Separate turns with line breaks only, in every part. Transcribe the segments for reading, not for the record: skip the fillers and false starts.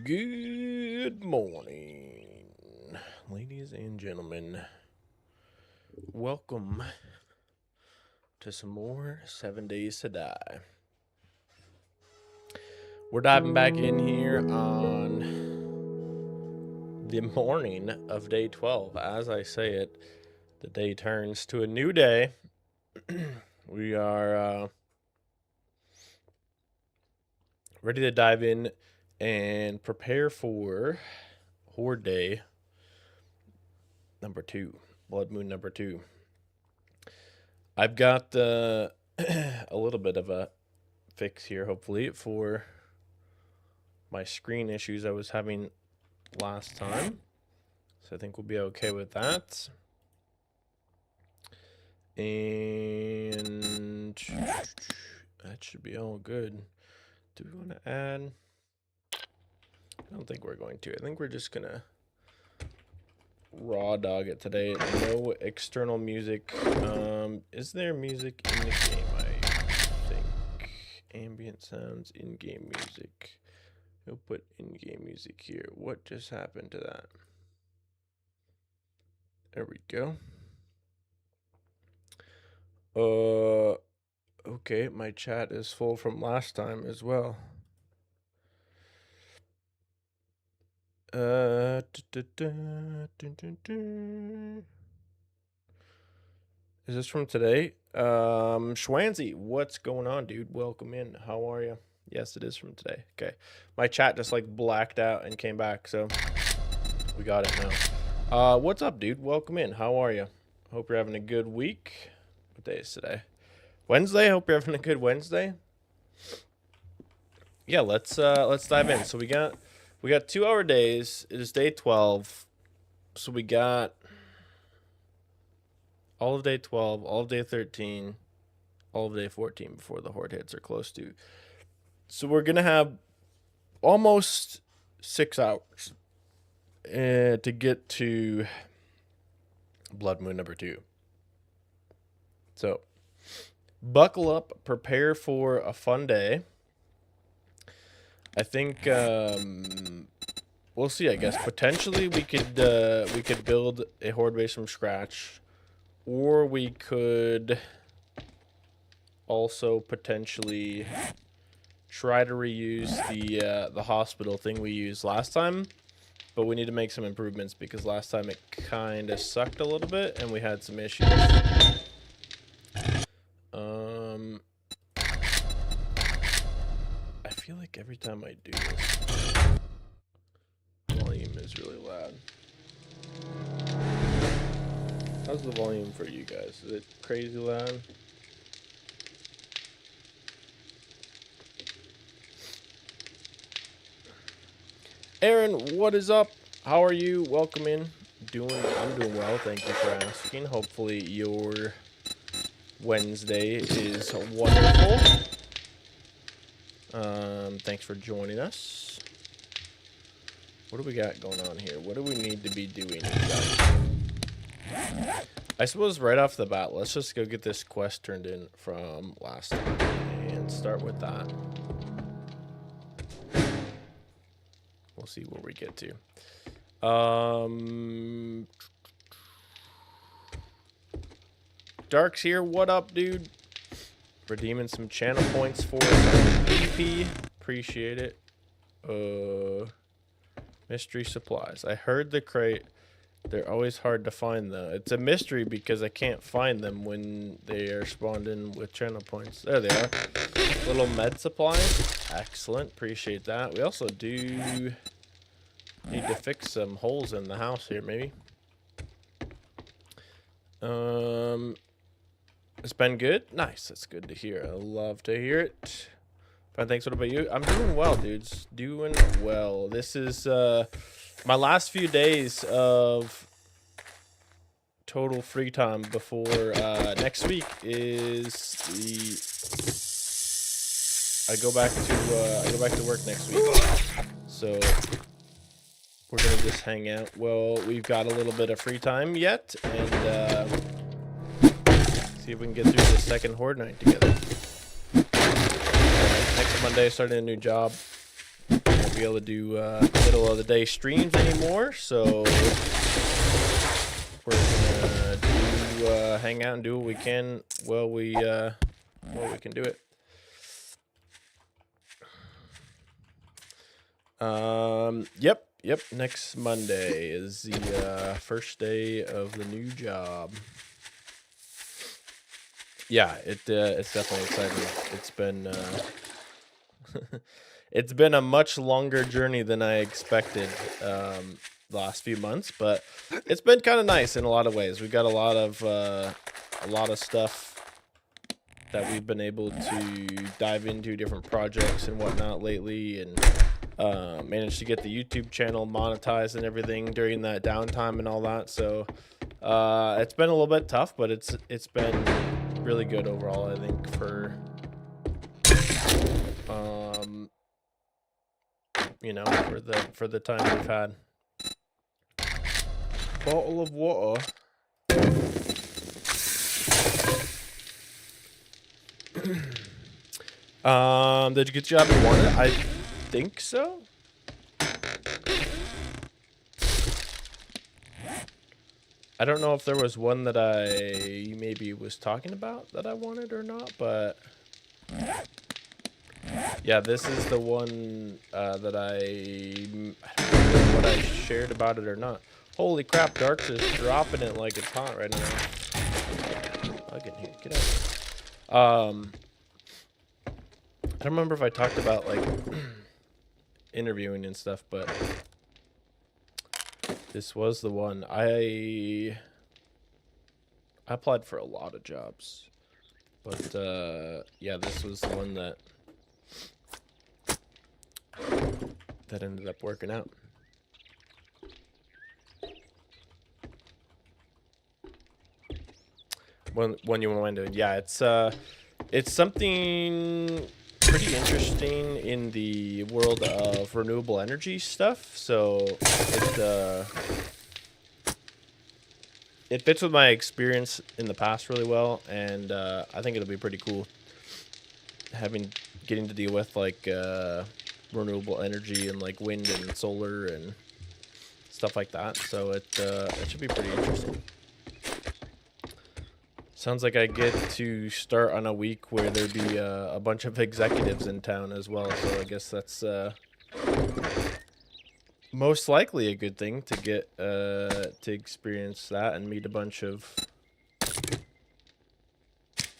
Good morning, ladies and gentlemen. Welcome to some more 7 Days to Die. We're diving back in here on the morning of day 12. As I say it, the day turns to a new day. We are ready to dive in and prepare for Horde Day number 2, Blood Moon number 2. I've got a little bit of a fix here, hopefully, for my screen issues I was having last time. So I think we'll be okay with that. And that should be all good. Do we want to add? I don't think we're going to. I think we're just going to raw dog it today. No external music. Is there music in the game? I think ambient sounds, in-game music. We'll put in-game music here. What just happened to that? There we go. Okay, my chat is full from last time as well. Is this from today? Schwanzy, what's going on, dude? Welcome in. How are you? Yes, it is from today. Okay. My chat just like blacked out and came back, so we got it now. What's up, dude? Welcome in. How are you? Hope you're having a good week. What day is today? Wednesday. Hope you're having a good Wednesday. Yeah, let's dive in. So we got 2-hour days. It is day 12. So we got all of day 12, all of day 13, all of day 14 before the Horde hits, or close to. So we're going to have almost 6 hours to get to Blood Moon number 2. So buckle up, prepare for a fun day. I think we'll see. I guess potentially we could build a horde base from scratch, or we could also potentially try to reuse the hospital thing we used last time. But we need to make some improvements because last time it kind of sucked a little bit and we had some issues. I feel like every time I do this, volume is really loud. How's the volume for you guys? Is it crazy loud? Aaron, what is up? How are you? Welcome in. I'm doing well. Thank you for asking. Hopefully your Wednesday is wonderful. Thanks for joining us. What do we got going on here? What do we need to be doing? I suppose right off the bat, let's just go get this quest turned in from last time and start with that. We'll see where we get to. Dark's here. What up, dude? Redeeming some channel points for Keipe. Appreciate it. Mystery supplies. I heard the crate. They're always hard to find, though. It's a mystery because I can't find them when they are spawned in with channel points. There they are. Little med supplies. Excellent. Appreciate that. We also do need to fix some holes in the house here, maybe. It's been good. Nice. That's good to hear. I love to hear it. Fine, thanks. What about you? I'm doing well, dudes. Doing well. This is my last few days of total free time before next week is I go back to work next week. So we're gonna just hang out. Well, we've got a little bit of free time yet, and see if we can get through the second Horde night together. Next Monday, starting a new job. won't be able to do middle of the day streams anymore, so we're gonna do hang out and do what we can while we can do it. Yep. Next Monday is the first day of the new job. Yeah, it's definitely exciting. It's been it's been a much longer journey than I expected the last few months, but it's been kind of nice in a lot of ways. We've got a lot of stuff that we've been able to dive into, different projects and whatnot lately, and managed to get the YouTube channel monetized and everything during that downtime and all that. So it's been a little bit tough, but it's been really good overall, I think, for for the time we've had. Bottle of water. Did you get the job you wanted? I think so. I don't know if there was one that I maybe was talking about that I wanted or not, but yeah, this is the one that I don't know what I shared about it or not. Holy crap, Dark's is dropping it like it's hot right now. Bug in here, get out. I don't remember if I talked about like interviewing and stuff, but this was the one. I applied for a lot of jobs, but yeah, this was the one that ended up working out. One you want to do? Yeah, it's something pretty interesting in the world of renewable energy stuff. So it fits with my experience in the past really well, and I think it'll be pretty cool getting to deal with like renewable energy and like wind and solar and stuff like that. So it should be pretty interesting. Sounds like I get to start on a week where there'd be a bunch of executives in town as well. So I guess that's most likely a good thing to get to experience that and meet a bunch of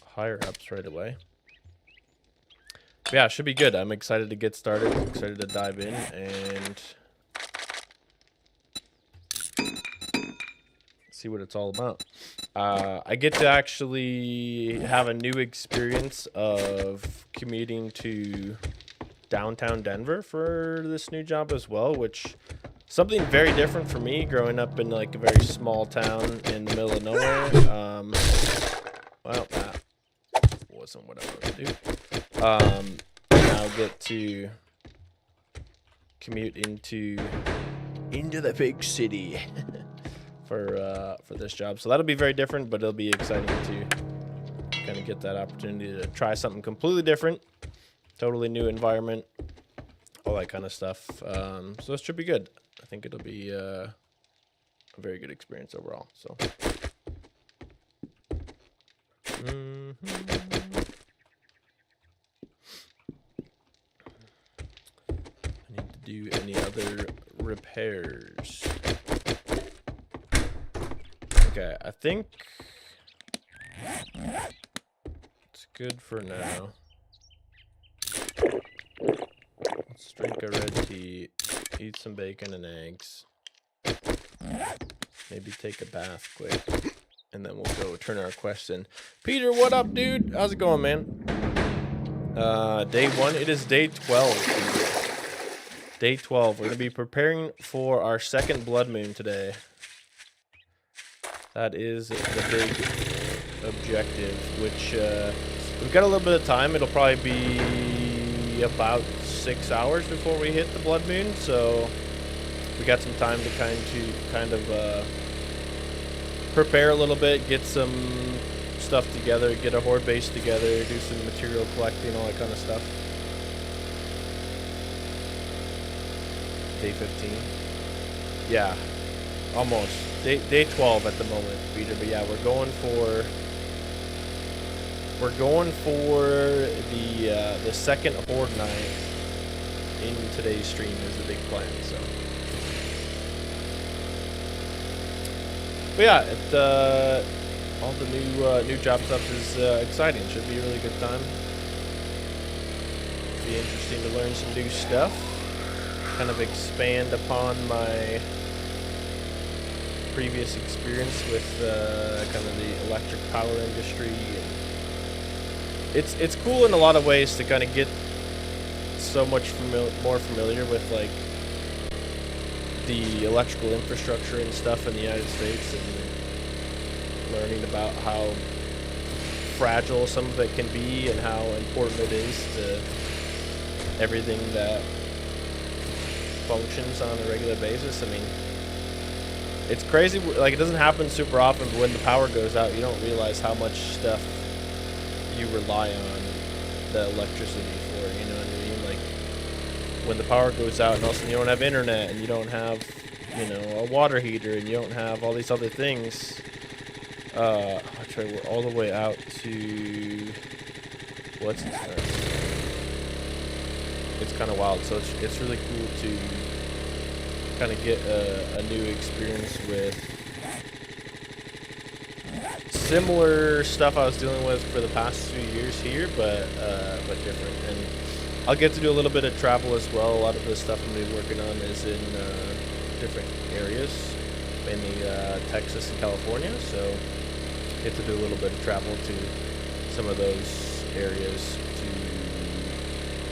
higher ups right away. But yeah, it should be good. I'm excited to get started. Excited to dive in and see what it's all about. I get to actually have a new experience of commuting to downtown Denver for this new job as well, which something very different for me growing up in like a very small town in the middle of nowhere. Well, that wasn't what I wanted to do. Now get to commute into the big city. For this job, so that'll be very different, but it'll be exciting to kind of get that opportunity to try something completely different, totally new environment, all that kind of stuff. So it should be good. I think it'll be a very good experience overall. So I need to do any other repairs. Okay, I think it's good for now. Let's drink a red tea, eat some bacon and eggs, maybe take a bath quick, and then we'll go turn our quest in. Peter, what up, dude? How's it going, man? Day 1. It is day 12. Day 12. We're going to be preparing for our second blood moon today. That is the big objective, which we've got a little bit of time. It'll probably be about 6 hours before we hit the blood moon, so we got some time to kind of prepare a little bit, get some stuff together, get a horde base together, do some material collecting, all that kind of stuff. Day 15. Yeah, almost. Day 12 at the moment, Peter. But yeah, we're going for the second horde night in today's stream is the big plan. So, but yeah, all the new job stuff is exciting. Should be a really good time. Be interesting to learn some new stuff. Kind of expand upon my previous experience with kind of the electric power industry. And it's cool in a lot of ways to kind of get so much more familiar with like the electrical infrastructure and stuff in the United States, and learning about how fragile some of it can be and how important it is to everything that functions on a regular basis. I mean, it's crazy. Like, it doesn't happen super often, but when the power goes out, you don't realize how much stuff you rely on the electricity for, you know what I mean? Like, when the power goes out and all of a sudden you don't have internet and you don't have, you know, a water heater and you don't have all these other things. I'll try to all the way out to, what's this? It's kind of wild. So it's really cool to kind of get a new experience with similar stuff I was dealing with for the past few years here, but different. And I'll get to do a little bit of travel as well. A lot of the stuff I'm going to be working on is in different areas, mainly Texas and California. So get to do a little bit of travel to some of those areas to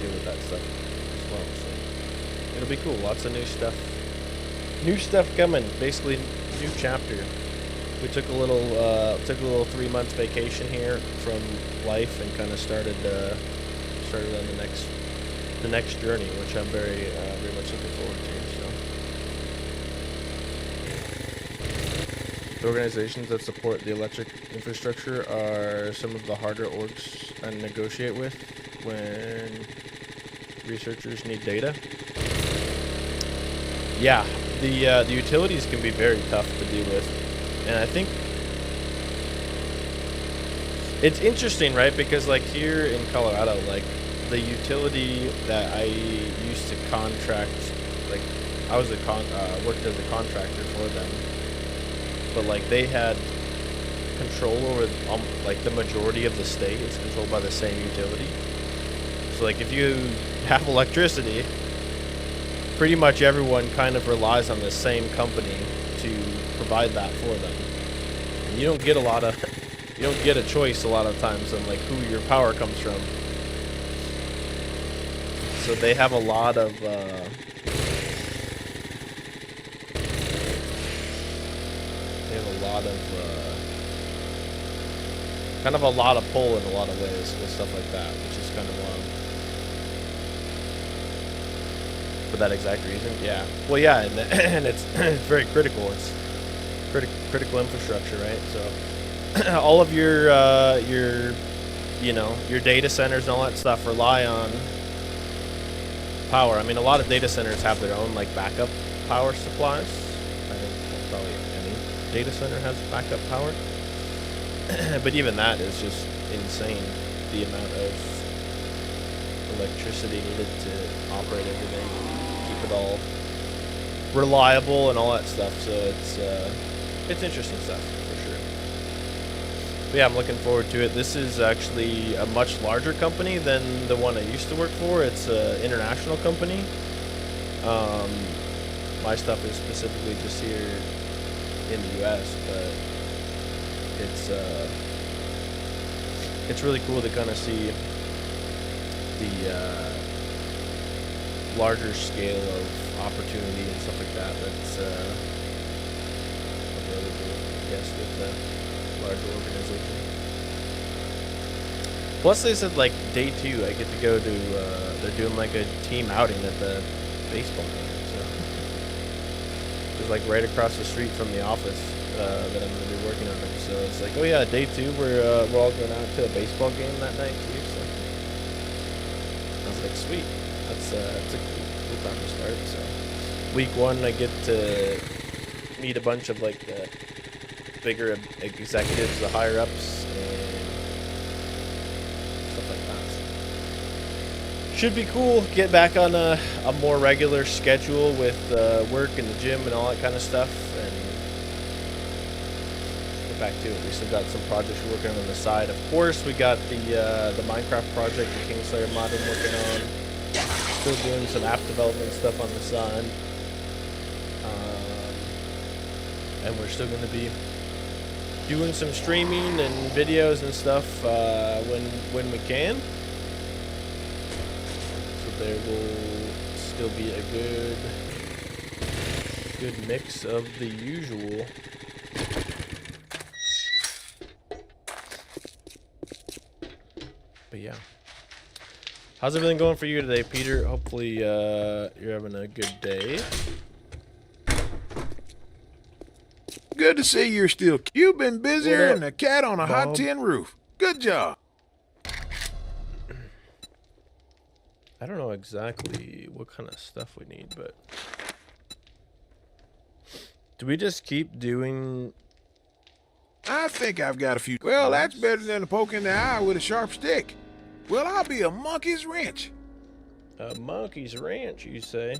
deal with that stuff as well. So it'll be cool. Lots of new stuff. New stuff coming. Basically, new chapter. We took a little 3-month vacation here from life and kind of started on the next journey, which I'm very much looking forward to. So, the organizations that support the electric infrastructure are some of the harder orgs I negotiate with when researchers need data. Yeah, the utilities can be very tough to deal with. And I think it's interesting, right? Because like here in Colorado, like the utility that I used to contract, like I was worked as a contractor for them, but like they had control over like the majority of the state is controlled by the same utility. So like if you have electricity, pretty much everyone kind of relies on the same company to provide that for them. And you don't get a choice a lot of times on like who your power comes from. So they have a lot of kind of a lot of pull in a lot of ways with stuff like that, which is kind of wild. For that exact reason, yeah. Well, yeah, and it's very critical. It's critical infrastructure, right? So all of your your data centers and all that stuff rely on power. I mean, a lot of data centers have their own like backup power supplies. I think probably any data center has backup power. But even that is just insane, the amount of electricity needed to operate everything, keep it all reliable and all that stuff. So it's interesting stuff for sure. But yeah, I'm looking forward to it. This is actually a much larger company than the one I used to work for. It's an international company. My stuff is specifically just here in the U.S., but it's really cool to kind of see the larger scale of opportunity and stuff like that. That's really cool, I guess, with the larger organization. Plus, they said like day 2, I get to go to. They're doing like a team outing at the baseball game. So it's like right across the street from the office that I'm going to be working on. So it's like, oh yeah, day 2, we're all going out to a baseball game that night too. So I was like, sweet, that's a cool time to start. So week 1, I get to meet a bunch of like the bigger executives, the higher ups, and stuff like that. Should be cool. Get back on a more regular schedule with work and the gym and all that kind of stuff, and get back to it. We still got some projects we're working on the side. Of course, we got the Minecraft project, the Kingslayer mod I'm working on. Still doing some app development stuff on the side. And we're still going to be doing some streaming and videos and stuff when we can. So there will still be a good mix of the usual. But yeah. How's everything going for you today, Peter? Hopefully you're having a good day.
Good to see you're still. You've been busier than a cat on a hot tin roof. Good job.
I don't know exactly what kind of stuff we need, but do we just keep doing?
I think I've got a few. Well, that's better than a poke in the eye with a sharp stick. Well, I'll be a monkey's wrench.
A monkey's wrench, you say?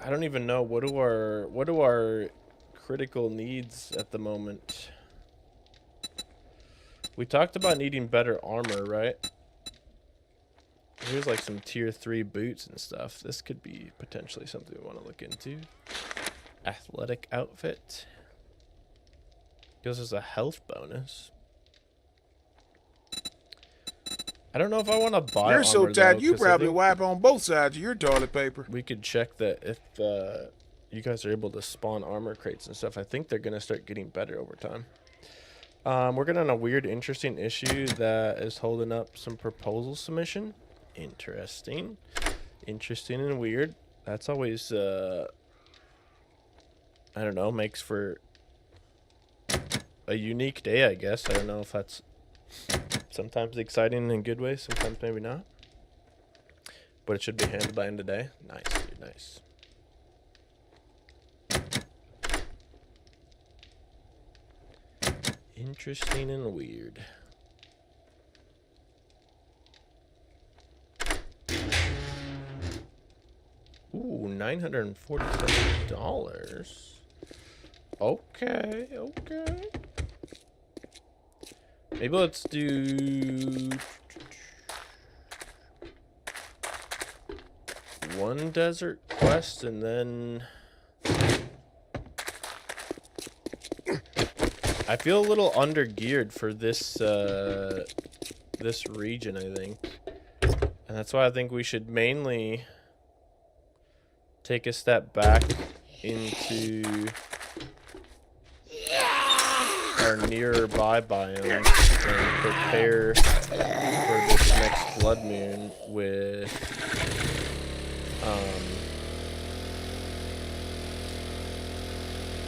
I don't even know. What do our critical needs at the moment? We talked about needing better armor, right? Here's like some tier 3 boots and stuff. This could be potentially something we want to look into. Athletic outfit. Gives us a health bonus. I don't know if I want to buy.
You're so tired, you probably wipe on both sides of your toilet paper.
We could check that if you guys are able to spawn armor crates and stuff. I think they're going to start getting better over time. Working on a weird, interesting issue that is holding up some proposal submission. Interesting. Interesting and weird. That's always, I don't know, makes for a unique day, I guess. I don't know if that's sometimes exciting in a good way, sometimes maybe not. But it should be handled by end of day. Nice, dude, nice. Interesting and weird. Ooh, $947. Okay, okay. Maybe let's do one desert quest and then I feel a little under geared for this this region, I think. And that's why I think we should mainly take a step back into our nearby biome and prepare for this next blood moon with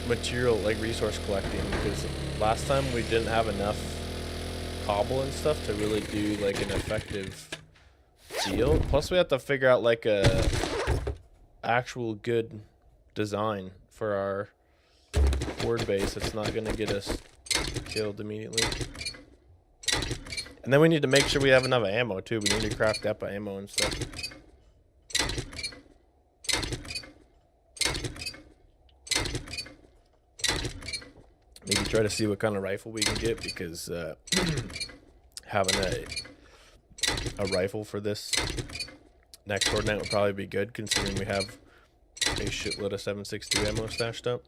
material, like resource collecting, because last time we didn't have enough cobble and stuff to really do like an effective deal. Plus we have to figure out like a actual good design for our horde base. It's not gonna get us killed immediately. And then we need to make sure we have enough ammo too. We need to craft up ammo and stuff. Maybe try to see what kind of rifle we can get, because having a rifle for this next horde night would probably be good, considering we have a shitload of 7.62 ammo stashed up.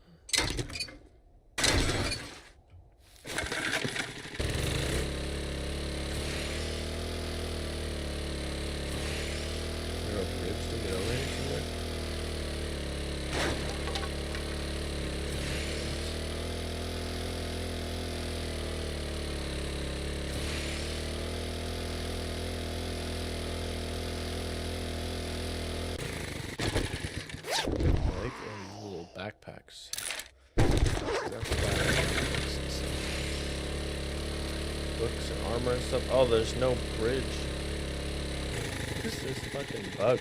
Backpacks. Books and armor and stuff. Oh, there's no bridge. What is this fucking bug?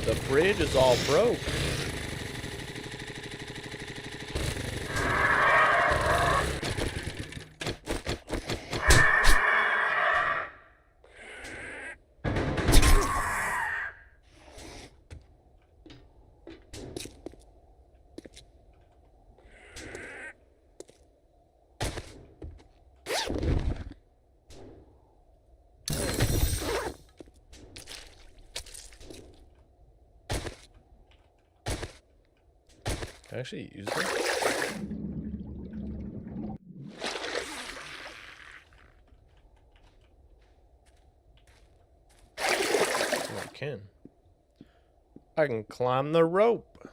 the bridge is all broke. Can I actually use this? Oh, I can. I can climb the rope.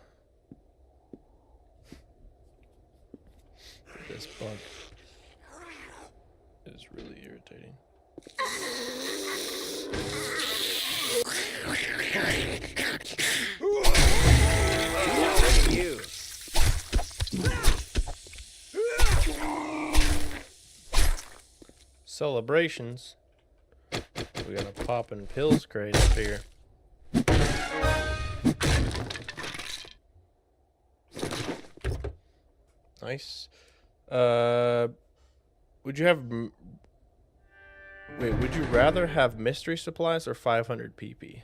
This bug is really irritating.
You.
Celebrations. We got a poppin' pills crate up here. Nice. Would you have... Wait, would you rather have mystery supplies or 500 PP?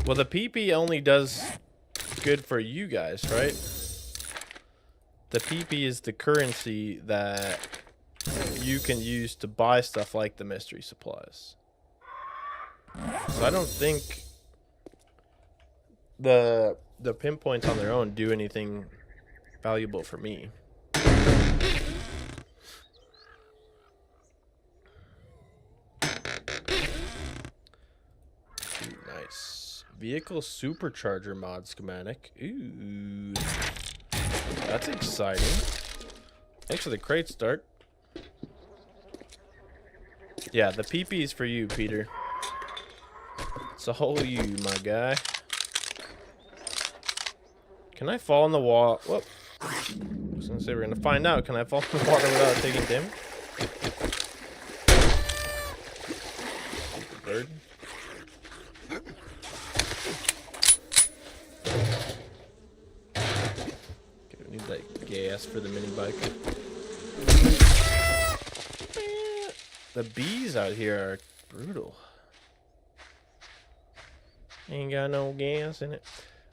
Well, the PP only does good for you guys, right? The PP is the currency that you can use to buy stuff like the mystery supplies. So I don't think the pinpoints on their own do anything valuable for me. Ooh, nice. Vehicle supercharger mod schematic. Ooh. That's exciting. Thanks for the crate start. Yeah, the PP is for you, Peter. It's all you, my guy. Can I fall in the wall? Whoop. I was gonna say we're gonna find out. Can I fall in the water without taking damage? Stupid bird. Okay, we need that gas for the mini bike. The bees out here are brutal. Ain't got no gas in it.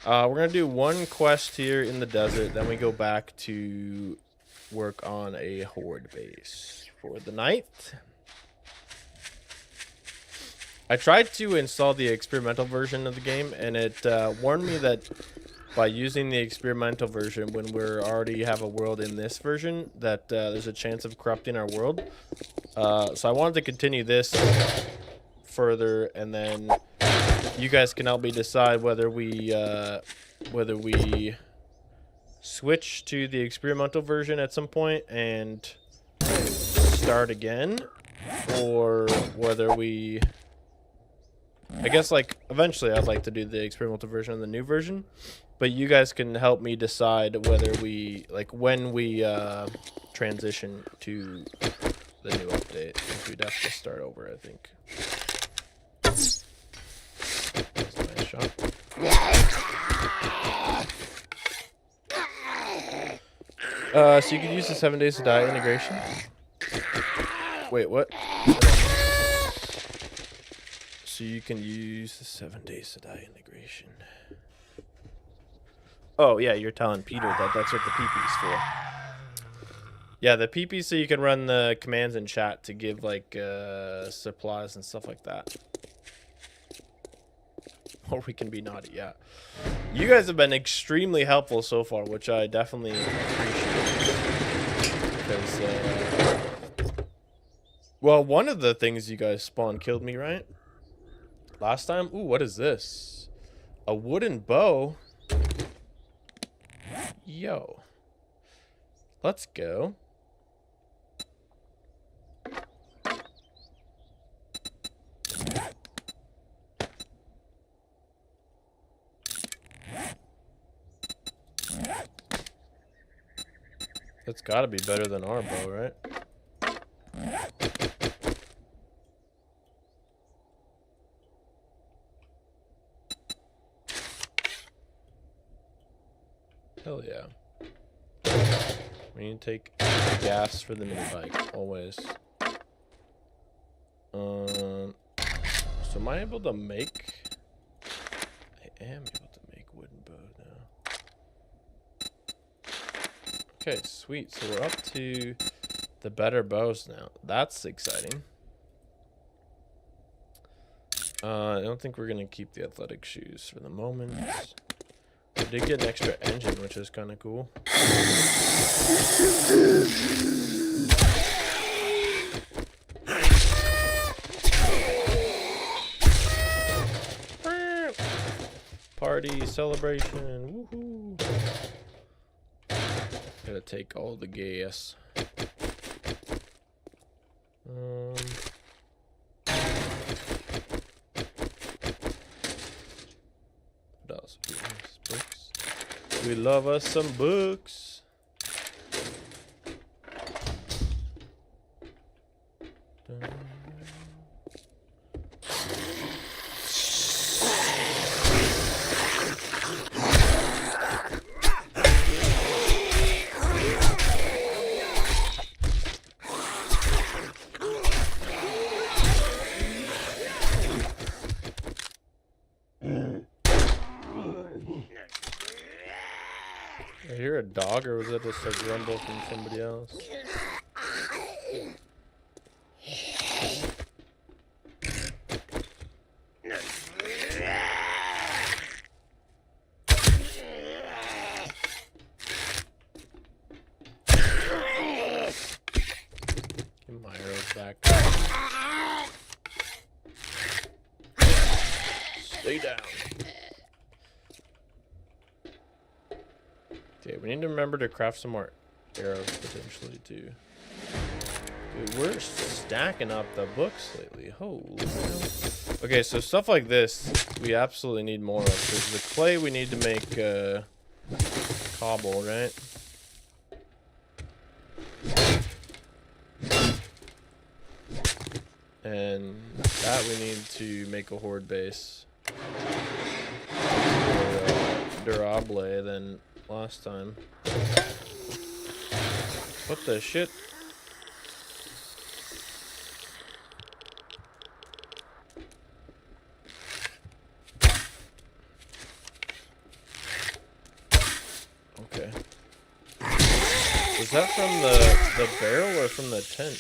We're gonna do one quest here in the desert, then we go back to work on a horde base for the night. I tried to install the experimental version of the game, and it warned me that by using the experimental version when we're already have a world in this version, that there's a chance of corrupting our world. So I wanted to continue this further, and then you guys can help me decide whether we switch to the experimental version at some point and start again, or whether we... I guess, like, eventually I'd like to do the experimental version and the new version, but you guys can help me decide whether we, like, when we transition to the new update. I think we'd have to start over, I think. That's a nice shot. So you can use the 7 days to die integration. Wait, what? So you can use the 7 days to die integration. Oh, yeah, you're telling Peter that that's what the PP's for. Yeah, the PP so you can run the commands in chat to give, like, supplies and stuff like that. Or we can be naughty, yeah. You guys have been extremely helpful so far, which I definitely appreciate. Because, well, one of the things you guys spawned killed me, right? Last time? Ooh, what is this? A wooden bow? Yo. Let's go. That's gotta be better than our bow, right? Hell yeah. We need to take gas for the mini bike, always. So am I able to make... I am able to make wooden bows now. Okay, sweet. So we're up to the better bows now. That's exciting. I don't think we're going to keep the athletic shoes for the moment. We did get an extra engine, which is kind of cool. Party celebration. Woohoo. Gotta take all the gas. What else? Books. We love us some books. I hear a dog, or was that just a grumble from somebody else? Get my arrows back. Stay down. Okay, we need to remember to craft some more arrows potentially too. Dude, we're stacking up the books lately. Holy hell. Okay, so stuff like this we absolutely need more of. Because the clay we need to make cobble, right? And that we need to make a horde base. Durable than last time. What the shit? Okay. Is that from the barrel or from the tent?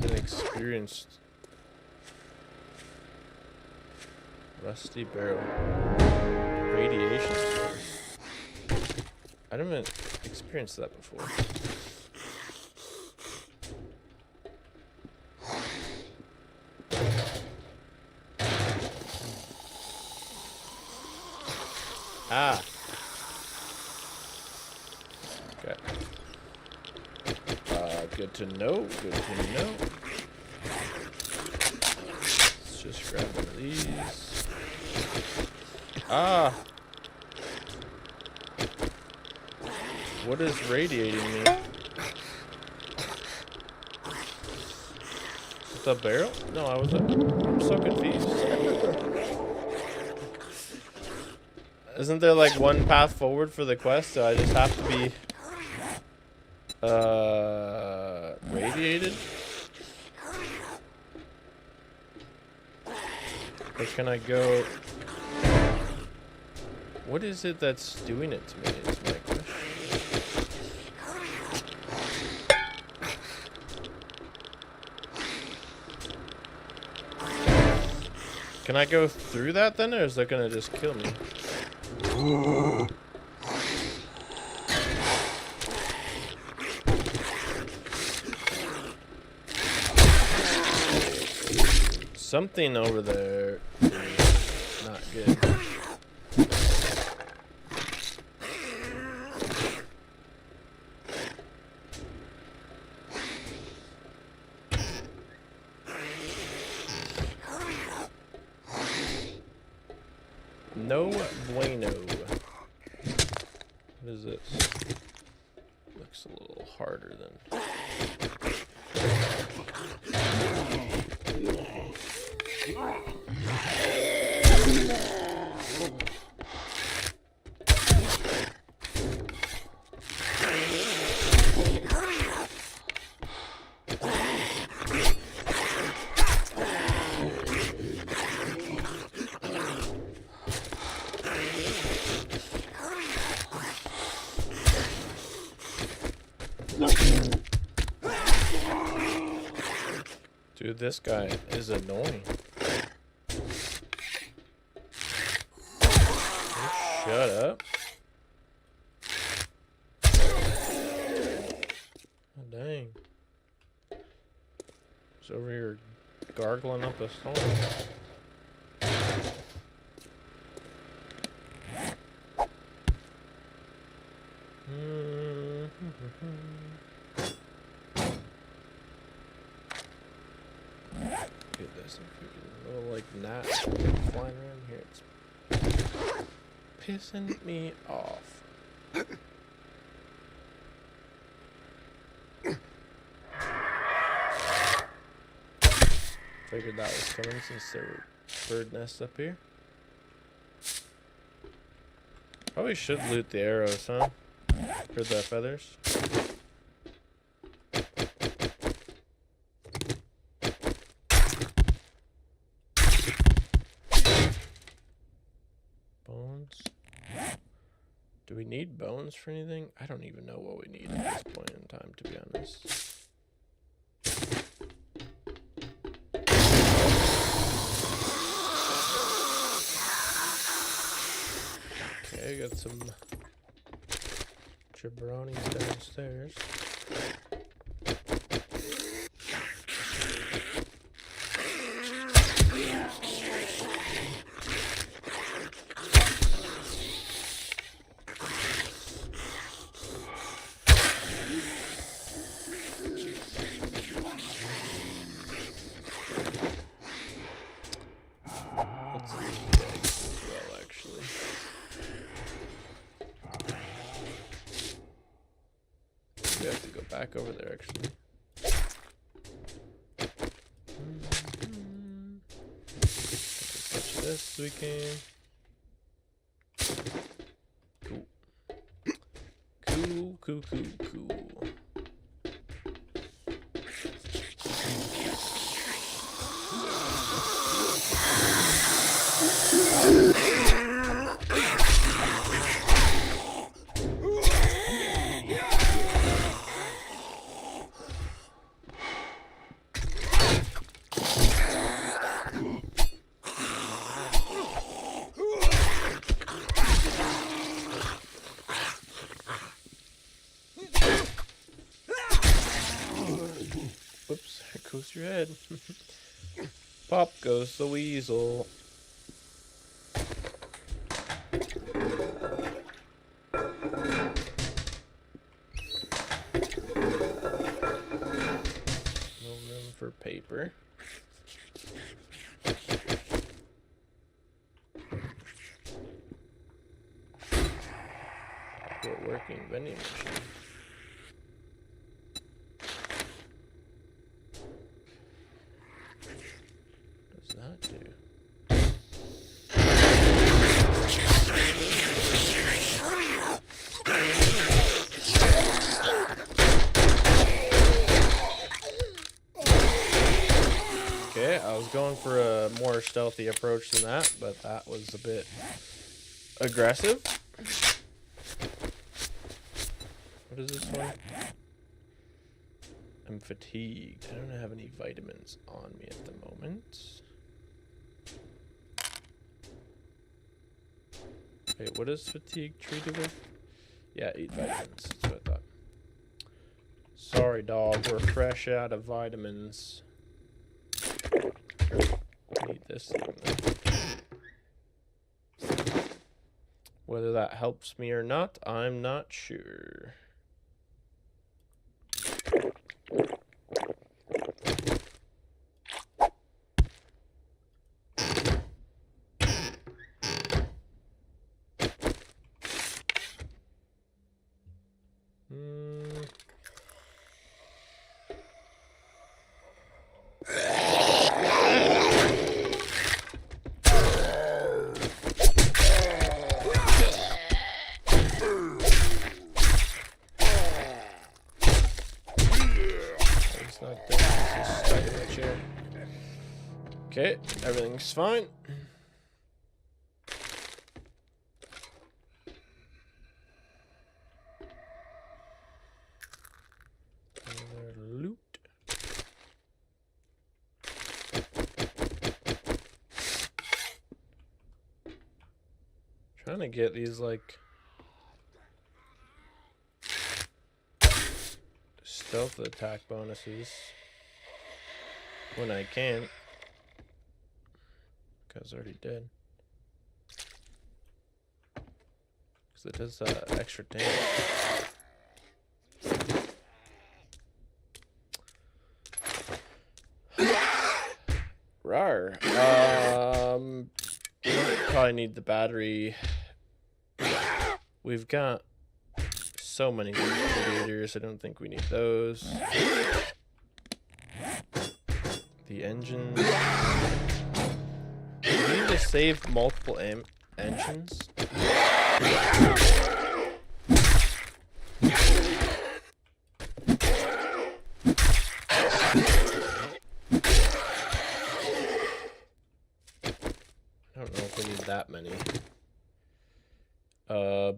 Inexperienced. Rusty barrel. Radiation source. I haven't experienced that before. Ah. Okay. Good to know. Good to know. Let's just grab one of these. Ah. What is radiating me? With the barrel? No, I'm so confused. Isn't there like one path forward for the quest? So I just have to be radiated? Or can I go? What is it that's doing it to me? Is my question. Can I go through that then, or is that gonna just kill me? Something over there is not good. No bueno. What is this? Looks a little harder than. Dude, this guy is annoying. Shut up. Oh, dang. He's over here gargling up a storm. Get this little like gnat flying around here. It's pissing me off. Figured that was coming since there were bird nests up here. Probably should loot the arrows, huh? Or the feathers. Bones. Do we need bones for anything? I don't even know what we need at this point in time, to be honest. Okay, got some jabronis downstairs. We have to go back over there, actually. Touch this we can. Cool. Cool, cool, cool, cool. Whoops, there goes your head. Pop goes the weasel. No room for paper. Good working vending machine. What does that do? Okay, I was going for a more stealthy approach than that, but that was a bit aggressive. What is this one? I'm fatigued. I don't have any vitamins on me at the moment. Wait, what is fatigue treated with? Yeah, eat vitamins. That's what I thought. Sorry, dog. We're fresh out of vitamins. Eat this thing, then. Whether that helps me or not, I'm not sure. Okay, everything's fine. Loot. trying to get these, like, stealth attack bonuses when I can. Because I already did. Because it does extra damage. Rawr. We don't probably need the battery. We've got so many radiators. I don't think we need those. The engine. We need to save multiple engines. I don't know if we need that many.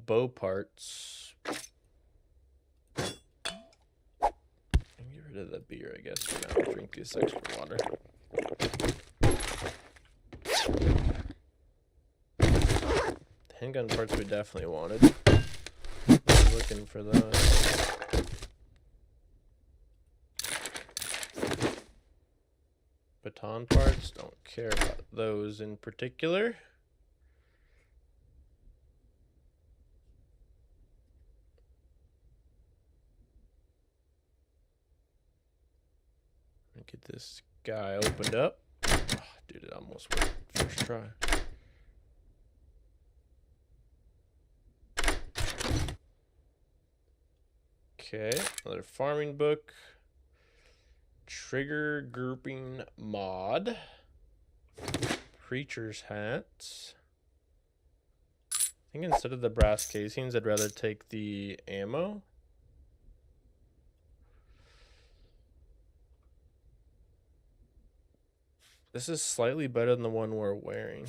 Bow parts. Get rid of the beer, I guess, for now. Drink this extra water. Handgun parts we definitely wanted. Looking for those. Baton parts, don't care about those in particular. Get this guy opened up. Oh, dude, it almost worked first try. Okay, another farming book. Trigger grouping mod. Preacher's hats. I think instead of the brass casings, I'd rather take the ammo. This is slightly better than the one we're wearing.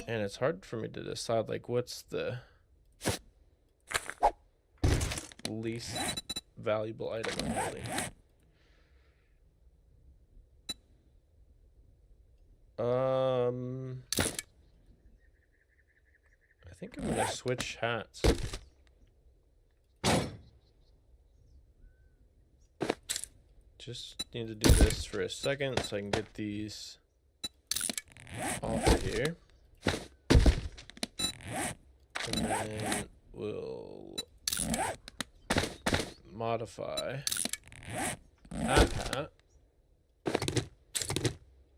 And it's hard for me to decide, like, what's the least valuable item I'm holding. I think I'm gonna switch hats. Just need to do this for a second so I can get these off of here. And then we'll modify that hat.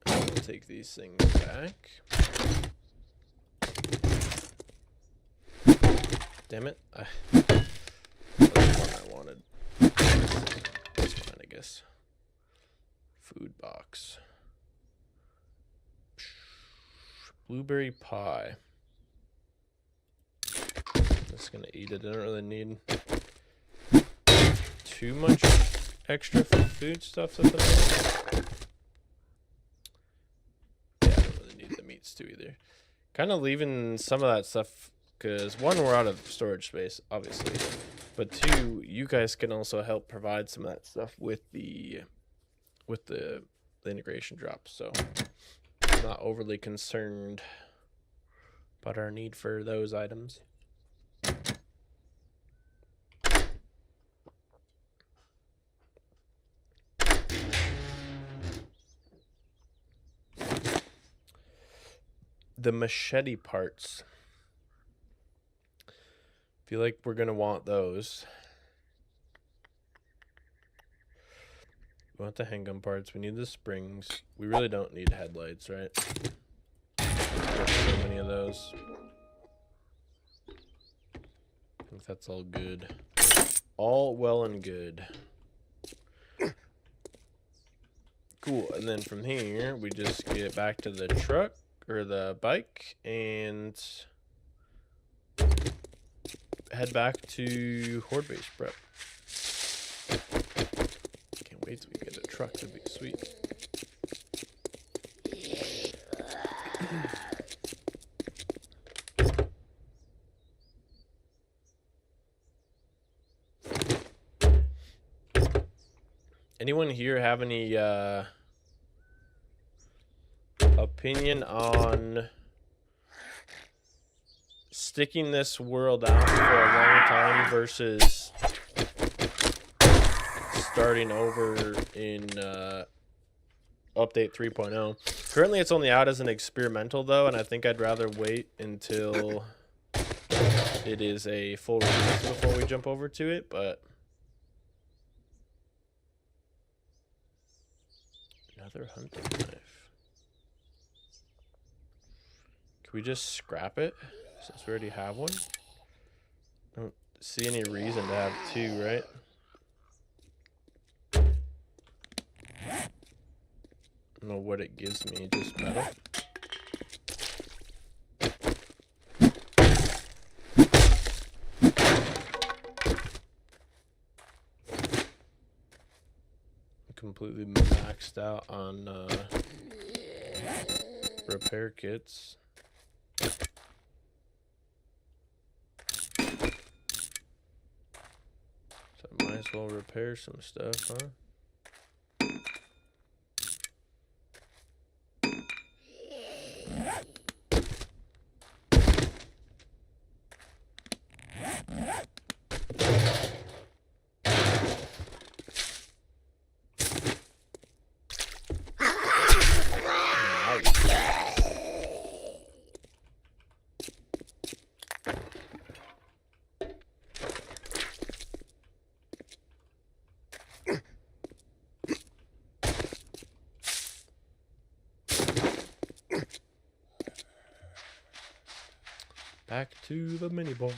And we'll take these things back. Damn it. That's the one I wanted. That's fine, I guess. Food box. Blueberry pie. Just gonna eat it. I don't really need too much extra food stuff at the moment. Yeah, I don't really need the meats too either. Kind of leaving some of that stuff because one, we're out of storage space, obviously, but two, you guys can also help provide some of that stuff with the integration drop. So I'm not overly concerned about our need for those items. The machete parts. Feel like we're gonna want those. We want the handgun parts. We need the springs. We really don't need headlights, right? There's so many of those. I think that's all good. All well and good. Cool. And then from here, we just get back to the truck or the bike and head back to Horde base prep. Can't wait till we get a truck. That'd be sweet. Anyone here have any opinion on sticking this world out for a long time versus starting over in update 3.0. Currently it's only out as an experimental though, and I think I'd rather wait until it is a full release before we jump over to it. But another hunting knife. Can we just scrap it since we already have one? I don't see any reason to have two, right? I don't know what it gives me, just metal. Completely maxed out on repair kits. So I might as well repair some stuff, huh? Back to the mini bike.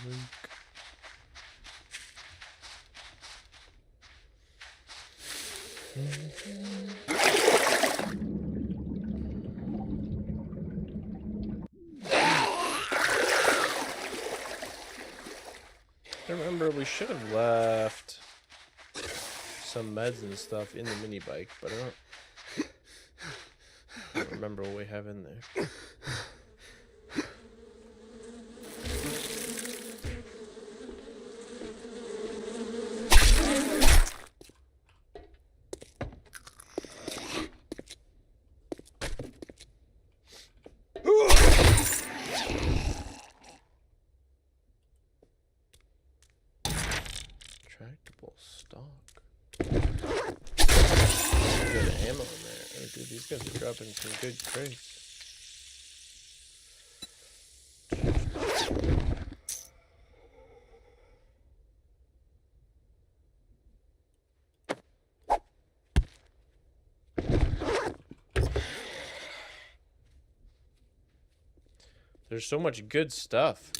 I remember we should have left some meds and stuff in the mini bike, but I don't remember what we have in there. Tractable stock. Good ammo in there. Oh, dude, these guys are dropping some good crates. There's so much good stuff.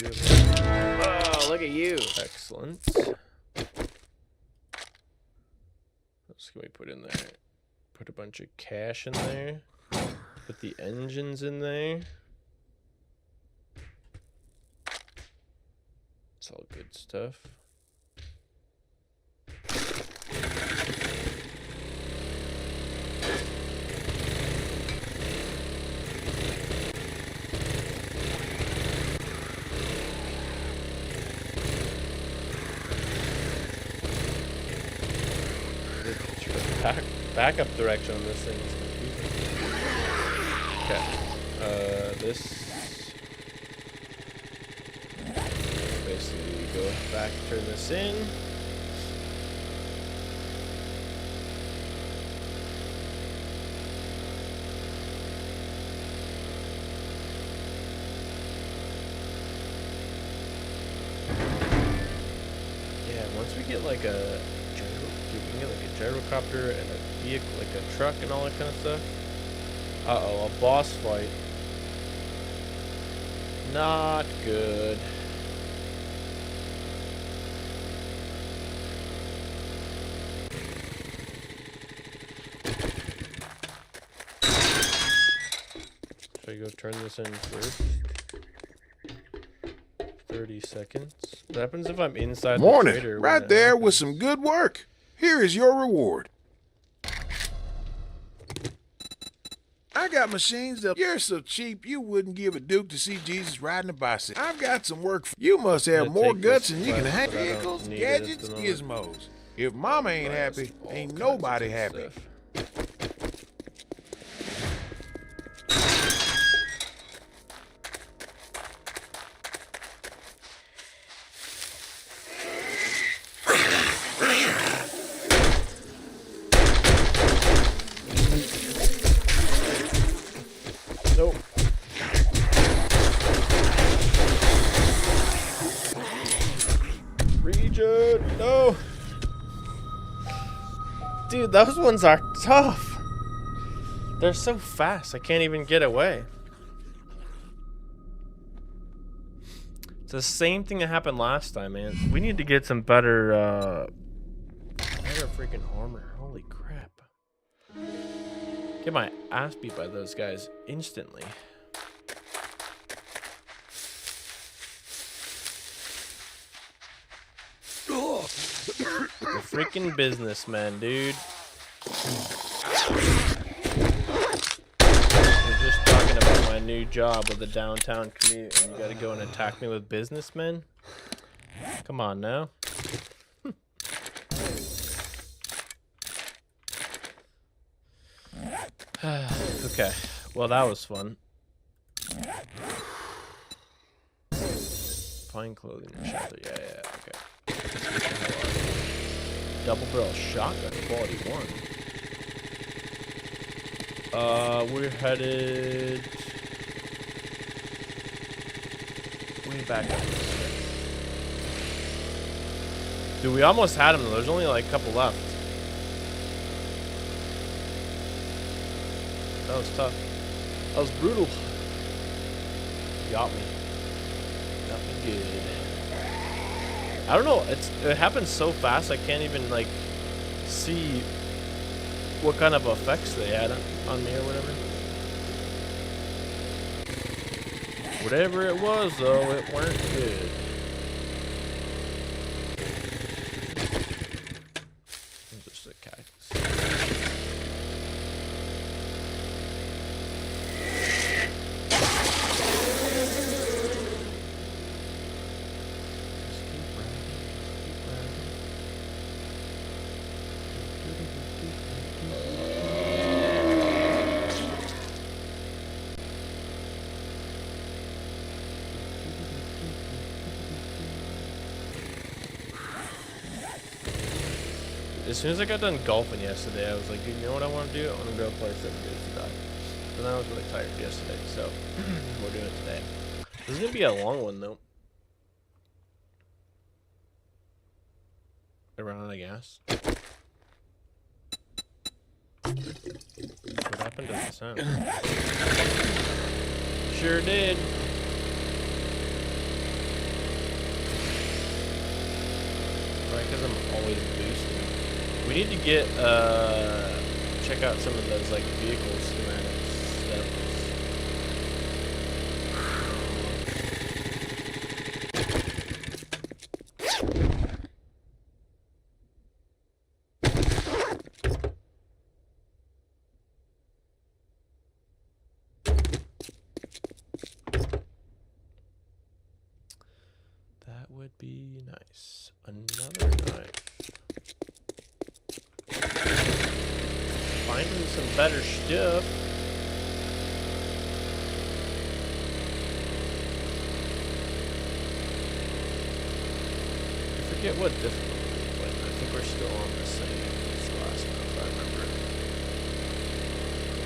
Oh, look at you. Excellent. What else can we put in there? Put a bunch of cash in there. Put the engines in there. It's all good stuff. Backup direction on this thing is confusing. Okay. This basically go back, turn this in. Yeah, once we get like a we can get like a gyrocopter and a vehicle, like a truck and all that kind of stuff. Uh-oh, a boss fight. Not good. Should I go turn this in first? 30 seconds. What happens if I'm inside the
Morning.
trader?
Right there with some good work. Here is your reward. I got machines that you're so cheap you wouldn't give a duke to see Jesus riding a bicycle. I've got some work for you. Must have more guts than you can have. Vehicles, gadgets, gizmos. If Mama ain't happy, ain't nobody happy.
Nope. Region, no. Dude, those ones are tough. They're so fast, I can't even get away. It's the same thing that happened last time, man. We need to get some better freaking armor. Holy crap. Get my ass beat by those guys instantly. The freaking businessmen, dude. We're just talking about my new job with the downtown commute, and you gotta go and attack me with businessmen? Come on now. Okay, well that was fun. Fine clothing and shelter, yeah, okay. Double barrel shotgun, quality 1. We're headed way back up. Dude, we almost had him though. There's only like a couple left. That was tough. That was brutal. Got me. Got me good. I don't know. It happens so fast. I can't even like see what kind of effects they had on me or whatever. Whatever it was, though, it weren't good. Just a cactus. As soon as I got done golfing yesterday, I was like, dude, you know what I want to do? I want to go play 7 Days to Die. And I was really tired yesterday, so we're doing it today. This is going to be a long one, though. Around, I guess. What happened to the sound? Sure did. Right, because I'm always boosting. We need to get, check out some of those, like, vehicle schematics stuff. That would be nice. Another knife. Finding some better stuff. I forget what difficulty we played. I think we're still on the same as the last one, if I remember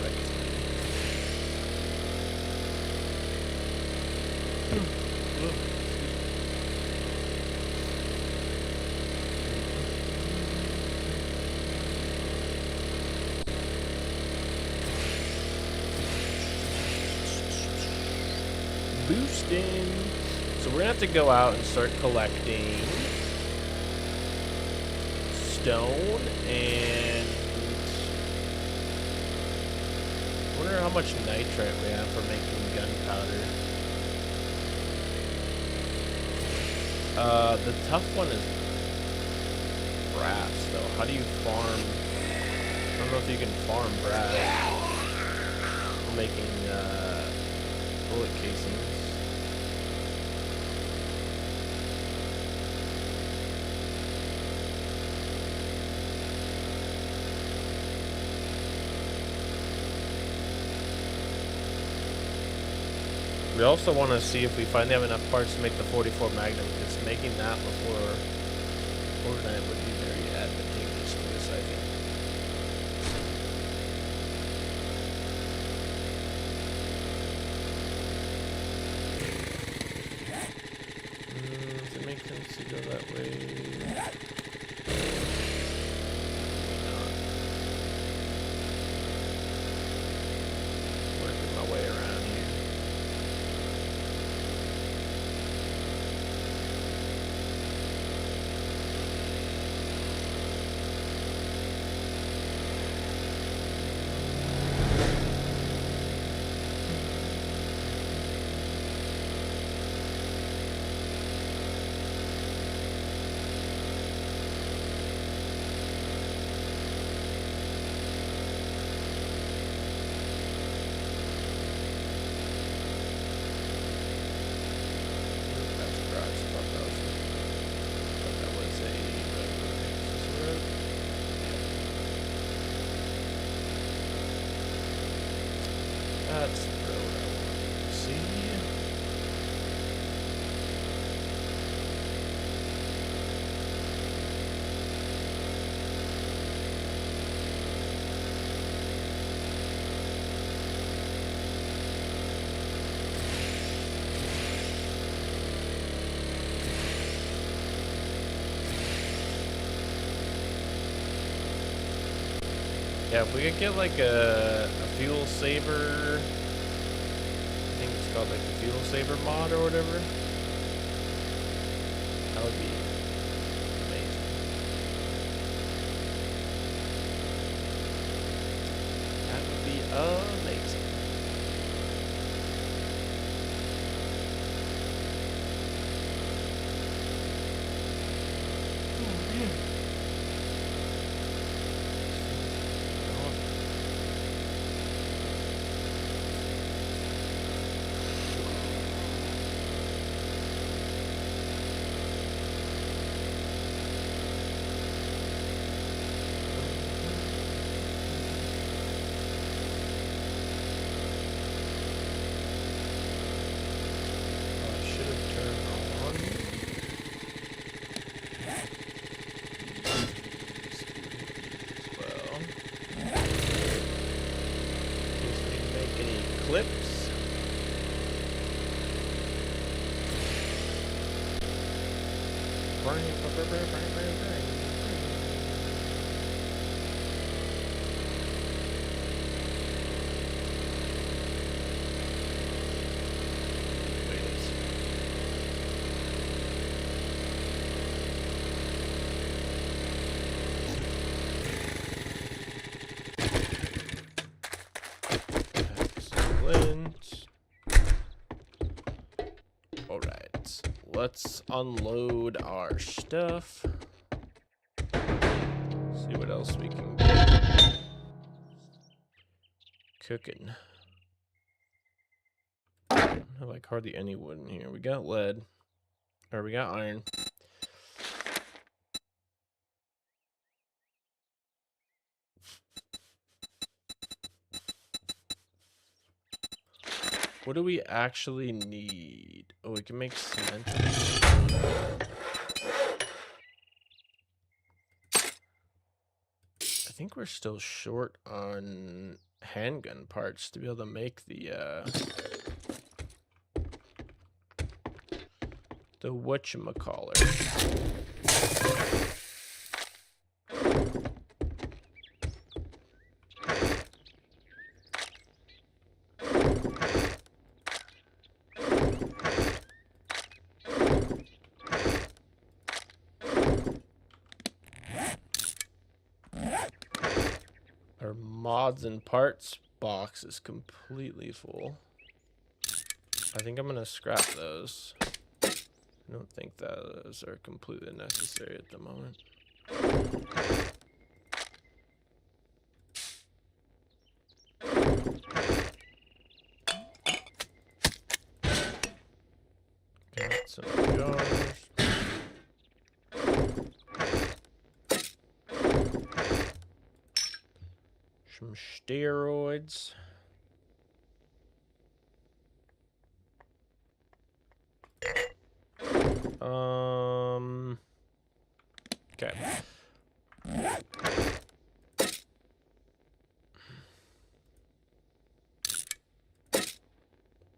correctly. Boosting. So we're gonna have to go out and start collecting stone and I wonder how much nitrate we have for making gunpowder. The tough one is brass though. How do you farm? I don't know if you can farm brass. making bullet casings. We also want to see if we finally have enough parts to make the 44 Magnum, because making that before overnight would be very advantageous to us, I think. Does it make sense to go that way? Working my way around here. That's the road I wanted to see. Yeah, if we could get like a fuel saver, I think it's called like the fuel saver mod or whatever, that would be amazing. That would be amazing. Clips. Alright, let's unload our stuff. See what else we can get. Cooking. I don't have like hardly any wood in here. We got lead. Or we got iron. What do we actually need? Oh, we can make cement. I think we're still short on handgun parts to be able to make the whatchamacallit. Our mods and parts box is completely full. I think I'm gonna scrap those. I don't think those are completely necessary at the moment. Some steroids. Okay.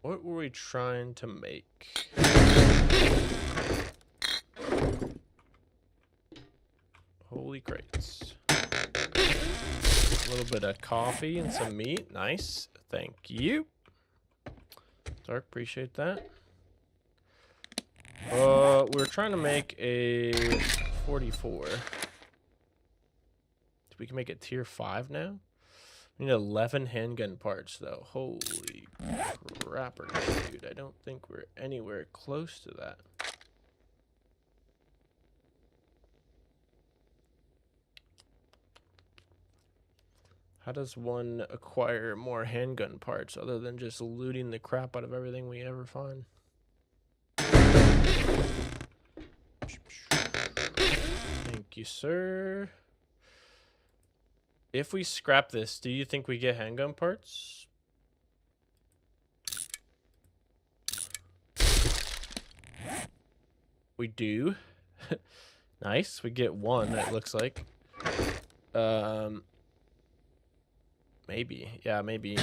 What were we trying to make? Holy crates. A little bit of coffee and some meat. Nice. Thank you. Dark, appreciate that. We're trying to make a 44. We can make it tier 5 now. We need 11 handgun parts, though. Holy crapper, dude. I don't think we're anywhere close to that. How does one acquire more handgun parts other than just looting the crap out of everything we ever find? Thank you, sir. If we scrap this, do you think we get handgun parts? We do. Nice. We get one, it looks like. Maybe. Yeah, maybe.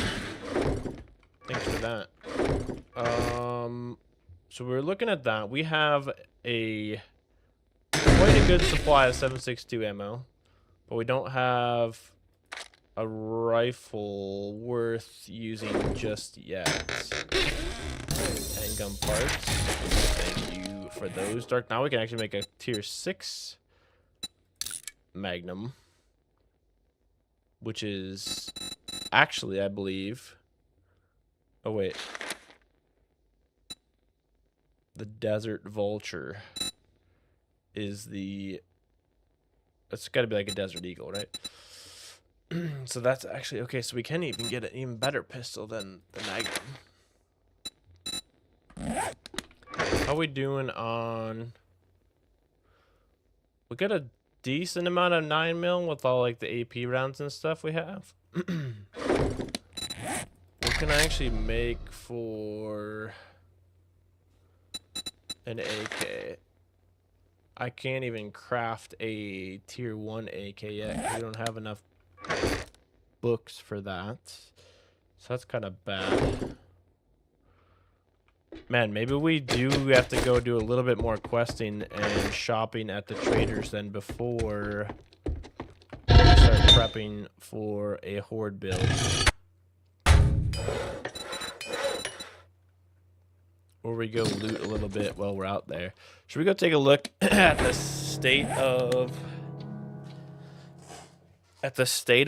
Thanks for that. So we're looking at that. We have a quite a good supply of 7.62 ammo, but we don't have a rifle worth using just yet. Handgun parts. Thank you for those. Dark. Now we can actually make a tier 6 Magnum, which is actually, I believe. Oh, wait. The Desert Vulture is the. It's got to be like a Desert Eagle, right? So that's actually okay. So we can even get an even better pistol than the Magnum. How we doing on? We got a decent amount of 9mm with all like the AP rounds and stuff we have. What can I actually make for an AK? I can't even craft a tier 1 AK yet. We don't have enough books for that. So that's kind of bad. Man, maybe we do have to go do a little bit more questing and shopping at the traders then before we start prepping for a horde build. Or we go loot a little bit while we're out there. Should we go take a look at the state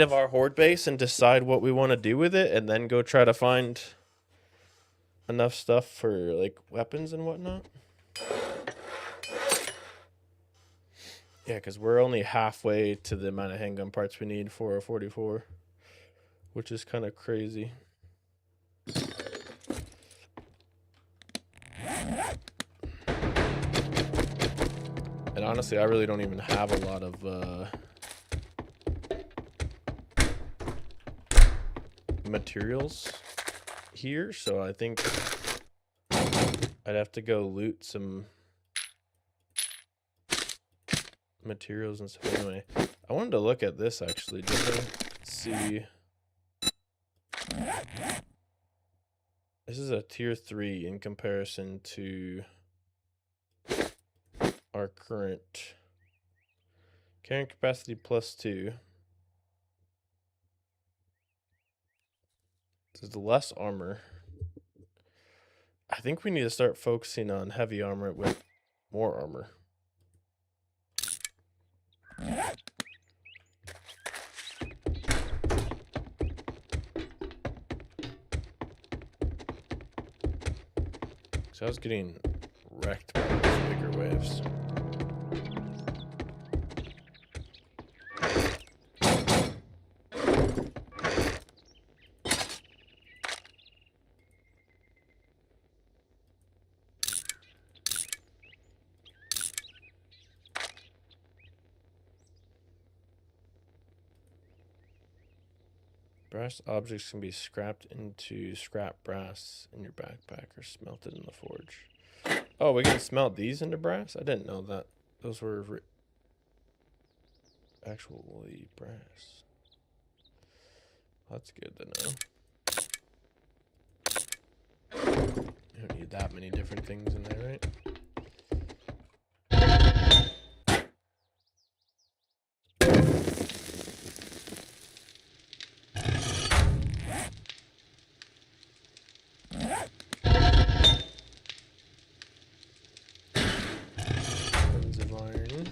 of our horde base and decide what we want to do with it, and then go try to find enough stuff for like weapons and whatnot? Yeah, because we're only halfway to the amount of handgun parts we need for a 44, which is kind of crazy. And honestly, I really don't even have a lot of materials here, so I think I'd have to go loot some materials and stuff. Anyway, I wanted to look at this actually, just to see. This is a tier 3 in comparison to our current carrying capacity +2. This is less armor. I think we need to start focusing on heavy armor with more armor. So I was getting wrecked by those bigger waves. Brass objects can be scrapped into scrap brass in your backpack or smelted in the forge. Oh, we can smelt these into brass? I didn't know that. Those were actually brass. That's good to know. You don't need that many different things in there, right? Tons of iron.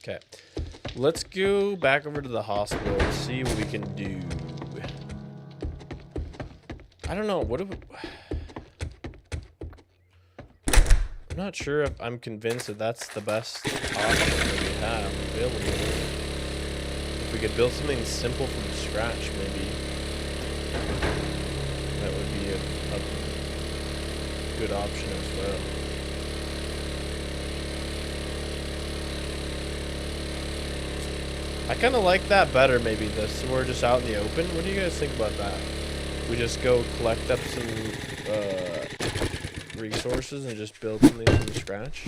Okay. Let's go back over to the hospital and see what we can do. I don't know. What do we... I'm not sure if I'm convinced that that's the best option that we have available. If we could build something simple from scratch, maybe that would be a good option as well. I kind of like that better, maybe this. So we're just out in the open. What do you guys think about that? We just go collect up some resources and just build something from scratch.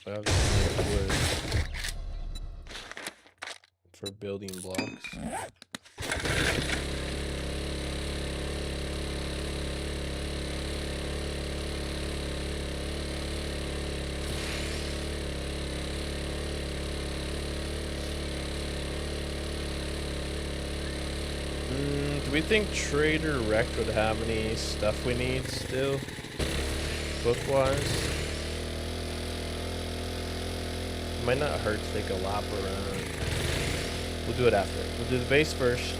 Wood for building blocks. Do we think Trader Rect would have any stuff we need still, book-wise? Might not hurt to take a lap around. We'll do it after. We'll do the base first.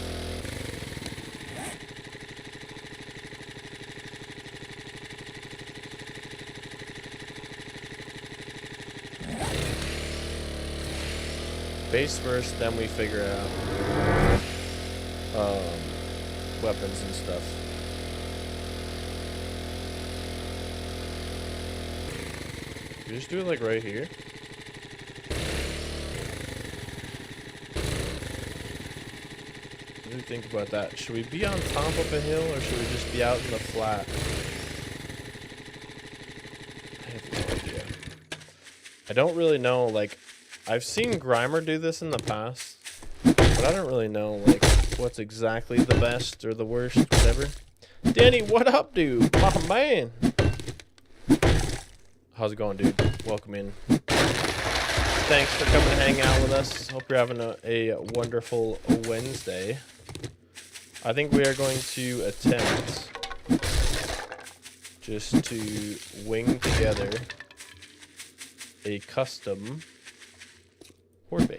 Base first, then we figure out weapons and stuff. We just do it like right here. What do you think about that? Should we be on top of a hill or should we just be out in the flat? I have no idea. I don't really know, like, I've seen Grimer do this in the past, but I don't really know, like, what's exactly the best or the worst, whatever. Danny, what up, dude? My man. How's it going, dude? Welcome in. Thanks for coming to hang out with us. Hope you're having a wonderful Wednesday. I think we are going to attempt just to wing together a custom horde base.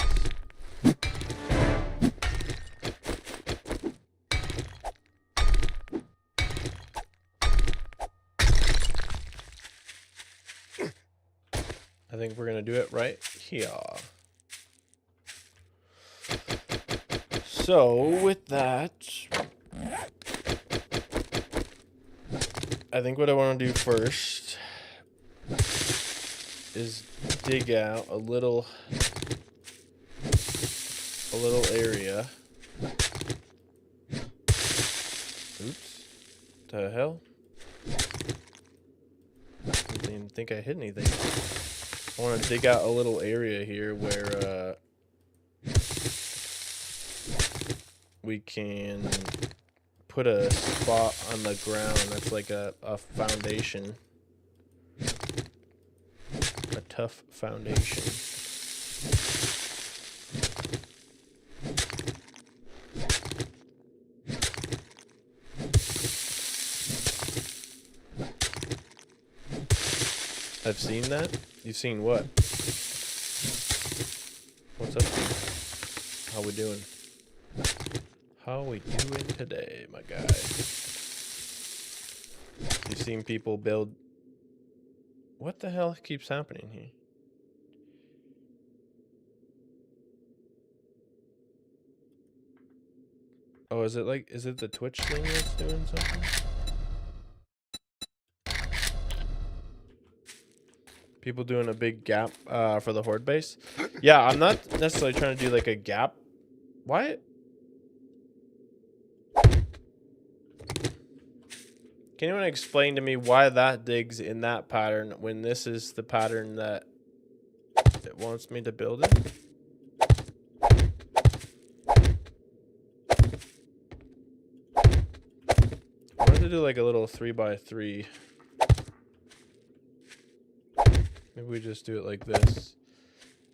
I think we're gonna do it right here. So with that, I think what I want to do first is dig out a little area. Oops. The hell? I didn't even think I hit anything. I want to dig out a little area here where we can put a spot on the ground that's like a foundation. A tough foundation. I've seen that? You've seen what? What's up, dude? How we doing? How we doing today, my guy? You've seen people build... What the hell keeps happening here? Oh, is it the Twitch thing that's doing something? People doing a big gap for the horde base? Yeah, I'm not necessarily trying to do like a gap. Why? Can anyone explain to me why that digs in that pattern when this is the pattern that it wants me to build in? I wanted to do like a little 3x3. Maybe we just do it like this.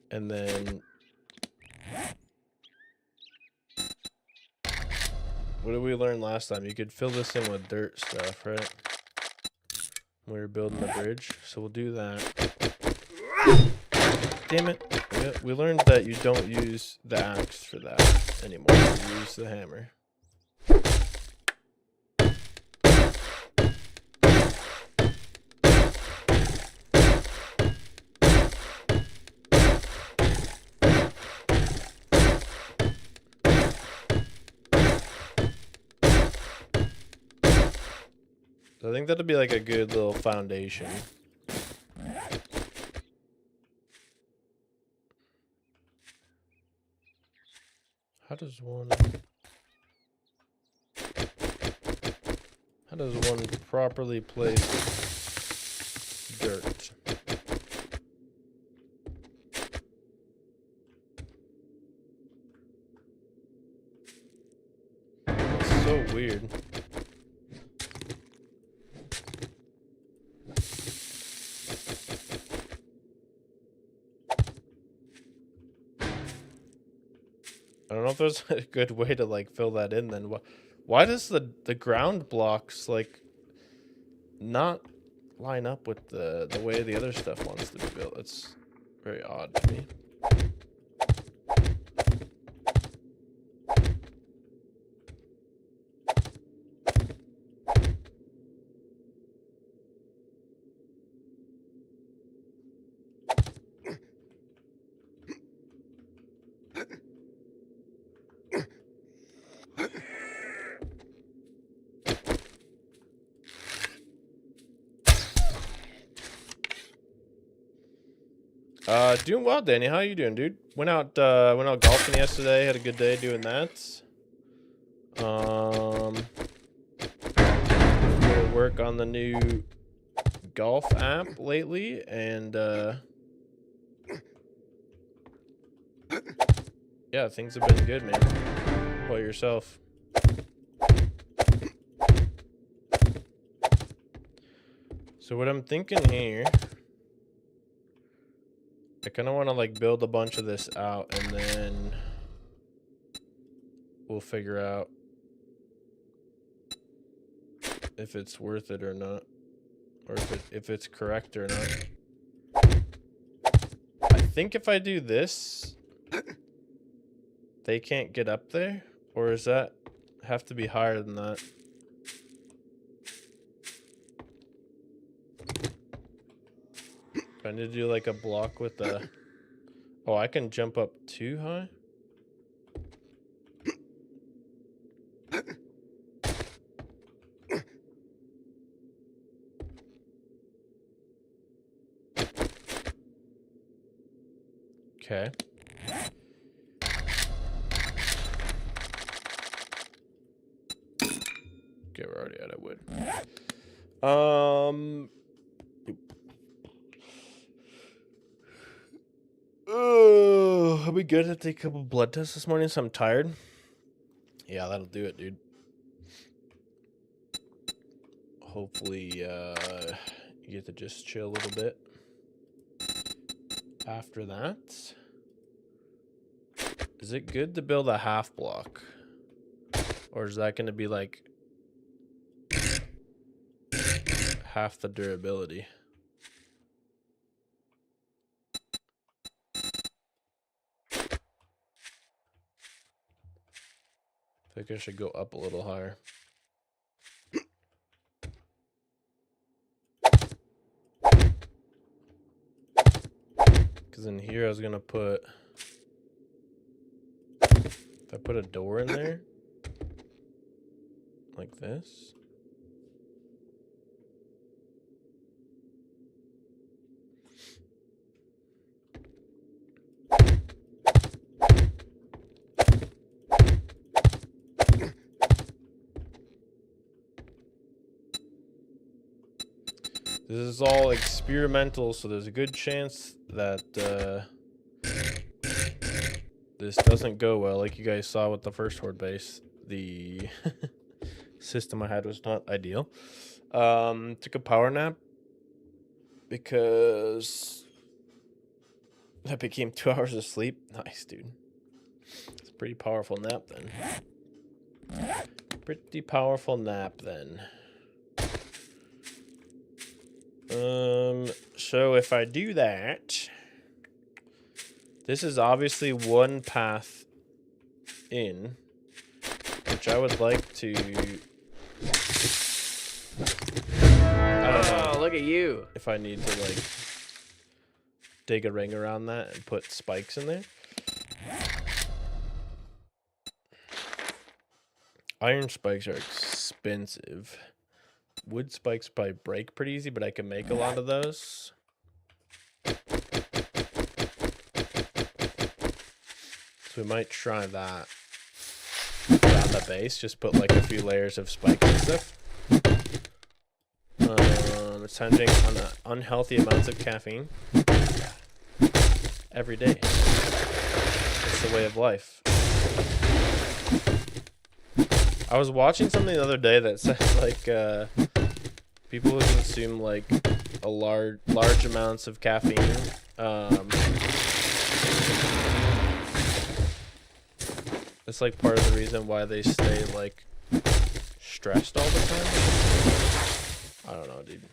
And then... What did we learn last time? You could fill this in with dirt stuff, right? We were building the bridge, so we'll do that. Damn it. We learned that you don't use the axe for that anymore. You use the hammer. So I think that'll be like a good little foundation. How does one properly place dirt? It's so weird. I don't know if there's a good way to like fill that in then. Why does the ground blocks like not line up with the way the other stuff wants to be built? It's very odd to me. Doing well, Danny. How you doing, dude? Went out golfing yesterday. Had a good day doing that. Work on the new golf app lately, and yeah, things have been good, man. How about yourself? So what I'm thinking here, I kind of want to like build a bunch of this out, and then we'll figure out if it's worth it or not, or if it's correct or not. I think if I do this, they can't get up there, or does that have to be higher than that? I need to do like a block with the... Oh, I can jump up too high? Okay. Okay, we're already out of wood. Oh, I'll be good to take a couple blood tests this morning, so I'm tired. Yeah, that'll do it, dude. Hopefully, you get to just chill a little bit after that. Is it good to build a half block? Or is that going to be like half the durability? I think I should go up a little higher. Because in here I was going to put... If I put a door in there, like this. This is all experimental, so there's a good chance that this doesn't go well. Like you guys saw with the first horde base, the system I had was not ideal. Took a power nap because that became 2 hours of sleep. Nice, dude. It's a pretty powerful nap then. Pretty powerful nap then. So if I do that, this is obviously one path in, which I would like to, I don't know.
Look at you.
If I need to like dig a ring around that and put spikes in there. Iron spikes are expensive. Wood spikes probably break pretty easy, but I can make a lot of those. So we might try that around the base. Just put like a few layers of spikes and stuff. It's time to drink unhealthy amounts of caffeine every day. It's the way of life. I was watching something the other day that said like people who consume like a large amounts of caffeine it's like part of the reason why they stay like stressed all the time. I don't know, dude.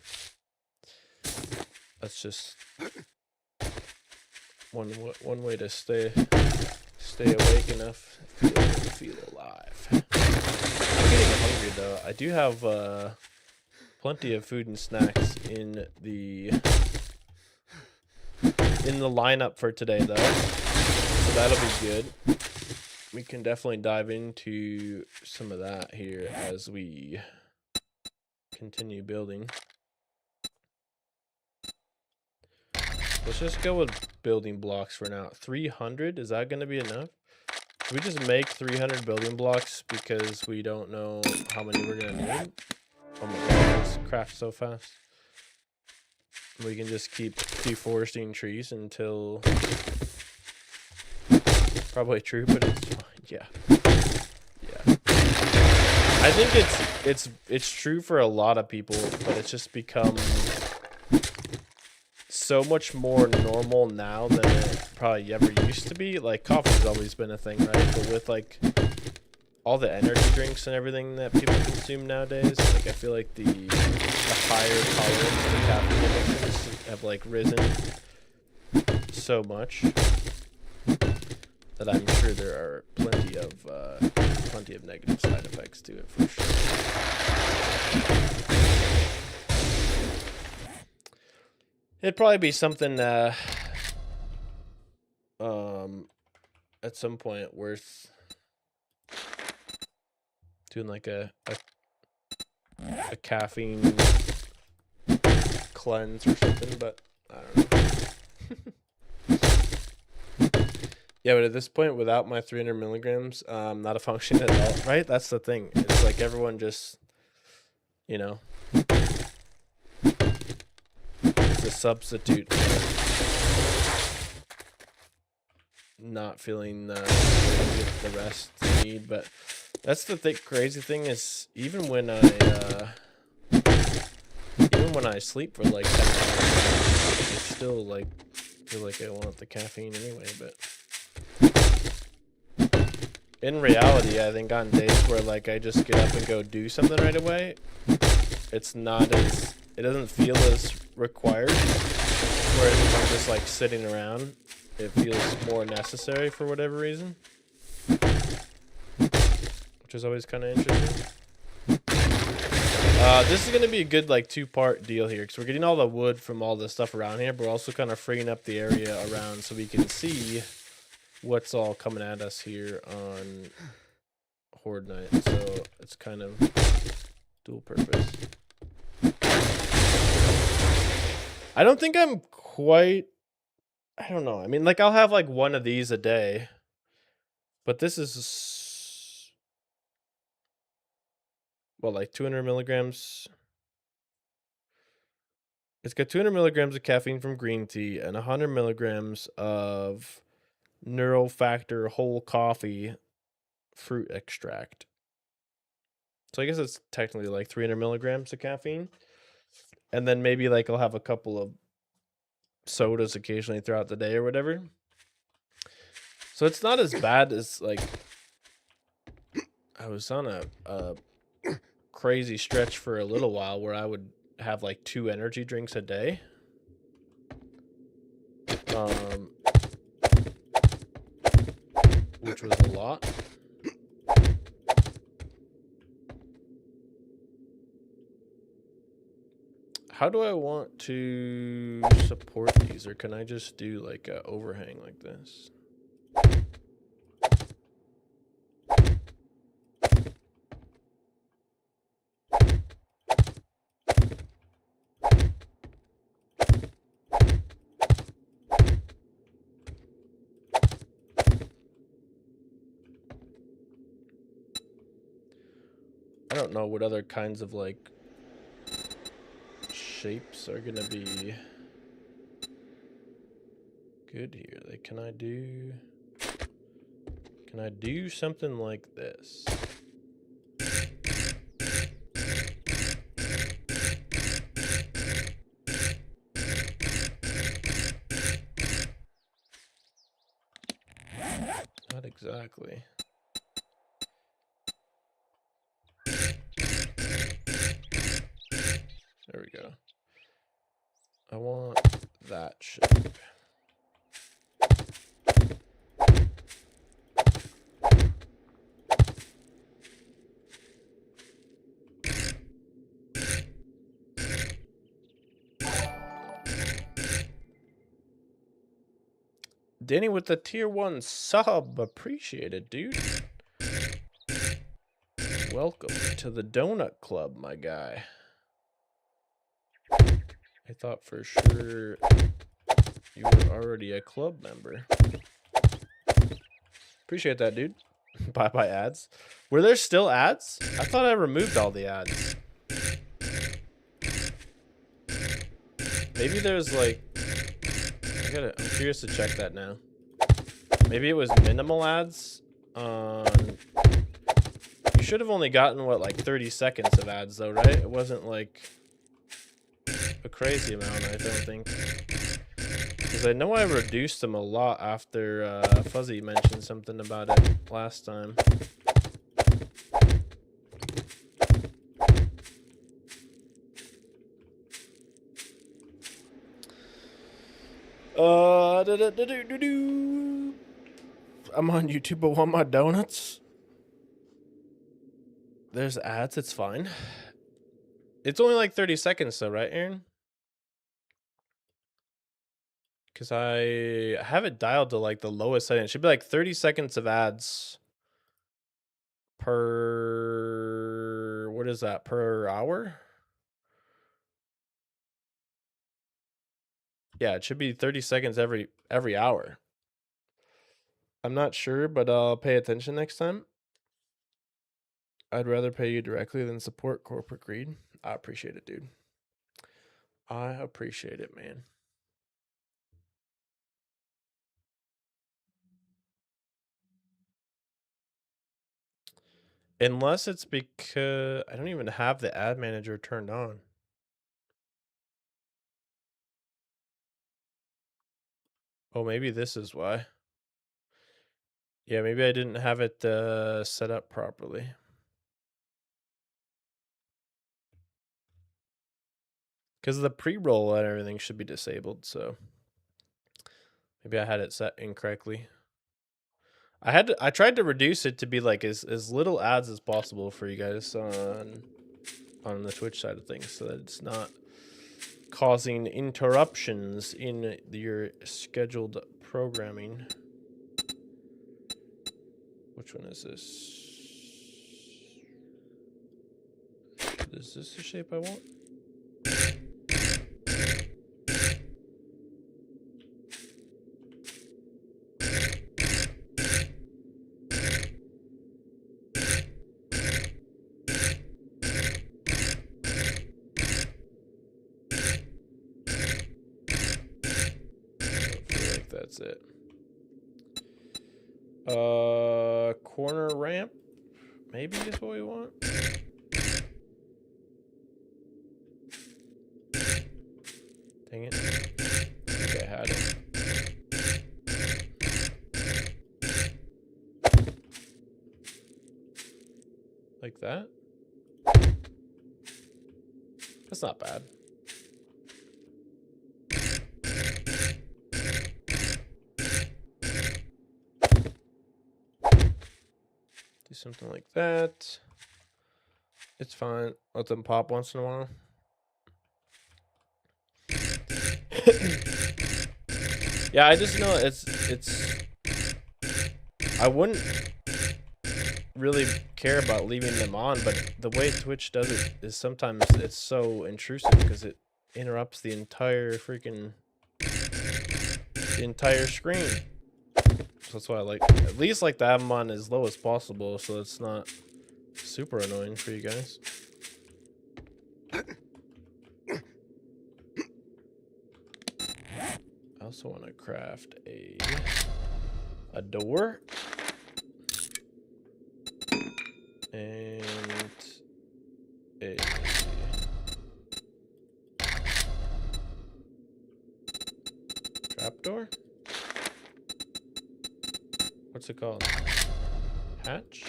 That's just one way to stay awake enough to feel alive. I'm getting hungry though. I do have plenty of food and snacks in the lineup for today though, so that'll be good. We can definitely dive into some of that here as we continue building. Let's just go with building blocks for now. 300, is that going to be enough? Should we just make 300 building blocks because we don't know how many we're going to need? Oh my god, this crafts so fast. We can just keep deforesting trees until... Probably true, but it's fine. Yeah. Yeah. I think it's true for a lot of people, but it's just become so much more normal now than it probably ever used to be. Like, coffee's always been a thing, right? But with like all the energy drinks and everything that people consume nowadays, like I feel like the higher tolerance for caffeine addictions have like risen so much that I'm sure there are plenty of negative side effects to it for sure. It'd probably be something at some point worth doing like a caffeine cleanse or something, but I don't know. Yeah, but at this point, without my 300 milligrams, not a function at all, right? That's the thing. It's like everyone just, you know, it's a substitute for not feeling the rest you need. But that's the crazy thing is even when I sleep for like 10 hours, I still like feel like I want the caffeine anyway, but. In reality, I think on days where like I just get up and go do something right away, it doesn't feel as required. Whereas if I'm just like sitting around, it feels more necessary for whatever reason. Which is always kind of interesting. This is going to be a good like 2-part deal here because we're getting all the wood from all the stuff around here, but we're also kind of freeing up the area around so we can see what's all coming at us here on horde night, so it's kind of dual purpose. I don't think I'm quite... I don't know. I mean, like, I'll have, like, one of these a day. But this is... Well, like, 200 milligrams... It's got 200 milligrams of caffeine from green tea and 100 milligrams of neurofactor whole coffee fruit extract. So I guess it's technically like 300 milligrams of caffeine. And then maybe like I'll have a couple of sodas occasionally throughout the day or whatever. So it's not as bad as like I was on a crazy stretch for a little while where I would have like 2 energy drinks a day. Which was a lot. How do I want to support these, or can I just do like a overhang like this? I don't know what other kinds of like shapes are gonna be good here. Like, can I do something like this? Not exactly. There we go. I want that shape. Danny with the tier 1 sub. Appreciate it, dude. Welcome to the Donut Club, my guy. I thought for sure you were already a club member. Appreciate that, dude. Bye-bye ads. Were there still ads? I thought I removed all the ads. Maybe there's like... I'm curious to check that now. Maybe it was minimal ads on... You should have only gotten, what, like 30 seconds of ads, though, right? It wasn't, like, a crazy amount, I don't think. Because I know I reduced them a lot after Fuzzy mentioned something about it last time. I'm on YouTube, but want my donuts? There's ads, it's fine. It's only like 30 seconds though, right, Aaron? Because I have it dialed to like the lowest setting. It should be like 30 seconds of ads per... What is that? Per hour? Yeah, it should be 30 seconds every hour. I'm not sure, but I'll pay attention next time. I'd rather pay you directly than support corporate greed. I appreciate it, dude. I appreciate it, man. Unless it's because I don't even have the ad manager turned on. Oh, maybe this is why. Yeah, maybe I didn't have it set up properly. Because the pre-roll and everything should be disabled, so maybe I had it set incorrectly. I tried to reduce it to be like as little ads as possible for you guys on the Twitch side of things, so that it's not causing interruptions in your scheduled programming. Which one is this? Is this the shape I want? That's it. Corner ramp, maybe is what we want. Dang it. Okay, I had it. Like that? That's not bad. Do something like that. It's fine. Let them pop once in a while. Yeah, I just know it's I wouldn't really care about leaving them on, but the way Twitch does it is sometimes it's so intrusive because it interrupts the entire freaking screen. So that's why I like at least like to have them on as low as possible so it's not super annoying for you guys. I also want to craft a door and a trapdoor. What's it called? Hatch?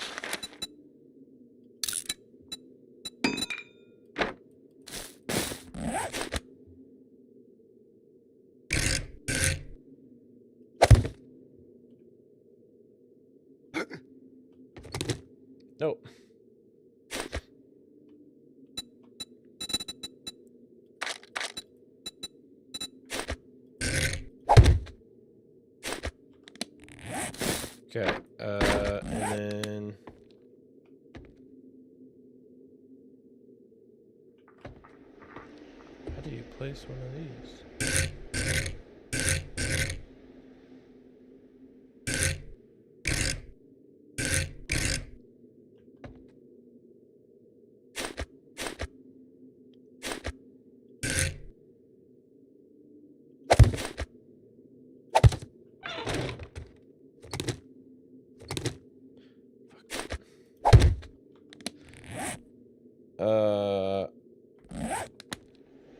Nope. Okay, and then how do you place one of these?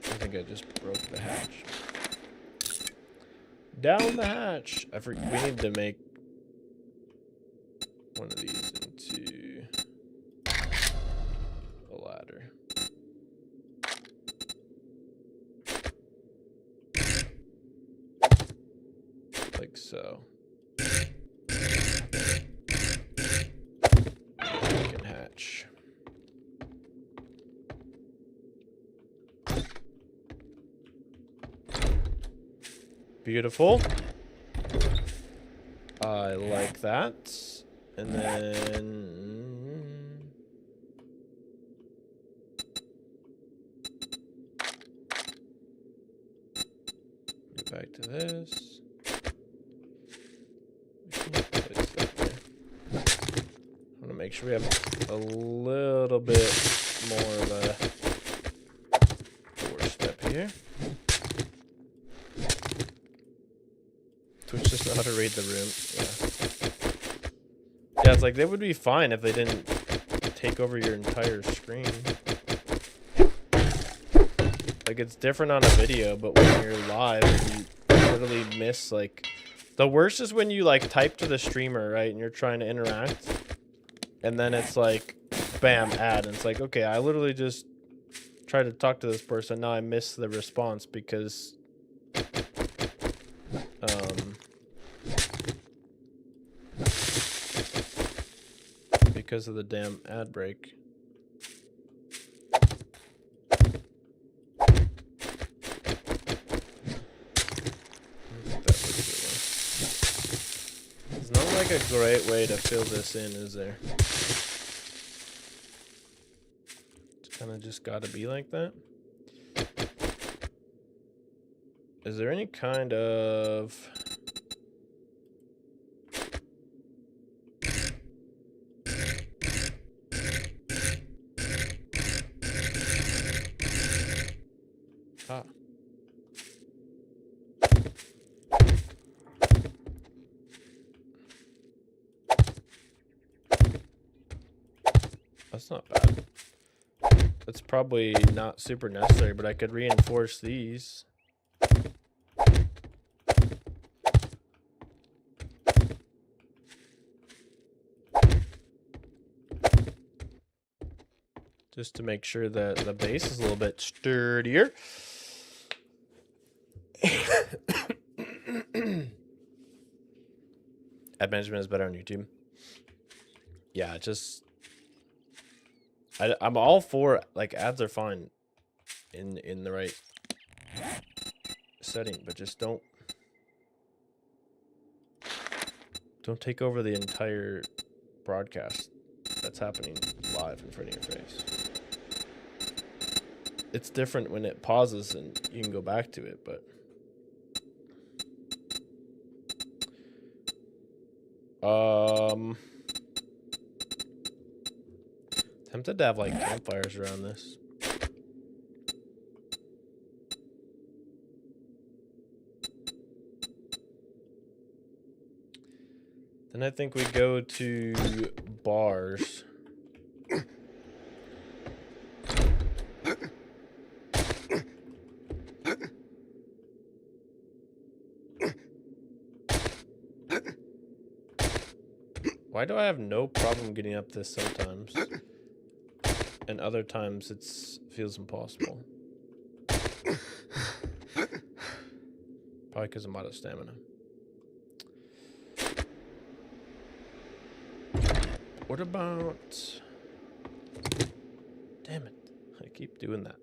I think I just broke the hatch. Down the hatch. We need to make one of these into a ladder. Like so. Second hatch. Beautiful. I like that. And then get back to this. I want to make sure we have a little bit more of a doorstep here. Twitch doesn't know how to read the room. Yeah. Yeah, it's like they would be fine if they didn't take over your entire screen. Like it's different on a video, but when you're live, you literally miss like the worst is when you like type to the streamer, right, and you're trying to interact, and then it's like, bam, ad, and it's like, okay, I literally just tried to talk to this person. Now I miss the response because because of the damn ad break. There's not like a great way to fill this in, is there? It's kind kind of just got to be like that. Is there any kind of... Ah. That's not bad. That's probably not super necessary, but I could reinforce these. Just to make sure that the base is a little bit sturdier. Ad management is better on YouTube. Yeah, just... I'm all for, like, ads are fine in the right setting, but just don't take over the entire broadcast that's happening live in front of your face. It's different when it pauses and you can go back to it, but tempted to have like campfires around this. Then I think we go to bars. Why do I have no problem getting up this sometimes? And other times it feels impossible. Probably because I'm out of stamina. What about... Damn it. I keep doing that.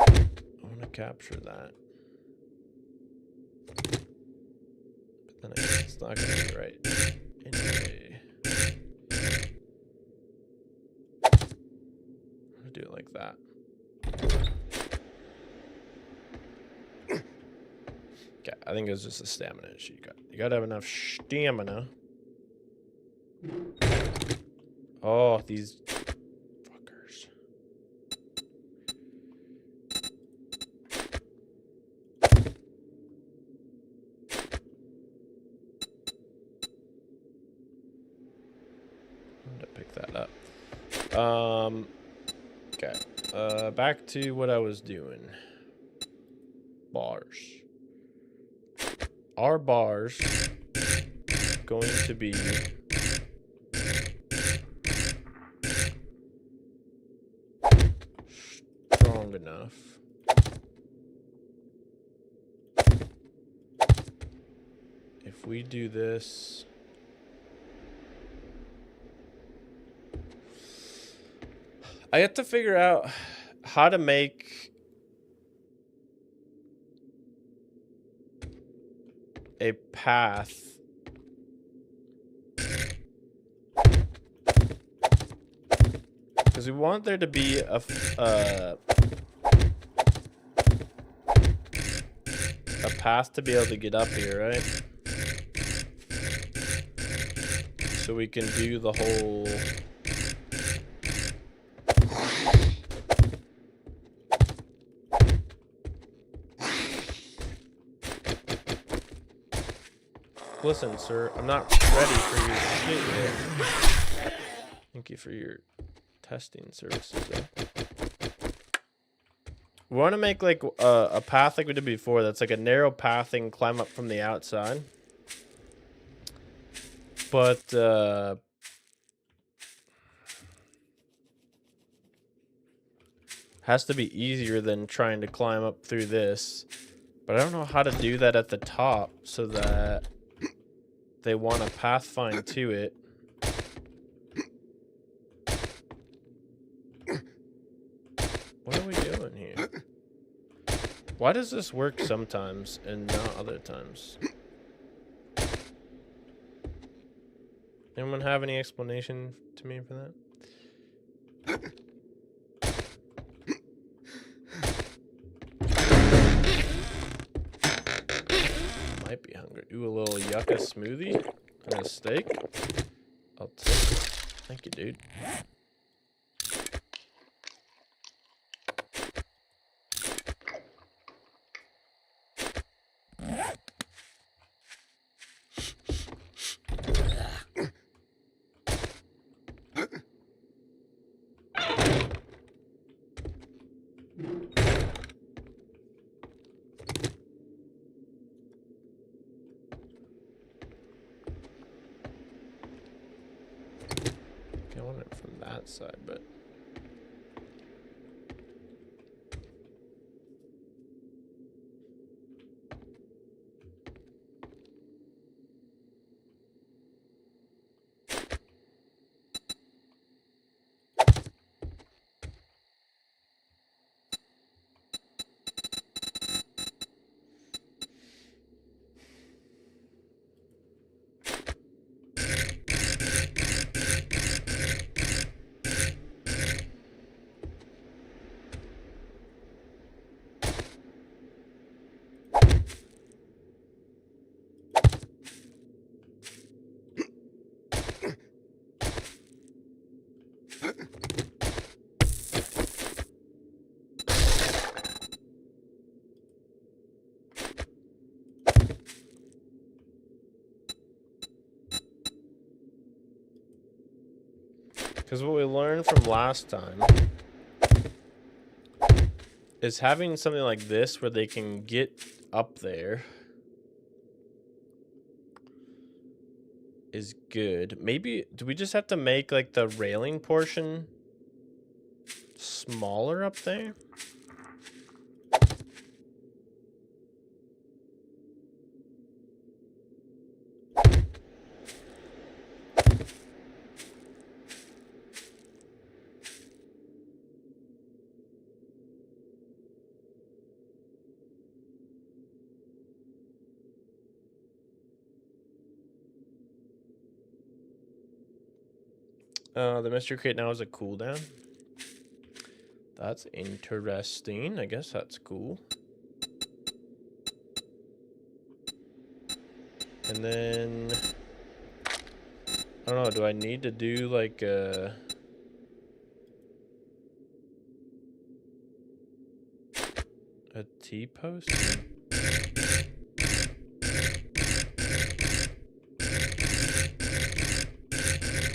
I want to capture that. But then I guess it's not going to be right. Anyway. I'm going to do it like that. Okay, I think it's just a stamina issue. You got to have enough stamina. Oh, these fuckers. I'm gonna pick that up. Okay. Back to what I was doing. Bars. Our bars going to be strong enough if we do this. I have to figure out how to make a path because we want there to be a path to be able to get up here, right? So we can do the whole listen, sir, I'm not ready for your shit yet. Thank you for your testing services, though. We want to make like a path like we did before. That's like a narrow path and climb up from the outside. But has to be easier than trying to climb up through this. But I don't know how to do that at the top so that they want a path find to it. What are we doing here? Why does this work sometimes and not other times? Anyone have any explanation to me for that? Might be hungry. Ooh, a little yucca smoothie and a steak. I'll take it. Thank you, dude. I want it from that side, but because what we learned from last time is having something like this where they can get up there is good. Maybe, do we just have to make like the railing portion smaller up there? The mystery crate now is a cooldown. That's interesting. I guess that's cool. And then I don't know, do I need to do like a T-post?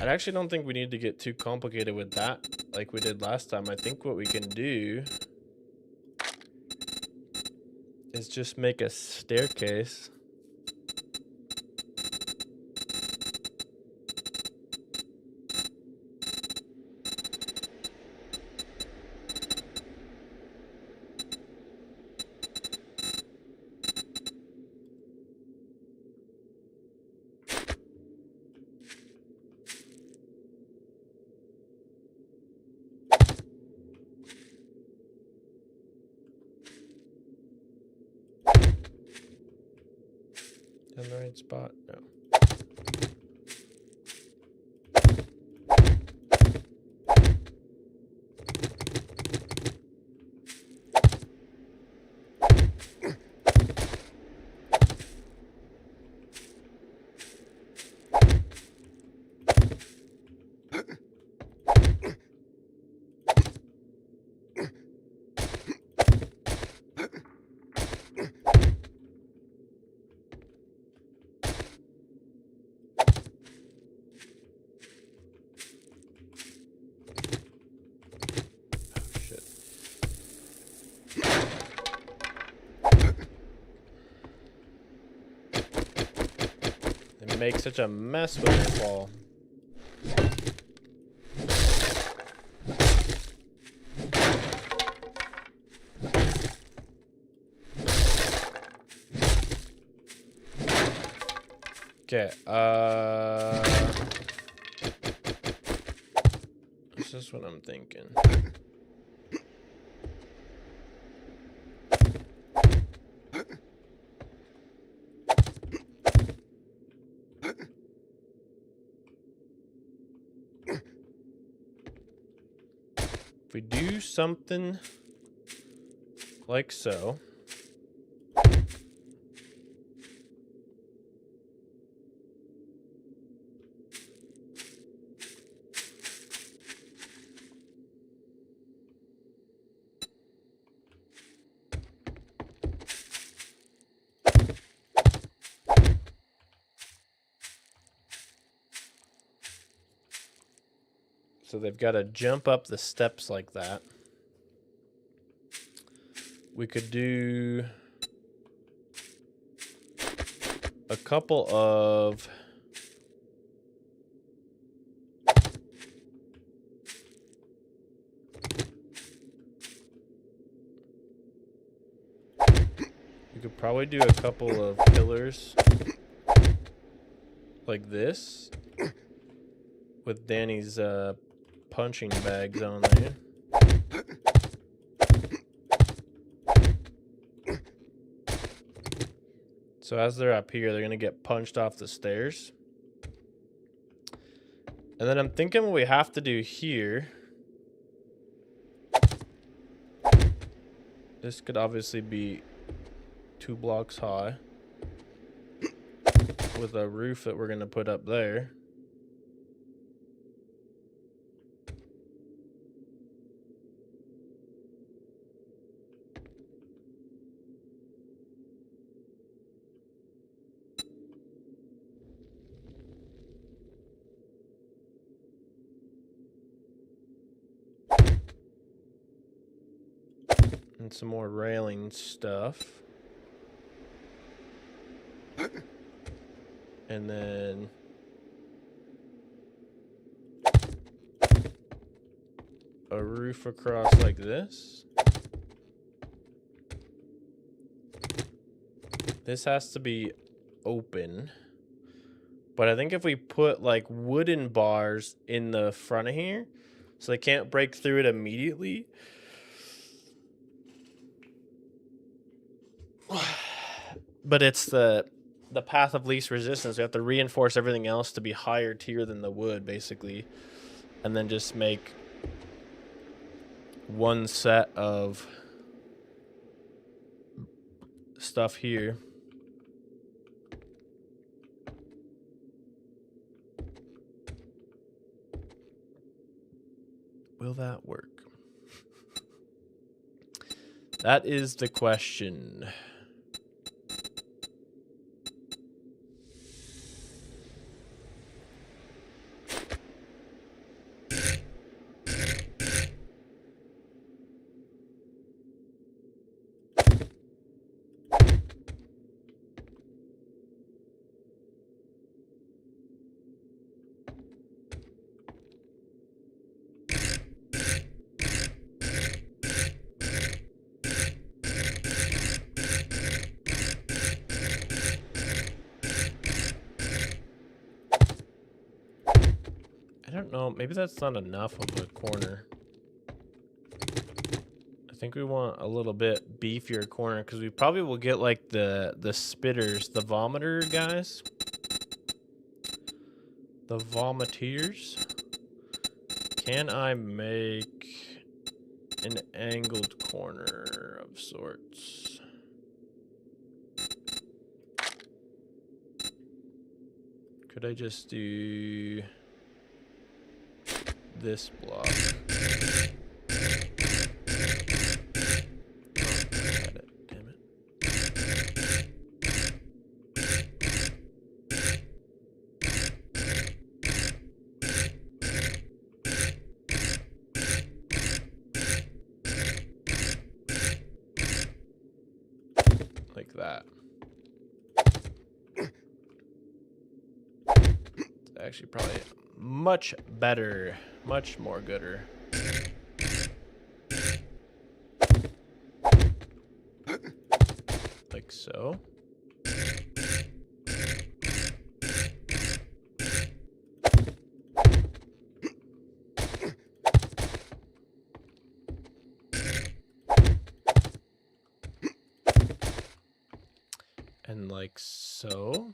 I actually don't think we need to get too complicated with that like we did last time. I think what we can do is just make a staircase. In the right spot? No. Make such a mess with it fall. Okay, this is what I'm thinking. If we do something like so, So they've got to jump up the steps like that. We could do a couple of could probably do a couple of pillars like this with Danny's punching bags on there. So as they're up here, they're going to get punched off the stairs. And then I'm thinking what we have to do here. This could obviously be 2 blocks high with a roof that we're going to put up there. And some more railing stuff. And then a roof across like this. This has to be open. But I think if we put like wooden bars in the front of here, so they can't break through it immediately. But it's the path of least resistance. We have to reinforce everything else to be higher tier than the wood, basically. And then just make one set of stuff here. Will that work? That is the question. I don't know. Maybe that's not enough of a corner. I think we want a little bit beefier corner because we probably will get like the spitters, the vomiter guys. The vomiteers. Can I make an angled corner of sorts? Could I just do this block? Damn it. Like that. It's actually probably much better. Much more gooder. Like so. And like so.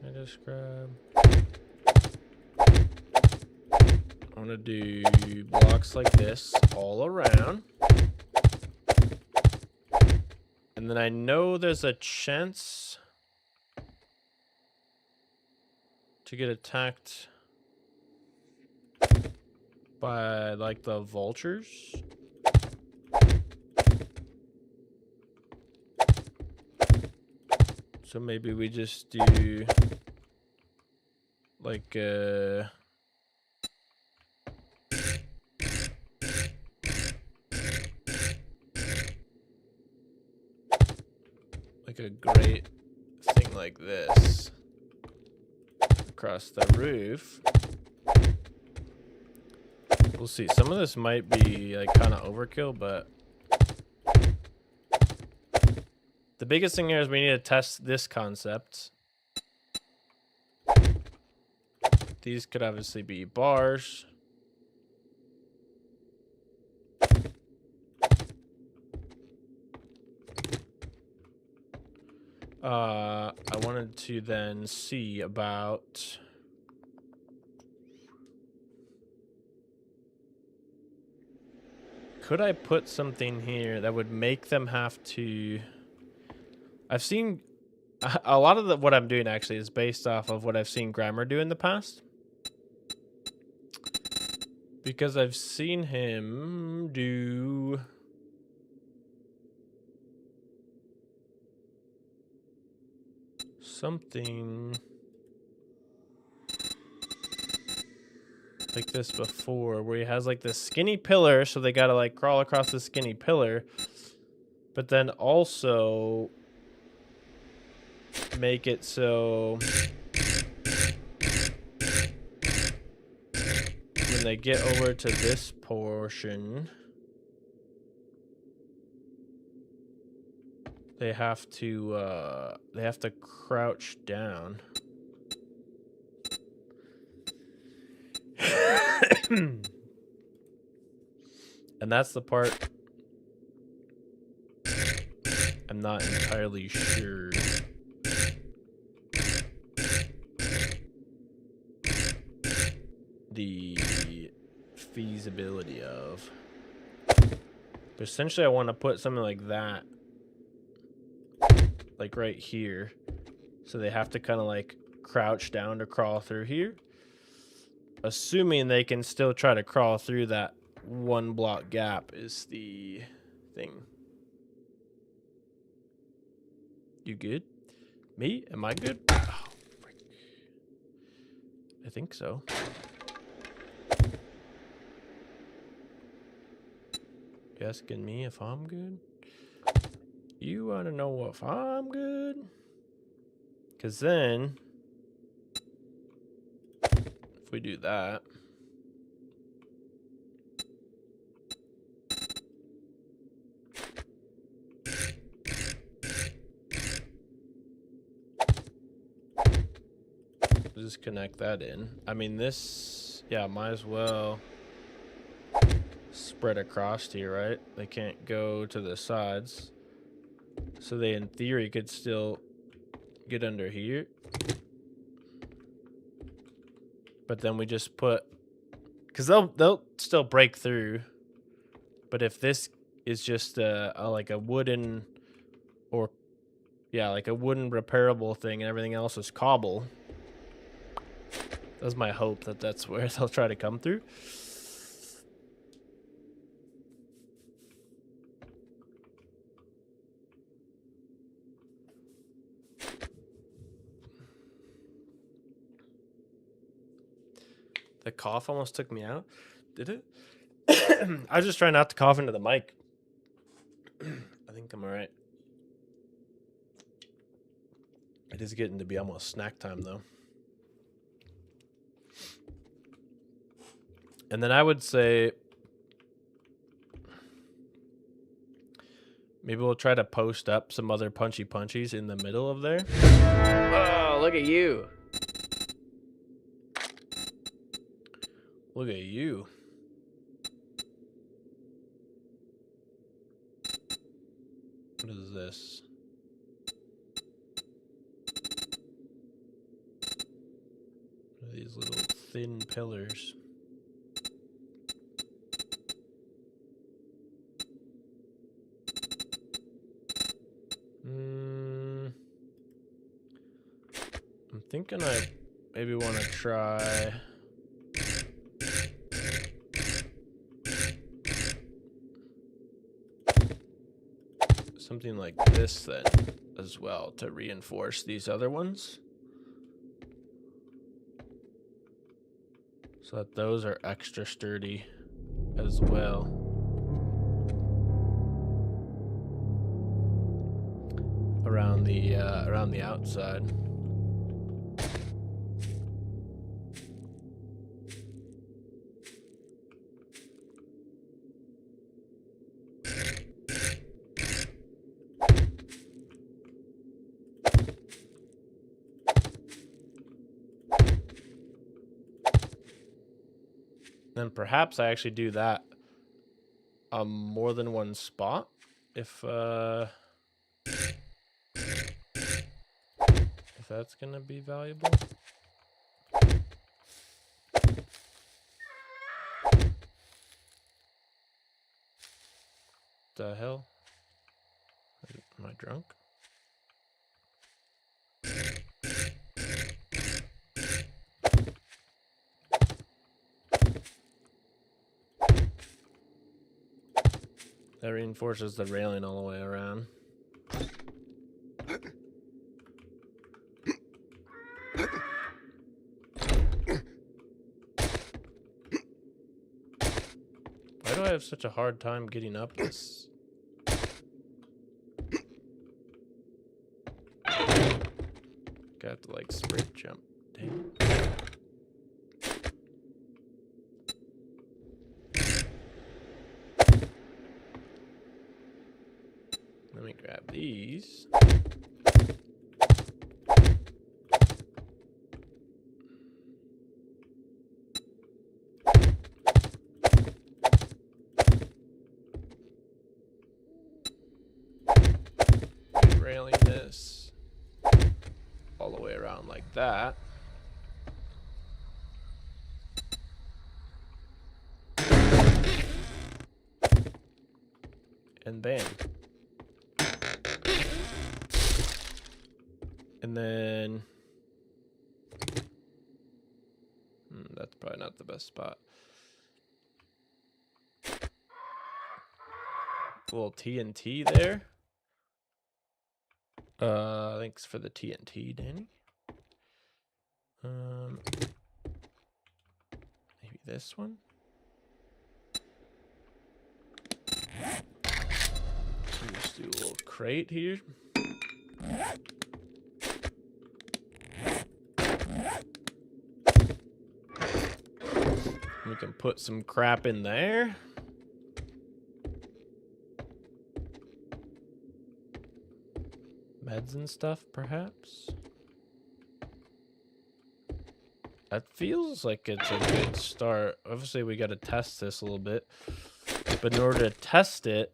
I just grab. I want to do blocks like this all around. And then I know there's a chance to get attacked by like the vultures. So maybe we just do like a great thing like this across the roof. We'll see. Some of this might be like kind of overkill, but the biggest thing here is we need to test this concept. These could obviously be bars. I wanted to then see about could I put something here that would make them have to... I've seen a lot of what I'm doing actually is based off of what I've seen Grammar do in the past. Because I've seen him do... something like this before, where he has like this skinny pillar, so they gotta like crawl across the skinny pillar, but then also make it so when they get over to this portion, they have to crouch down. And that's the part I'm not entirely sure. The feasibility of. But essentially I want to put something like that, like right here, so they have to kind of like crouch down to crawl through here, assuming they can still try to crawl through that one block gap is the thing. You good? Me? Am I good? Oh, frick. I think so. You asking me if I'm good? You want to know if I'm good? Because then, if we do that, just connect that in. I mean, this, yeah, might as well spread across here, right? They can't go to the sides. So they, in theory, could still get under here. But then we just put... Because they'll still break through. But if this is just like a wooden... Or, yeah, like a wooden repairable thing and everything else is cobble. That's my hope that that's where they'll try to come through. The cough almost took me out. Did it? I was just trying not to cough into the mic. I think I'm all right. It is getting to be almost snack time, though. And then I would say maybe we'll try to post up some other punchy punchies in the middle of there. Oh, look at you. Look at you. What is this? What are these little thin pillars? I'm thinking I maybe want to try something like this then as well to reinforce these other ones. So that those are extra sturdy as well. Around the outside. Then perhaps I actually do that on more than one spot if that's gonna be valuable. The hell? Am I drunk? That reinforces the railing all the way around. Why do I have such a hard time getting up this? Got to like sprint jump. Dang. Let me grab these. Railing this all the way around like that. And bam. And then that's probably not the best spot. A little TNT there. Thanks for the TNT, Danny. Maybe this one. Just do a little crate here. We can put some crap in there. Meds and stuff, perhaps. That feels like it's a good start. Obviously, we got to test this a little bit. But in order to test it,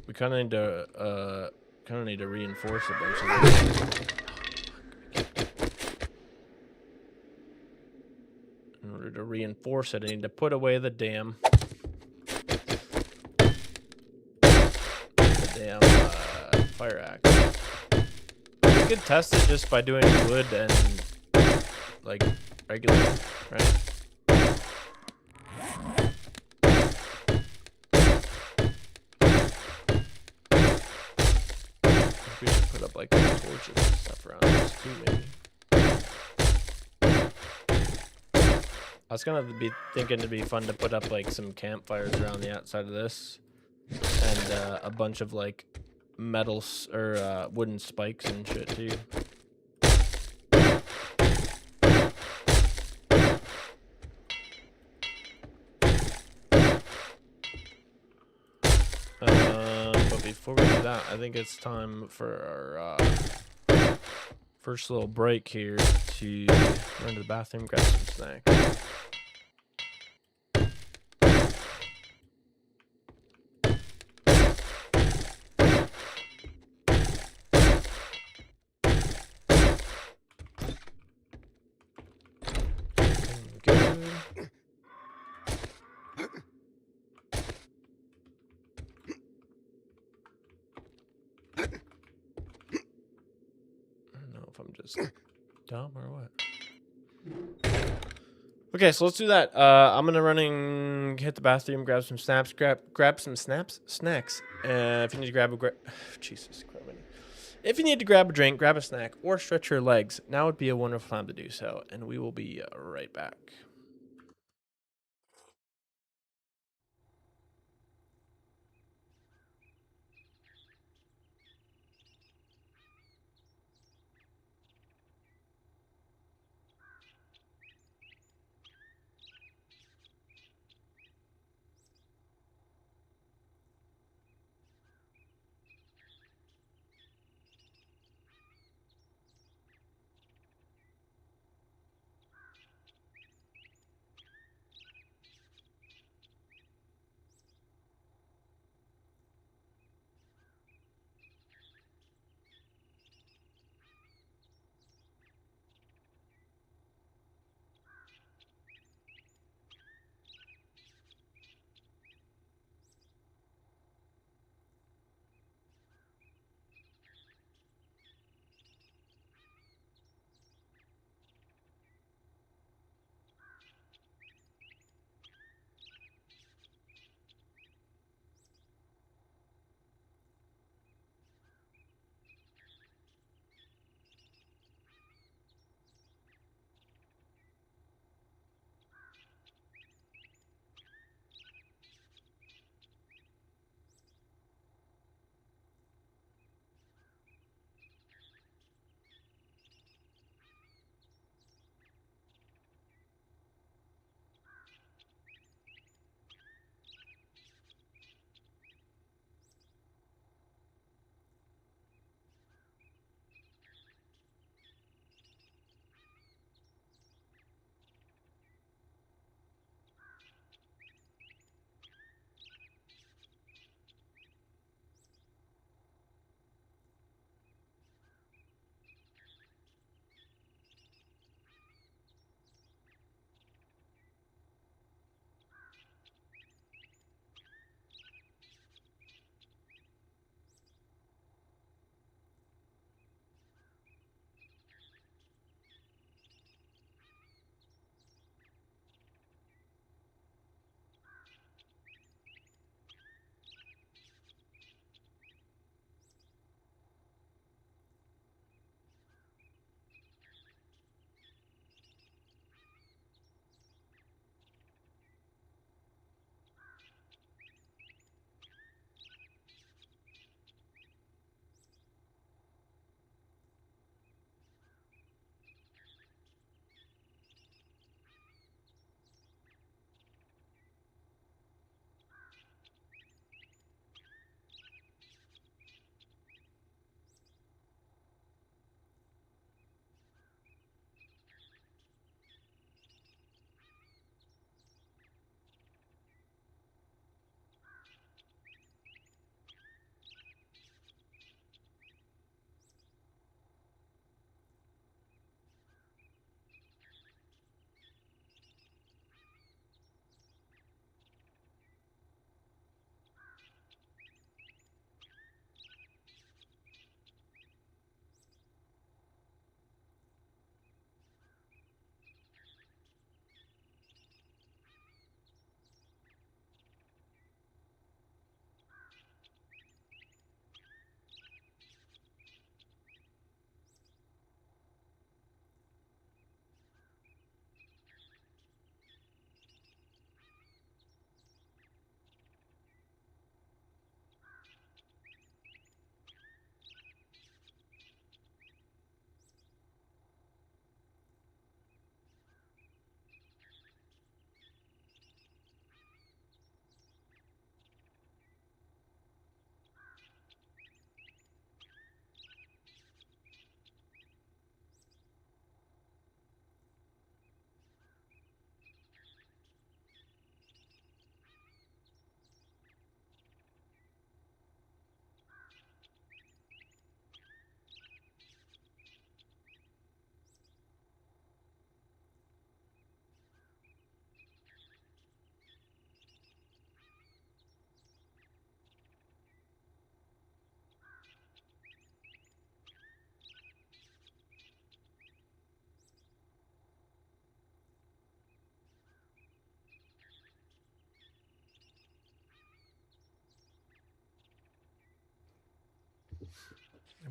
we kind of need to reinforce a bunch of this. In order to reinforce it, I need to put away the damn fire axe. We could test it just by doing wood and like regular, right? We should put up like torches and stuff around this too, maybe. I was gonna be thinking it'd be fun to put up like some campfires around the outside of this, and a bunch of like metals or wooden spikes and shit too. But before we do that, I think it's time for our first little break here to run to the bathroom, grab some snacks. Dumb or what? Okay, so let's do that. I'm gonna run and hit the bathroom, grab some snaps, grab some snacks. If you need to Jesus Christ. If you need to grab a drink, grab a snack, or stretch your legs, now would be a wonderful time to do so, and we will be right back.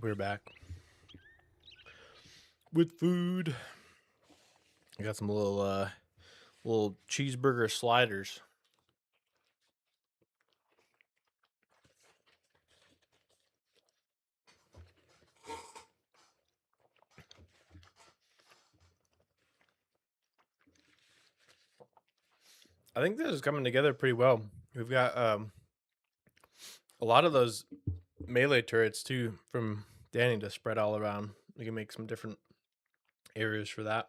We're back with food. I got some little cheeseburger sliders. I think this is coming together pretty well. We've got a lot of those melee turrets too from Danny to spread all around. We can make some different areas for that.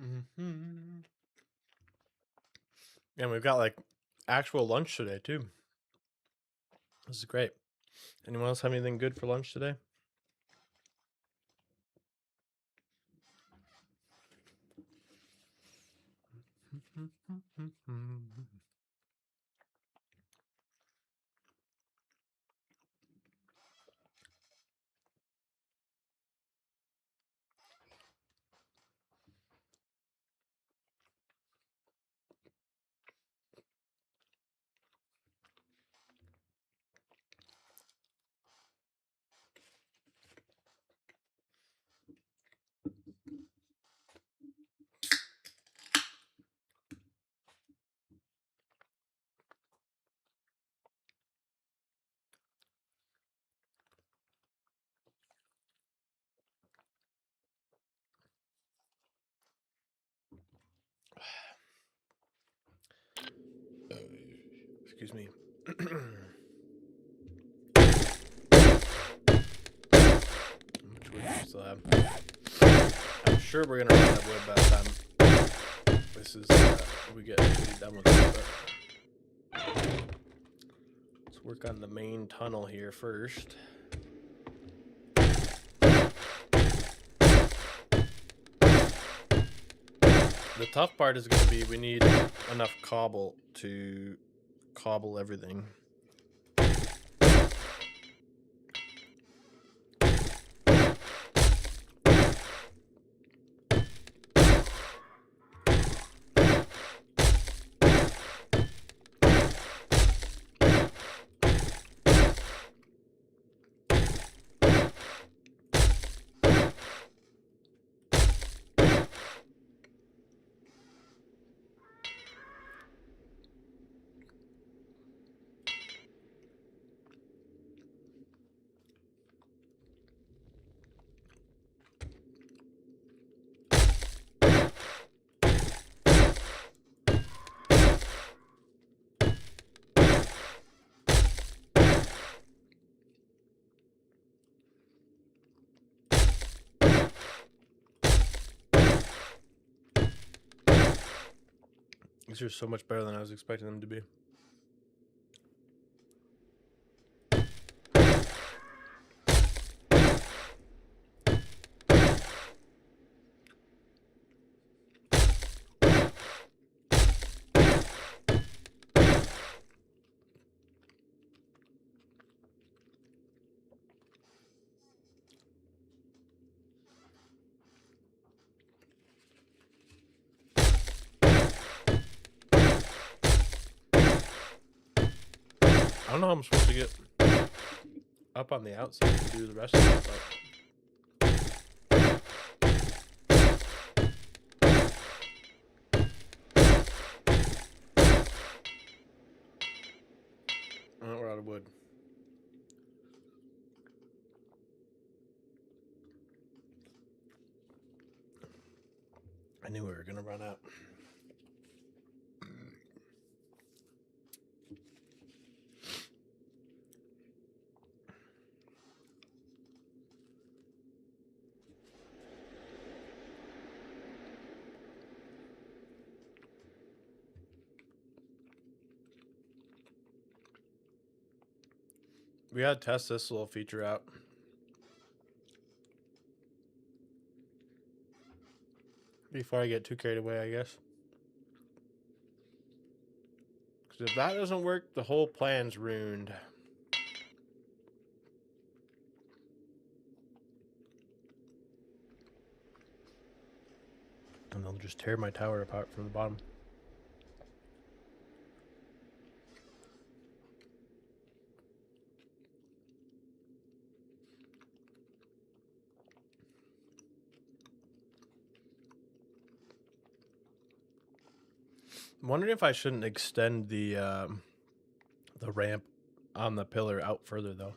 Mm-hmm. And we've got like actual lunch today too. This is great. Anyone else have anything good for lunch today? Excuse me. Which wood do we still have? I'm sure we're gonna run out of wood by the time this is we get done with it. But let's work on the main tunnel here first. The tough part is going to be we need enough cobble to cobble everything. These are so much better than I was expecting them to be. I don't know how I'm supposed to get up on the outside to do the rest of it, but we're out of wood. I knew we were gonna run out. We gotta test this little feature out. Before I get too carried away, I guess. Because if that doesn't work, the whole plan's ruined. And they'll just tear my tower apart from the bottom. I'm wondering if I shouldn't extend the ramp on the pillar out further, though.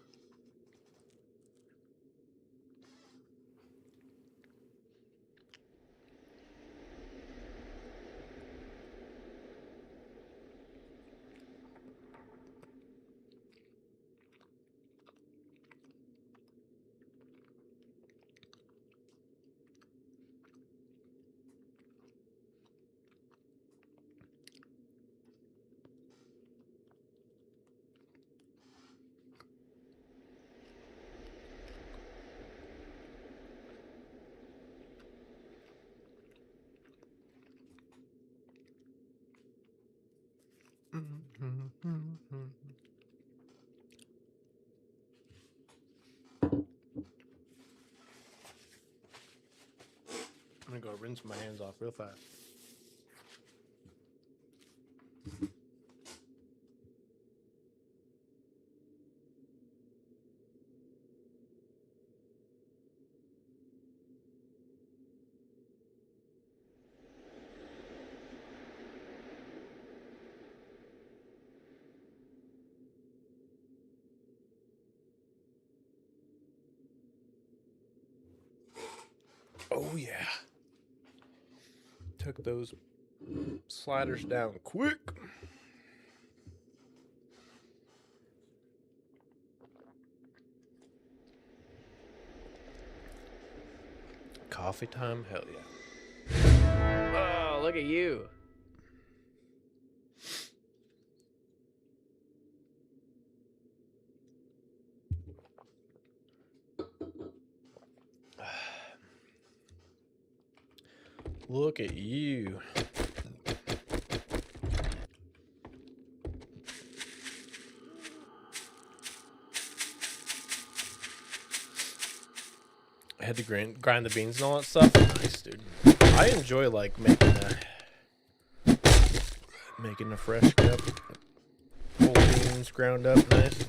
I'm gonna go rinse my hands off real fast. Oh yeah. Took those sliders down quick. Coffee time? Hell yeah.
Oh, look at you.
Look at you. I had to grind the beans and all that stuff. Nice, dude. I enjoy like making a fresh cup. Whole beans ground up nice.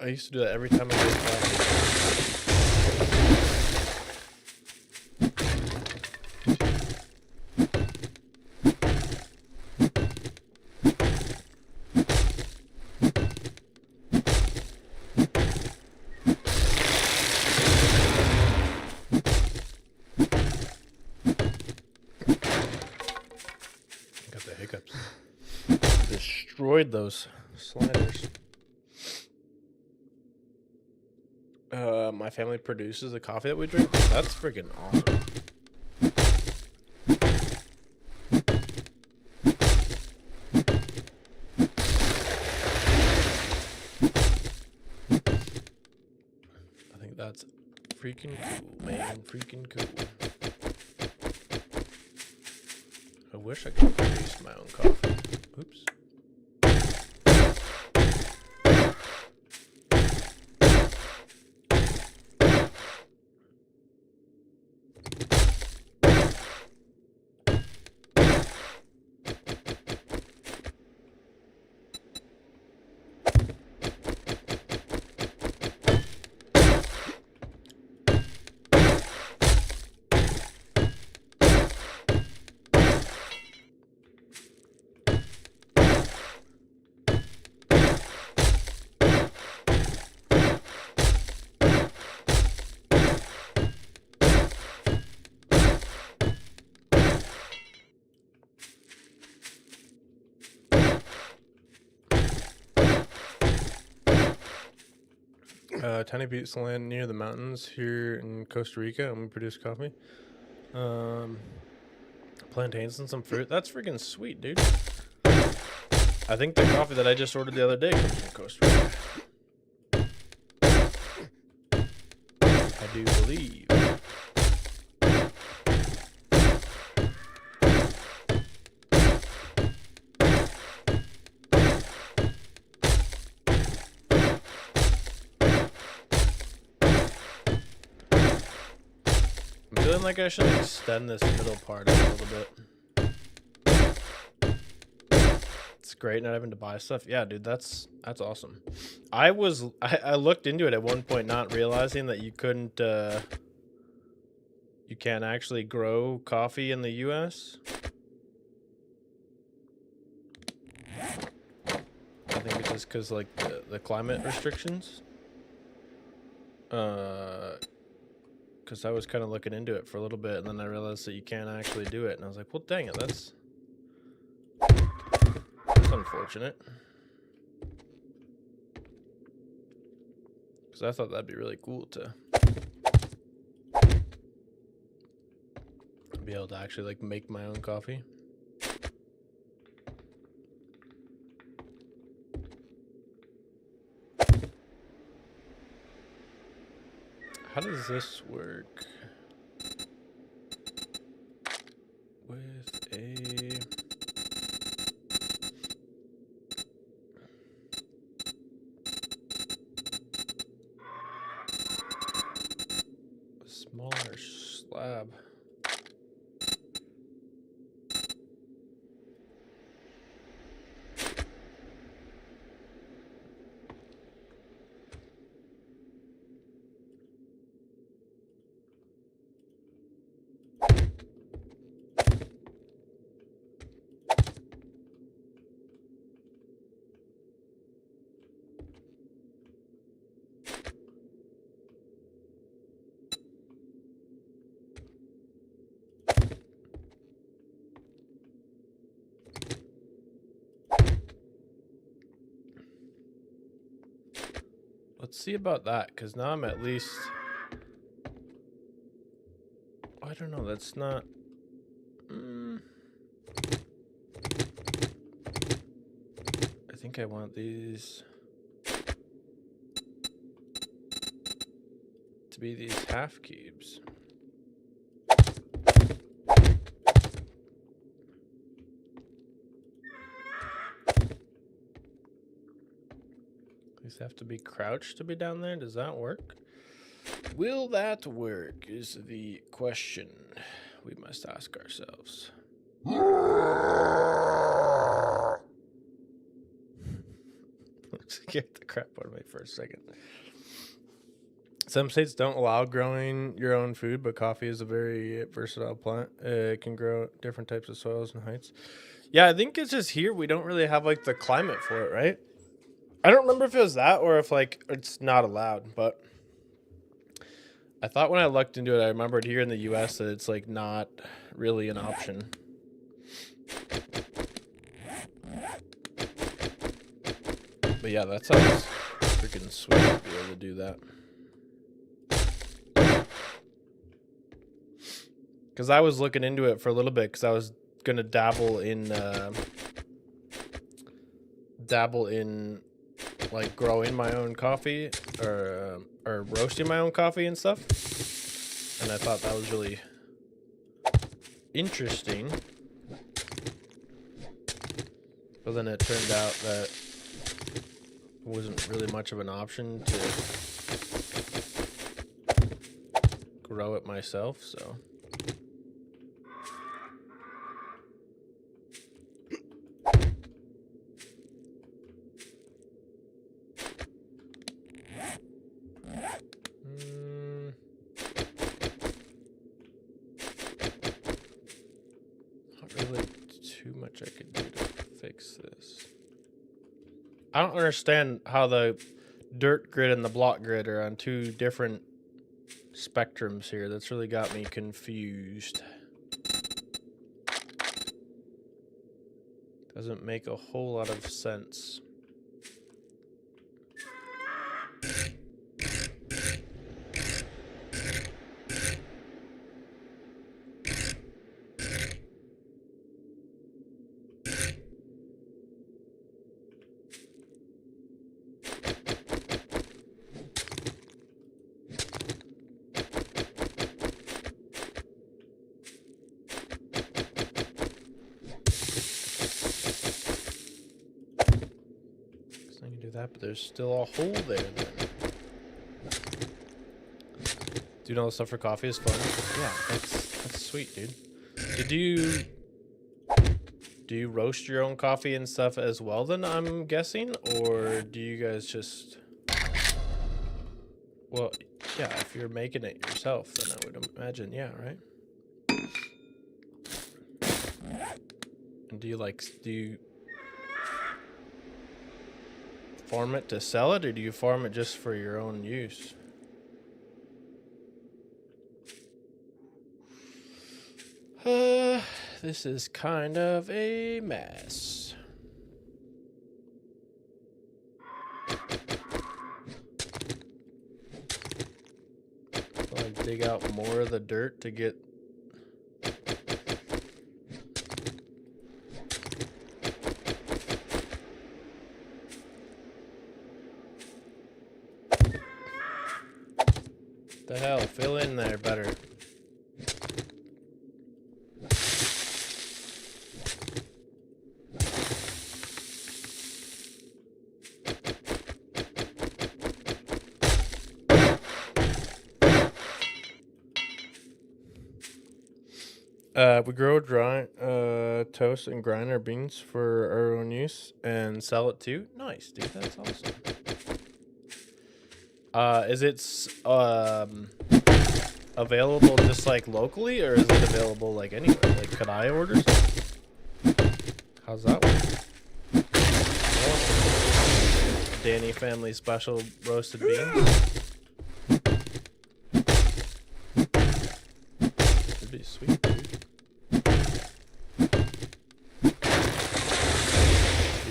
I used to do that every time I made coffee. Got the hiccups. Destroyed those sliders. My family produces the coffee that we drink. That's freaking awesome. I think that's freaking cool, man. Freaking cool. I wish I could produce my own coffee. Oops. Tiny piece of land near the mountains here in Costa Rica, and we produce coffee. Plantains and some fruit. That's freaking sweet, dude. I think the coffee that I just ordered the other day comes from Costa Rica. I do believe. feeling like I should extend this middle part a little bit. It's great not having to buy stuff. Yeah, dude, that's awesome. I looked into it at one point, not realizing that you couldn't you can't actually grow coffee in the US. I think it's just because like the climate restrictions. Because I was kind of looking into it for a little bit, and then I realized that you can't actually do it, and I was like, well, dang it, that's unfortunate. Because I thought that'd be really cool to be able to actually like make my own coffee. How does this work with a smaller slab? Let's see about that, because now I'm at least... I don't know, that's not... I think I want these to be these half cubes. These have to be crouched to be down there. Does that work? Will that work is the question we must ask ourselves. Get the crap out of me for a second. Some states don't allow growing your own food, but coffee is a very versatile plant. It can grow different types of soils and heights. Yeah, I think it's just here we don't really have like the climate for it, right? I don't remember if it was that or if like it's not allowed, but I thought when I looked into it, I remembered here in the US that it's like not really an option. But yeah, that sounds freaking sweet to be able to do that. Because I was looking into it for a little bit because I was gonna dabble in like growing my own coffee or roasting my own coffee and stuff, and I thought that was really interesting. But then it turned out that it wasn't really much of an option to grow it myself, so. Not really too much I could do to fix this. I don't understand how the dirt grid and the block grid are on two different spectrums here. That's really got me confused. Doesn't make a whole lot of sense. But there's still a hole there then. Doing all the stuff for coffee is fun. Yeah, that's sweet, dude. Do you roast your own coffee and stuff as well then, I'm guessing? Or do you guys just... Well, yeah, if you're making it yourself, then I would imagine, yeah, right? And do you farm it to sell it, or do you farm it just for your own use? This is kind of a mess. Like dig out more of the dirt to get. The hell, fill in there better. We grow dry toast and grind our beans for our own use and sell it too. Nice, dude. That's awesome. Is it available just like locally, or is it available like anywhere? Like, could I order something? How's that work? Danny family special roasted beans. It'd be sweet, dude. Do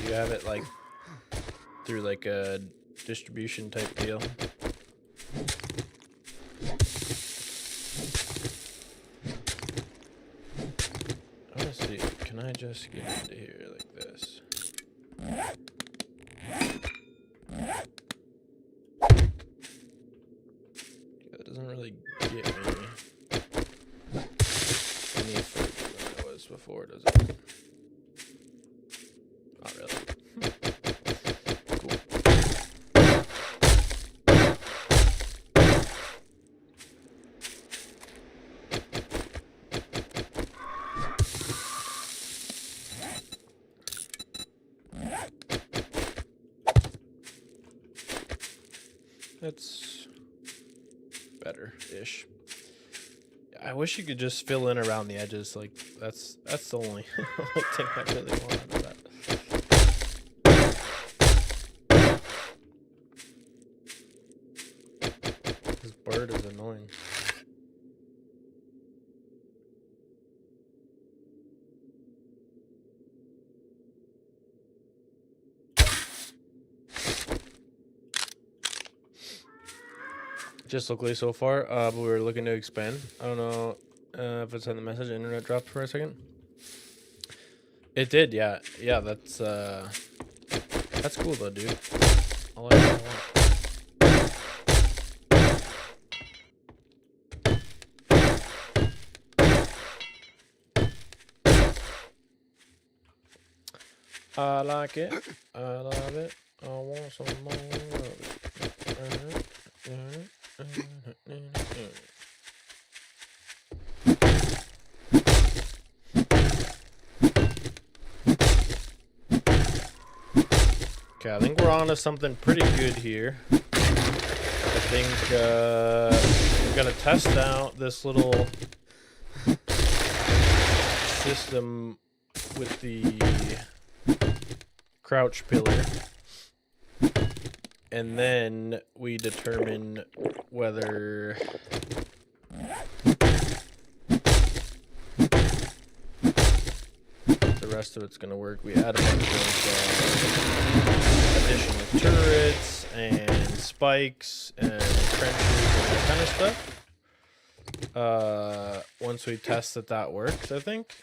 you have it like through like a distribution type deal? Honestly, can I just get into here like this? Yeah, that doesn't really get me any further than I was before, does it? Not really. Cool. That's better-ish. I wish you could just fill in around the edges. Like that's the only thing I really want out of that. This bird is annoying. Just locally so far, but we're looking to expand. I don't know if it's in the message. Internet dropped for a second. It did, yeah. Yeah, that's cool though, dude. I like that a lot. I like it. I love it. I want some more of it. Okay, I think we're on to something pretty good here. I think I'm gonna test out this little system with the crouch pillar. And then we determine whether the rest of it's going to work. We add a bunch of additional turrets and spikes and trenches and that kind of stuff. Once we test that works, I think.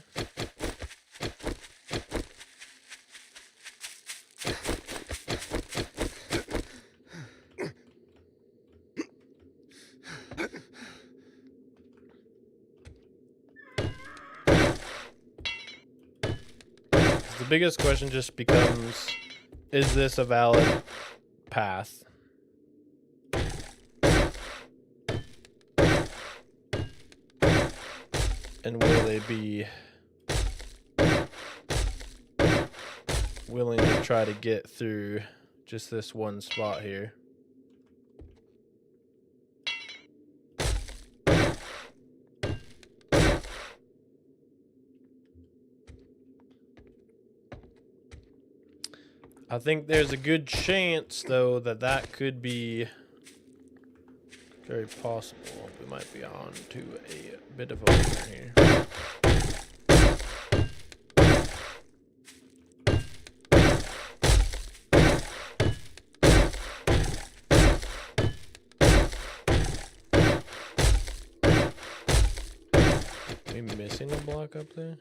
The biggest question just becomes, is this a valid path? And will they be willing to try to get through just this one spot here? I think there's a good chance, though, that that could be very possible. We might be on to a bit of a winner here. Are we missing a block up there?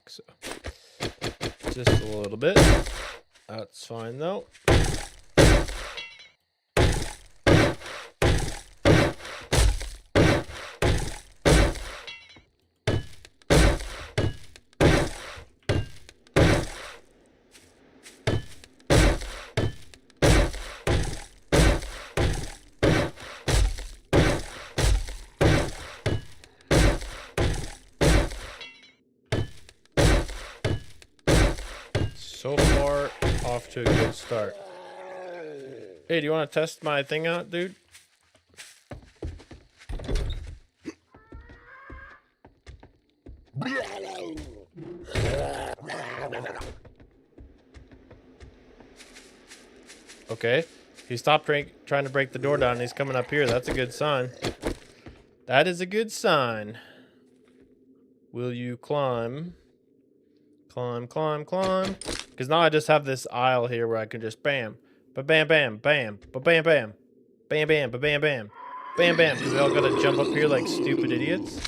So just a little bit. That's fine though. So far, off to a good start. Hey, do you want to test my thing out, dude? Okay. He stopped trying to break the door down and he's coming up here. That's a good sign. That is a good sign. Will you climb? Climb, climb, climb. Because now I just have this aisle here where I can just bam. Ba-bam, bam, bam. Ba-bam, bam. Bam, bam, ba-bam, bam. Bam, bam. Because they all gotta jump up here like stupid idiots.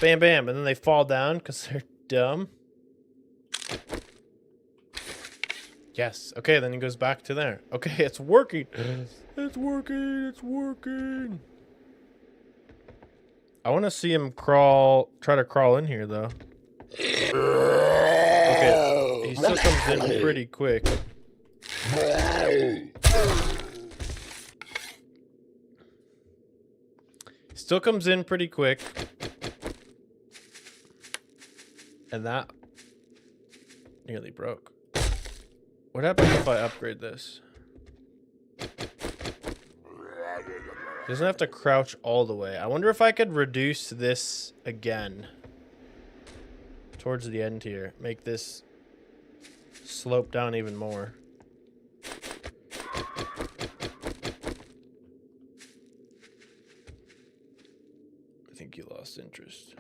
Bam, bam. And then they fall down because they're dumb. Yes. Okay, then he goes back to there. Okay, it's working. It's working. It's working. I want to see him try to crawl in here, though. Okay, he still comes in pretty quick. Still comes in pretty quick. And that nearly broke. What happens if I upgrade this? Doesn't have to crouch all the way. I wonder if I could reduce this again. Towards the end here. Make this slope down even more. I think you lost interest.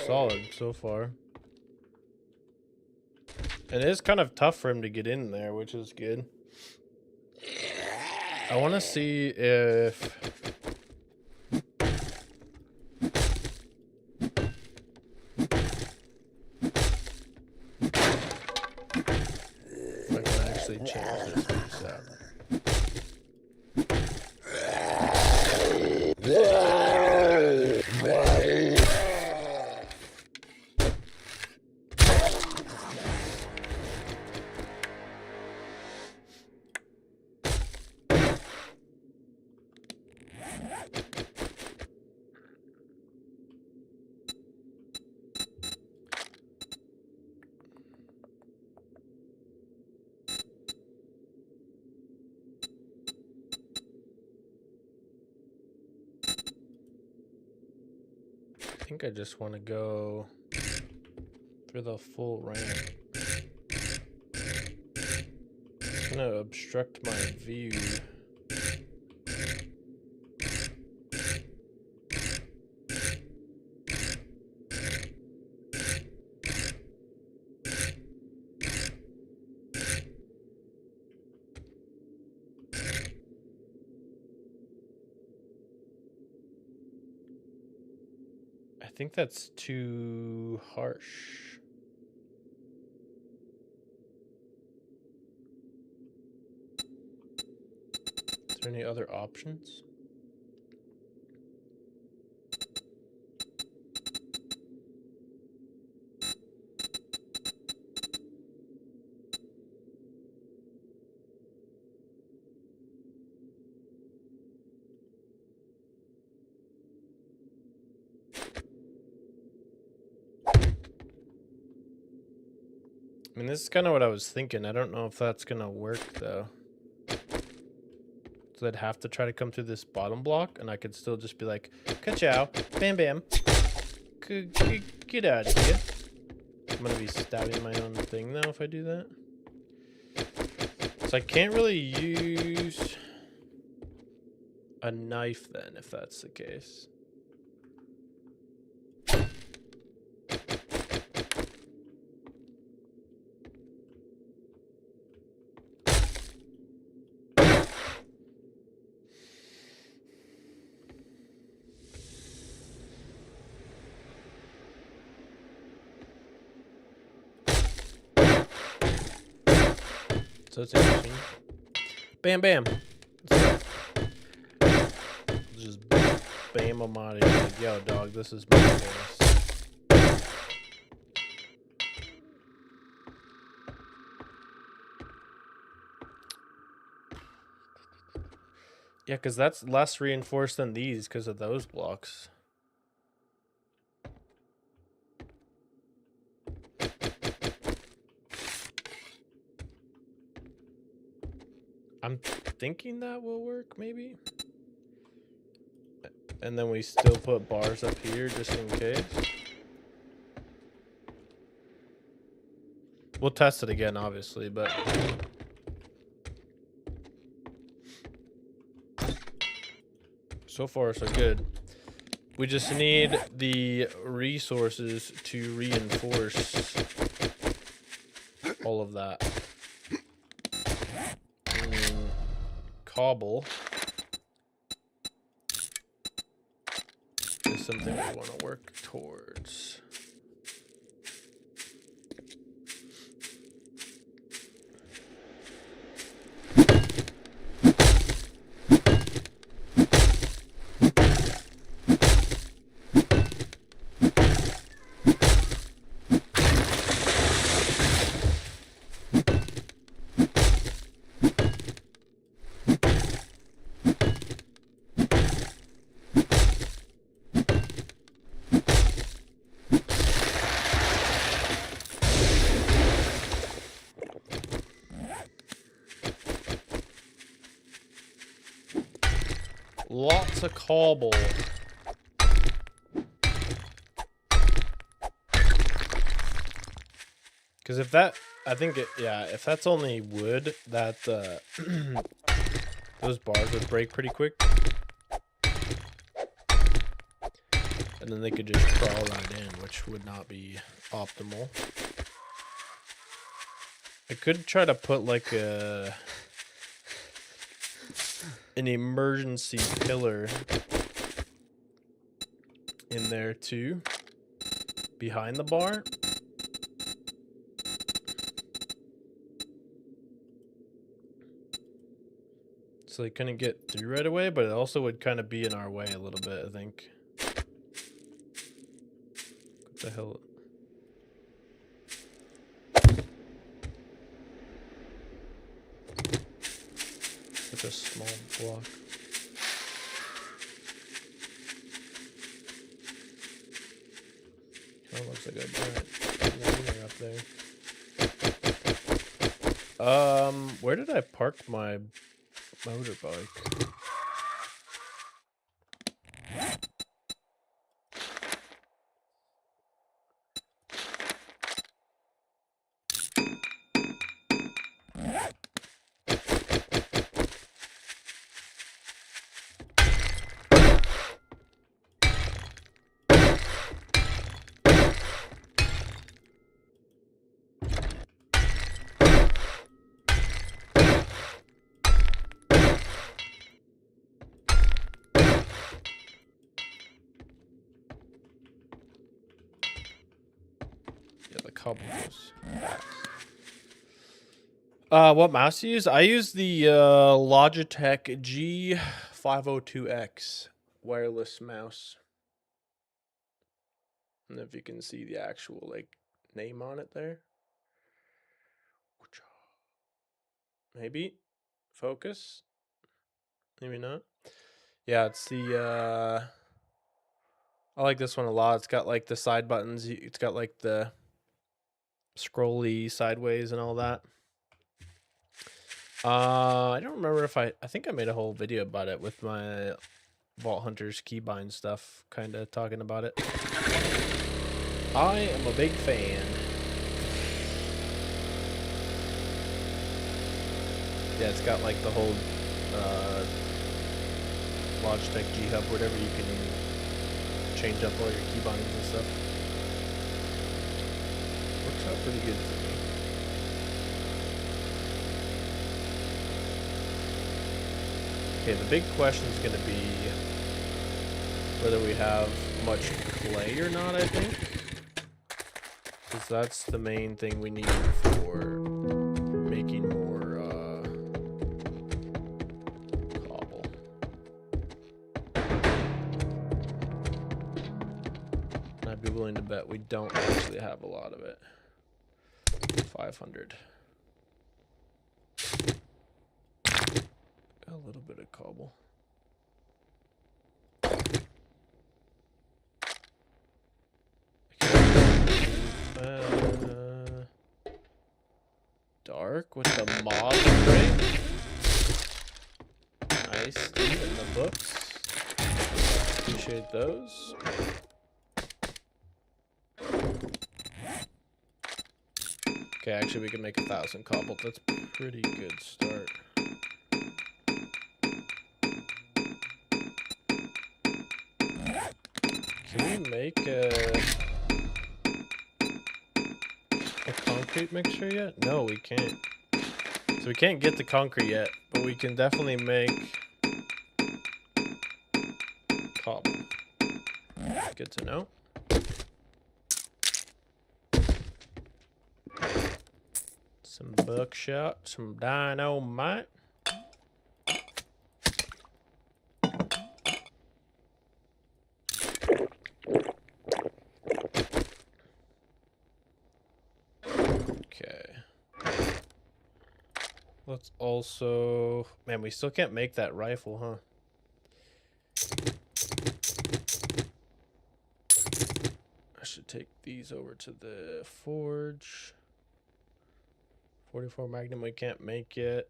Solid so far. And it is kind of tough for him to get in there, which is good. I want to see if I can actually change this piece out. I think I just want to go through the full ramp. It's gonna obstruct my view. I think that's too harsh. Is there any other options? I mean, this is kind of what I was thinking. I don't know if that's going to work, though. So I'd have to try to come through this bottom block, and I could still just be like, ka-chow, bam, bam. Get out of here. I'm going to be stabbing my own thing, though, if I do that. So I can't really use a knife, then, if that's the case. So it's interesting. Bam, bam. Just bam them out of here. Like, yo, dog, this is my face. Yeah, because that's less reinforced than these because of those blocks. I'm thinking that will work, maybe. And then we still put bars up here just in case. We'll test it again, obviously, but... So far, so good. We just need the resources to reinforce all of that. Cobble is something we want to work towards. Lots of cobble. Because if that, I think it, yeah, if that's only wood, that those bars would break pretty quick. And then they could just crawl right in, which would not be optimal. I could try to put like an emergency pillar in there too, behind the bar. So they couldn't get through right away, but it also would kind of be in our way a little bit, I think. What the hell? Such a small block. Kind of looks like a giant layer up there. Where did I park my motorbike? Cobble's. What mouse do you use? I use the Logitech G502X wireless mouse. And if you can see the actual like name on it there. Maybe focus. Maybe not. Yeah, it's the I like this one a lot. It's got like the side buttons. It's got like the scrolly sideways and all that. I don't remember if I think I made a whole video about it with my Vault Hunters keybind stuff, kind of talking about it. I am a big fan. Yeah, it's got like the whole Logitech G Hub, whatever, you can change up all your keybinds and stuff. Works out pretty good for me. Okay, the big question is going to be whether we have much clay or not, I think. Because that's the main thing we need for making more cobble. I'd be willing to bet we don't actually have a lot of it. 500. A little bit of cobble. Dark with the mob spray. Nice, in the books. Appreciate those. Okay, actually we can make 1,000 cobble. That's a pretty good start. Can we make a concrete mixture yet? No, we can't. So we can't get the concrete yet, but we can definitely make cobble. Good to know. Some buckshot, some dynamite. Okay. Let's also... Man, we still can't make that rifle, huh? I should take these over to the forge. 44 Magnum we can't make yet.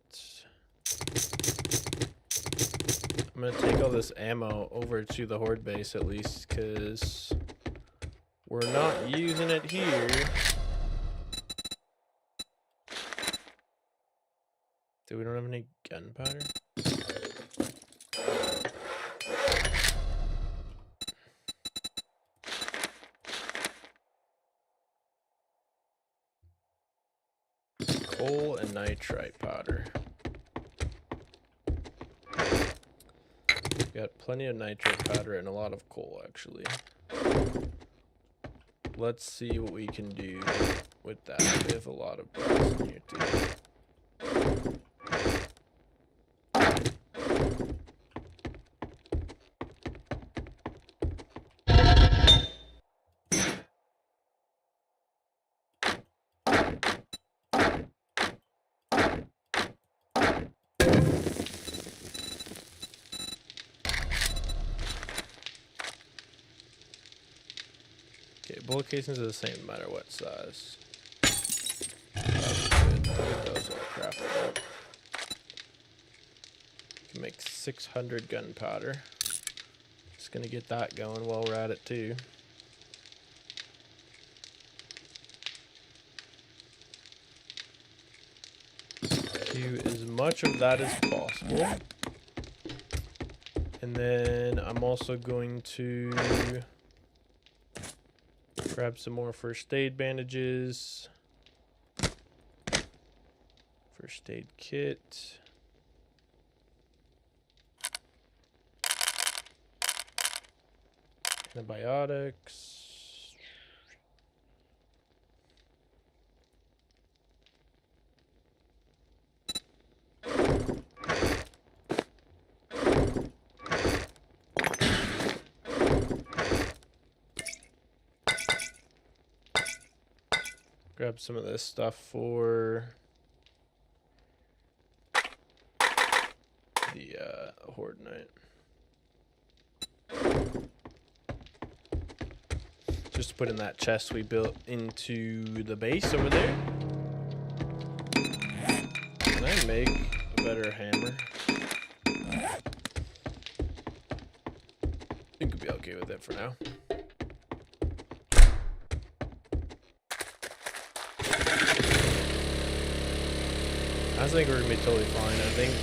I'm gonna take all this ammo over to the horde base at least, because we're not using it here. Do we don't have any gunpowder? Coal and nitrite powder. Got plenty of nitrate powder and a lot of coal, actually. Let's see what we can do with that. We have a lot of brass in here, too. Bullet casings are the same no matter what size. That's good. Get those all crafted up. Can make 600 gunpowder. Just gonna get that going while we're at it too. Do as much of that as possible. And then I'm also going to grab some more first aid bandages. First aid kit. Antibiotics. grab some of this stuff for the Horde Night. Just to put in that chest we built into the base over there. Can I make a better hammer? I think we'll be okay with it for now. I think we're gonna be totally fine. I think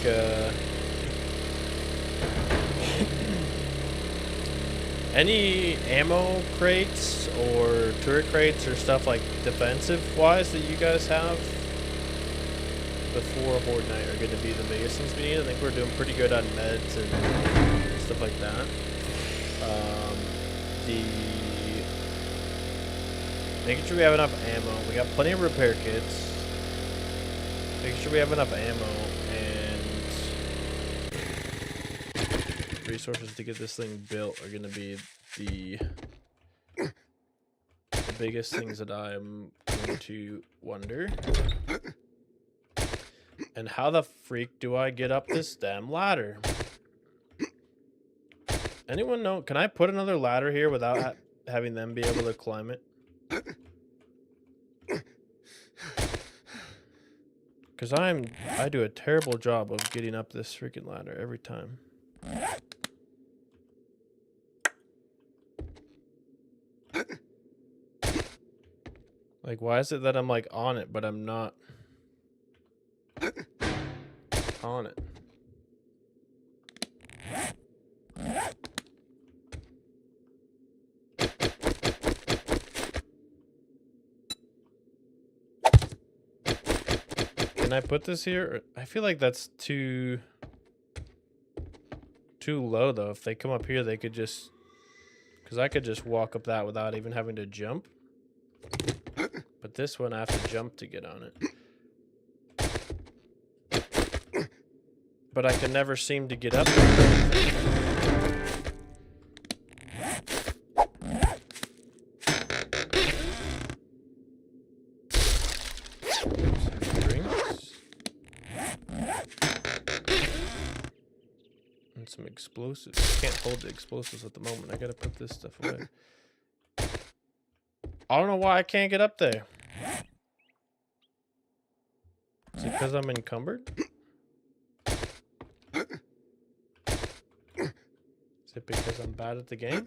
any ammo crates or turret crates or stuff like defensive wise that you guys have before Horde Night are going to be the biggest things we need. I think we're doing pretty good on meds and stuff like that. Making sure we have enough ammo. We got plenty of repair kits. Making sure we have enough ammo and resources to get this thing built are going to be the biggest things that I'm going to wonder. And how the freak do I get up this damn ladder? Anyone know? Can I put another ladder here without having them be able to climb it? Because I do a terrible job of getting up this freaking ladder every time. Like, why is it that I'm like on it, but I'm not on it? Can I put this here? I feel like that's too low though. If they come up here, they could just, because I could just walk up that without even having to jump. But this one I have to jump to get on it. But I can never seem to get up there. Some explosives. I can't hold the explosives at the moment. I gotta put this stuff away. I don't know why I can't get up there. Is it because I'm encumbered? Is it because I'm bad at the game?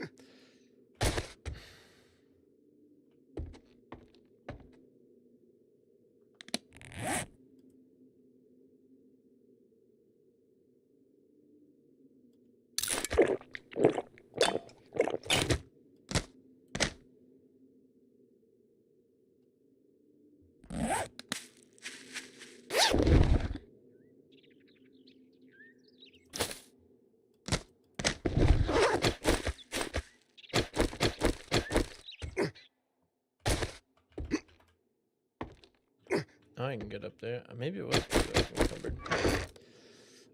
I can get up there. Maybe it was because I was encumbered.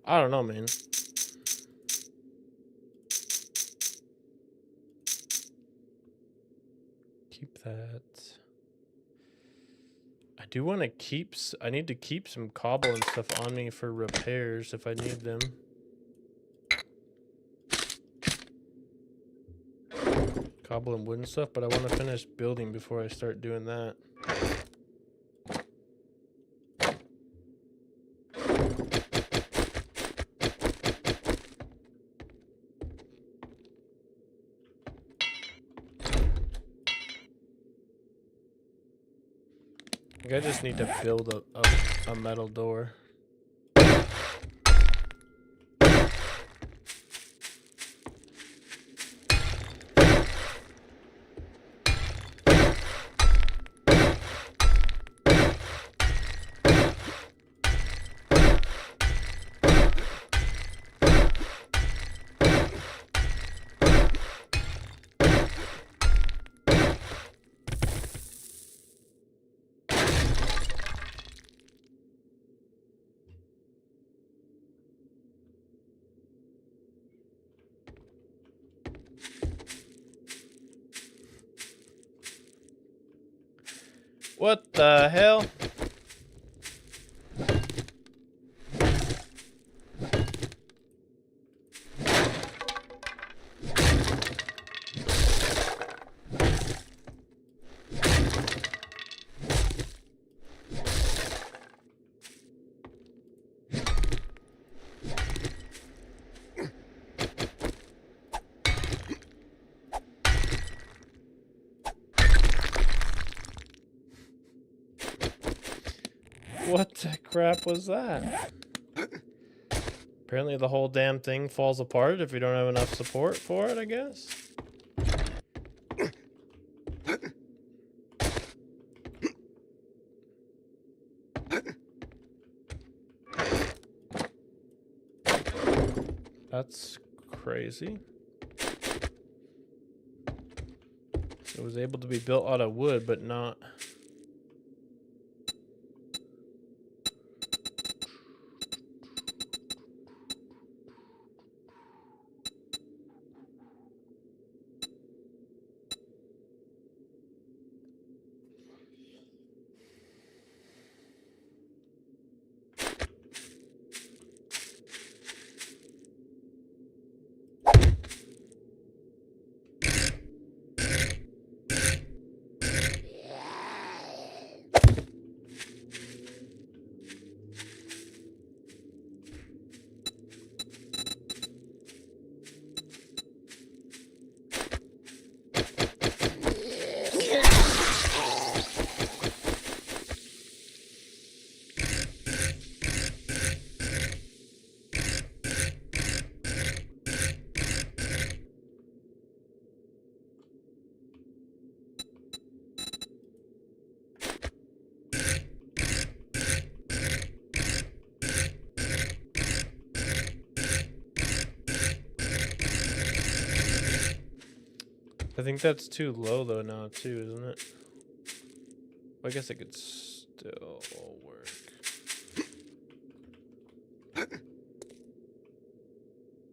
I don't know, man. Keep that. I do want to keep... I need to keep some cobble and stuff on me for repairs if I need them. Cobble and wood and stuff, but I want to finish building before I start doing that. I just need to build a metal door. What the hell? What the crap was that? Apparently the whole damn thing falls apart if you don't have enough support for it, I guess. That's crazy. It was able to be built out of wood, but not... I think that's too low though now too, isn't it? I guess it could still work.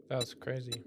That's crazy.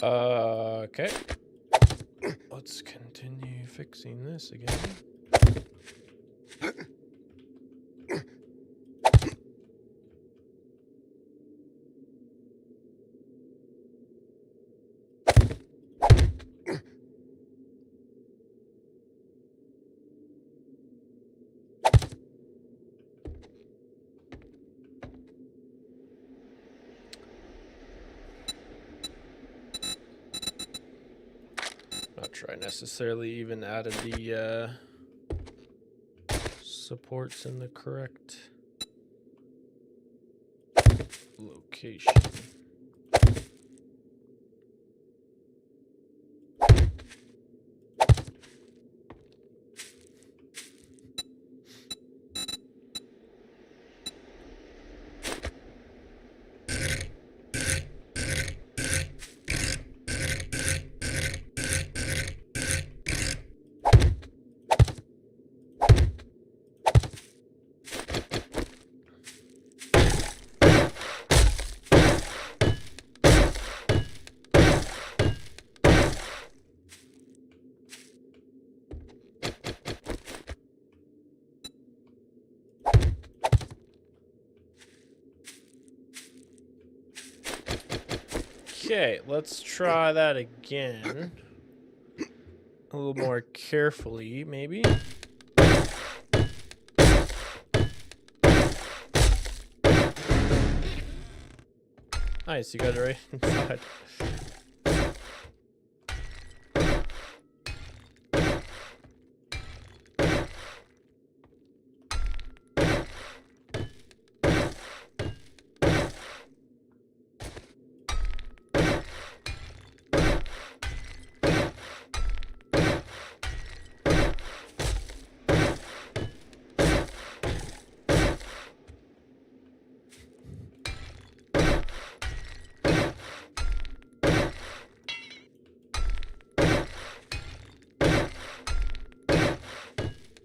Okay. Let's continue fixing this again. I necessarily even added the supports in the correct location. Okay, let's try that again. A little more carefully, maybe. Nice, you guys are right inside.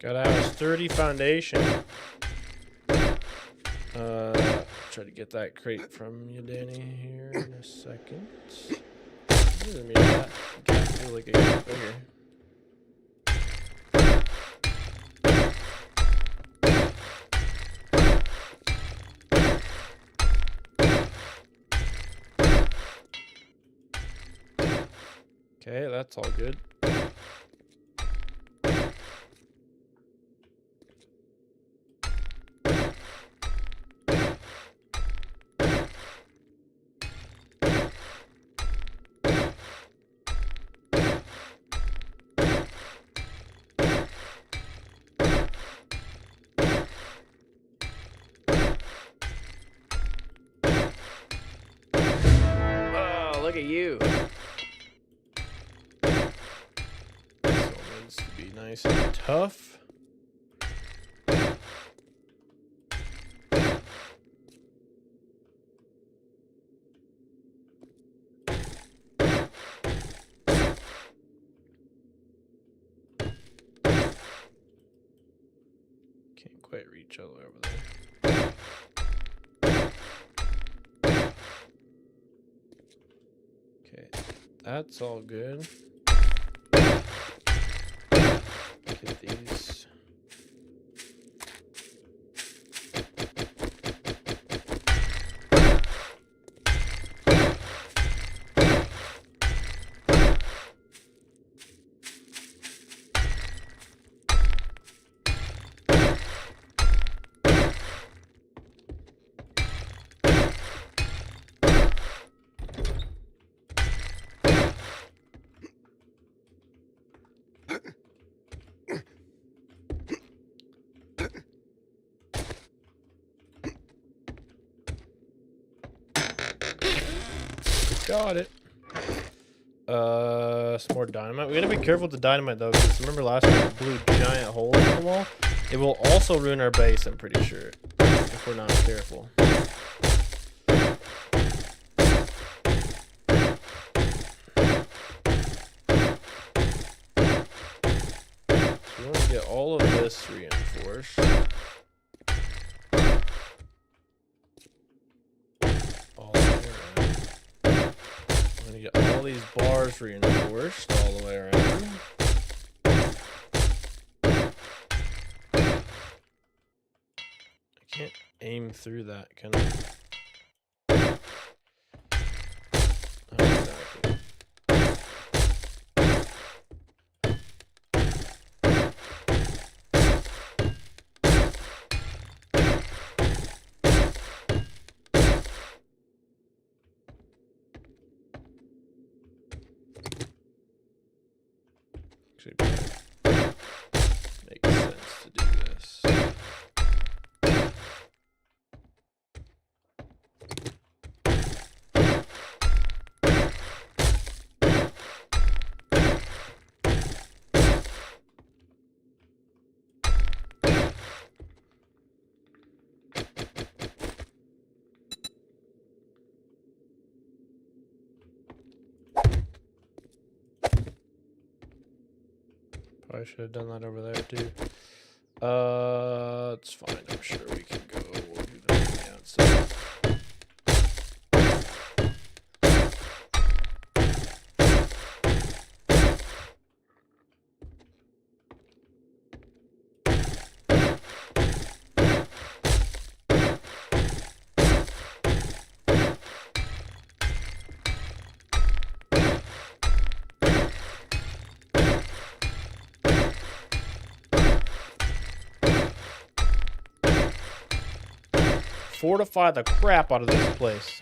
Gotta have a sturdy foundation. Try to get that crate from you, Danny, here in a second. Doesn't mean that gap feel like it gets bigger. Okay, that's all good. Oh, look at you. This all needs to be nice and tough. Can't quite reach all the way over there. Okay, that's all good. Get these. Got it. Some more dynamite. We gotta be careful with the dynamite though, because remember last time we blew giant holes in the wall? It will also ruin our base, I'm pretty sure, if we're not careful. So we want to get all of this reinforced. Get all these bars reinforced all the way around. I can't aim through that, can I? Not exactly. Actually, makes sense to do this. Probably should have done that over there too. It's fine. I'm sure we can go. We'll do that on the outside. Fortify the crap out of this place.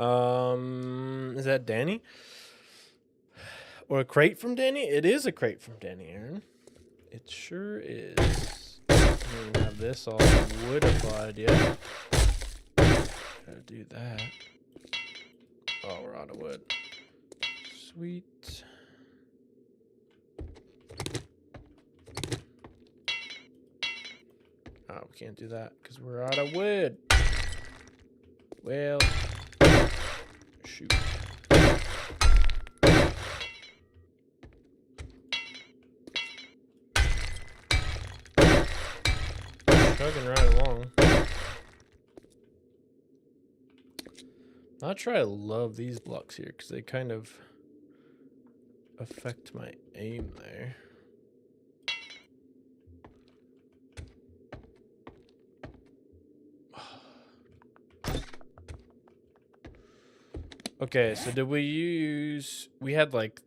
Is that Danny? Or a crate from Danny? It is a crate from Danny, Aaron. It sure is. I don't even have this all woodified yet. Gotta do that. Oh, we're out of wood. Sweet. Oh, we can't do that because we're out of wood. Well, shoot. Chugging right along. Not sure I love these blocks here because they kind of affect my aim there. Okay, so did we use... We had like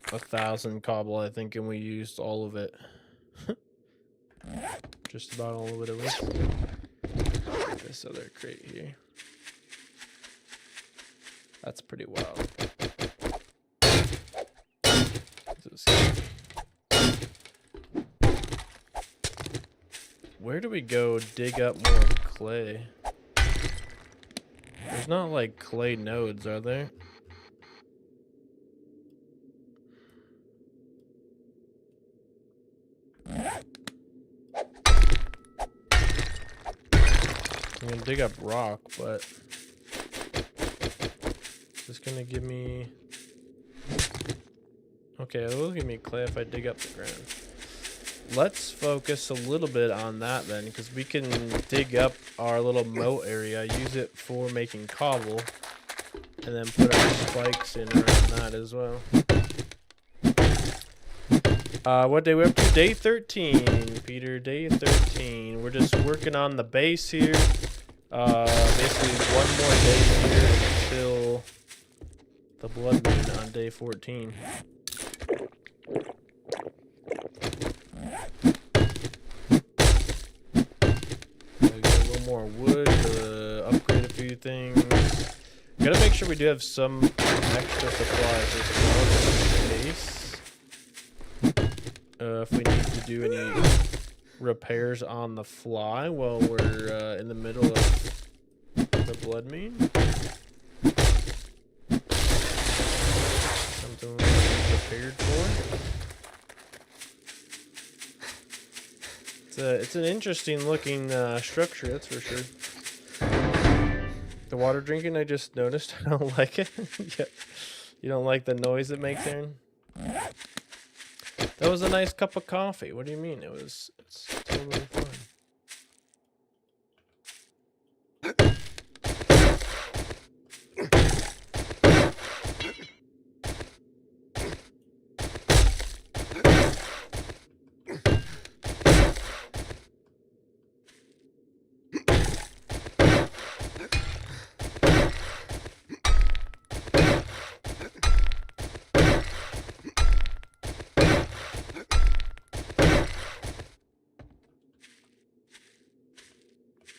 1,000 cobble, I think, and we used all of it. Just about all of it, at least. This other crate here. That's pretty wild. Where do we go dig up more clay? There's not like clay nodes, are there? I'm gonna dig up rock, but is this gonna give me... Okay, it will give me clay if I dig up the ground. Let's focus a little bit on that then, because we can dig up our little moat area, use it for making cobble, and then put our spikes in around that as well. What day we're up to? Day 13, Peter. Day 13. We're just working on the base here. Basically one more day here until the blood moon on day 14. More wood to upgrade a few things. Gotta make sure we do have some extra supplies as well in case. If we need to do any repairs on the fly while we're in the middle of the blood moon. Something we're prepared for. It's an interesting looking structure, that's for sure. The water drinking, I just noticed. I don't like it. Yeah. You don't like the noise it makes, Aaron? That was a nice cup of coffee. What do you mean? It's totally fine.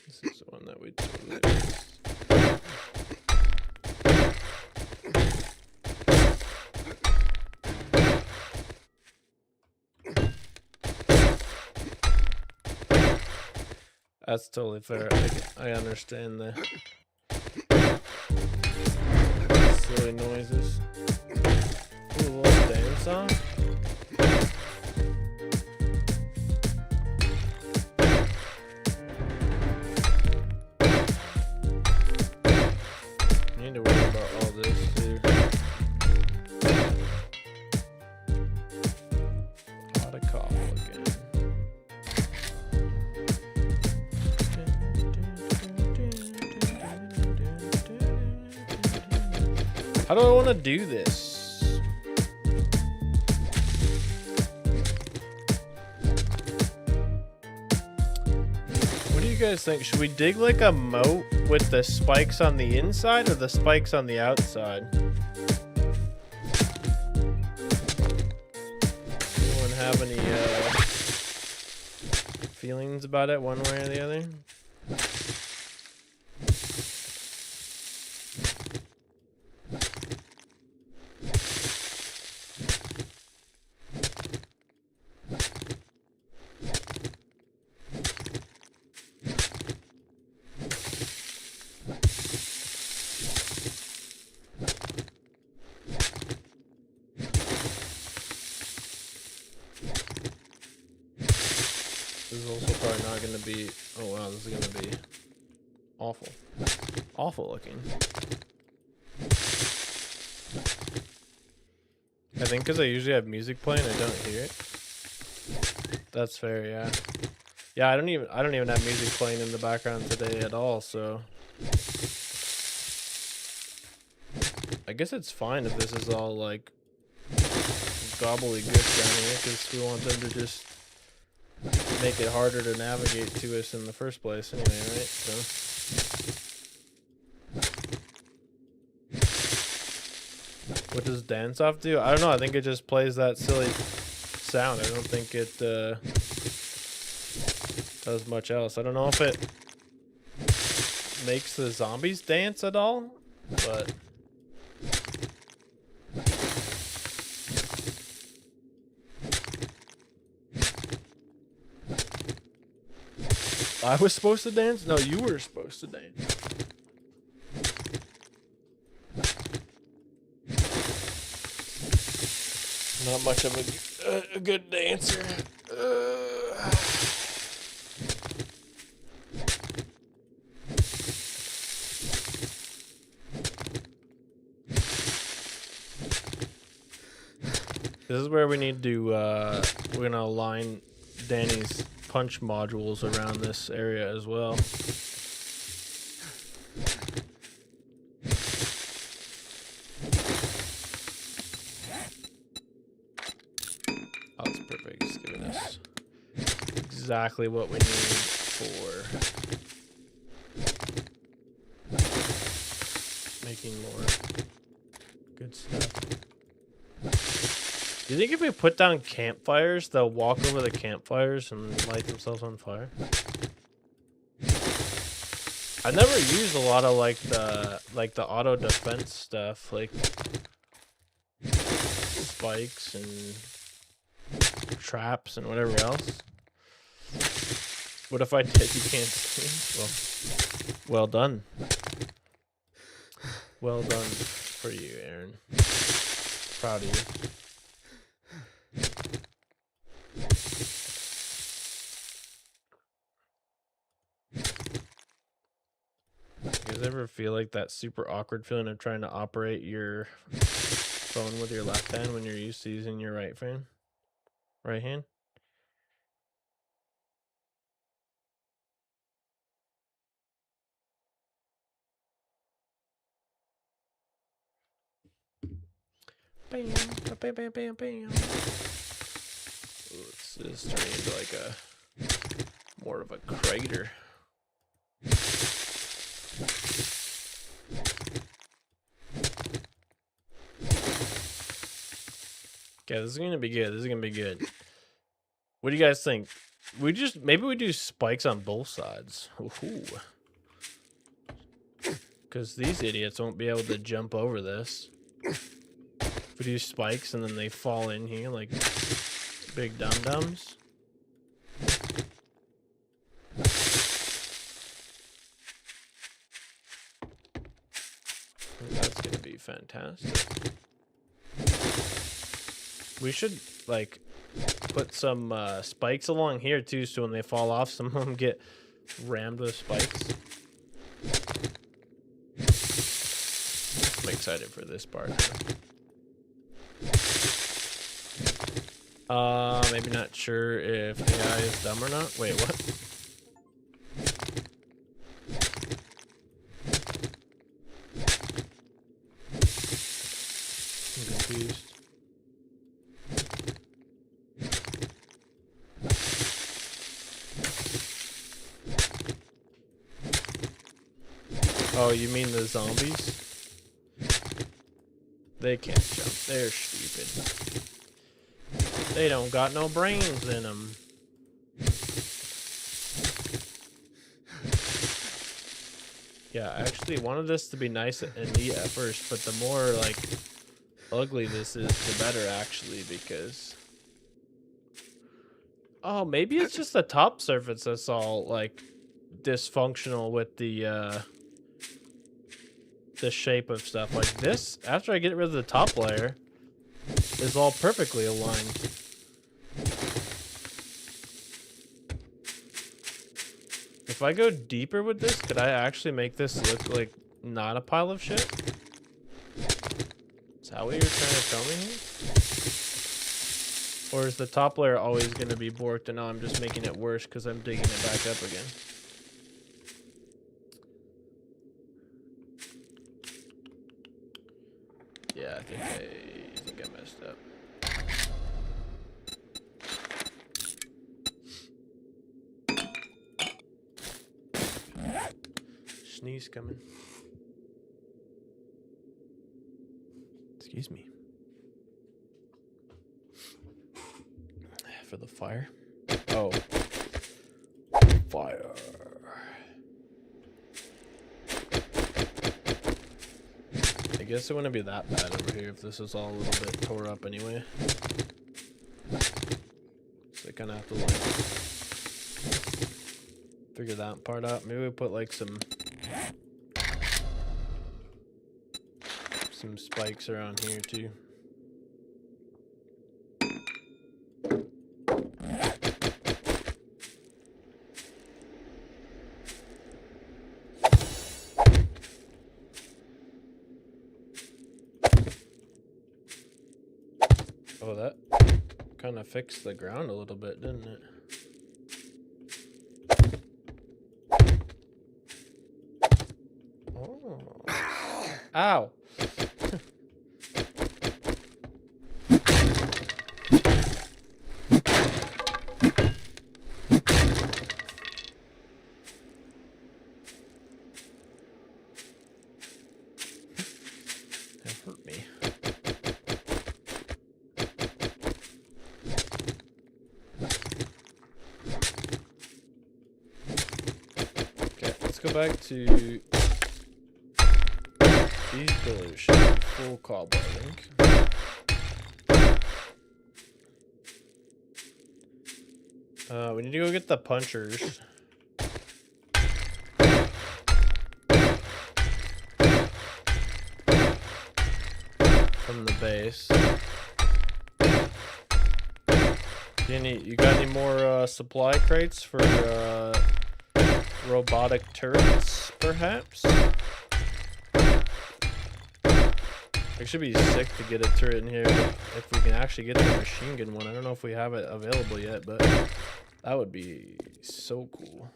This is the one that we totally missed. That's totally fair. I understand the silly noises. Ooh, a little dance song. Need to worry about all this too. A lot of cobble again. How do I want to do this? What do you guys think? Should we dig like a moat with the spikes on the inside or the spikes on the outside? Anyone have any feelings about it one way or the other? be... Oh, wow, this is gonna be awful. Awful looking. I think because I usually have music playing, I don't hear it. That's fair, yeah. Yeah, I don't even have music playing in the background today at all, so I guess it's fine if this is all like gobbledygook down here, because we want them to just make it harder to navigate to us in the first place anyway, right? So what does dance off do? I don't know. I think it just plays that silly sound. I don't think it does much else. I don't know if it makes the zombies dance at all, but I was supposed to dance? No, you were supposed to dance. Not much of a good dancer. This is where we need to, we're gonna align Danny's punch modules around this area as well. Oh, it's perfect. It's giving us exactly what we need for making more good stuff. Do you think if we put down campfires, they'll walk over the campfires and light themselves on fire? I never used a lot of like the auto defense stuff, like spikes and traps and whatever else. What if I did? You can't see. Well done. Well done for you, Aaron. Proud of you. You guys ever feel like that super awkward feeling of trying to operate your phone with your left hand when you're used to using your right hand? Bam, bam, bam, bam, bam. Ooh, this is turning into like more of a crater. Okay, this is gonna be good. This is gonna be good. What do you guys think? Maybe we do spikes on both sides. Because these idiots won't be able to jump over this. If we do spikes and then they fall in here like big dum-dums. That's gonna be fantastic. We should like put some spikes along here too, so when they fall off, some of them get rammed with spikes. I'm excited for this part. Maybe not sure if the AI is dumb or not. Wait, what? I'm confused. Oh, you mean the zombies? They can't jump. They're stupid. They don't got no brains in them. Yeah, I actually wanted this to be nice and neat at first, but the more like ugly this is, the better actually, because oh, maybe it's just the top surface that's all like dysfunctional with the shape of stuff. Like this, after I get rid of the top layer, is all perfectly aligned. If I go deeper with this, could I actually make this look like not a pile of shit? Is that what you're trying to tell me here? Or is the top layer always going to be borked and now I'm just making it worse because I'm digging it back up again? Yeah, I think I messed up. Sneeze coming. Excuse me. For the fire. Oh. Fire. I guess it wouldn't be that bad over here if this is all a little bit tore up anyway. So I kind of have to like figure that part out. Maybe we put like some spikes around here too. Oh, that kind of fixed the ground a little bit, didn't it? Oh. Ow. That hurt me. Okay, let's go back to these pillars should be full cobble, I think. We need to go get the punchers. From the base. You got any more supply crates for robotic turrets, perhaps? It should be sick to get a turret in here if we can actually get the machine gun one. I don't know if we have it available yet, but that would be so cool.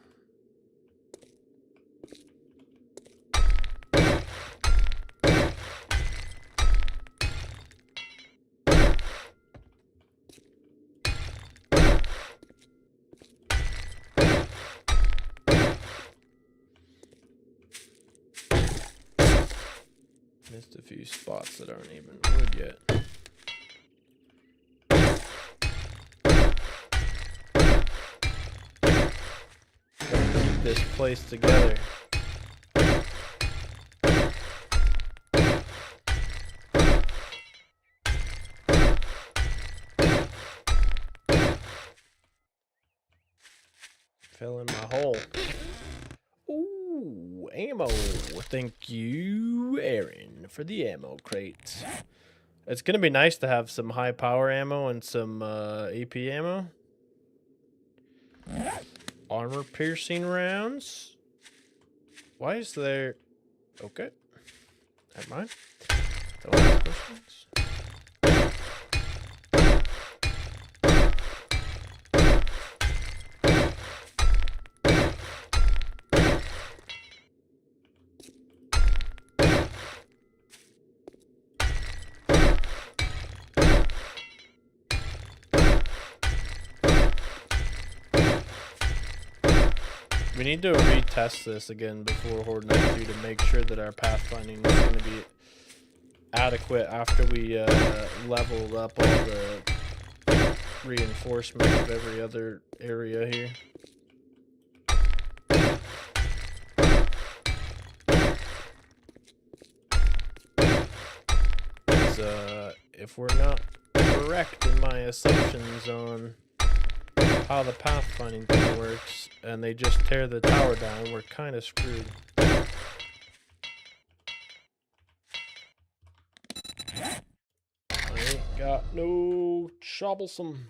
Missed a few spots that aren't even wood yet. Keep this place together. Fell in my hole. Ooh, ammo. Thank you, Aaron, for the ammo crate. It's going to be nice to have some high power ammo and some AP ammo. Armor piercing rounds. Why is there... Okay. Never mind. Don't ask questions. We need to retest this again before Horde Night 2 to make sure that our pathfinding is going to be adequate after we leveled up all the reinforcement of every other area here. If we're not correct in my assumptions on how the pathfinding thing works, and they just tear the tower down, we're kind of screwed. I ain't got no troublesome.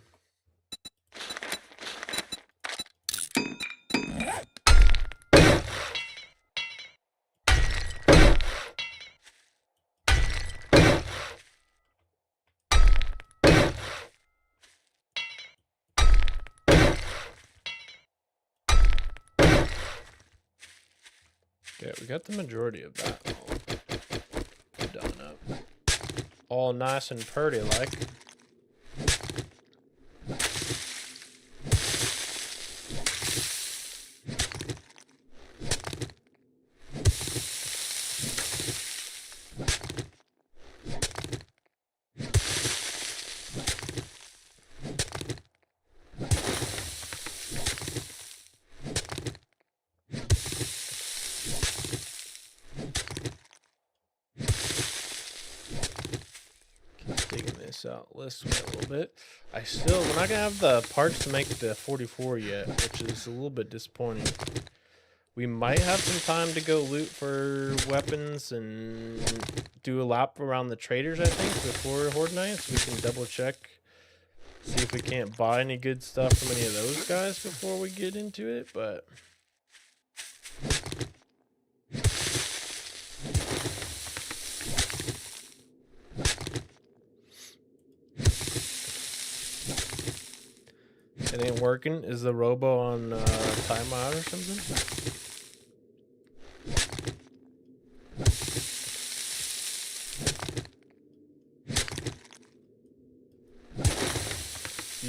Okay, we got the majority of that all done up. All nice and pretty like. Out this way a little bit. We're not gonna have the parts to make the 44 yet, which is a little bit disappointing. We might have some time to go loot for weapons and do a lap around the traders, I think, before Horde Night, so we can double check, see if we can't buy any good stuff from any of those guys before we get into it, but it ain't working. Is the robo on timeout or something?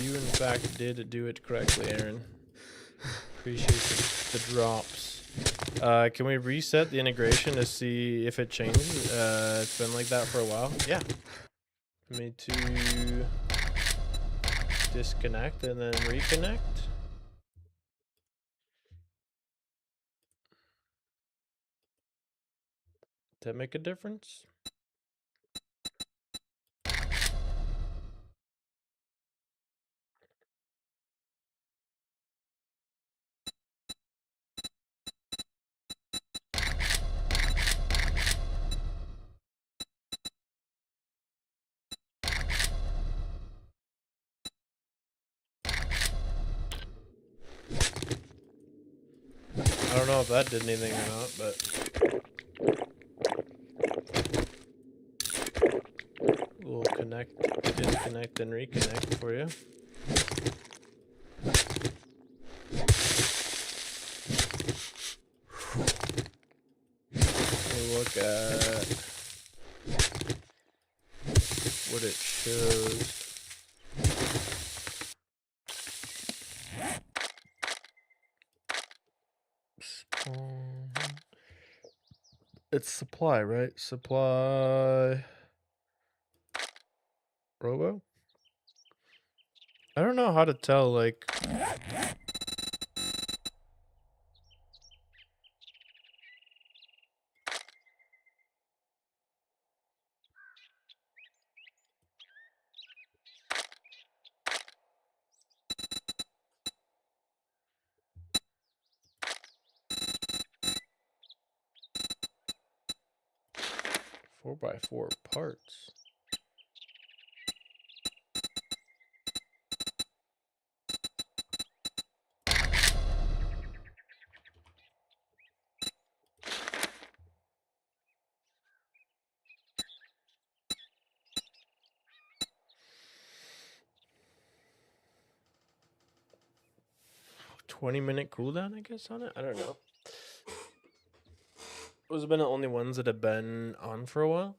You in fact did do it correctly, Aaron. Appreciate the drops. Can we reset the integration to see if it changes? It's been like that for a while. Yeah. I need to disconnect and then reconnect. Does that make a difference? I don't know if that did anything or not, but we'll connect, disconnect, and reconnect for you. We'll look at what it shows. It's supply, right? Supply. Robo? I don't know how to tell, like... Four by four parts. $20-minute cooldown, I guess, on it? I don't know. Those have been the only ones that have been on for a while.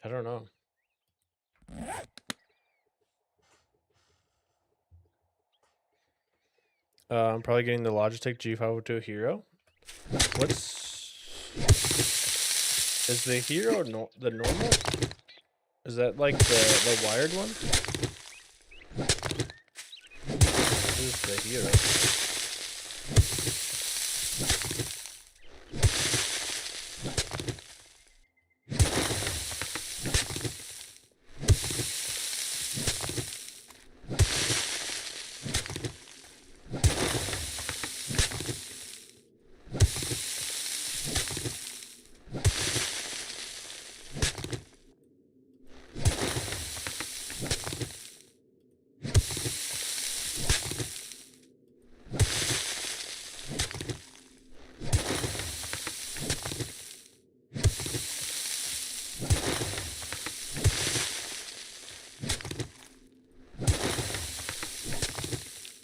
I don't know. I'm probably getting the Logitech G502 Hero. Is the Hero the normal? Is that like the wired one? This is the Hero.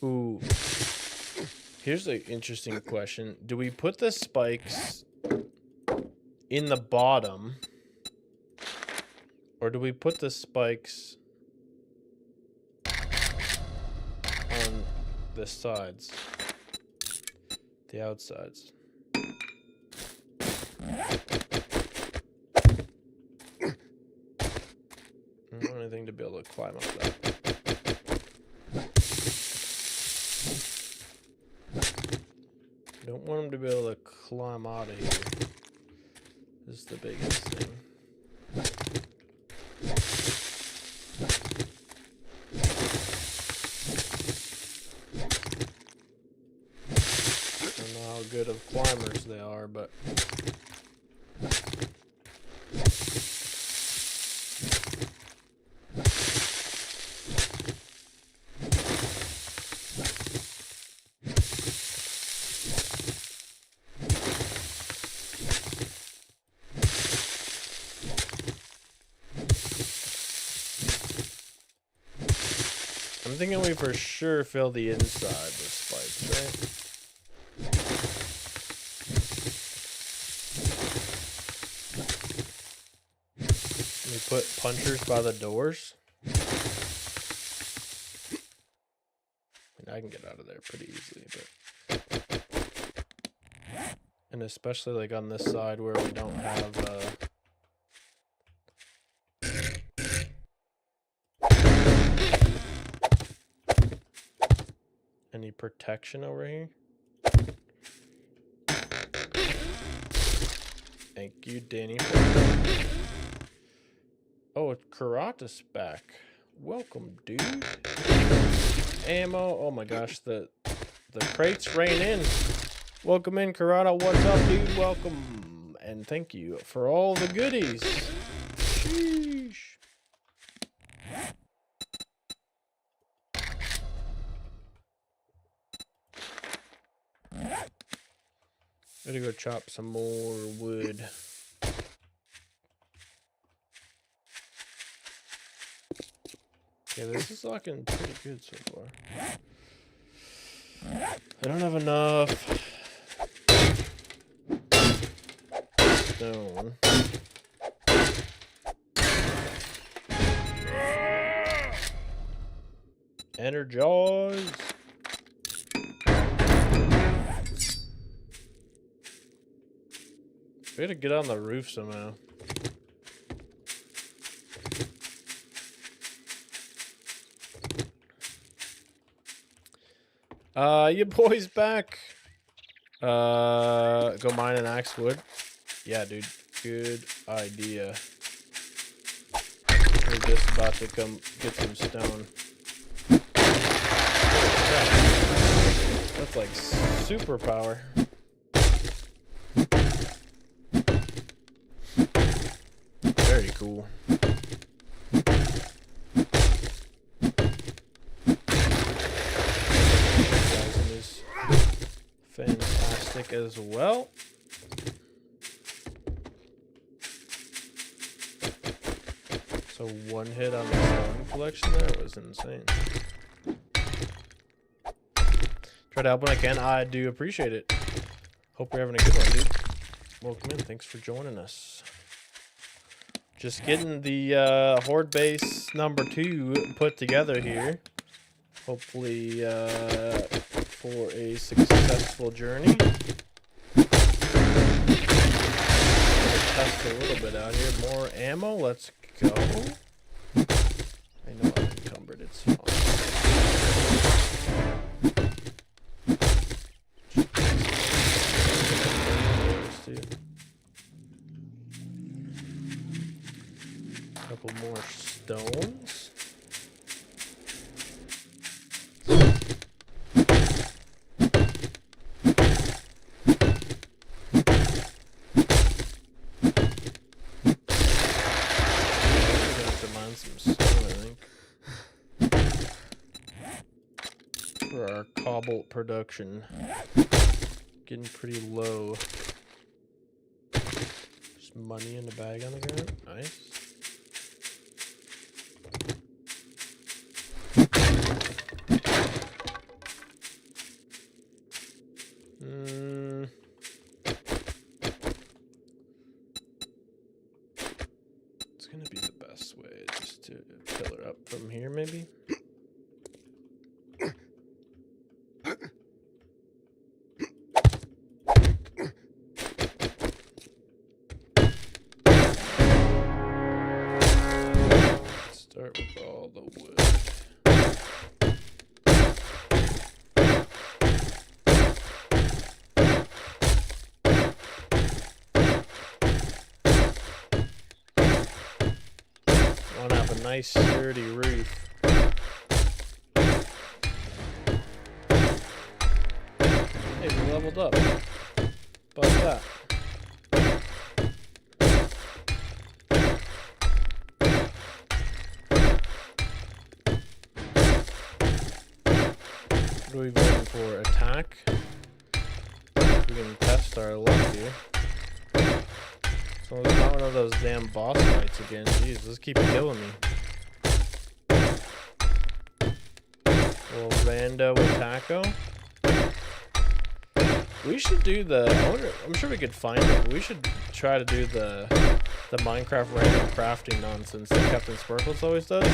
Ooh. Here's an interesting question. Do we put the spikes in the bottom? Or do we put the spikes on the sides? The outsides. I don't want anything to be able to climb up that. Don't want him to be able to climb out of here. This is the biggest thing. I don't know how good of climbers they are, but I'm thinking we for sure fill the inside with spikes, right? We put punchers by the doors. I can get out of there pretty easily, but and especially like on this side where we don't have any protection over here. Thank you, Danny. Oh, it's Karata's back. Welcome, dude. Ammo. Oh my gosh, the crates rain in. Welcome in, Karata. What's up, dude? Welcome. And thank you for all the goodies. Sheesh. Gotta go chop some more wood. Yeah, this is looking pretty good so far. I don't have enough stone. Energize. We gotta get on the roof somehow. Your boy's back. Go mine an axe wood. Yeah, dude. Good idea. We're just about to come get some stone. That's like superpower. Very cool. Is fantastic as well. So one hit on the stone collection there was insane. Try to help when I can. I do appreciate it. Hope you're having a good one, dude. Welcome in. Thanks for joining us. Just getting the horde base number 2 put together here. Hopefully for a successful journey. Test a little bit out here. More ammo. Let's go. I know I'm encumbered. It's fine. Couple more stones. For our cobalt production, getting pretty low. Just money in the bag on the ground. Nice. Just to pillar up from here, maybe. Start with all the wood. Want to have a nice sturdy roof. Hey, we leveled up. About that. What are we voting for? Attack? We can test our luck here. So it's not one of those damn boss fights again. Jeez, let's keep killing me. Little rando attacko. We should do the. I'm sure we could find it. But we should try to do the Minecraft random crafting nonsense that Captain Sparkles always does. I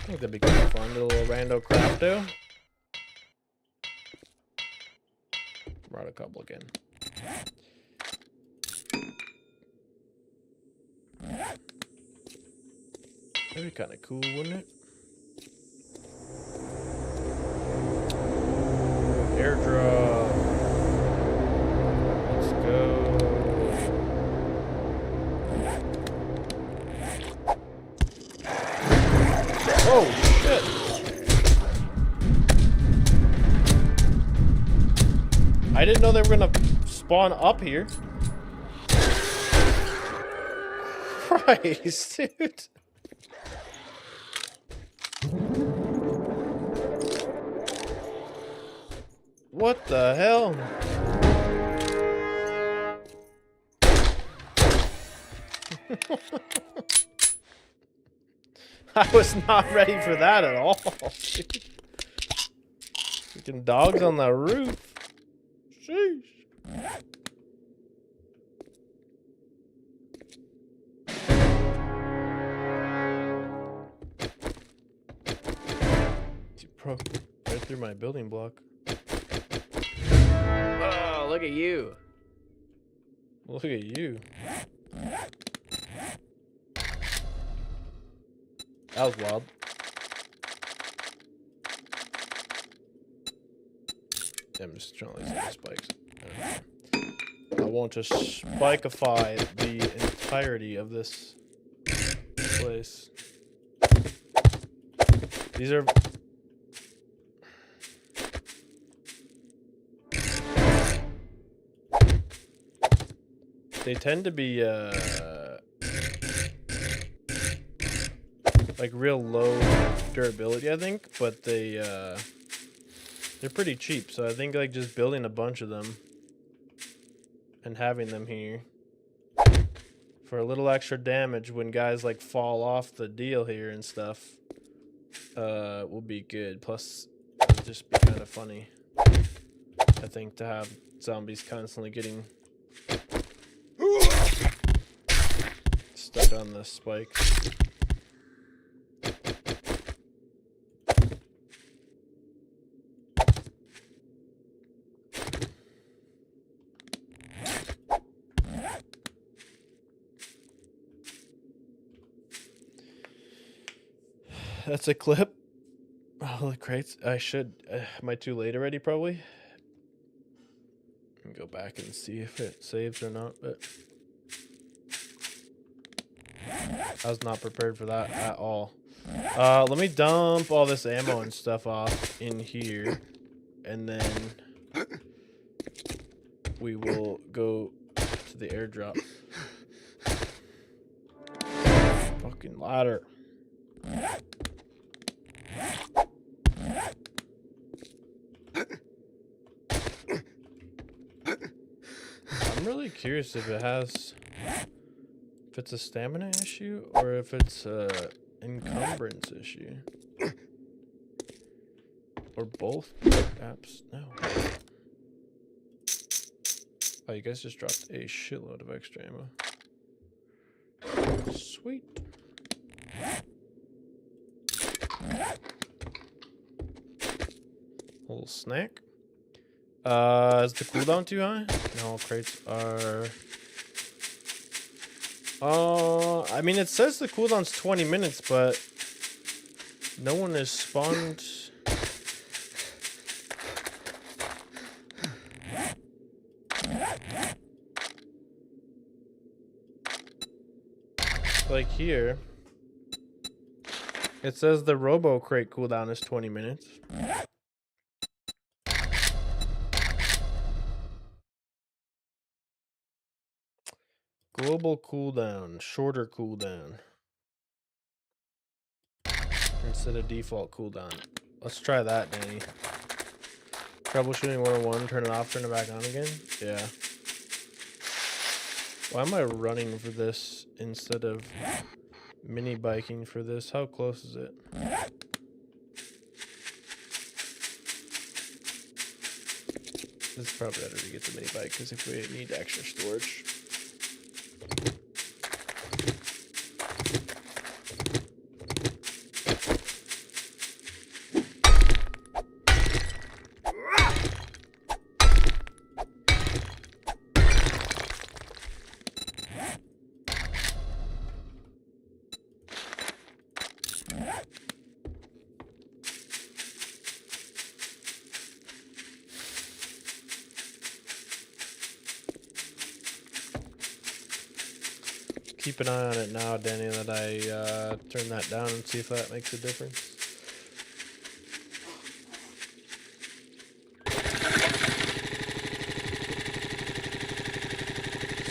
think that'd be kind of fun. Do a little rando crafto. Brought a couple again. That'd be kind of cool, wouldn't it? Airdrop. Let's go. Oh, shit. I didn't know they were gonna spawn up here. Christ, dude. What the hell? I was not ready for that at all. Freaking dogs on the roof. Sheesh. You broke right through my building block. Oh, look at you. Look at you. That was wild. I'm just trying to lace spikes. I want to spikeify the entirety of this place. These are... They tend to be, like real low durability, I think, but they're pretty cheap. So I think like just building a bunch of them and having them here for a little extra damage when guys like fall off the deal here and stuff, will be good. Plus, it'll just be kind of funny, I think, to have zombies constantly getting stuck on the spike. That's a clip. Oh, the crates. I should. Am I too late already? Probably. Go back and see if it saves or not, but I was not prepared for that at all. Let me dump all this ammo and stuff off in here, and then we will go to the airdrop. Fucking ladder. I'm really curious if it's a stamina issue or if it's a encumbrance issue. Or both, perhaps. No. Oh, you guys just dropped a shitload of extra ammo. Sweet. Little snack. Is the cooldown too high? No, crates are... I mean, it says the cooldown's 20 minutes, but no one has spawned. Like here, it says the Robo crate cooldown is 20 minutes. Global cooldown, shorter cooldown instead of default cooldown. Let's try that, Danny. Troubleshooting 101, turn it off, turn it back on again. Yeah. Why am I running for this instead of mini biking for this? How close is it? This is probably better to get the mini bike because if we need extra storage. Keep an eye on it now, Danny, that I turn that down and see if that makes a difference.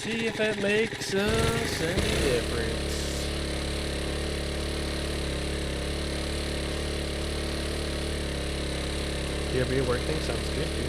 See if it makes us any difference. DRB work thing sounds good, dude.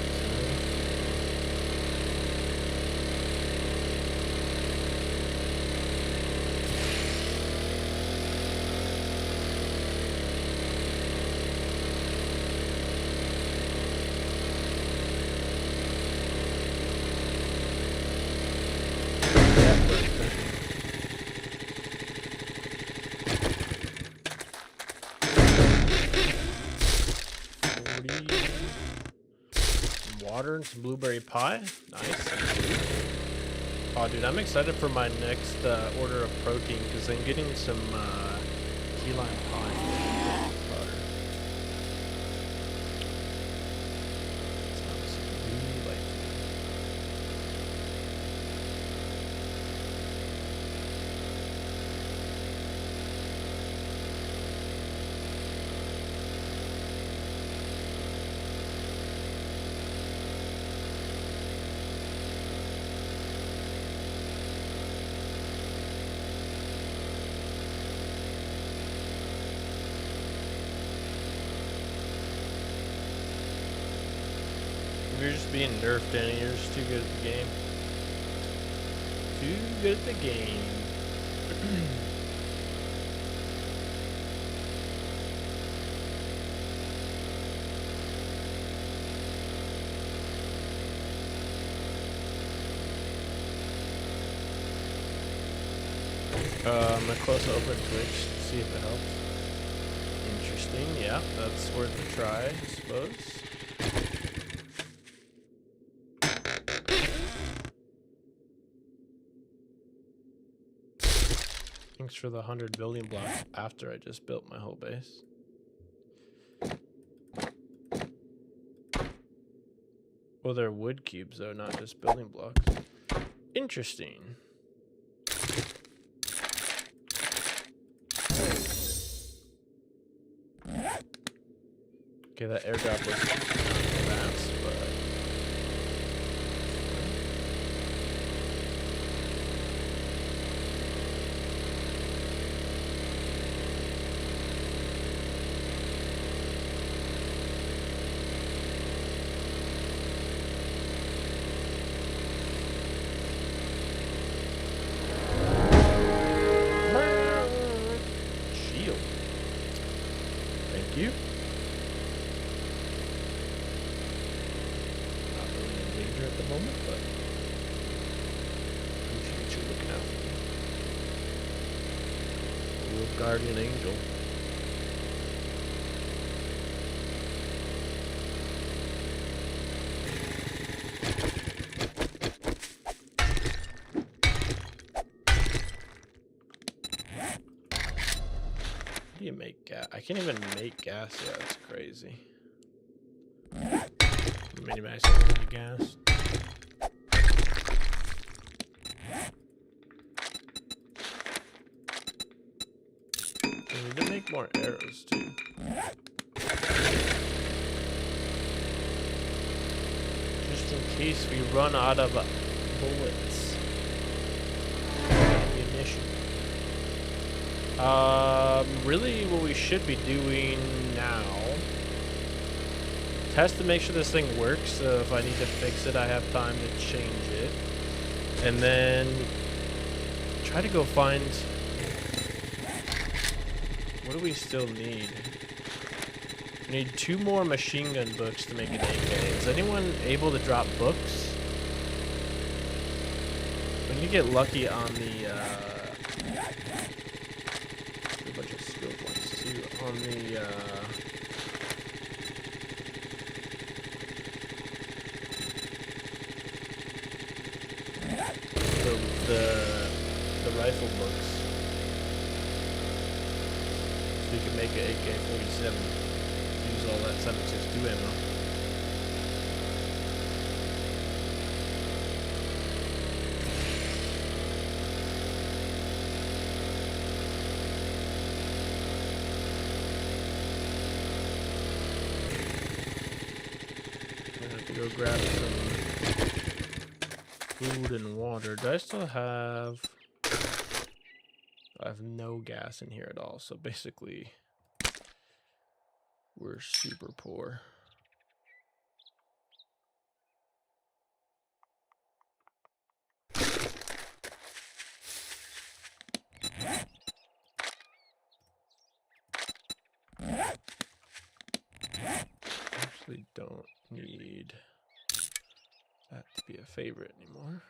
Water and some blueberry pie. Nice. Oh, dude, I'm excited for my next order of protein because I'm getting some key lime pie. Butter. Sounds delightful. You're just being nerfed, Danny. You're just too good at the game. Too good at the game. I'm gonna close open Twitch to see if it helps. Interesting. Yeah, that's worth a try, I suppose. Thanks for the 100 building blocks after I just built my whole base. Well, they're wood cubes, though, not just building blocks. Interesting. Okay, that airdrop was fast, but... Shield. Thank you. Not really in danger at the moment, but appreciate you looking out for me. A little guardian angel. gas. I can't even make gas yet. That's crazy. Mini max the gas. I need to make more arrows too. Just in case we run out of bullets. Ammunition. Really what we should be doing now, test to make sure this thing works, so if I need to fix it I have time to change it, and then try to go find, what do we still need? We need 2 more machine gun books to make an AK. Is anyone able to drop books? We need to get lucky on the a bunch of skill points too on the the rifle books, so you can make an AK-47. Use all that 7.62 ammo. I have to go grab some food and water. Do I still have... I have no gas in here at all, so basically we're super poor. Actually don't need that to be a favorite anymore.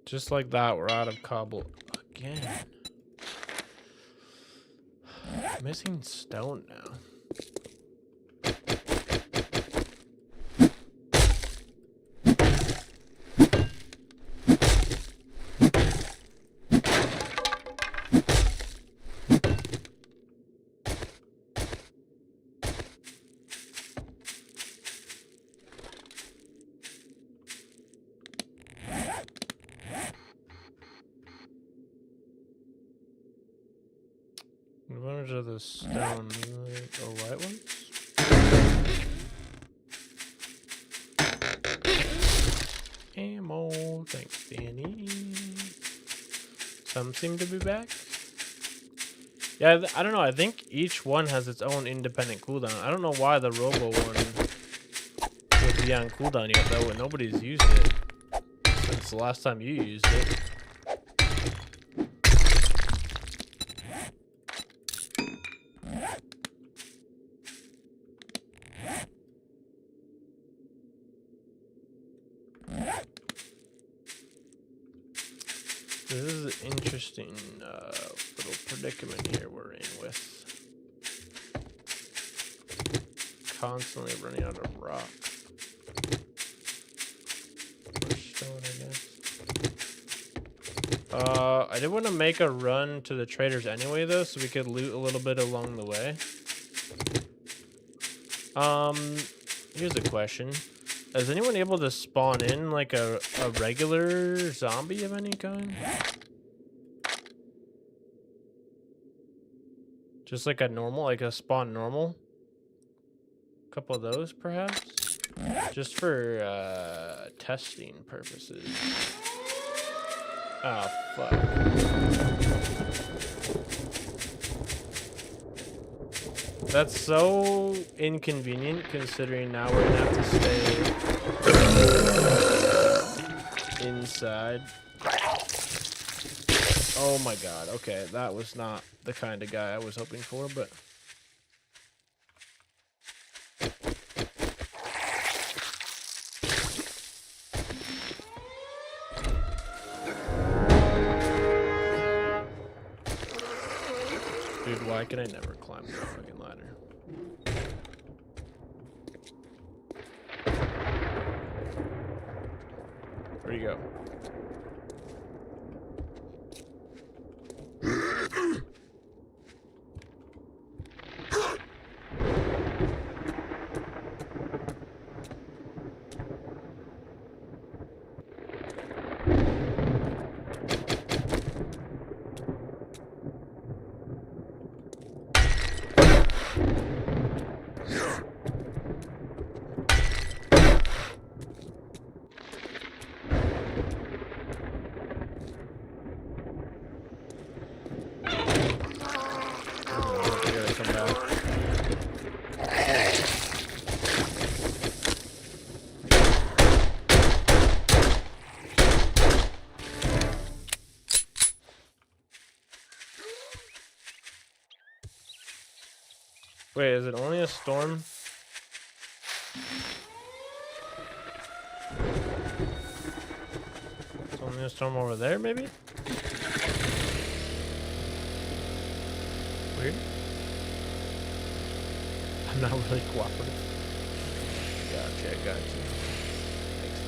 Just like that, we're out of cobble again. Missing stone now. Advantage of the stone, the white ones? Ammo, thanks Danny. Some seem to be back. Yeah, I don't know, I think each one has its own independent cooldown. I don't know why the Robo one would be on cooldown yet though, and nobody's used it since the last time you used it. This is an interesting little predicament here we're in with. Constantly running out of rock. Or stone, I guess. I did want to make a run to the traders anyway, though, so we could loot a little bit along the way. Here's a question. Is anyone able to spawn in like a regular zombie of any kind? Just like a normal, like a spawn normal? A couple of those perhaps? Just for testing purposes. Oh, fuck. That's so inconvenient considering now we're gonna have to stay inside. Oh my god, okay, that was not the kind of guy I was hoping for, but... Why can I never climb the fucking ladder? Where'd you go? Wait, is it only a storm? It's only a storm over there, maybe? Weird. I'm not really cooperative. Gotcha, I got you. Thanks,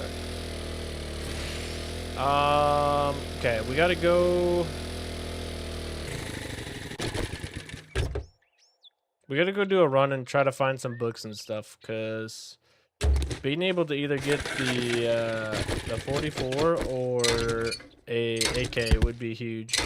sir. Okay, we gotta go. We gotta go do a run and try to find some books and stuff, because being able to either get the 44 or a AK would be huge.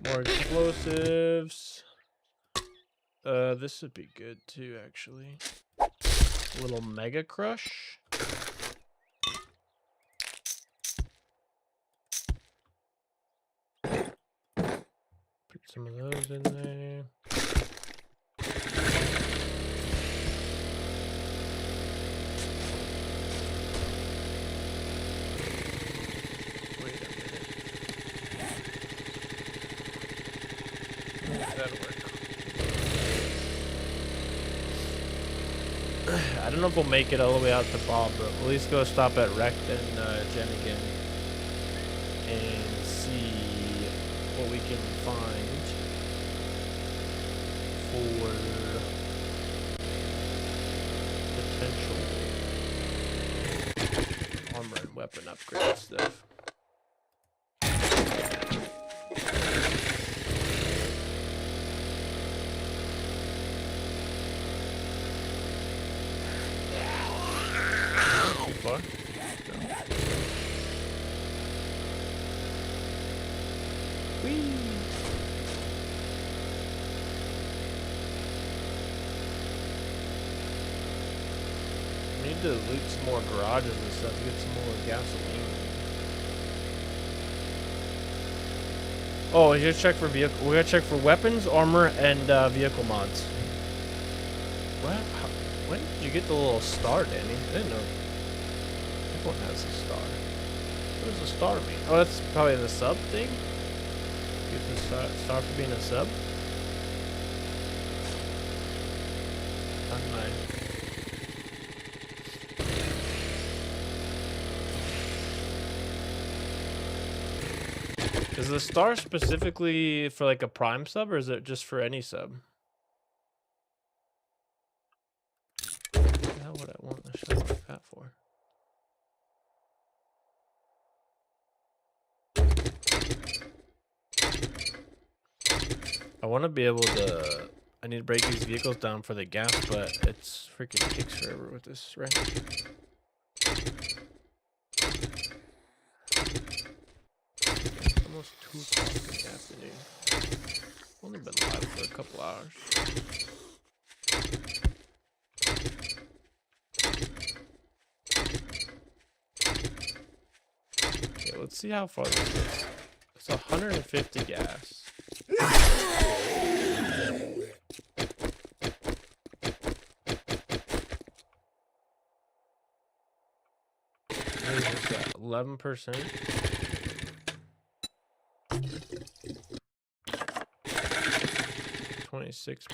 More explosives. This would be good too, actually. A little Mega Crush. Put some of those in there. I don't know if we'll make it all the way out to Bob, but at least go stop at Wrecked and Jen again and see what we can find for potential armor and weapon upgrade stuff. Far? No. Whee! Need to loot some more garages and stuff to get some more gasoline. Oh, we gotta check for vehicle. We gotta check for weapons, armor, and vehicle mods. What? When did you get the little star, Danny? I didn't know. Everyone has a star. What does a star mean? Oh, that's probably the sub thing? Get the star for being a sub? On my... Is the star specifically for like a prime sub, or is it just for any sub? What would I want a shot like that for? I want to be able to. I need to break these vehicles down for the gas, but it's freaking takes forever with this, right? Some almost 2 o'clock in the afternoon. Only been live for a couple hours. Okay, let's see how far this is. It's 150 gas. What is that? 11%. 26%.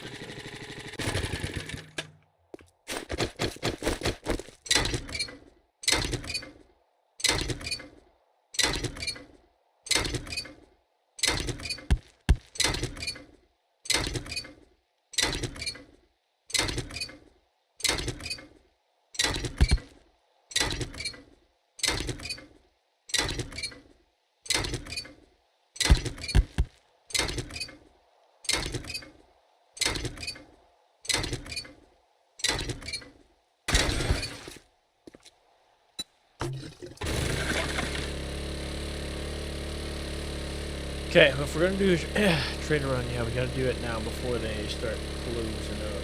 Okay, well, if we're gonna do a trade run, yeah, we gotta do it now before they start closing up.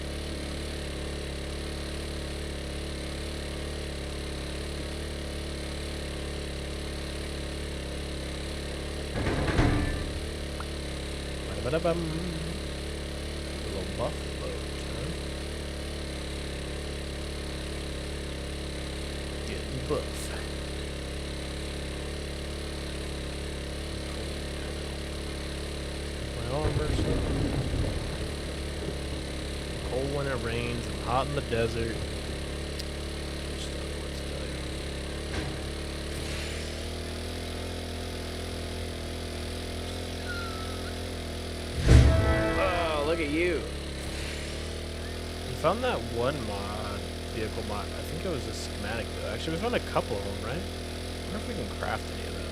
Ba-da-ba-da-bum. A little buffalo, huh? Getting buff. Cold when it rains and hot in the desert. Just don't know what to tell you. Oh, look at you. We found that one mod, vehicle mod. I think it was a schematic though. Actually, we found a couple of them, right? I wonder if we can craft any of those.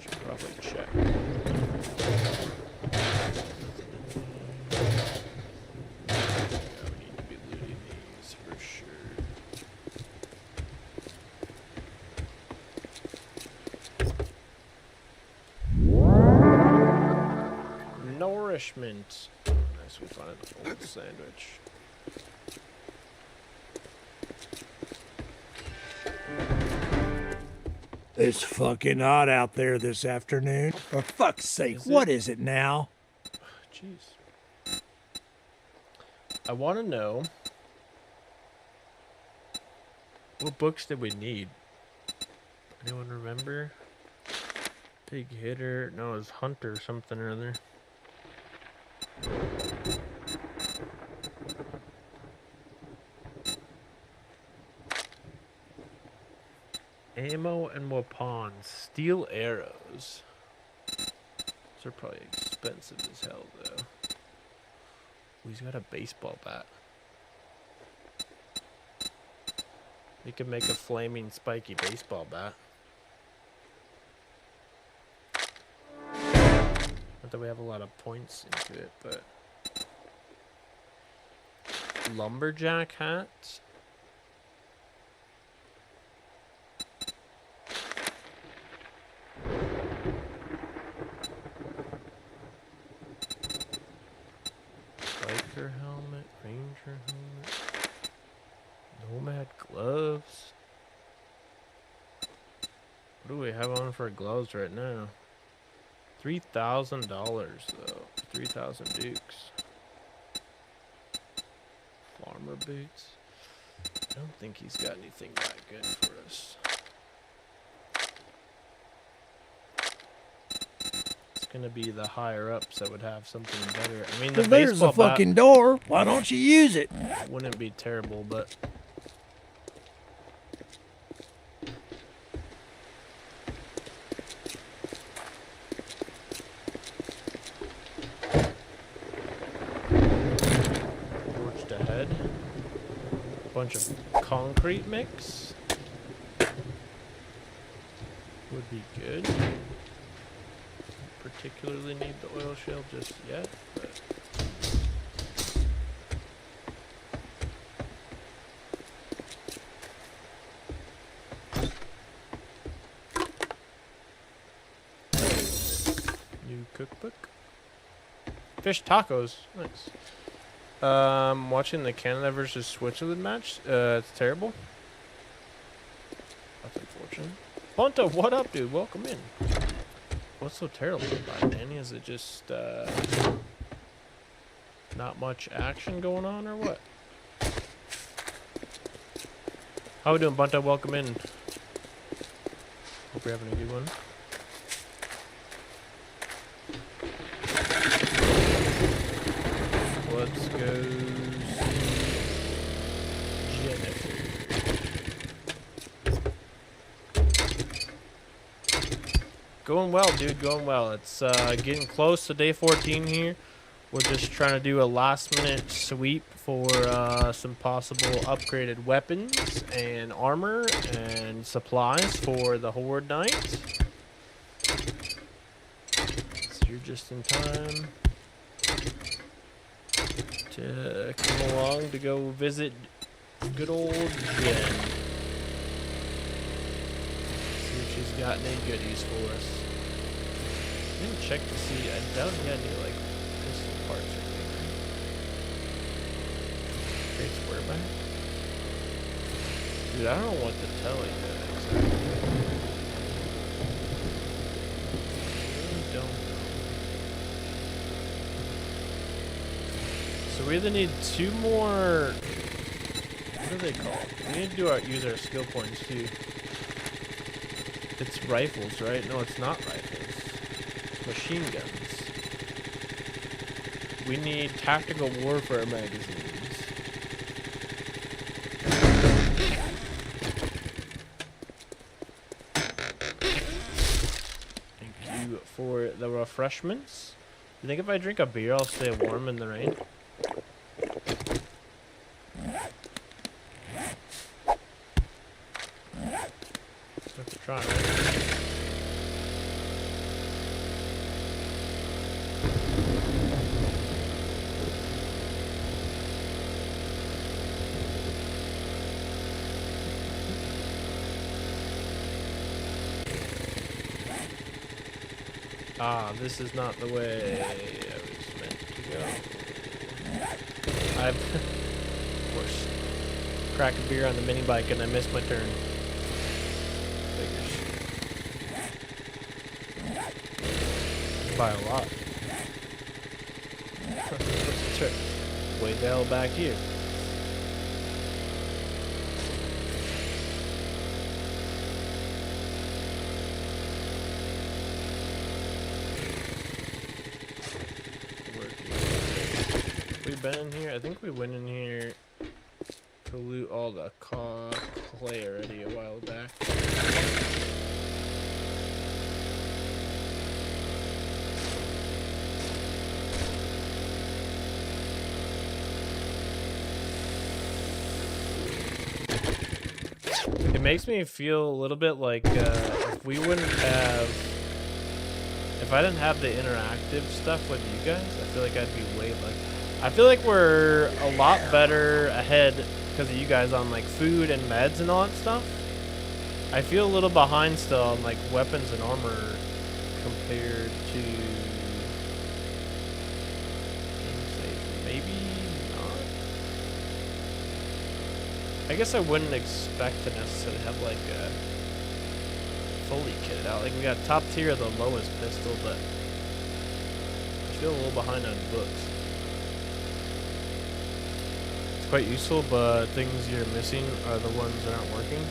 Should probably check. Nourishment. Nice, we found an old sandwich.
It's fucking hot out there this afternoon. For fuck's sake, what is it now?
Jeez. I want to know, what books did we need? Anyone remember? Big Hitter? No, it was Hunter something or other. Ammo and weapons. Steel arrows. Those are probably expensive as hell, though. Ooh, he's got a baseball bat. We could make a flaming, spiky baseball bat. Not that we have a lot of points into it, but... Lumberjack hat. Biker helmet, ranger helmet, nomad gloves. What do we have on for gloves right now? $3,000 though. 3,000 dukes. Farmer boots. I don't think he's got anything that good for us. It's gonna be the higher ups that would have something better. I mean, the
There's
baseball
the fucking door. Why don't you use it?
wouldn't be terrible, but forged ahead. Bunch of concrete mix would be good. Don't particularly need the oil shale just yet, but Fish tacos. Nice. Watching the Canada versus Switzerland match. It's terrible. That's unfortunate. Bunta, what up, dude? Welcome in. What's so terrible about it, Danny? Is it just not much action going on, or what? How we doing, Bunta? Welcome in. Hope you're having a good one. Let's go Jennifer. Going well, dude. Going well. It's getting close to day 14 here. We're just trying to do a last-minute sweep for some possible upgraded weapons and armor and supplies for the Horde Night. So you're just in time to come along to go visit good old Jen. See if she's got any goodies for us. I didn't check to see. I doubt he had any, like, pistol parts or anything. Great square back. Dude, I don't know what to tell you guys. I really don't know. So we either need 2 more. What are they called? We need to use our skill points too. It's rifles, right? No, it's not rifles. It's machine guns. We need tactical warfare magazines. Thank you for the refreshments. You think if I drink a beer, I'll stay warm in the rain? Have to try, right? Ah, this is not the way I was meant to go. I've, of course, cracked a beer on the mini bike and I missed my turn. By a lot. Way the hell back here. We've been in here. I think we went in here to loot all the clay already a while back. It makes me feel a little bit like if we wouldn't have, if I didn't have the interactive stuff with you guys, I feel like I'd be way like, I feel like we're a lot better ahead because of you guys on like food and meds and all that stuff. I feel a little behind still on like weapons and armor compared to maybe not. I guess I wouldn't expect to necessarily have like a fully kitted out. Like we got top tier of the lowest pistol, but I feel a little behind on books. It's quite useful, but things you're missing are the ones that aren't working.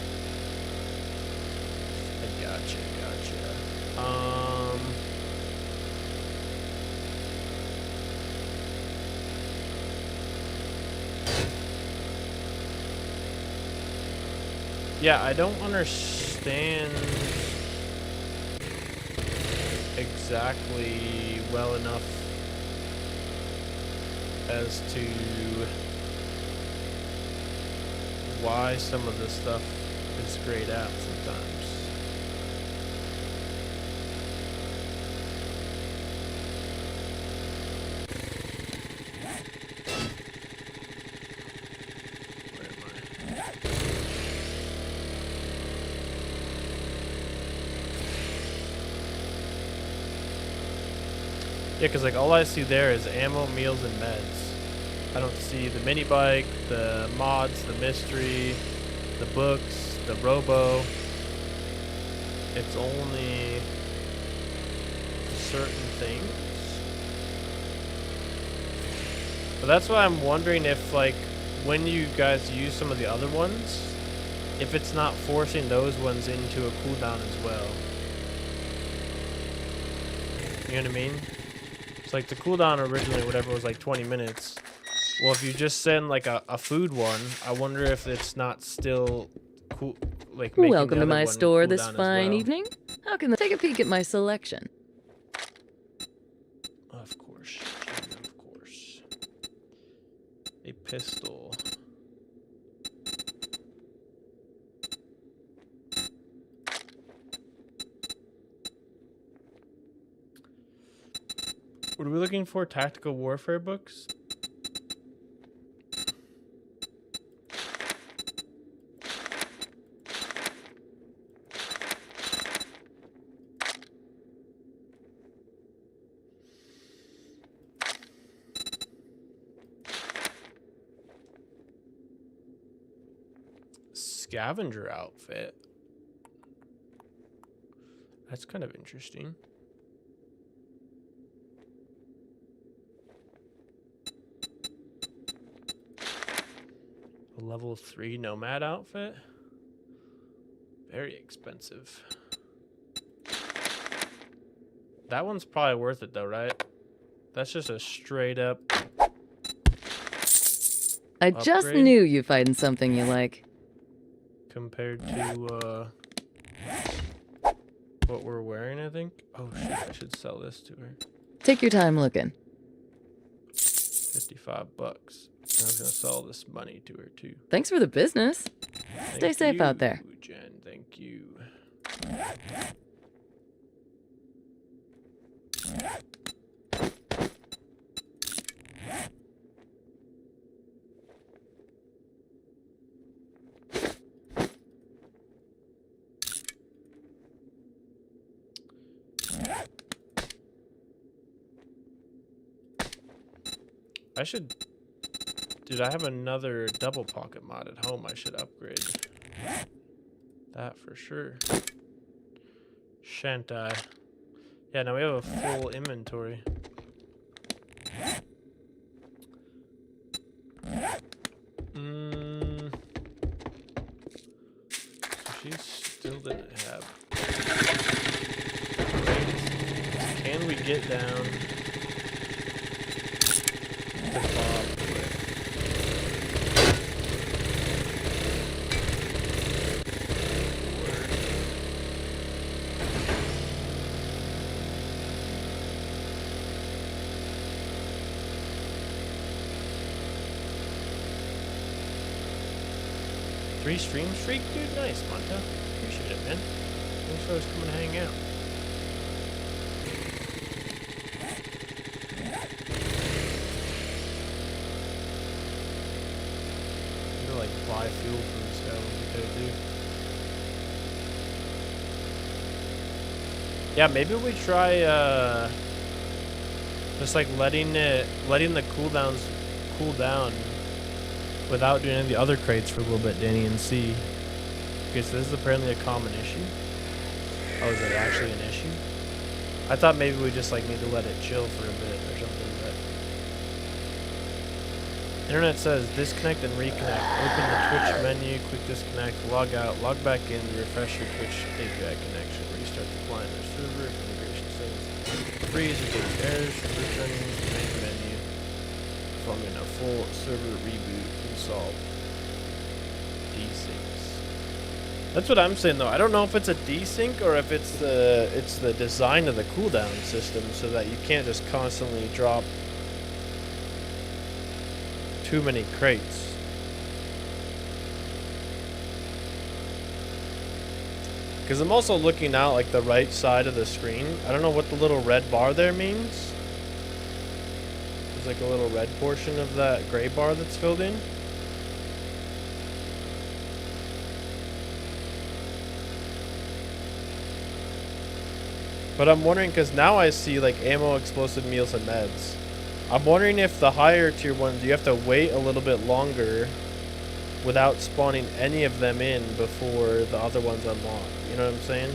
I gotcha. Yeah, I don't understand exactly well enough as to why some of this stuff is grayed out sometimes. Yeah, because like all I see there is ammo, meals, and meds. I don't see the mini bike, the mods, the mystery, the books, the robo. It's only certain things. But that's why I'm wondering if, like, when you guys use some of the other ones, if it's not forcing those ones into a cooldown as well. You know what I mean? It's like the cooldown originally, whatever, was like 20 minutes. Well, if you just send like a food one, I wonder if it's not still cool, like making
Welcome
the
to
other
my
one
store
cool
this
down as
fine
well.
evening. How can I take a peek at my selection?
Of course, Jim, of course. A pistol. What are we looking for? Tactical warfare books? Scavenger outfit. That's kind of interesting. A level 3 nomad outfit. Very expensive. That one's probably worth it though, right? That's just a straight up
I just
upgrade
knew you'd find something you like.
compared to what we're wearing, I think. Oh shit, I should sell this to her.
Take your time looking.
55 bucks. I was gonna sell this money to her too.
Thanks for the business. Stay
Thank
safe out
you,
there.
Jen. Thank you. I should... Dude, I have another double pocket mod at home. I should upgrade that for sure. Shan't I? Yeah, now we have a full inventory. She still didn't have... Great. Can we get down to Bob quick? Three stream streak, dude. Nice, Monta. Appreciate it, man. Thanks for us coming to hang out. I'm gonna like buy fuel from this guy when we could do. Yeah, maybe we try just like letting the cooldowns cool down without doing any of the other crates for a little bit, Danny, and see. Okay, so this is apparently a common issue. Oh, is it actually an issue? I thought maybe we just like need to let it chill for a bit or something, but... Internet says disconnect and reconnect. Open the Twitch menu, quick disconnect, log out, log back in, refresh your Twitch API connection, restart the client or server if integration says freeze or take errors, returning to the main menu, performing a full server reboot, install desyncs. That's what I'm saying though. I don't know if it's a desync or if it's the design of the cooldown system so that you can't just constantly drop too many crates. Because I'm also looking out like the right side of the screen. I don't know what the little red bar there means. There's like a little red portion of that gray bar that's filled in. But I'm wondering, because now I see like ammo, explosive, meals, and meds. I'm wondering if the higher tier ones, you have to wait a little bit longer without spawning any of them in before the other ones unlock. You know what I'm saying?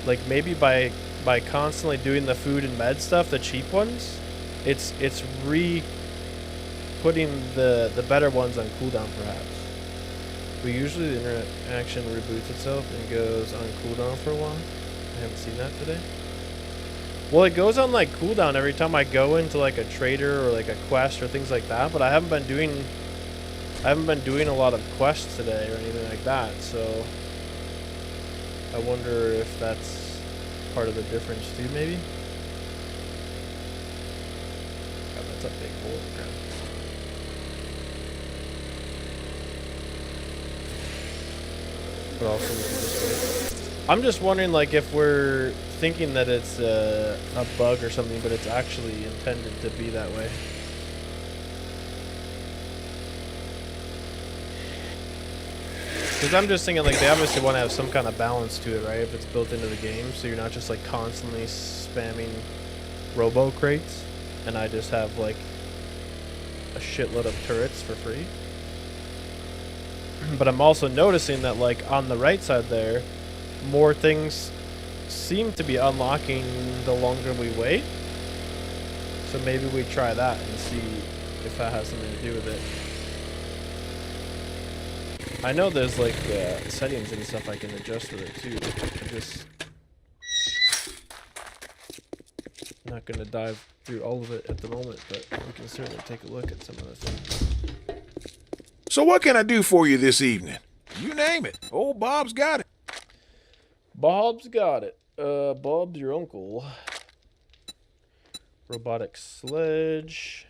Like maybe by constantly doing the food and med stuff, the cheap ones, it's putting the better ones on cooldown perhaps. But usually the interaction reboots itself and goes on cooldown for a while. I haven't seen that today. Well, it goes on like cooldown every time I go into like a trader or like a quest or things like that, but I haven't been doing a lot of quests today or anything like that, so I wonder if that's part of the difference too, maybe. God, that's a big hole in the ground. But also we can just wait. I'm just wondering, like, if we're thinking that it's a bug or something, but it's actually intended to be that way. Because I'm just thinking, like, they obviously want to have some kind of balance to it, right? If it's built into the game, so you're not just, like, constantly spamming robo crates, and I just have, like, a shitload of turrets for free. But I'm also noticing that, like, on the right side there, more things seem to be unlocking the longer we wait. So maybe we try that and see if that has something to do with it. I know there's like settings and stuff I can adjust with it too. I'm just not going to dive through all of it at the moment, but we can certainly take a look at some of the things.
So what can I do for you this evening? You name it. Old Bob's got it.
Bob's got it. Bob's your uncle. Robotic sledge.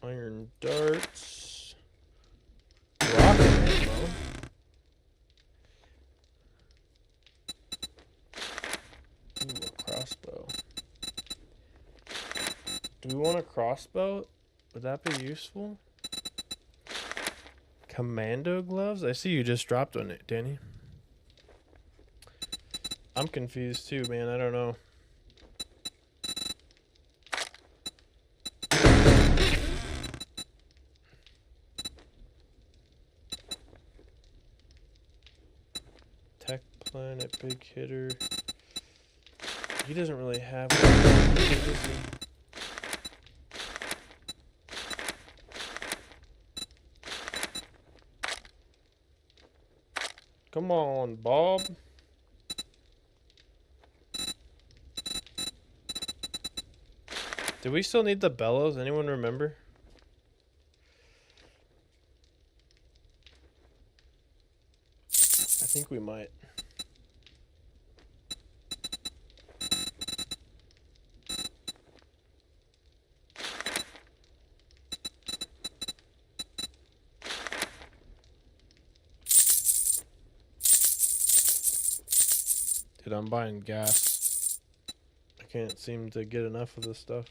Iron darts. Rocket ammo. Ooh, a crossbow. Do we want a crossbow? Would that be useful? Commando gloves? I see you just dropped on it, Danny. I'm confused too, man. I don't know. Tech Planet, big hitter. He doesn't really have one, does he? Come on, Bob. Do we still need the bellows? Anyone remember? I think we might. Dude, I'm buying gas. I can't seem to get enough of this stuff.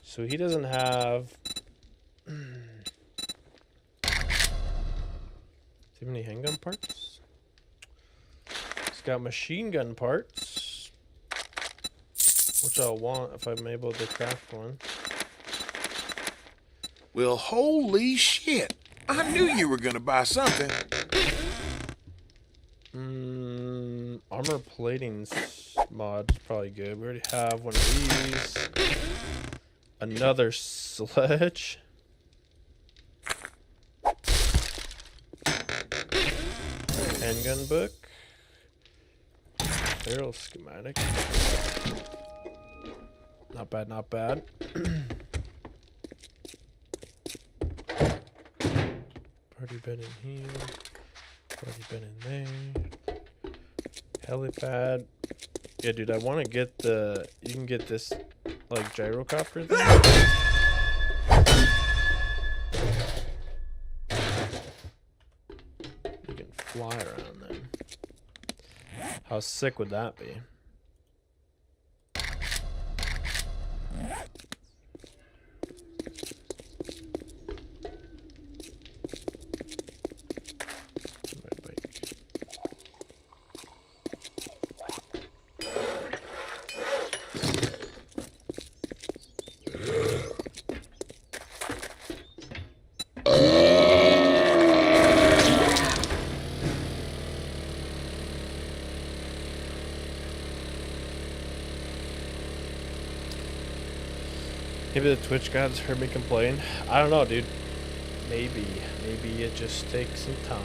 So he doesn't have... Do you have any handgun parts? He's got machine gun parts, which I'll want if I'm able to craft one.
Well, holy shit. I knew you were gonna buy something.
Armor plating mod's probably good. We already have one of these. Another sledge. Handgun book. Barrel schematic. Not bad, not bad. Already been in here. Already been in there. Helipad. Yeah, dude, I want to get the... You can get this, like, gyrocopter thing. You can fly around them. How sick would that be? Maybe the Twitch gods heard me complain. I don't know, dude. Maybe it just takes some time.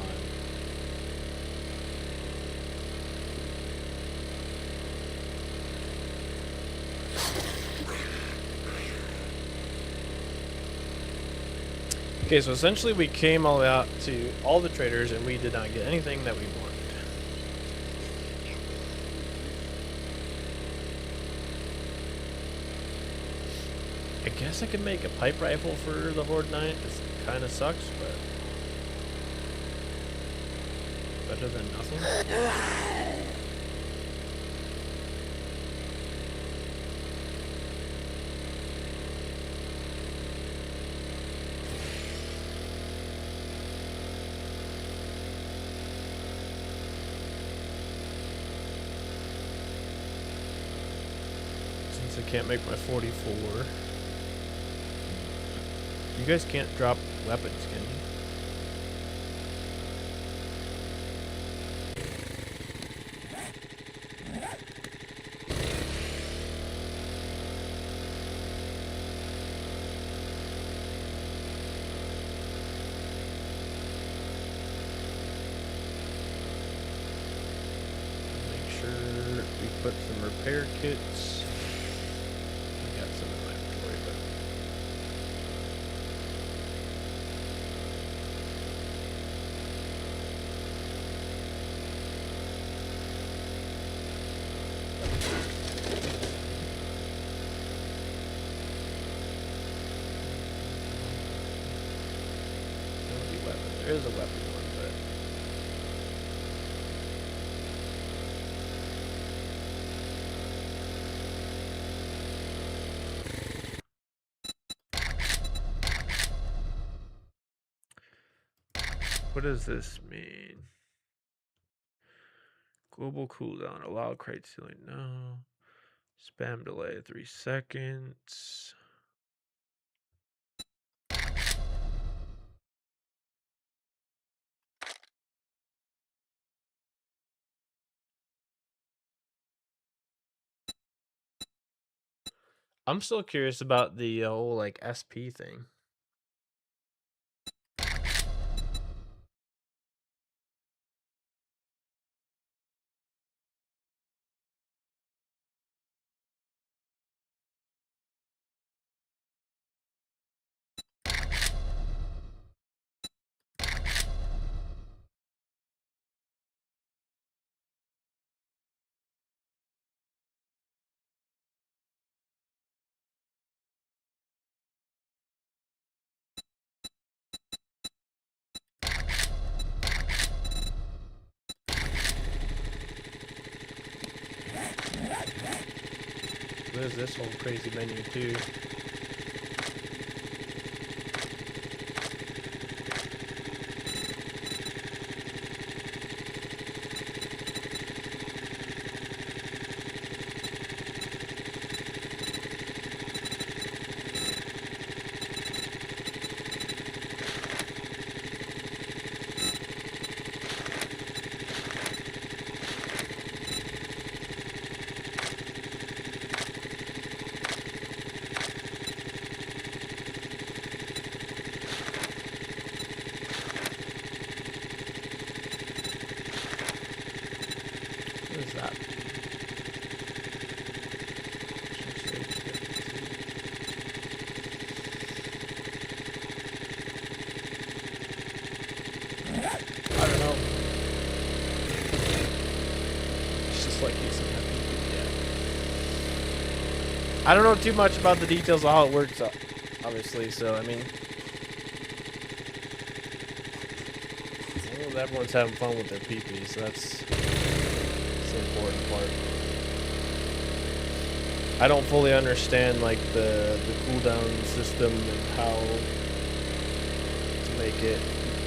Okay, so essentially we came all the way out to all the traders and we did not get anything that we wanted. I guess I could make a pipe rifle for the Horde Knight. It kind of sucks, but better than nothing. Since I can't make my 44. You guys can't drop weapons, can you? Make sure we put some repair kits. I got some in my inventory, but there is a weapon one, but what does this mean? Global cooldown, allow crate ceiling, no. Spam delay 3 seconds. I'm still curious about the whole like SP thing. There's this whole crazy menu too. What is that? I don't know. It's just like using that PP, yeah. I don't know too much about the details of how it works, obviously, so I mean, well, everyone's having fun with their PP, so that's the important part. I don't fully understand like the cooldown system and how to make it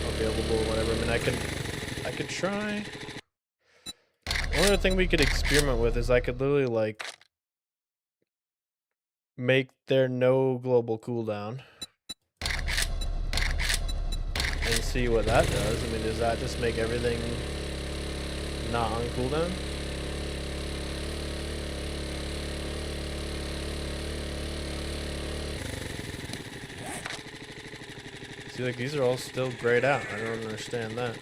available or whatever. I mean, I could try. One other thing we could experiment with is I could literally like make there no global cooldown and see what that does. I mean, does that just make everything not on cooldown? See, like, these are all still grayed out. I don't understand that.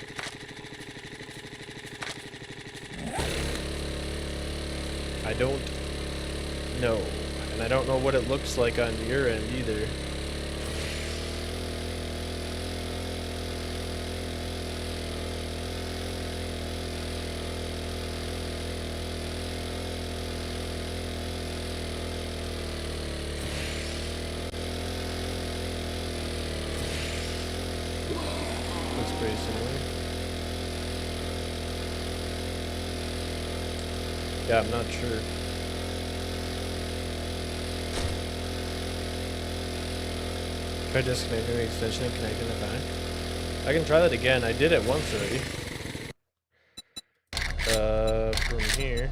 I don't know. And I don't know what it looks like on your end either. Looks pretty similar. Yeah, I'm not sure. Try disconnecting the extension and connecting it back. I can try that again. I did it once already. From here.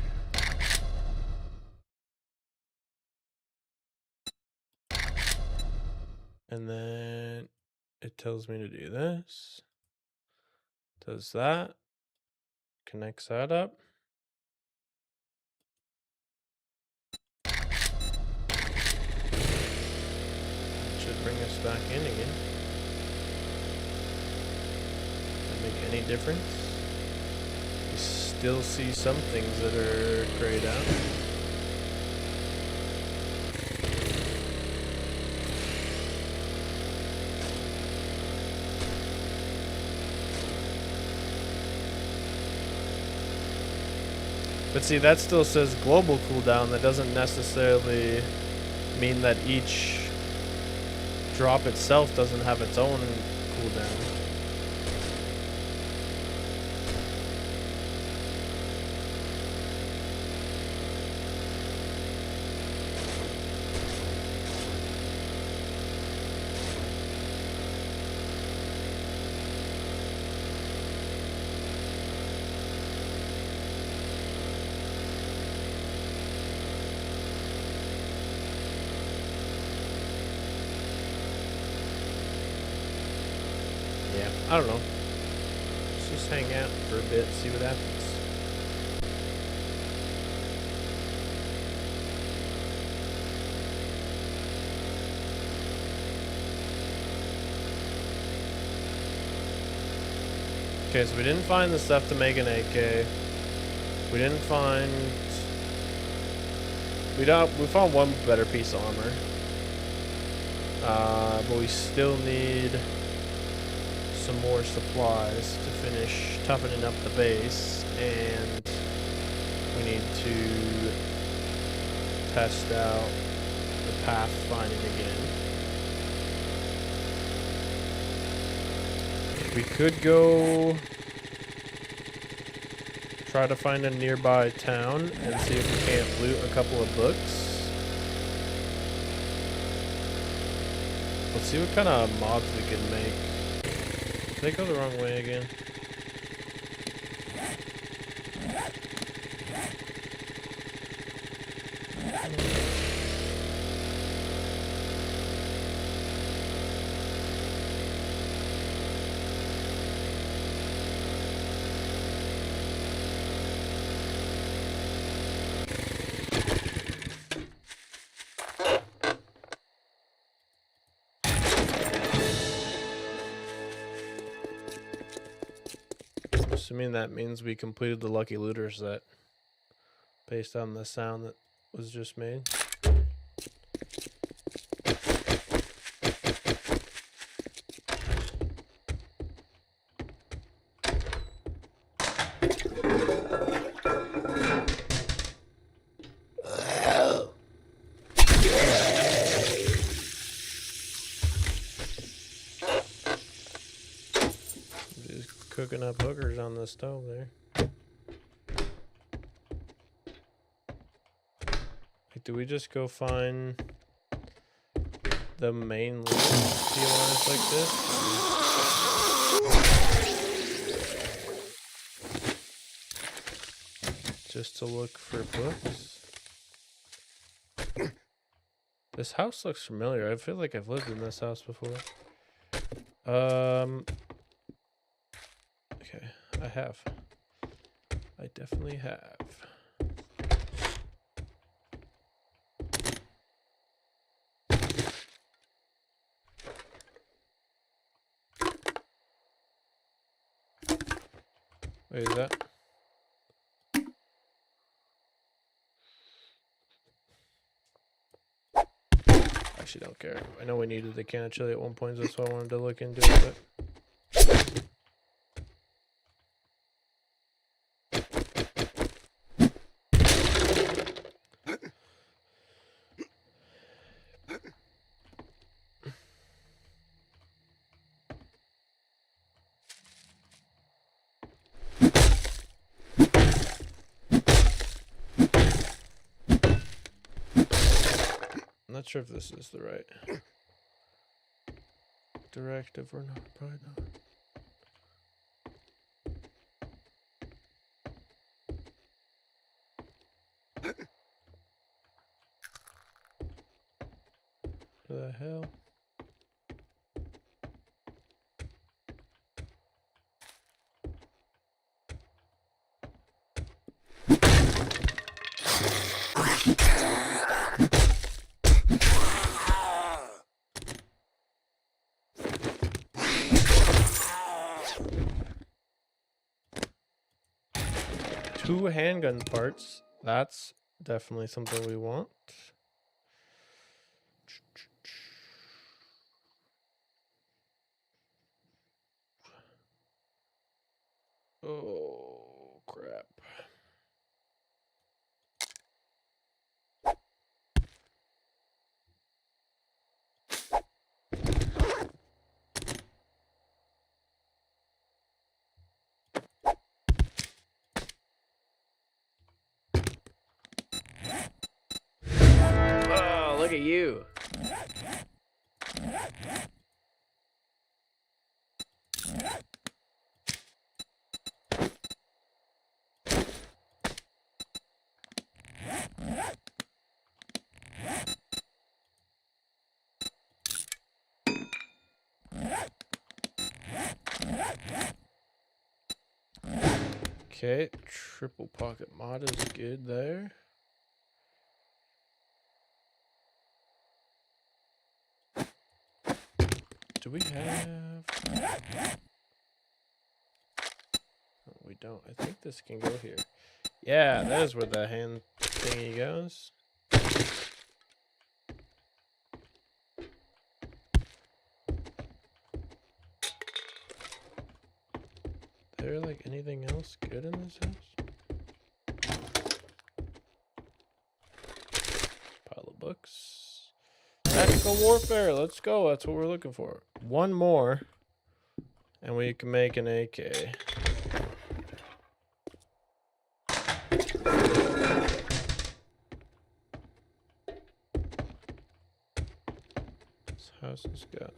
And then it tells me to do this. Does that. Connects that up. Should bring us back in again. Does that make any difference? You still see some things that are grayed out. But see, that still says global cooldown. That doesn't necessarily mean that each drop itself doesn't have its own cooldown. Yeah, I don't know. Let's just hang out for a bit, see what happens. Okay, so we didn't find the stuff to make an AK. We didn't find... We found one better piece of armor. But we still need some more supplies to finish toughening up the base, and we need to test out the pathfinding again. We could go try to find a nearby town and see if we can't loot a couple of books. Let's see what kind of mods we can make. Did I go the wrong way again? Assuming that means we completed the Lucky Looter set based on the sound that was just made. Cooking up hookers on the stove there. Like, do we just go find the main loot lines like this? Just to look for books? This house looks familiar. I feel like I've lived in this house before. Okay, I have. I definitely have. Wait, is that? Actually, don't care. I know we needed the can of chili at one point, so that's why I wanted to look into it. But I'm not sure if this is the right directive or not. Probably not. What the hell? Two handgun parts. That's definitely something we want. Oh, crap. Oh, look at you. Okay, triple pocket mod is good there. Do we have... Oh, we don't. I think this can go here. Yeah, that is where the hand thingy goes. Is there like anything else good in this house? Pile of books. Tactical warfare, let's go. That's what we're looking for. One more, and we can make an AK. This house has got...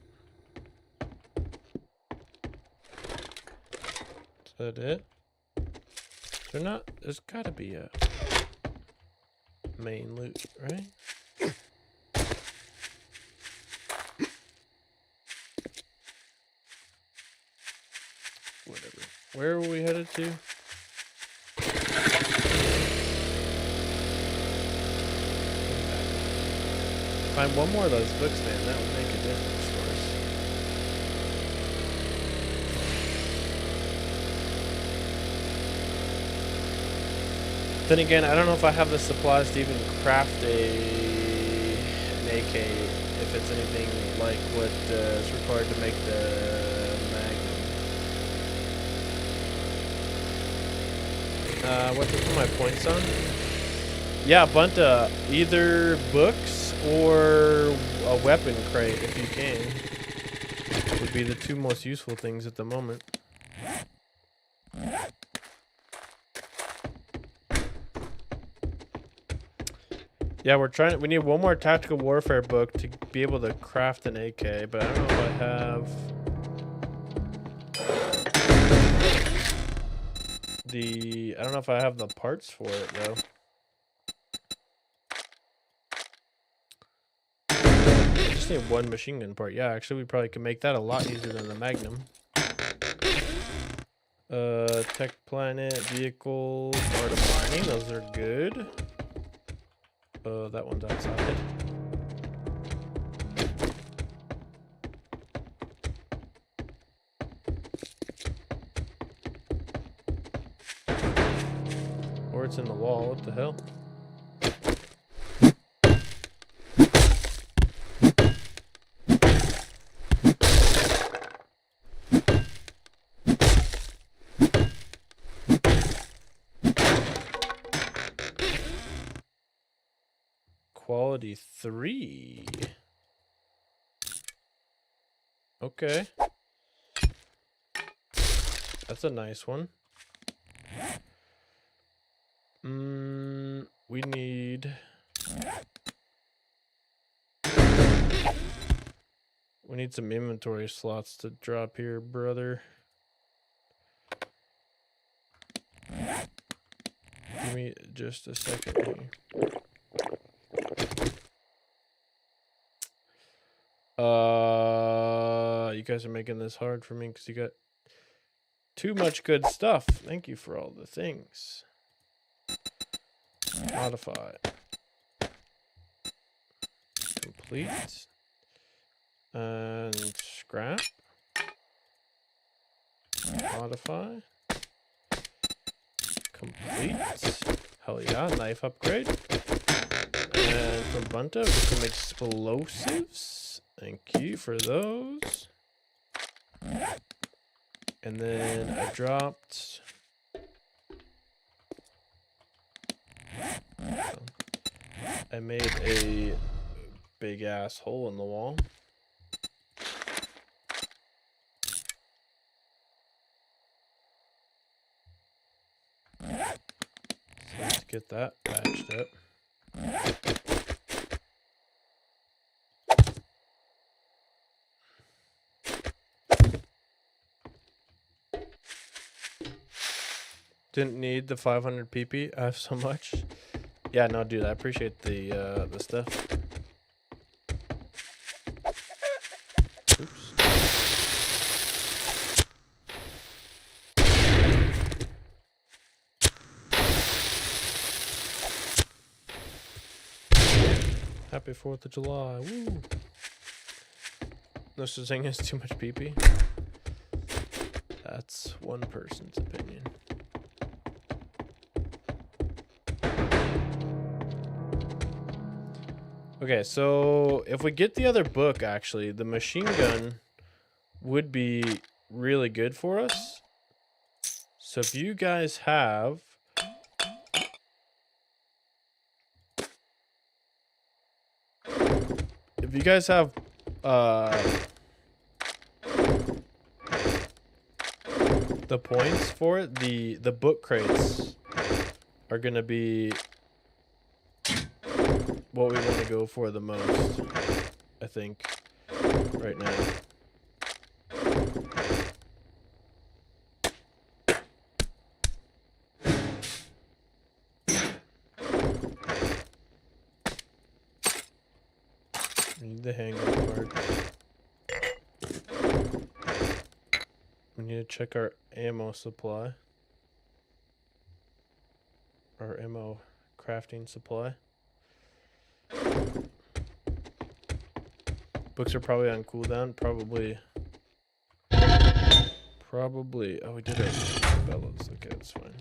Is that it? Is there not? There's gotta be a main loot, right? Whatever. Where were we headed to? Find one more of those books, man. That would make a difference for us. Then again, I don't know if I have the supplies to even craft an AK, if it's anything like what is required to make the Magnum. What to put my points on? Yeah, a bunch of either books or a weapon crate, if you can. Would be the two most useful things at the moment. Yeah, we need one more tactical warfare book to be able to craft an AK, but I don't know if I have I don't know if I have the parts for it though. I just need one machine gun part. Yeah, actually we probably could make that a lot easier than the Magnum. Tech planet, vehicles, art of mining, those are good. That one's outside. It's in the wall. What the hell? Quality 3. Okay. That's a nice one. We need... We need some inventory slots to drop here, brother. Give me just a second here. You guys are making this hard for me because you got too much good stuff. Thank you for all the things. Modify. Complete. And scrap. Modify. Complete. Hell yeah, knife upgrade. And from Bunta, we get some explosives. Thank you for those. And then I dropped... I made a big ass hole in the wall. So let's get that patched up. Didn't need the 500 PP. I have so much. Yeah, no, dude, I appreciate the stuff. Oops. Happy 4th of July. Woo. No such thing as too much PP. That's one person's opinion. Okay, so if we get the other book, actually, the machine gun would be really good for us. So if you guys have... If you guys have... the points for it, the book crates are going to be... what we want to go for the most, I think, right now. We need the handgun part. We need to check our ammo supply. Our ammo crafting supply. Books are probably on cooldown. Probably. Oh, we did it. Bellows. Okay, that's fine.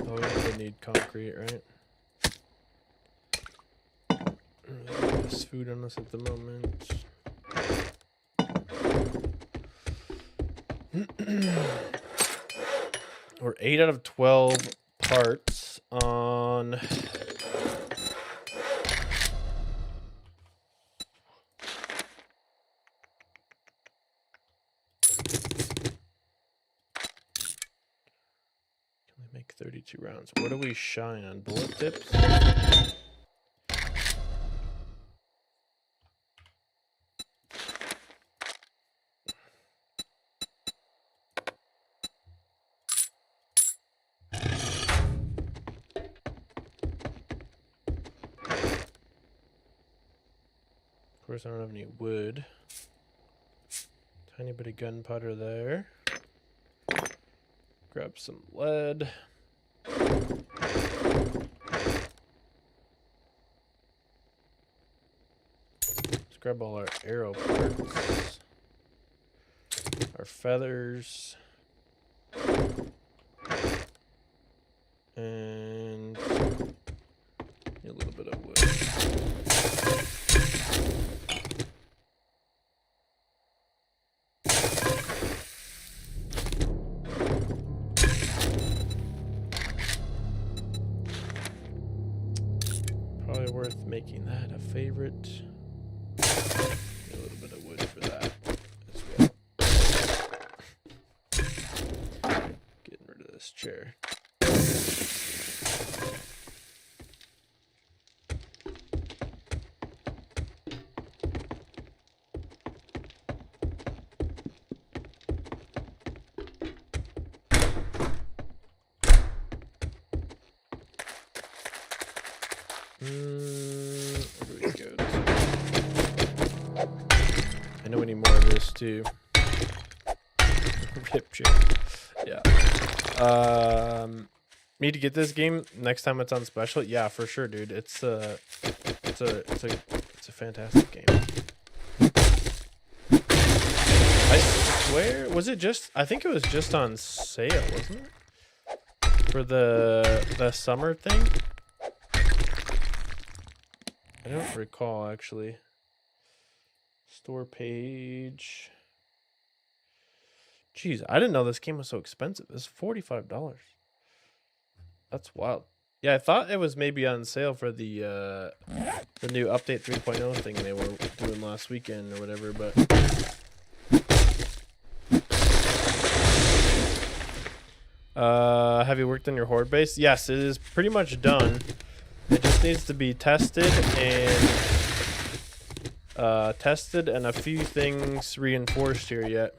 Oh, we don't really need concrete, right? There's food on us at the moment. We're 8 out of 12 parts on... Can we make 32 rounds? What do we shine on? Bullet tips? Of course, I don't have any wood. Tiny bit of gunpowder there. Grab some lead. Let's grab all our arrow parts. our feathers, and a little bit of wood. Probably worth making that a favorite. A little bit of wood for that as well. Getting rid of this chair. Where do we go to? I know we need more of this too. Rip chair. Yeah. Need to get this game next time it's on special. Yeah, for sure, dude. It's a fantastic game. I swear, was it just? I think it was just on sale, wasn't it? For the summer thing. I don't recall actually. Store page. Jeez, I didn't know this game was so expensive. It's $45. That's wild. Yeah, I thought it was maybe on sale for the new update 3.0 thing they were doing last weekend or whatever, but have you worked on your horde base? Yes, it is pretty much done. It just needs to be tested and a few things reinforced here yet.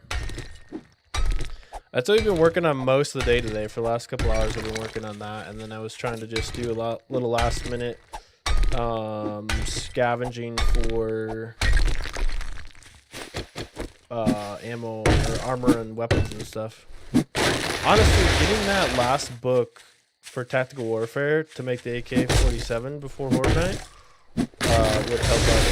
That's what we've been working on most of the day today. For the last couple hours, I've been working on that, and then I was trying to just do a little last minute scavenging for ammo or armor and weapons and stuff. Honestly, getting that last book for Tactical Warfare to make the AK-47 before Horde Night would help out.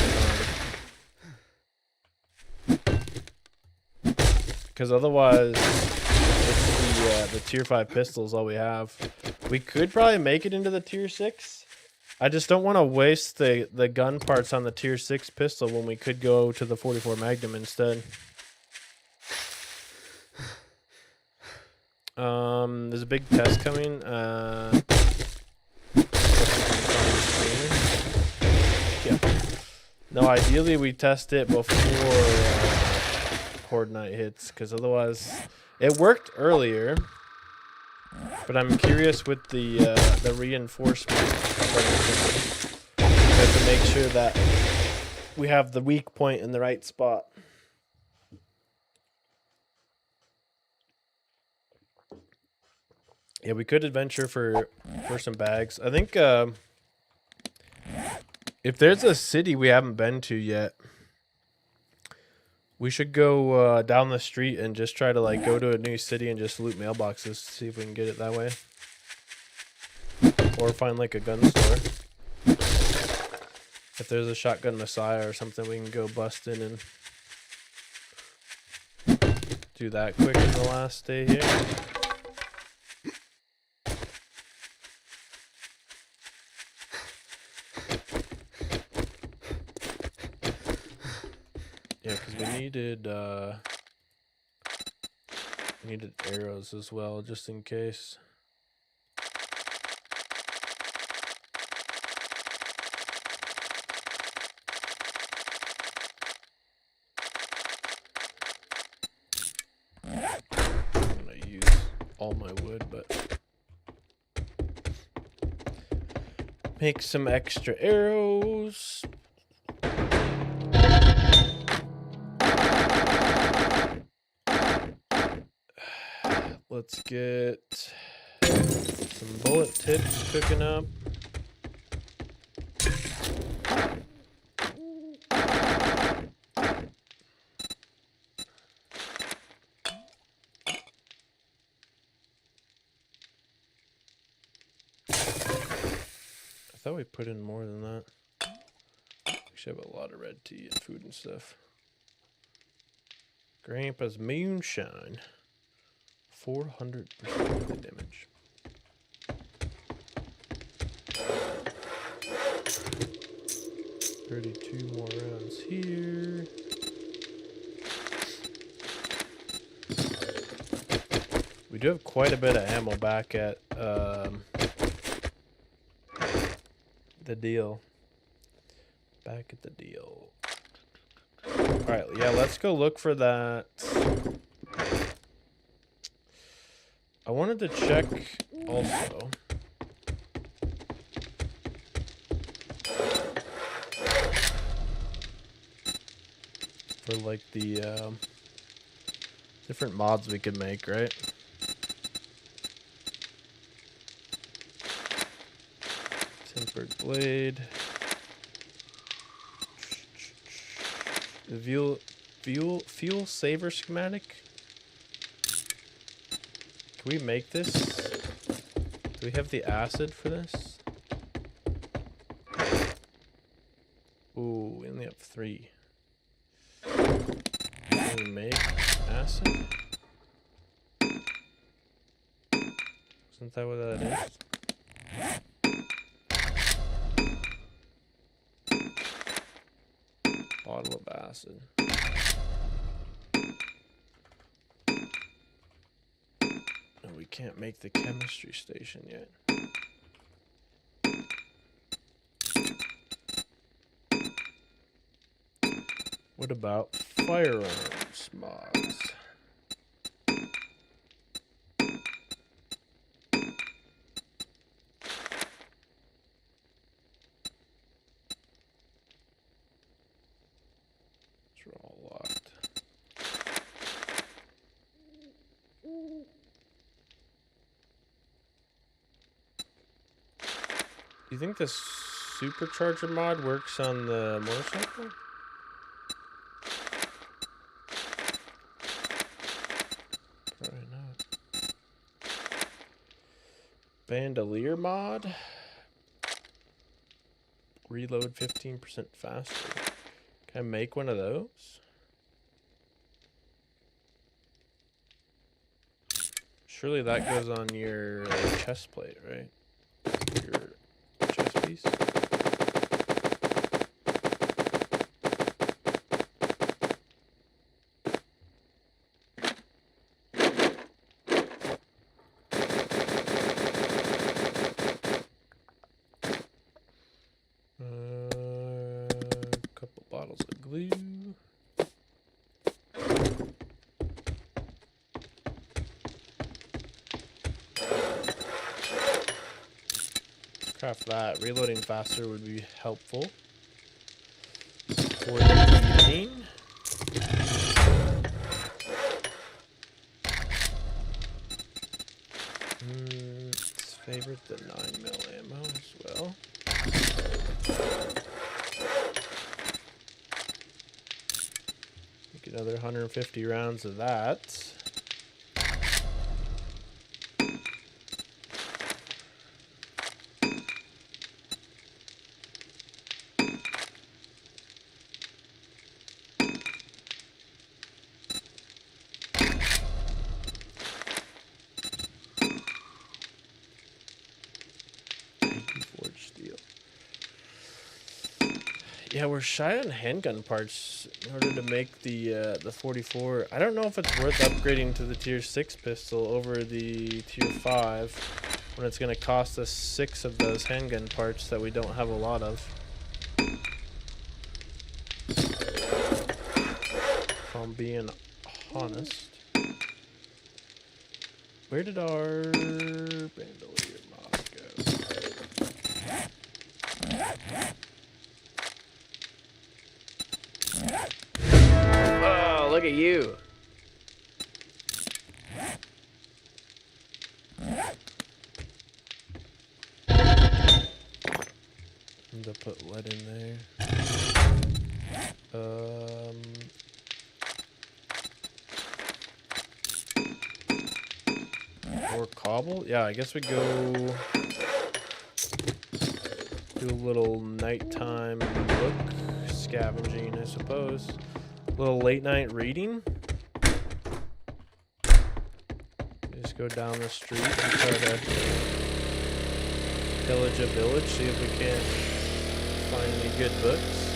Because otherwise, it's the tier 5 pistols all we have. We could probably make it into the tier 6. I just don't want to waste the gun parts on the tier 6 pistol when we could go to the 44 Magnum instead. There's a big test coming. Yeah. No, ideally we test it before Horde Night hits, because otherwise it worked earlier. But I'm curious with the reinforcement. We have to make sure that we have the weak point in the right spot. Yeah, we could adventure for some bags. I think if there's a city we haven't been to yet, we should go down the street and just try to like go to a new city and just loot mailboxes, see if we can get it that way. Or find like a gun store. If there's a shotgun messiah or something, we can go bust in and do that quick in the last day here. Yeah, because we needed arrows as well, just in case. I'm gonna use all my wood, but make some extra arrows. Let's get some bullet tips cooking up. I thought we put in more than that. We should have a lot of red tea and food and stuff. Grandpa's moonshine. 400% of the damage. Thirty-two more rounds here. We do have quite a bit of ammo back at the deal. Back at the deal. Alright, yeah, let's go look for that. I wanted to check also. For like the different mods we could make, right? Tempered blade. The fuel saver schematic. Can we make this? Do we have the acid for this? Ooh, we only have 3. Can we make acid? Isn't that what that is? Bottle of acid. No, we can't make the chemistry station yet. What about firearms mods? These are all locked. Do you think the supercharger mod works on the motorcycle? Probably not. Bandolier mod. Reload 15% faster. Can I make one of those? Surely that goes on your chest plate, right? Your chest piece. Couple bottles of glue. Craft that. Reloading faster would be helpful. For the evening. Let's favorite the 9mm ammo as well. Make another 150 rounds of that. Yeah, we're shy on handgun parts in order to make the 44. I don't know if it's worth upgrading to the tier 6 pistol over the tier 5 when it's going to cost us 6 of those handgun parts that we don't have a lot of. If I'm being honest. Where did our bandolier mod go? Oh, look at you. I'm gonna put lead in there. Or cobble? Yeah, I guess we go do a little nighttime book scavenging, I suppose. A little late night reading. go down the street and try to pillage a village, see if we can't find any good books.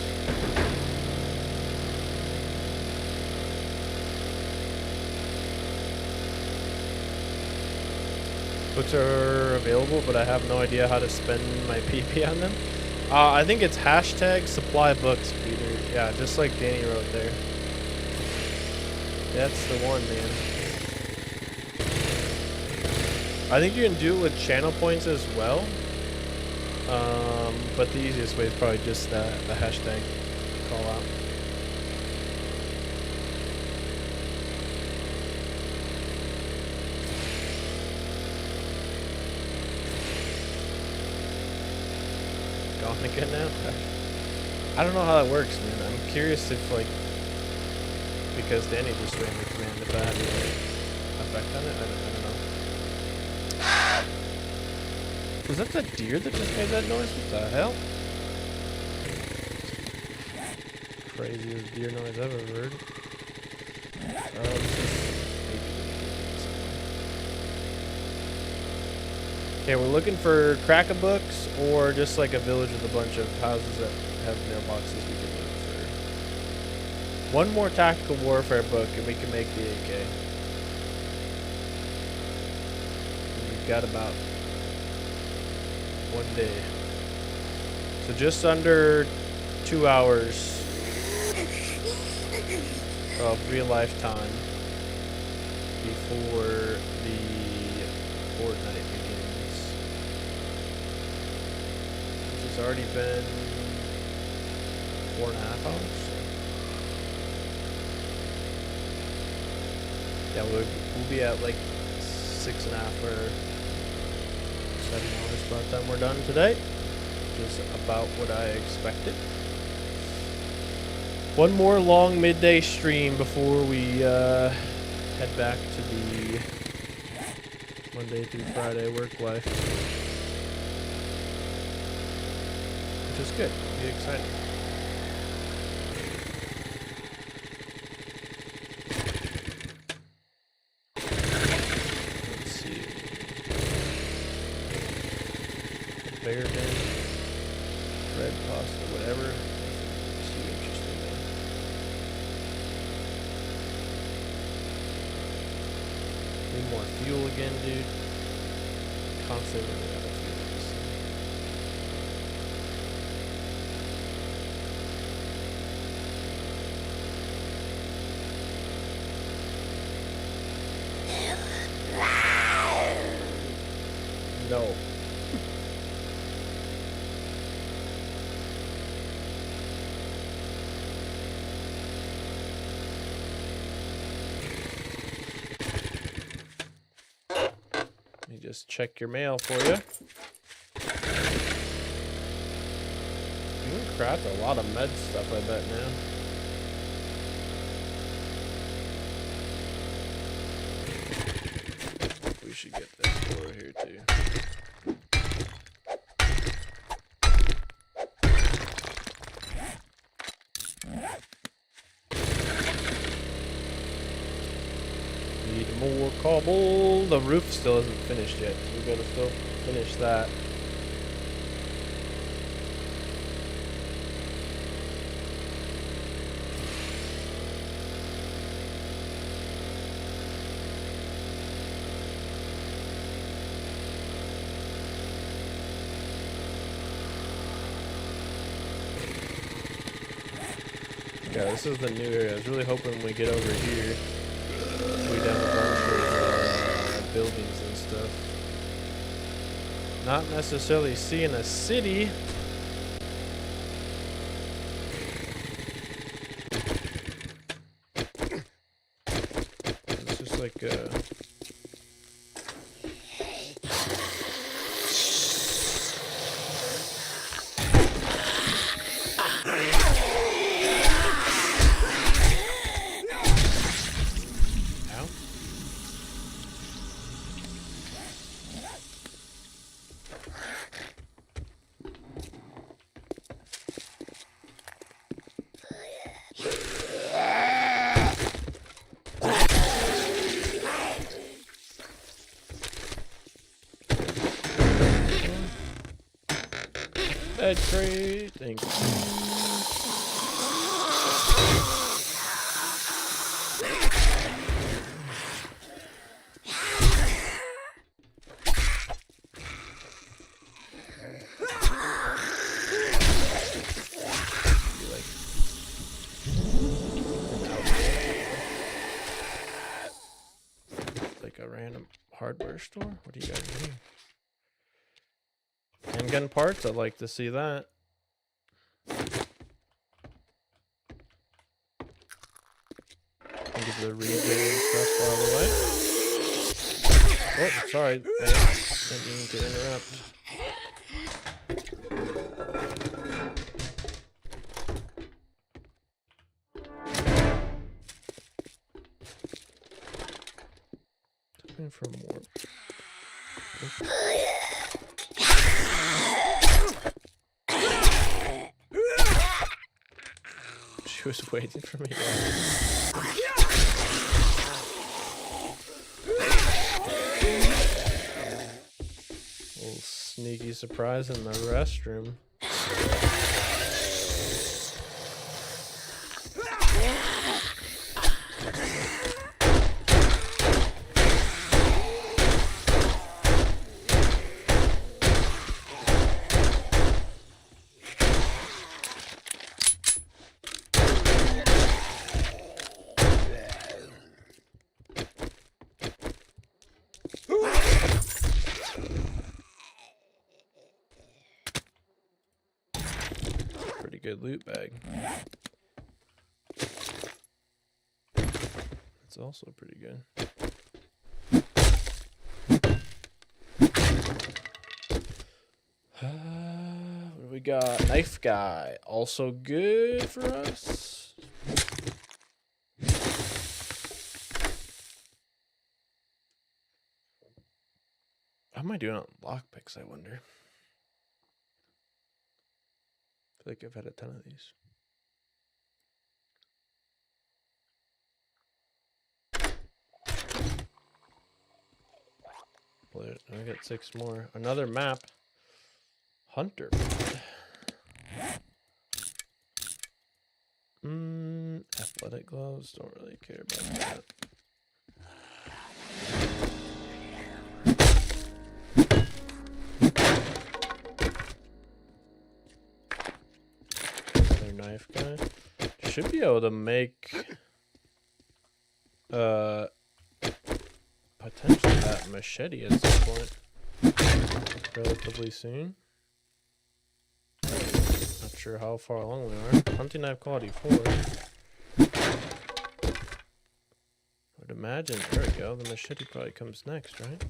Books are available, but I have no idea how to spend my PP on them. I think it's hashtag supply books, Peter. Yeah, just like Danny wrote there. That's the one, man. I think you can do it with channel points as well. But the easiest way is probably just the hashtag call out. Gone again now? I don't know how that works, man. I'm curious if, like, because Danny just ran the command, if that had any effect on it. I don't know. Was that the deer that just made that noise? What the hell? Craziest deer noise I've ever heard. Okay, we're looking for crack-a books or just like a village with a bunch of houses that have mailboxes we can loot for. One more tactical warfare book and we can make the AK. And we've got about 1 day. So just under 2 hours of real life time before the Fortnite begins. Which has already been 4.5 hours. Yeah, we'll be at like 6.5 or 7 hours by the time we're done today, which is about what I expected. One more long midday stream before we head back to the Monday through Friday work life, which is good. Be excited. Let's see. Bear den, red pasta, whatever. Nothing too interesting though. Need more fuel again, dude. Constantly running out of fuel in this thing. No. Let me just check your mail for you. You can craft a lot of med stuff, I bet now. We should get this floor here too. Need more cobble. The roof still isn't finished yet. We gotta still finish that. Yeah, this is the new area. I was really hoping when we get over here, we'd have a bunch of buildings and stuff. Not necessarily seeing a city. It's just like a... Ed crate. Thank you. Like a random hardware store? What do you guys mean? Handgun parts? I'd like to see that. Give the regain stuff out of the way. Oh, sorry. I didn't mean to interrupt. Looking for more. She was waiting for me. Little sneaky surprise in the restroom. Pretty good loot bag. It's also pretty good. What do we got? Knife guy. Also good for us. How am I doing on lockpicks, I wonder? I feel like I've had a ton of these. I got 6 more. Another map. Hunter. Athletic gloves. Don't really care about that. Another knife guy. Should be able to make potentially that machete at some point. Relatively soon. Not sure how far along we are. Hunting knife quality 4. I'd imagine. There we go. The machete probably comes next, right?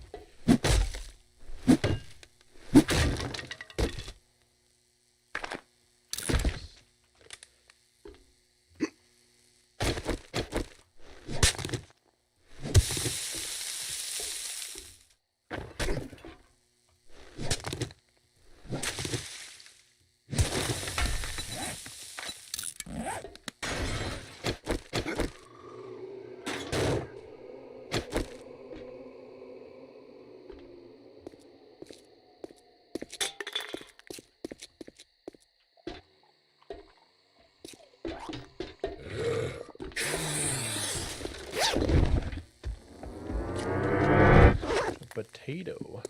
Potato.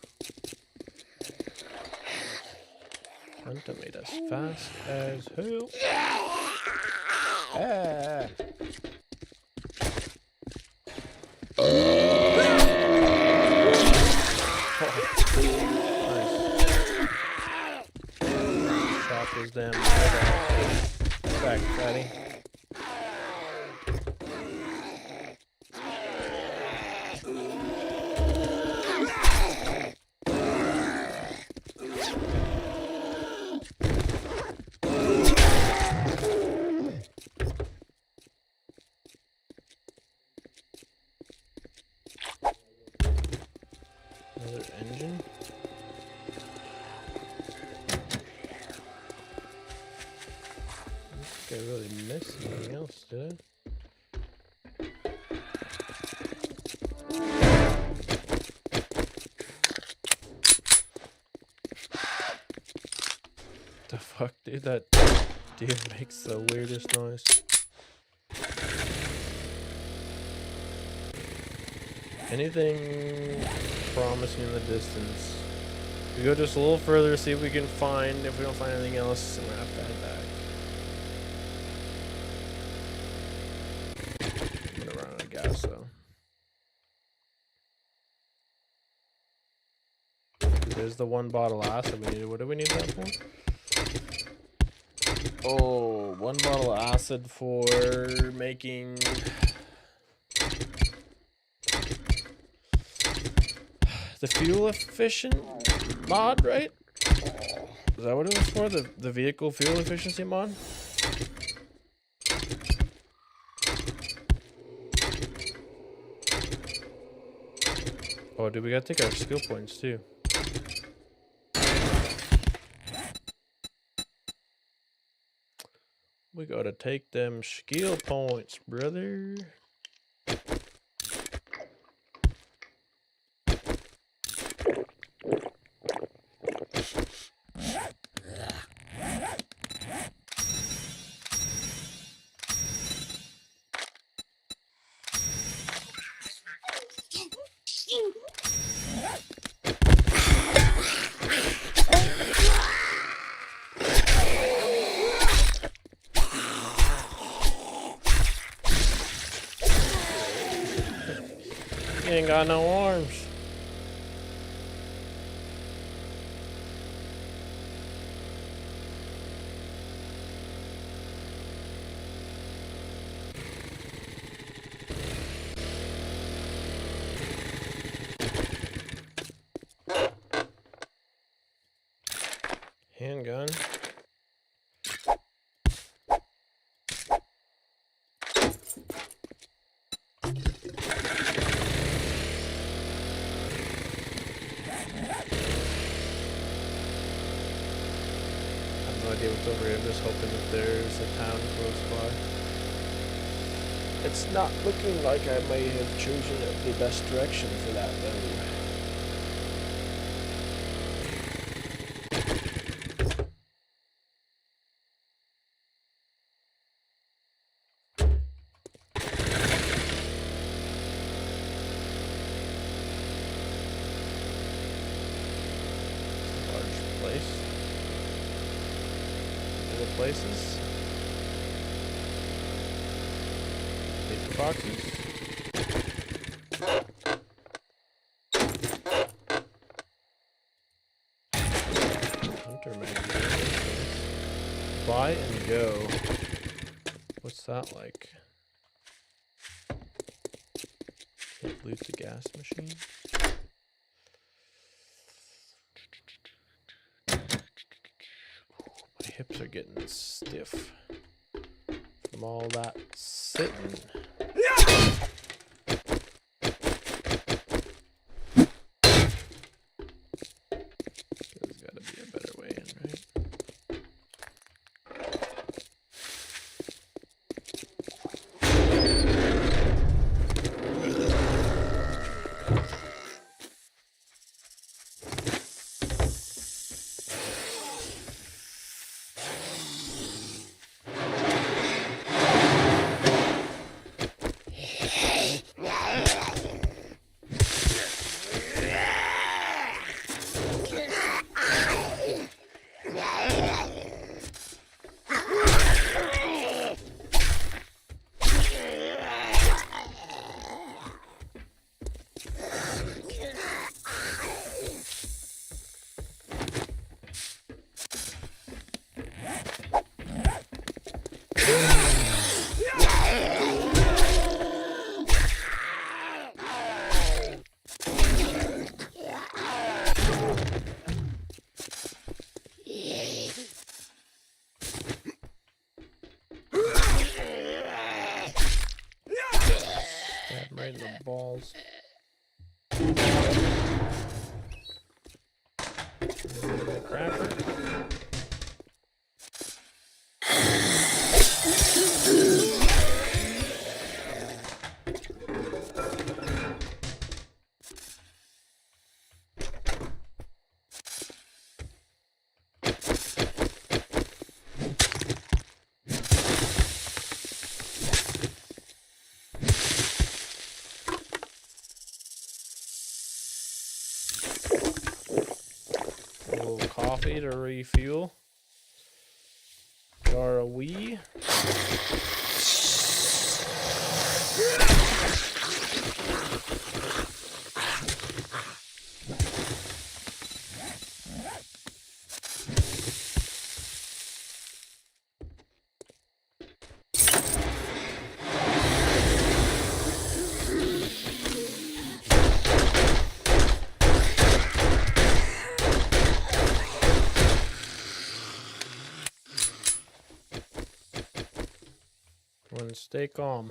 Hunter made us fast as hell. Ah. Nice. Chop his damn head off. Back, fatty. Another engine. I don't think I really missed anything else, did I? the fuck, dude? That deer makes the weirdest noise. Anything promising in the distance? We go just a little further, see if we can find. If we don't find anything else, we're gonna have to head back. I'm gonna run out of gas though. There's the one bottle of acid we needed. What do we need that for? Oh, one bottle of acid for making the fuel efficient mod, right? Is that what it was for? The vehicle fuel efficiency mod? Oh, dude, we gotta take our skill points too. We gotta take them skill points, brother. He ain't got no arms. Handgun. What's over here. I'm just hoping that there's a town close by. It's not looking like I may have chosen the best direction for that though. It's a large place. Places. Paper boxes. Hunter magazine. Buy and go. What's that like? Can't loot the gas machine. Hips are getting stiff from all that sitting. There's gotta be a better way in, right? Right in the balls. Crapper. coffee to refuel. Jar of wee. Stay calm.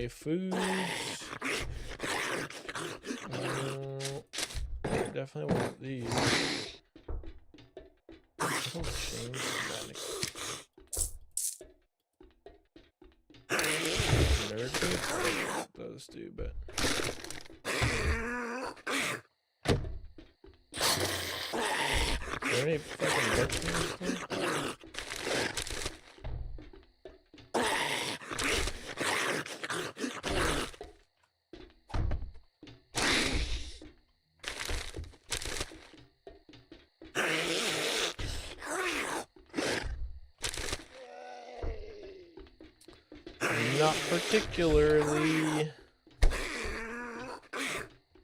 Foods. Definitely want these. Oh, change nerd food. Those do, but are there any fucking books in this thing? Not particularly.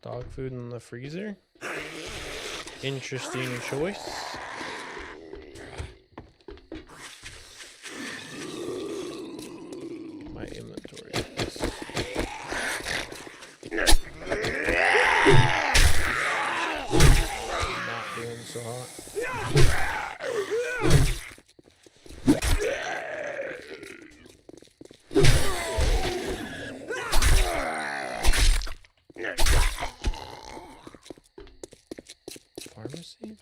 Dog food in the freezer. Interesting choice. My inventory is not doing so hot. Pharmacy?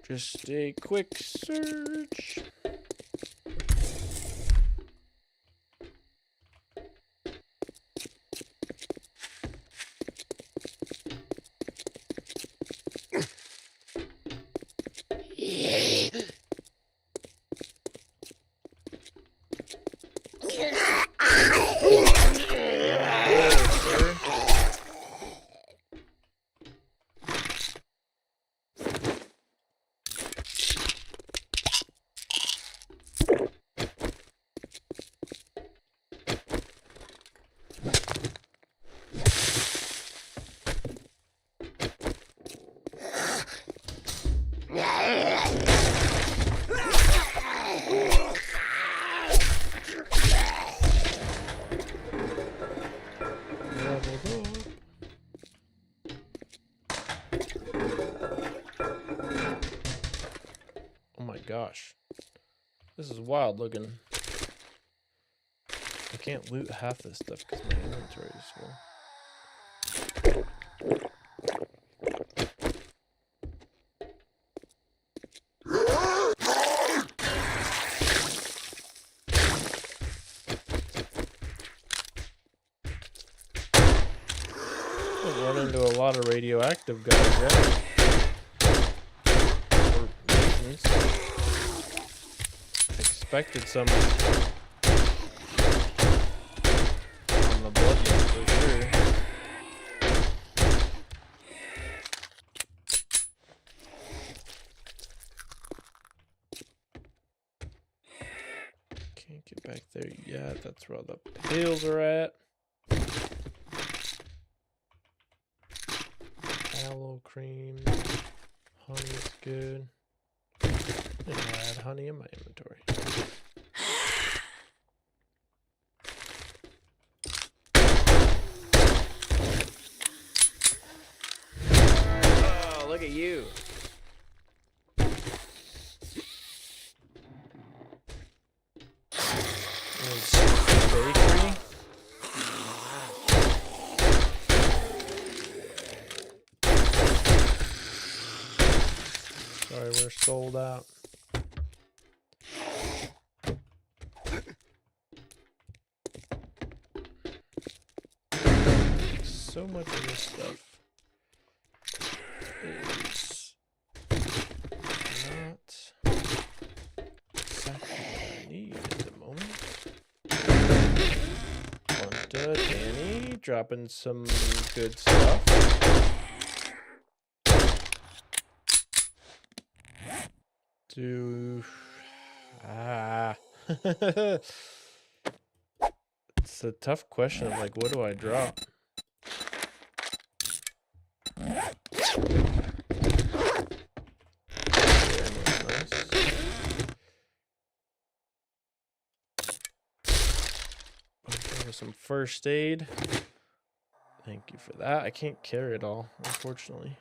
Just a quick search. Gosh, this is wild looking. I can't loot half this stuff because my inventory is full. I've run into a lot of radioactive guys, right? Or mutants. Expected some on the bloodline for sure. Can't get back there yet. That's where all the pills are at. Aloe cream. Honey's good. And I add honey in my inventory. Oh, look at you. Bakery. Sorry, we're sold out. So much of this stuff is not exactly what I need at the moment. Quanta, Danny, dropping some good stuff. It's a tough question of like, what do I drop? Okay, some first aid. Thank you for that. I can't carry it all, unfortunately.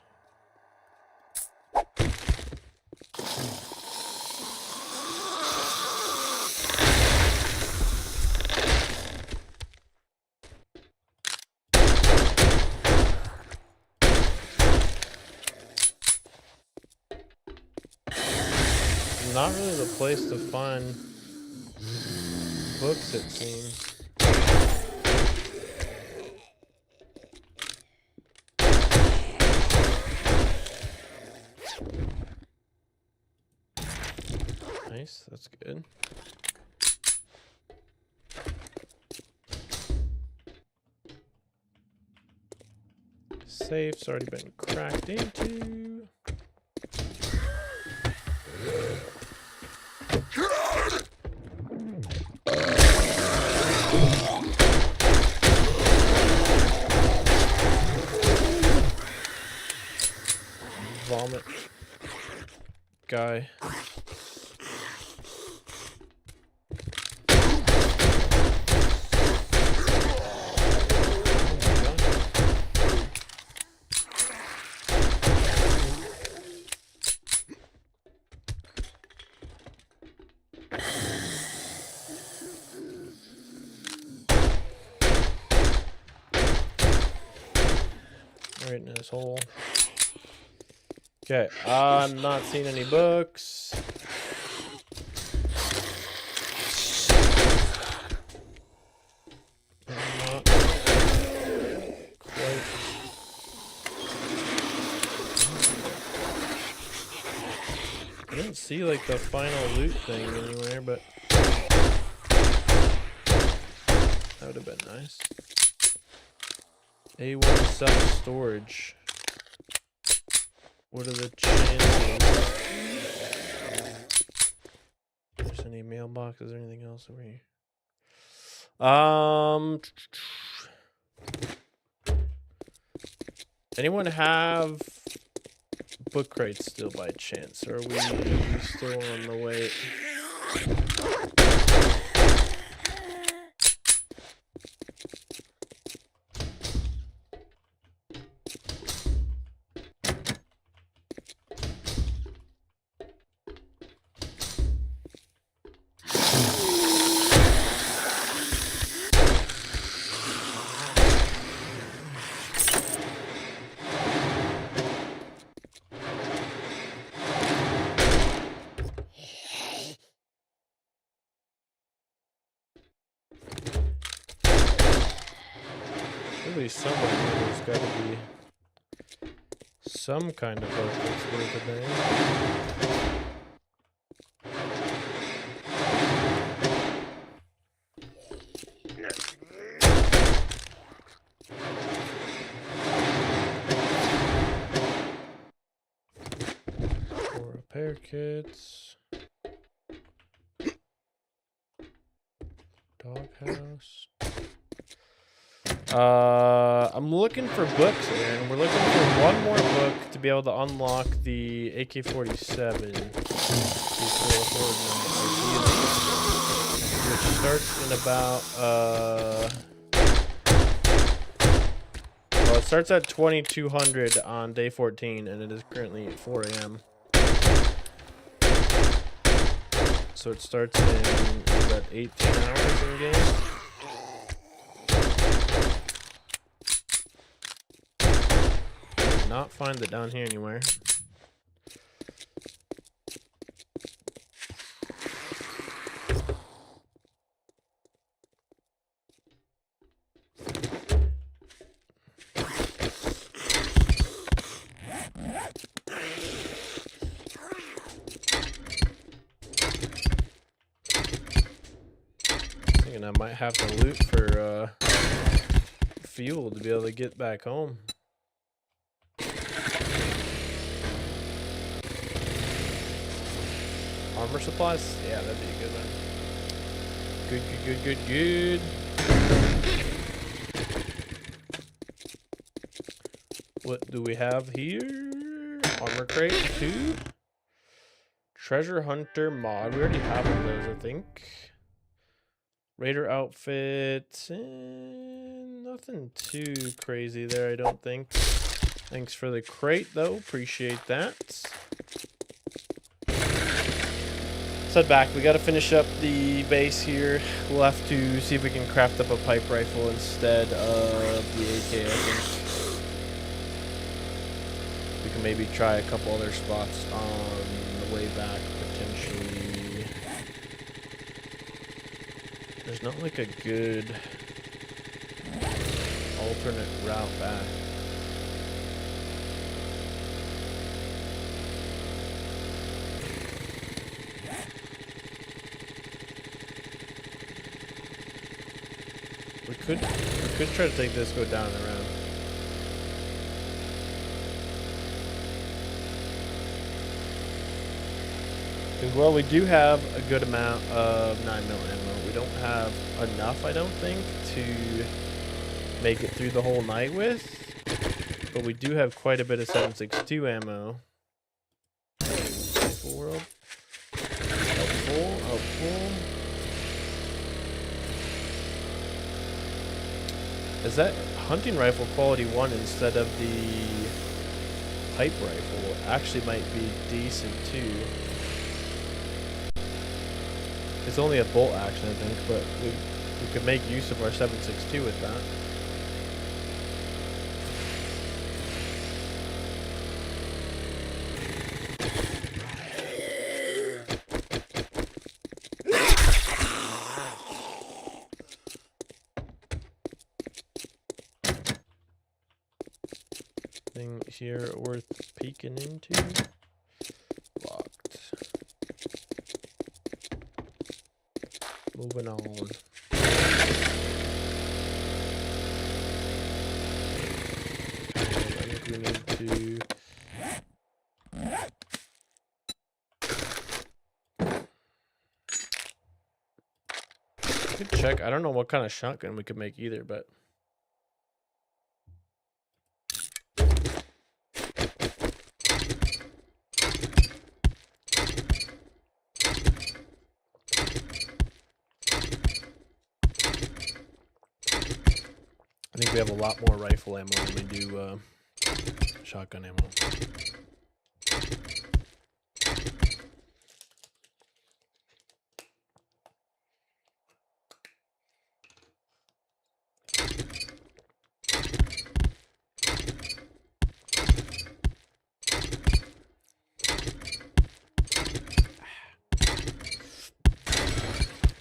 Not really the place to find books, it seems. Nice, that's good. Safe's already been cracked into. Vomit guy. Right in his hole. Okay, I'm not seeing any books. I'm not quite. I didn't see like the final loot thing anywhere, but that would have been nice. A1 self-storage. What are the chances? There's any mailboxes or anything else over here? Anyone have book crates still by chance? Or are we still on the way? Somewhere there's got to be some kind of book that's worth a damn. More repair kits. Doghouse. I'm looking for books, Aaron. We're looking for one more book to be able to unlock the AK-47, which starts in about, well, it starts at 2200 on day 14, and it is currently at 4 a.m. So it starts in about 18 hours in game. Not find it down here anywhere. I might have to loot for fuel to be able to get back home. Armor supplies? Yeah, that'd be a good one. Good. What do we have here? Armor crate 2. Treasure hunter mod. We already have one of those, I think. Raider outfit. Nothing too crazy there, I don't think. Thanks for the crate, though. Appreciate that. Let's head back. We got to finish up the base here. We'll have to see if we can craft up a pipe rifle instead of the AK, I think. We can maybe try a couple other spots on the way back, potentially. There's not like a good alternate route back. We could try to take this, go down and around. Well, we do have a good amount of 9mm ammo. We don't have enough, I don't think, to make it through the whole night with. But we do have quite a bit of 7.62 ammo. Full world. Helpful. Is that hunting rifle quality 1 instead of the pipe rifle? Actually might be decent too. It's only a bolt action, I think, but we could make use of our 7.62 with that. Thing here worth peeking into? Locked. Moving on. I think we need to... Good check. I don't know what kind of shotgun we could make either, but... I think we have a lot more rifle ammo than we do shotgun ammo.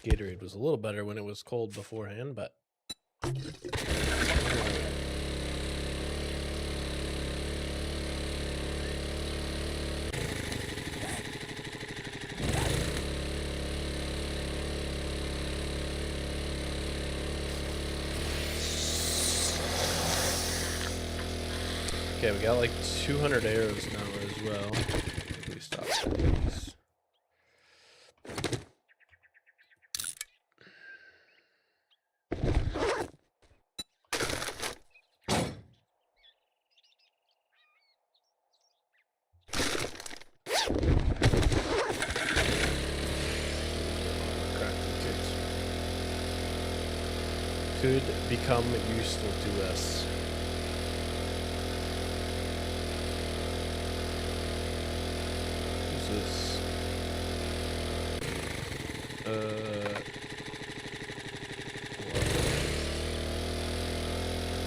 Gatorade was a little better when it was cold beforehand, but... Okay, we got like 200 arrows now as well. We stop these. Could become useful to us. Who's this?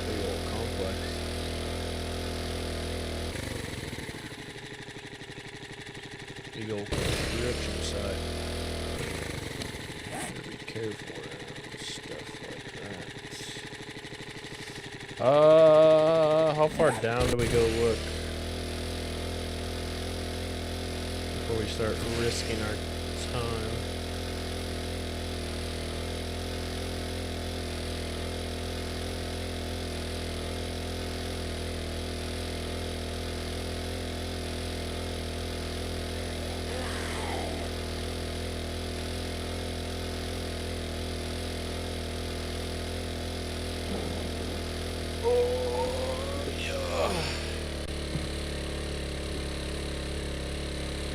Big old complex. Big old construction site. Gotta be careful around stuff like that. How far down do we go look before we start risking our time?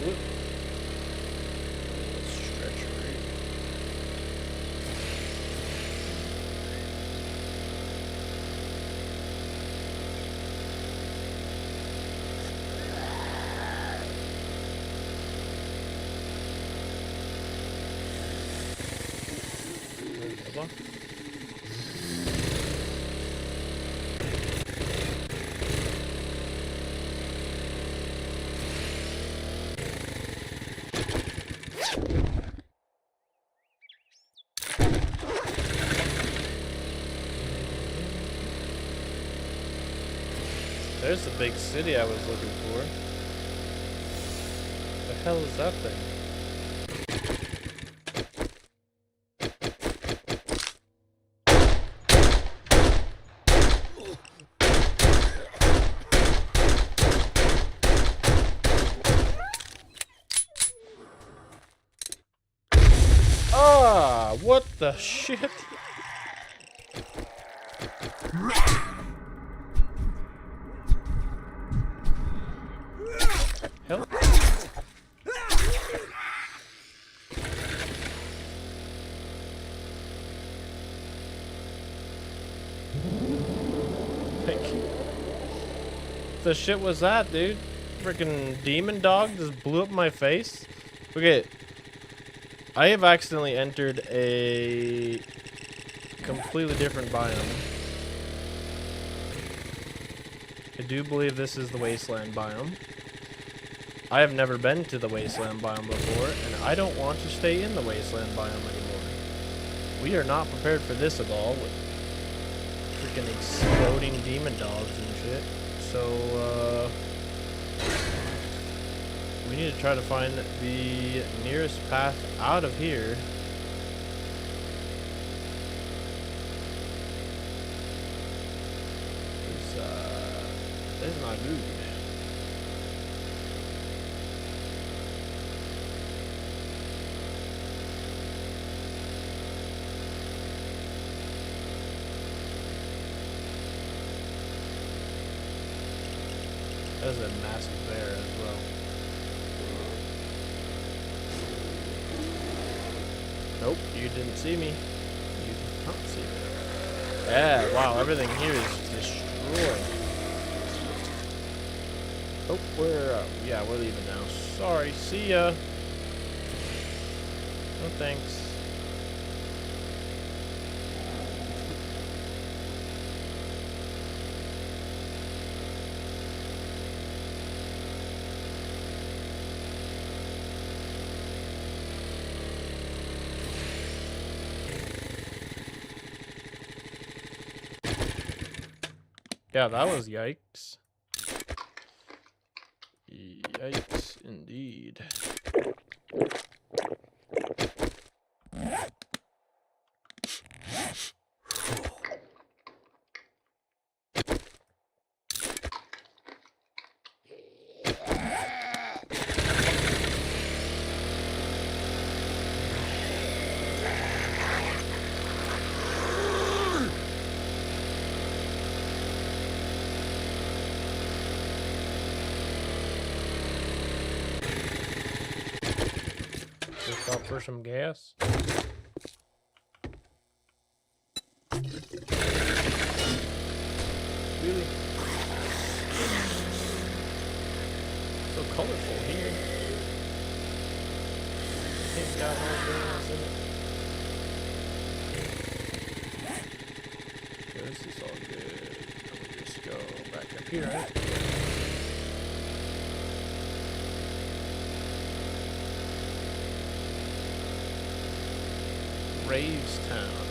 Whoop. Stretch right. Bubba. There's the big city I was looking for. The hell is that thing? Ah, what the shit? Hell. The shit was that, dude? Freaking demon dog just blew up my face. Okay, I have accidentally entered a completely different biome. I do believe this is the wasteland biome. I have never been to the wasteland biome before, and I don't want to stay in the wasteland biome anymore. We are not prepared for this at all with freaking exploding demon dogs and shit. So, we need to try to find the nearest path out of here. That's not good. That is a massive bear as well. Nope, you didn't see me. You did not see me. Yeah, wow, everything here is destroyed. Oh, yeah, we're leaving now. Sorry, see ya. No thanks. Yeah, that was yikes. Yikes, indeed. Stop for some gas. Really? So colorful here. It's got all things in it. Okay, this is all good. Let me just go back up here, right? Ravestown.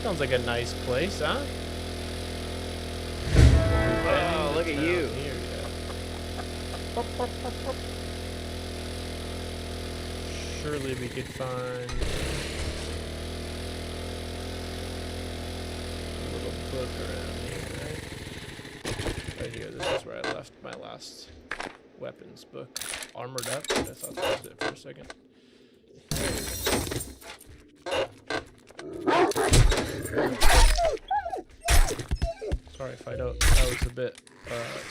Sounds like a nice place, huh?
Oh, look at you.
Here, yeah. Surely we could find a little book around here, right? Right here, this is where I left my last weapons book. Armored Up, I thought that was it for a second. Sorry if I don't. That was a bit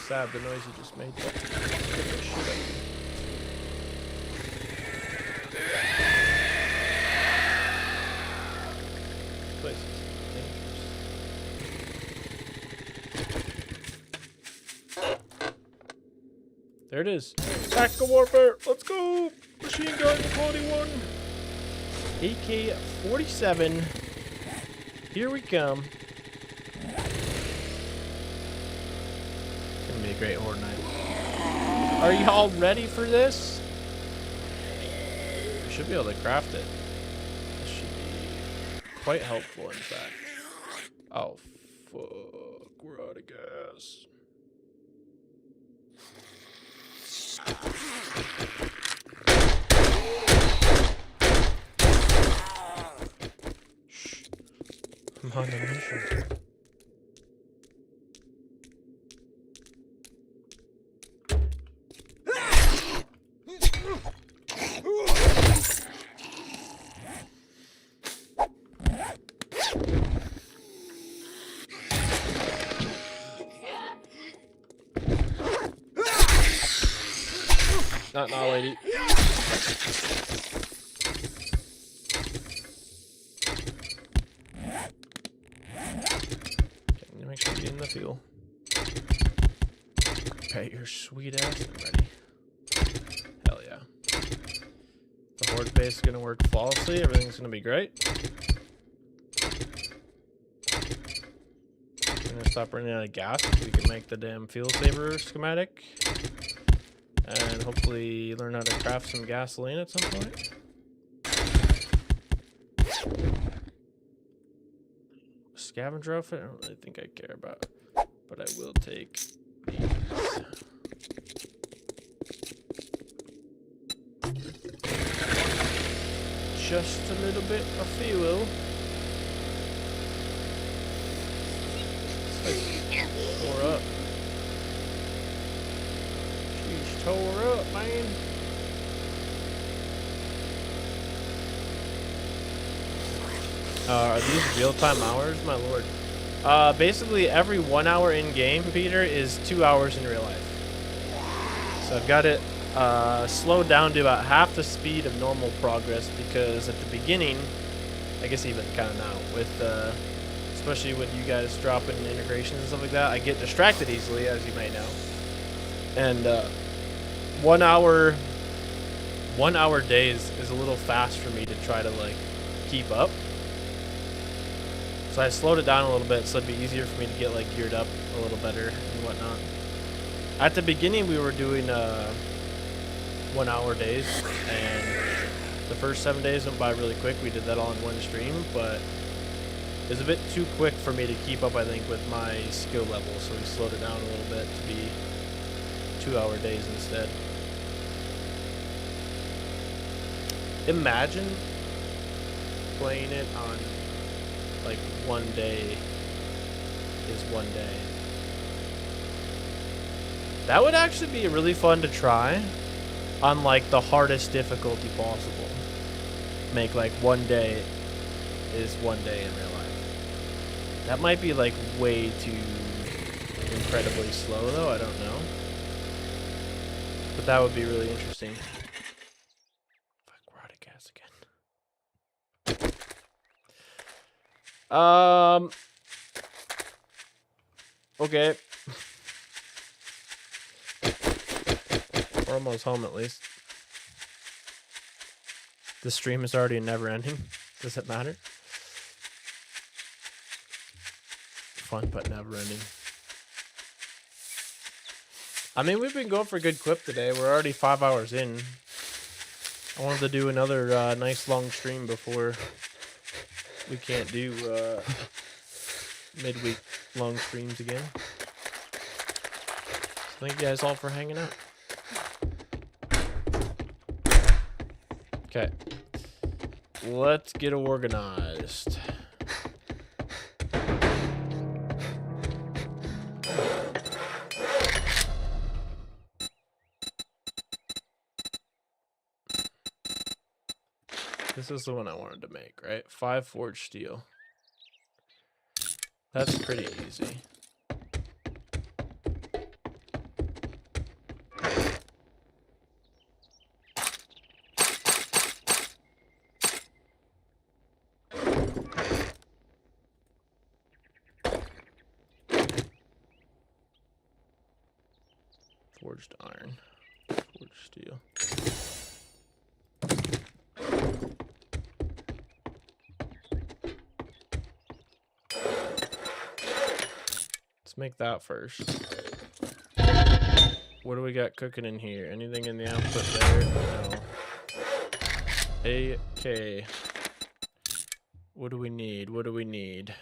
sad, the noise you just made. But There it is. Tactical warfare. Let's go. Machine gun quality 1. AK-47. Here we come. It's gonna be a great horde night. Are y'all ready for this? We should be able to craft it. This should be quite helpful, in fact. Oh, fuck. We're out of gas. Shh. I'm on a mission. Not now, lady. Okay, make sure you get in the fuel. Okay, your sweet ass. I'm ready. Hell yeah. The horde base is gonna work flawlessly. Everything's gonna be great. I'm gonna stop running out of gas so we can make the damn fuel saver schematic. And hopefully learn how to craft some gasoline at some point. Scavenger outfit? I don't really think I care about. But I will take these. Just a little bit of fuel. Tore up. She's tore up, man. Are these real-time hours? My lord. Basically, every 1 hour in-game, Peter, is 2 hours in real life. So I've got it slowed down to about half the speed of normal progress because at the beginning, I guess even kind of now, with especially with you guys dropping integrations and stuff like that, I get distracted easily, as you may know. And 1 hour days is a little fast for me to try to like keep up. So I slowed it down a little bit so it'd be easier for me to get like geared up a little better and whatnot. At the beginning we were doing 1 hour days, and the first 7 days went by really quick. We did that all in one stream, but it was a bit too quick for me to keep up, I think, with my skill level, so we slowed it down a little bit to be 2 hour days instead. Imagine playing it on like 1 day is 1 day. That would actually be really fun to try on like the hardest difficulty possible. Make like 1 day is 1 day in real life. That might be like way too incredibly slow though, I don't know. But that would be really interesting. Fuck, we're out of gas again. Okay. We're almost home at least. The stream is already never ending. Does it matter? Fun but never ending. I mean, we've been going for a good clip today. We're already 5 hours in. I wanted to do another nice long stream before we can't do midweek long streams again. So thank you guys all for hanging out. Okay, let's get organized. This is the one I wanted to make, right? 5 forged steel. That's pretty easy. Forged iron. Forged steel. Let's make that first. What do we got cooking in here? Anything in the output there? No. AK. What do we need? What do we need?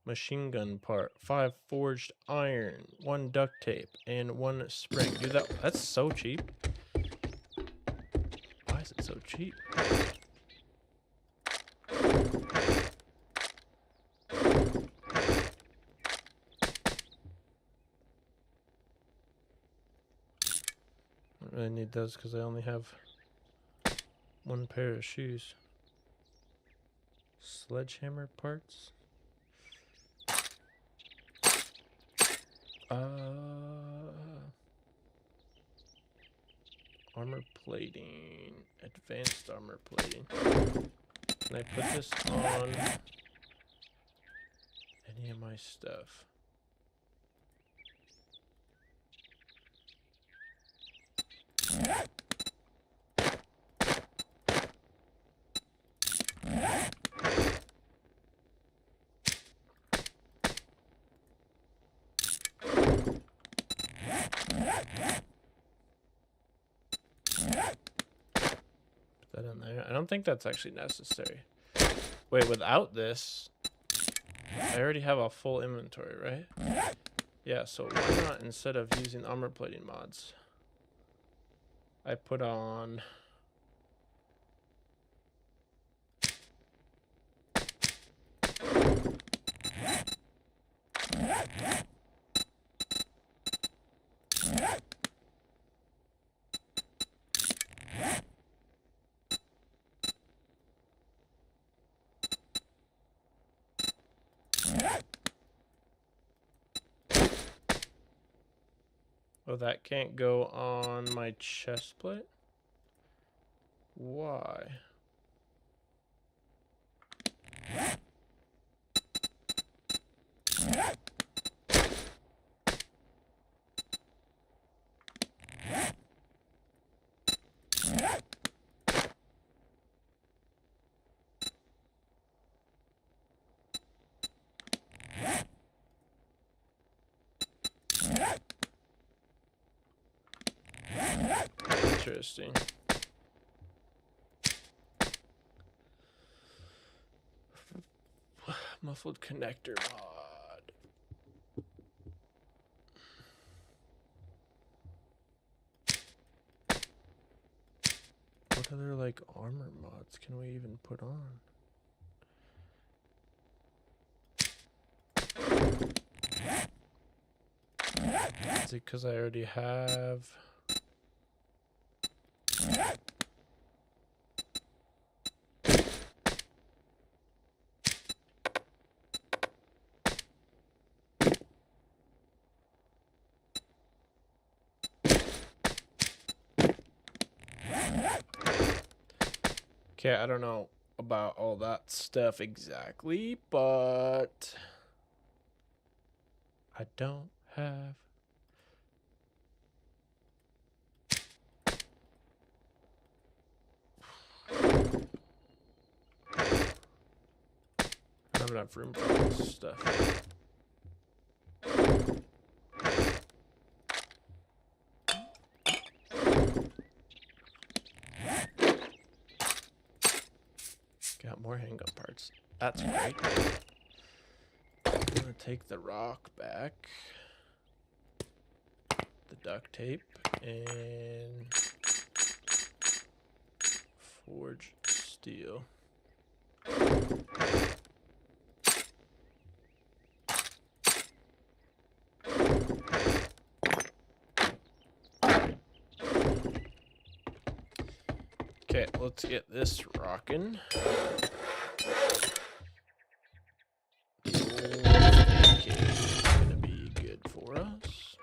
Machine gun part. 5 forged iron. 1 duct tape. And 1 spring. Dude, that's so cheap. Why is it so cheap? I don't really need those because I only have 1 pair of shoes. Sledgehammer parts. Armor plating. Advanced armor plating. Can I put this on any of my stuff? That in there. I don't think that's actually necessary. Wait, without this, I already have a full inventory, right? Yeah, so why not, instead of using armor plating mods, I put on oh, that can't go on my chest plate? Why? Interesting. Muffled connector mod. What other like armor mods can we even put on? Is it because I already have? Okay, I don't know about all that stuff exactly, but I don't have I don't have enough room for all this stuff. Got more handgun parts. That's great. I'm gonna take the rock back, the duct tape, and forge steel. Okay, let's get this rocking. Okay, it's gonna be good for us.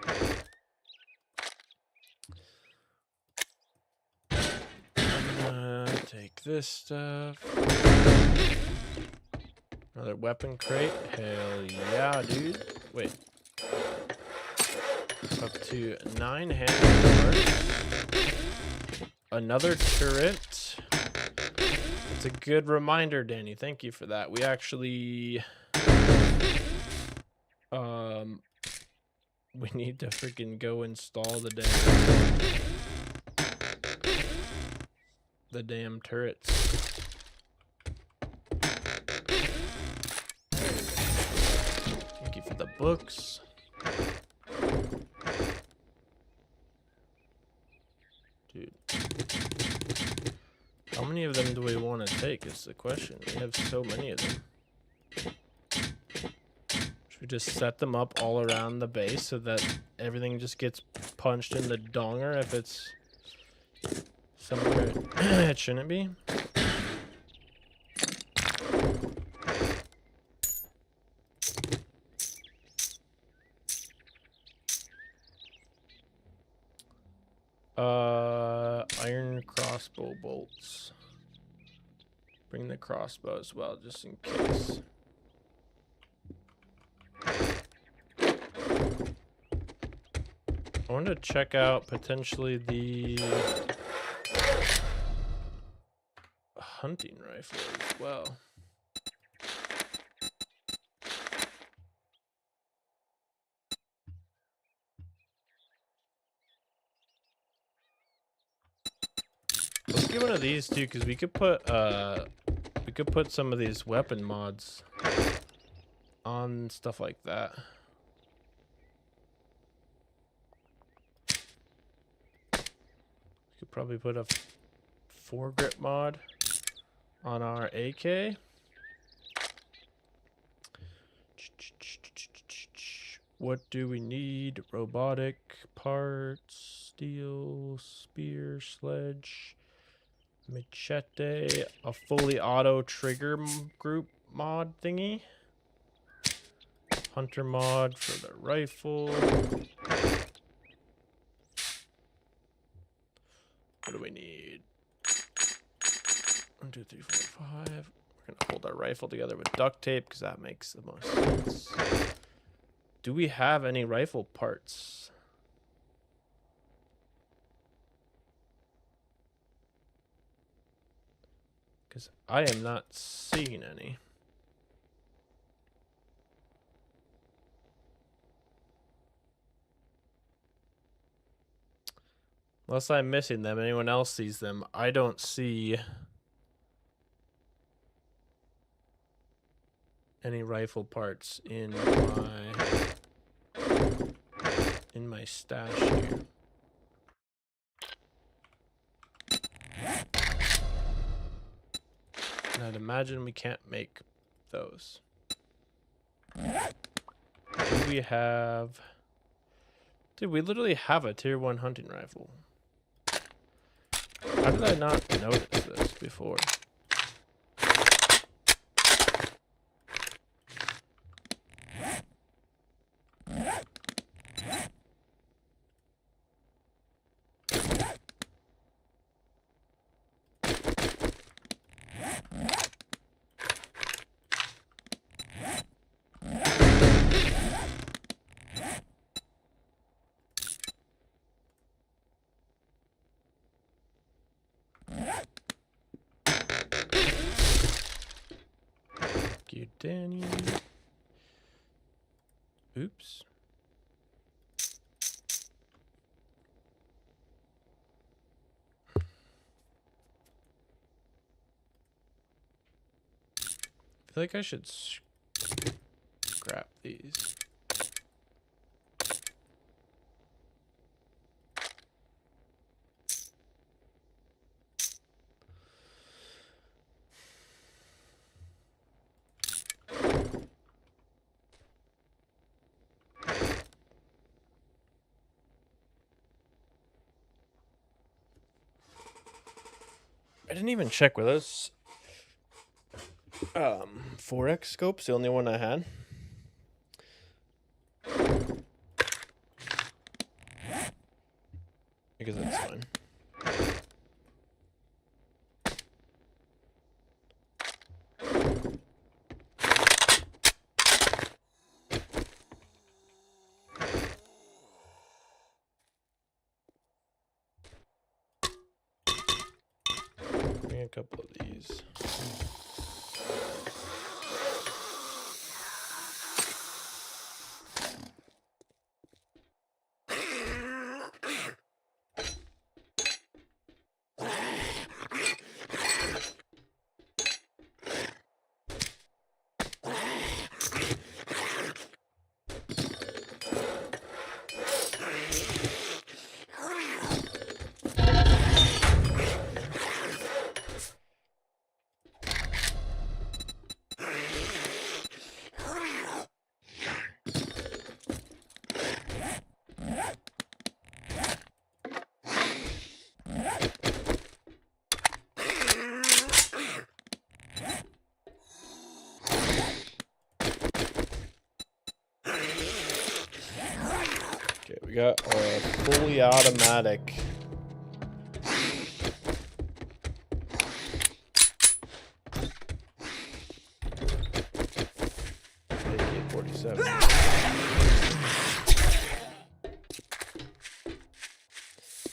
I'm gonna take this stuff. Another weapon crate. Hell yeah, dude. Wait. Up to 9 handguards. Another turret. It's a good reminder, Danny. Thank you for that. We actually we need to freaking go install the damn turrets. Thank you for the books. Dude. How many of them do we want to take is the question. We have so many of them. Should we just set them up all around the base so that everything just gets punched in the donger if it's somewhere it shouldn't be? Iron crossbow bolts. Bring the crossbow as well, just in case. I want to check out potentially the hunting rifle as well. Let's get one of these too, because we could put some of these weapon mods on stuff like that. We could probably put a foregrip mod on our AK. What do we need? Robotic parts, steel, spear, sledge, machete, a fully auto trigger group mod thingy, hunter mod for the rifle. What do we need? 1, 2, 3, 4, 5. We're gonna hold our rifle together with duct tape because that makes the most sense. Do we have any rifle parts? Because I am not seeing any. Unless I'm missing them, anyone else sees them. I don't see any rifle parts in my stash here. And I'd imagine we can't make those. Do we have... Dude, we literally have a tier 1 hunting rifle. How did I not notice this before? You, Danny. Oops. I feel like I should scrap these. I didn't even check with us. 4X scope's the only one I had. I guess that's fine. Bring a couple of these. We got a fully automatic. AK-47.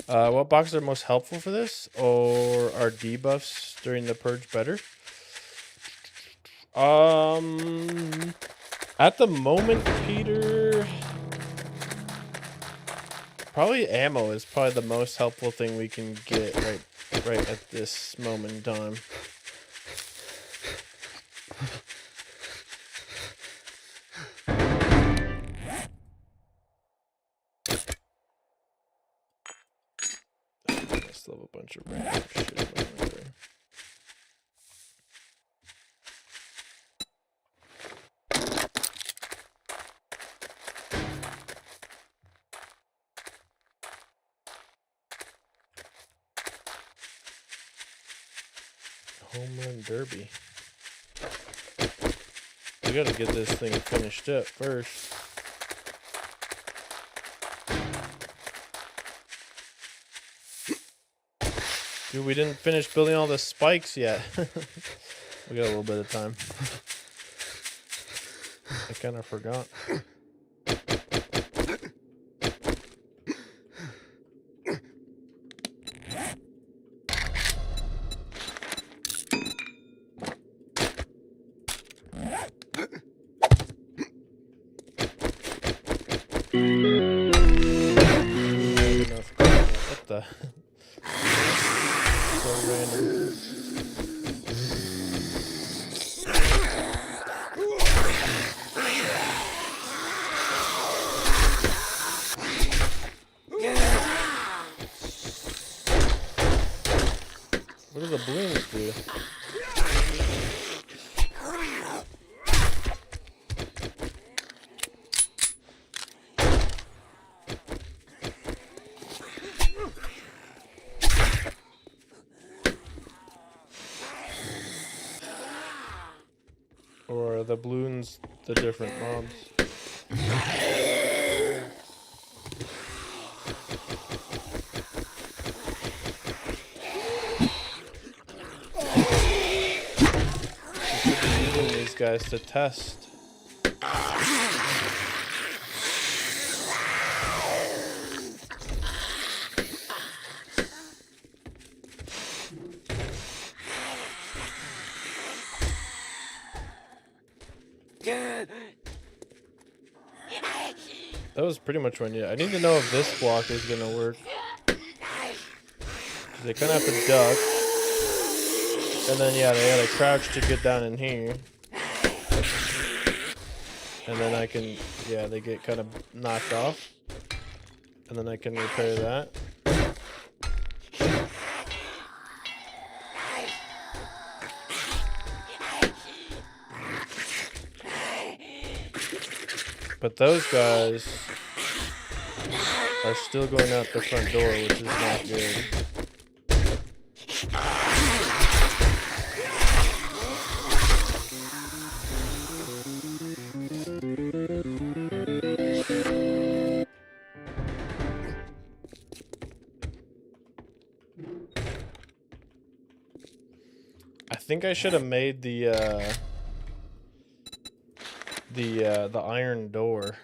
What boxes are most helpful for this? Or are debuffs during the purge better? At the moment, Peter, probably ammo is probably the most helpful thing we can get right at this moment in time. I still have a bunch of random shit in my inventory. Home Run Derby. We gotta get this thing finished up first. Dude, we didn't finish building all the spikes yet. We got a little bit of time. I kind of forgot. What the? So random. What do the balloons do? Or are the balloons the different mobs? We should be using these guys to test. That was pretty much one, yeah. I need to know if this block is gonna work. They kind of have to duck. And then, yeah, they gotta crouch to get down in here. And then I can, yeah, they get kind of knocked off. And then I can repair that. But those guys are still going out the front door, which is not good. I think I should have made the iron door.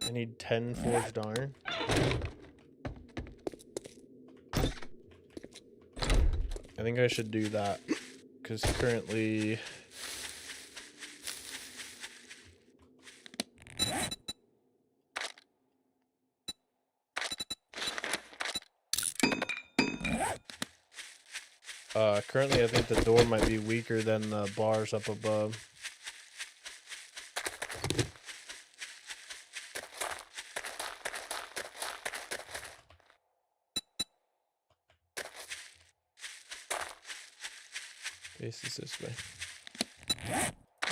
I need 10 forged iron. I think I should do that because currently currently I think the door might be weaker than the bars up above. Faces this way.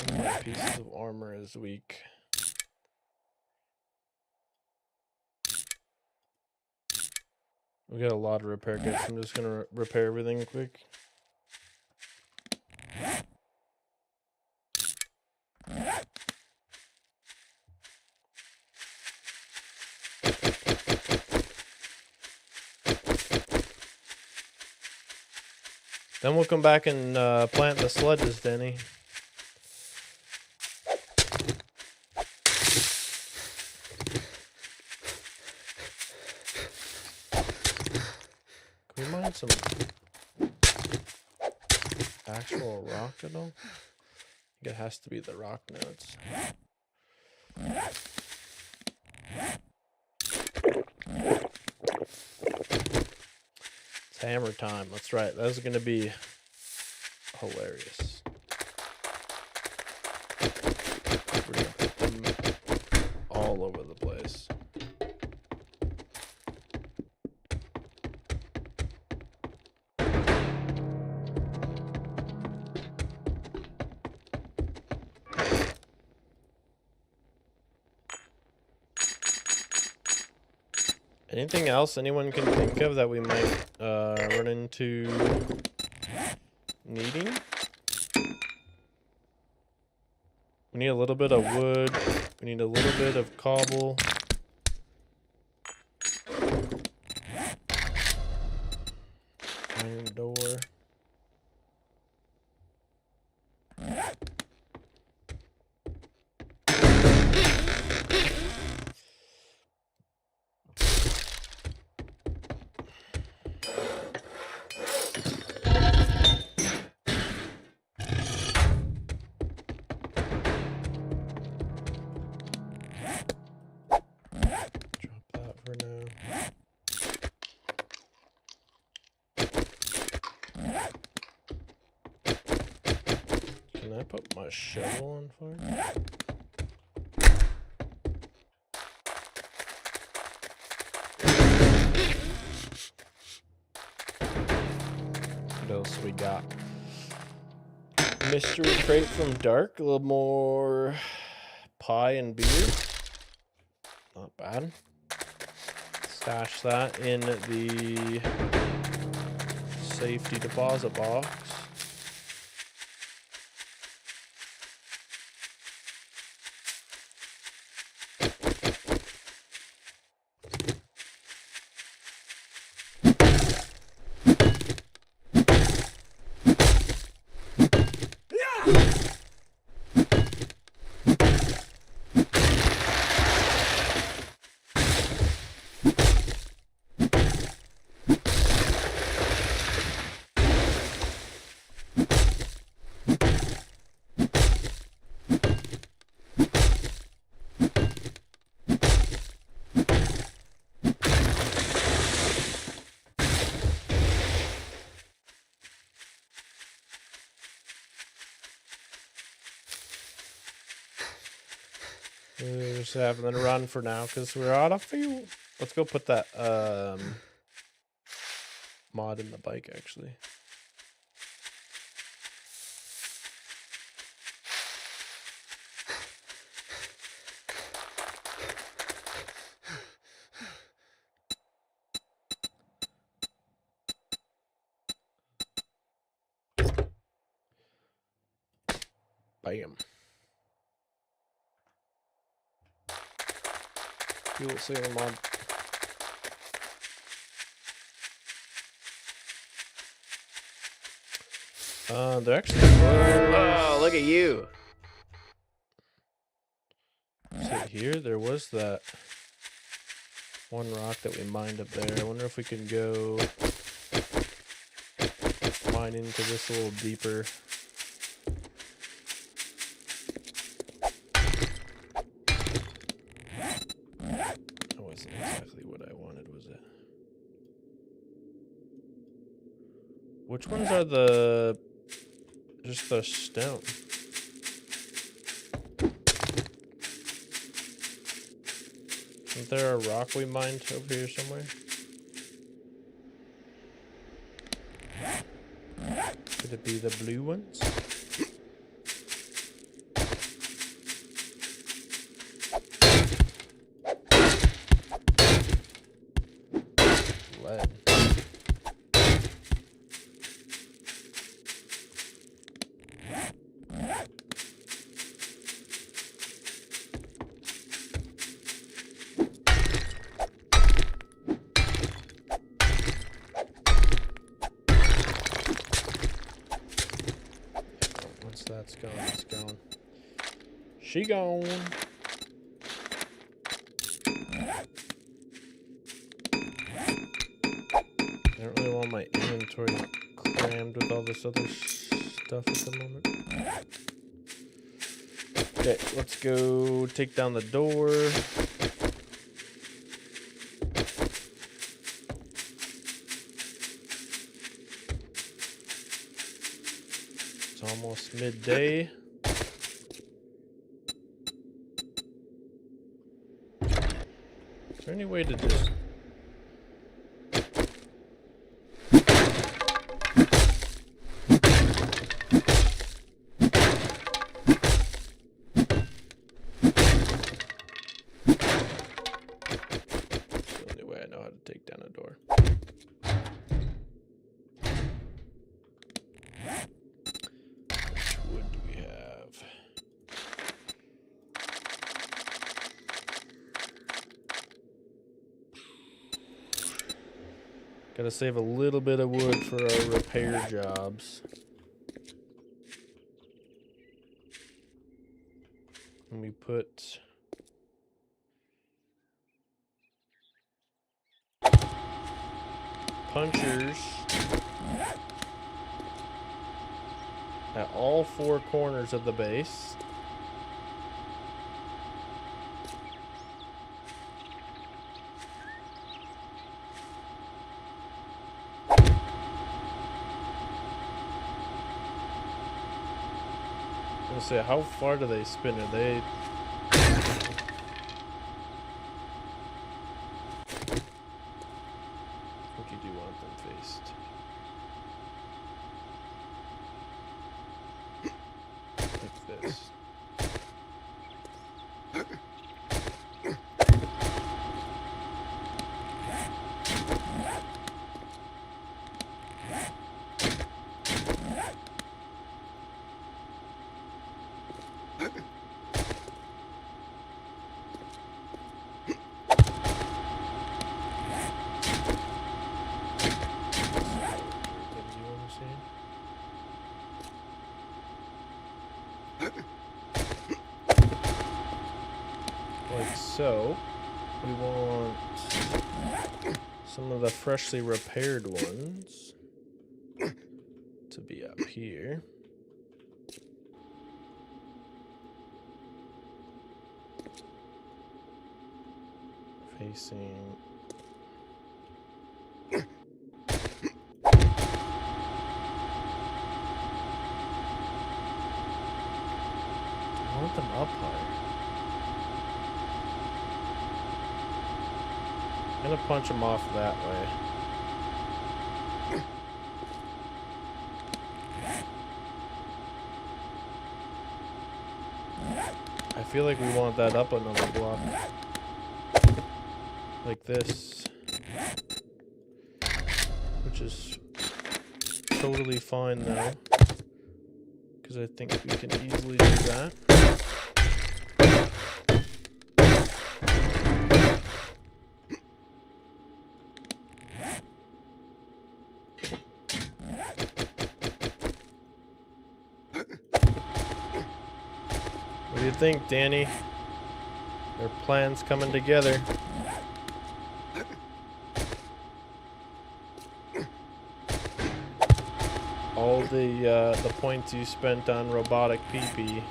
One of my pieces of armor is weak. We got a lot of repair kits. I'm just gonna repair everything quick. Then we'll come back and plant the sledges, Denny. Can we mine some actual rock at all? I think it has to be the rock nodes. It's hammer time. That's right. That was going to be hilarious. We're going to put them all over the place. Anything else anyone can think of that we might run into needing? We need a little bit of wood. We need a little bit of cobble. Iron door. Can I put my shovel on fire? What else we got? Mystery crate from Dark. A little more pie and beer. Not bad. Stash that in the safety deposit box. We're just having a run for now because we're out of fuel. Let's go put that mod in the bike, actually. Bam. Fuel sailor mod. There actually was...
Oh, look at you.
See here, there was that one rock that we mined up there. I wonder if we can go mining into this a little deeper. That wasn't exactly what I wanted, was it? Which ones are just the stone? Isn't there a rock we mined over here somewhere? Could it be the blue ones? Lead. Once that's gone, it's gone. She gone. I don't really want my inventory crammed with all this other stuff at the moment. Okay, let's go take down the door. It's almost midday. Is there any way to just... take down a door. Which wood do we have? Gotta save a little bit of wood for our repair jobs. And we put... punchers at all four corners of the base. Let's see, how far do they spin? Are they... you do want them faced. Like this. Like so. We want some of the freshly repaired ones to be up here. Facing... I want them up higher. I'm gonna punch them off that way. I feel like we want that up another block. Like this. Which is totally fine now. Because I think we can easily do that. What do you think, Danny? Their plans coming together. all the points you spent on robotic PP,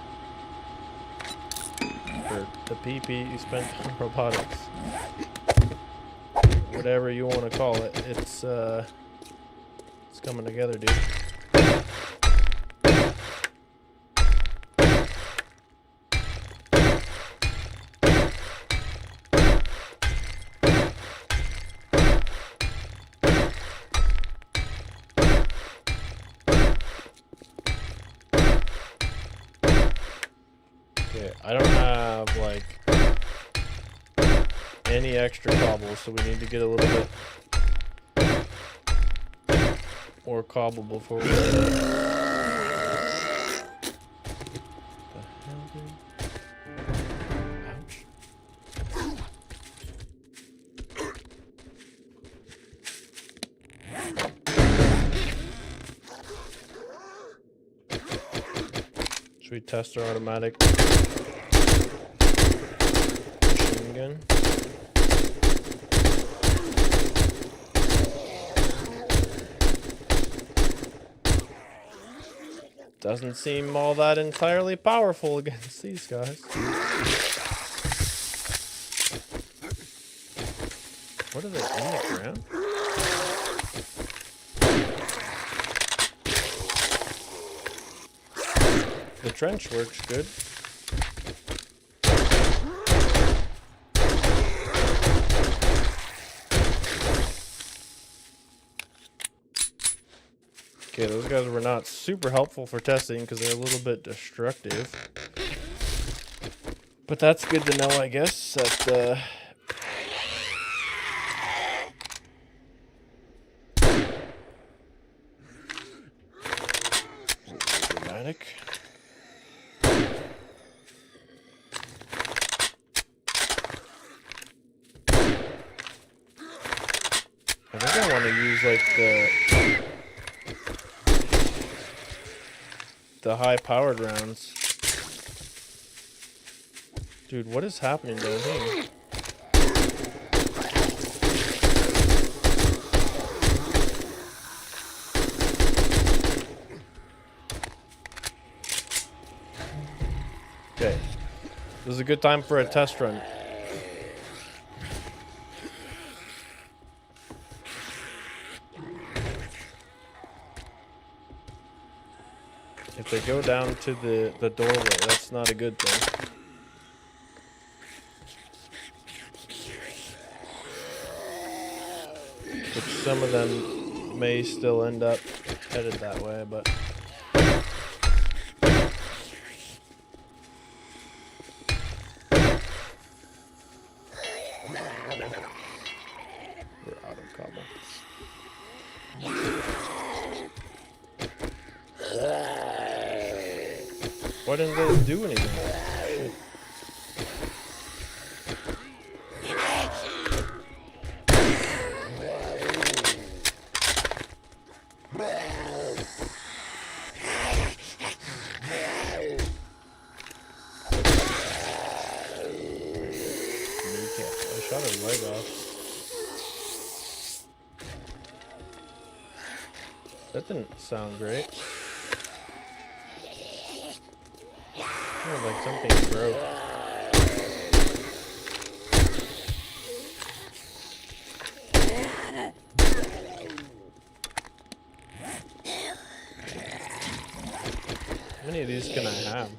or the PP you spent on robotics, whatever you want to call it, it's coming together, dude. Okay, I don't have like any extra cobbles, so we need to get a little bit more cobble before we. The hell, dude? Ouch. Should we test our automatic machine gun? Doesn't seem all that entirely powerful against these guys. What are they in the ground? The trench works good. Okay, those guys were not super helpful for testing because they're a little bit destructive. But that's good to know, I guess, that dramatic. I think I want to use like the high-powered rounds. Dude, what is happening down here? Okay. This is a good time for a test run. If they go down to the doorway, that's not a good thing. Which some of them may still end up headed that way, but we're out of cobble. Why didn't those do anything? Shit. I shot her leg off. That didn't sound great. Sounded like something broke. How many of these can I have?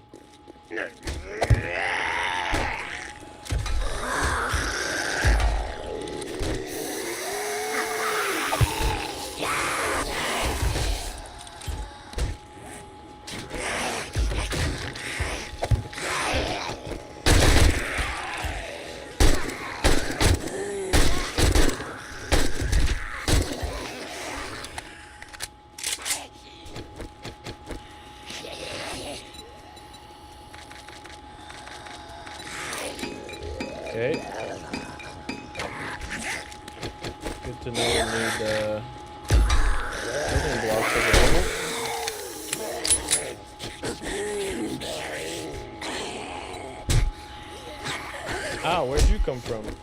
Okay. Good to know we need building blocks available. Ah, where'd you come from? Was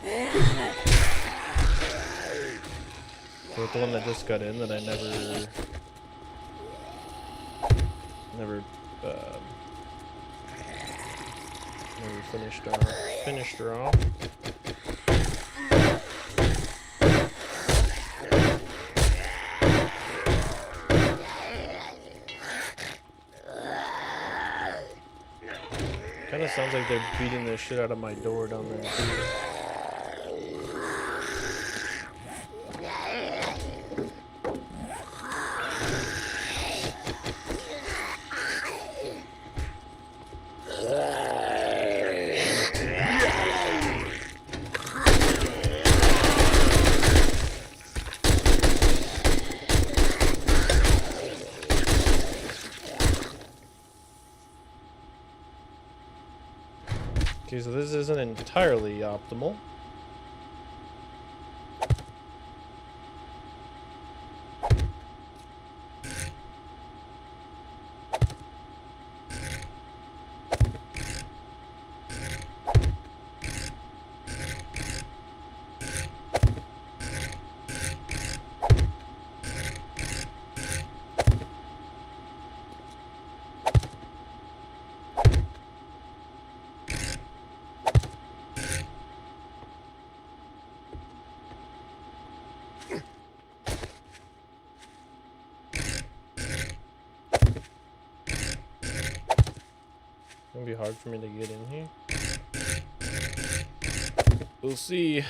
it the one that just got in that I never Never finished her off. Kind of sounds like they're beating the shit out of my door down there too. Okay, so this isn't entirely optimal. It's gonna be hard for me to get in here. We'll see.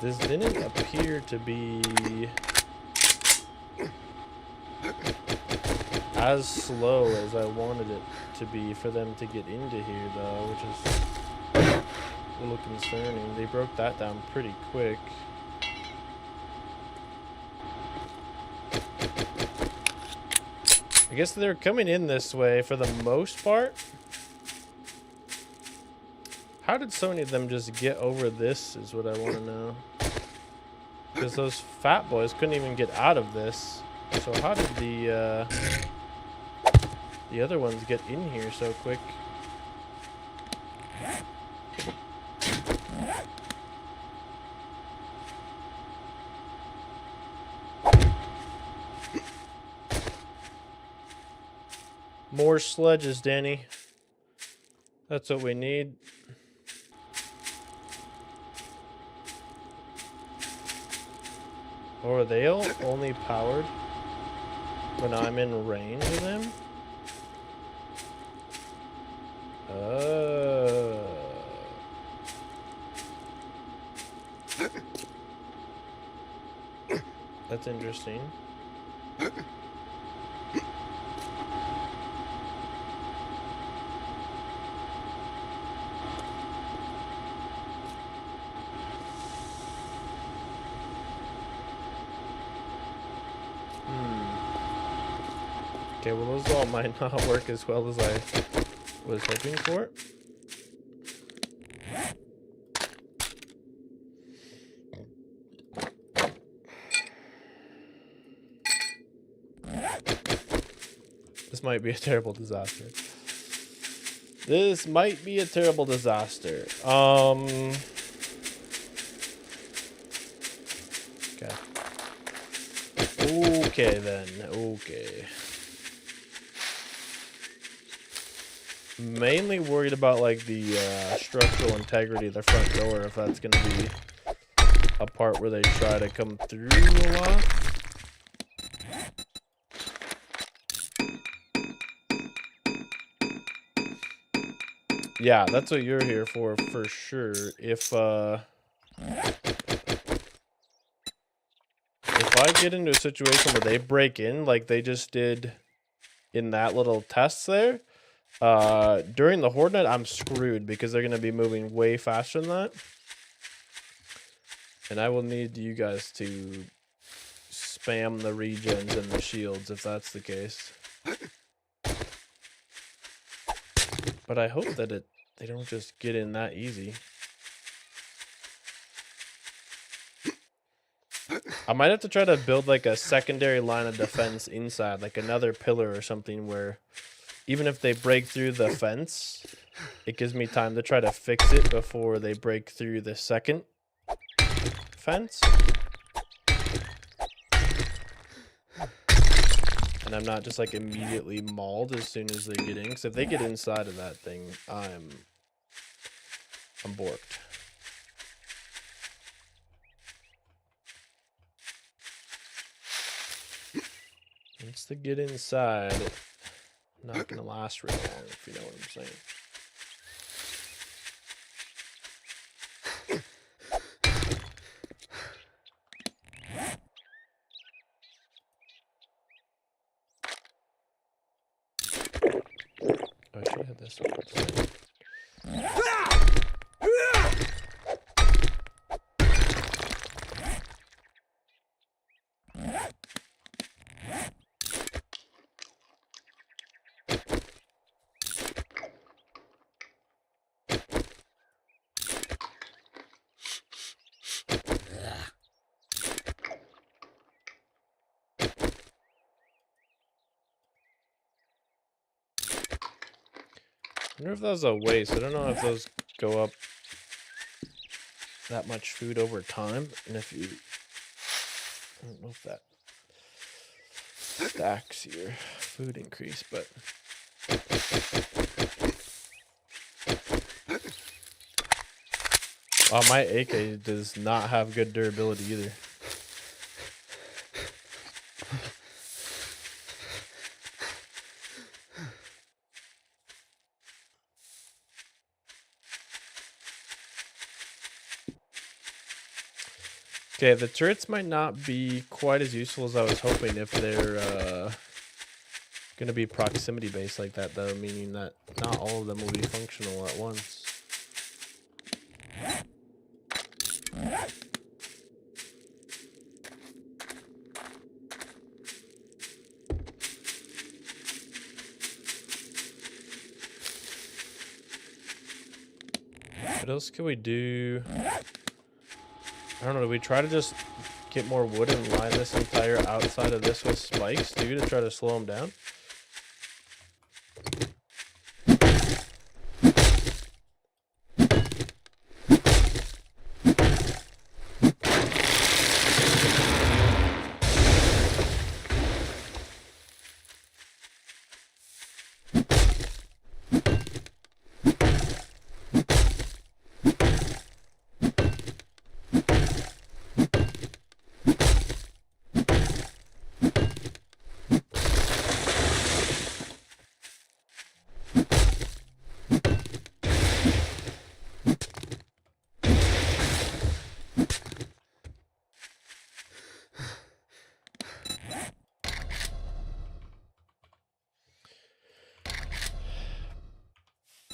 This didn't appear to be as slow as I wanted it to be for them to get into here, though, which is a little concerning. They broke that down pretty quick. I guess they're coming in this way for the most part. How did so many of them just get over this is what I want to know. Because those fat boys couldn't even get out of this. So how did the other ones get in here so quick? More sledges, Danny. That's what we need. Or are they all only powered when I'm in range of them? That's interesting. Okay, well those all might not work as well as I was hoping for. This might be a terrible disaster. This might be a terrible disaster. Okay. Okay then. Okay. Mainly worried about like the structural integrity of the front door, if that's gonna be a part where they try to come through a lot. Yeah, that's what you're here for sure. If I get into a situation where they break in like they just did in that little test there, during the Horde Night, I'm screwed because they're going to be moving way faster than that. And I will need you guys to spam the regens and the shields if that's the case. But I hope that they don't just get in that easy. I might have to try to build like a secondary line of defense inside, like another pillar or something where even if they break through the fence, it gives me time to try to fix it before they break through the second fence. and I'm not just like immediately mauled as soon as they get in. Because if they get inside of that thing, I'm borked. Once they get inside, not gonna last real long, if you know what I'm saying. Oh, I should have this one. I wonder if that was a waste. I don't know if those go up that much food over time, and if you, I don't know if that stacks your food increase, but wow, my AK does not have good durability either. Okay, the turrets might not be quite as useful as I was hoping if they're going to be proximity based like that, though, meaning that not all of them will be functional at once. What else can we do? I don't know, do we try to just get more wood and line this entire outside of this with spikes, too, to try to slow them down?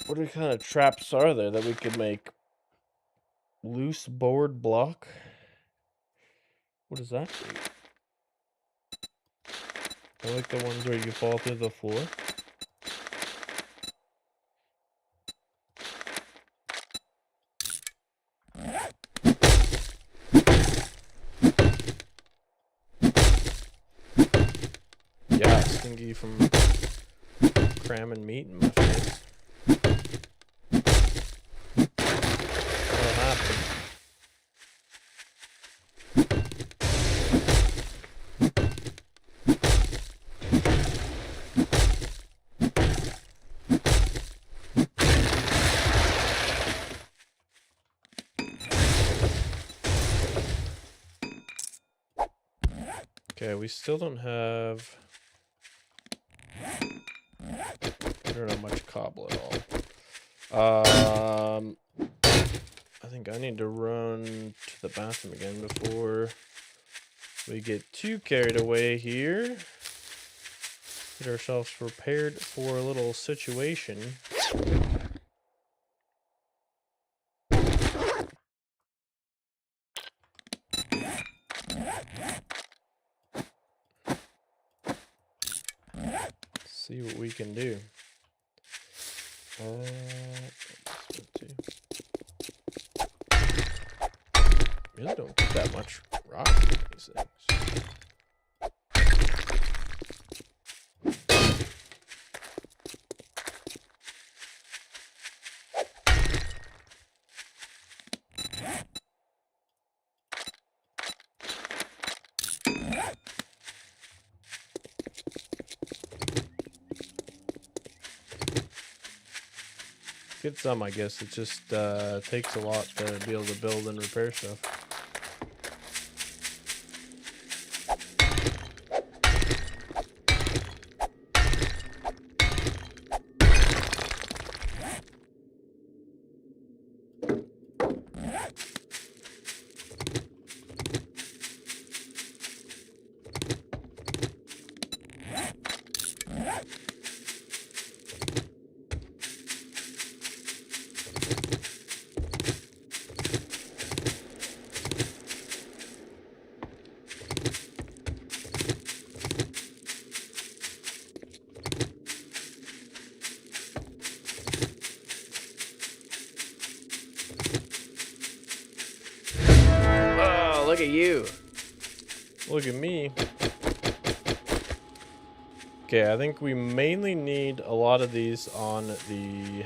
What kind of traps are there that we could make? Loose board block? What does that do? I like the ones where you fall through the floor. Yeah, stinky from cramming meat in my face. What'll happen? Okay, we still don't have... I don't have much cobble at all. I think I need to run to the bathroom again before we get too carried away here. Get ourselves prepared for a little situation. See what we can do. Really don't get that much rock in these things. get some, I guess. It just takes a lot to be able to build and repair stuff.
Oh, look at you.
Look at me. Okay, I think we mainly need a lot of these on the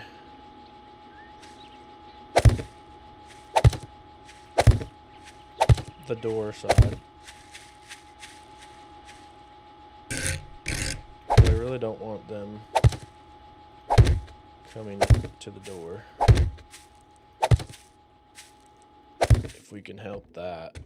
door side. I really don't want them coming to the door. If we can help that.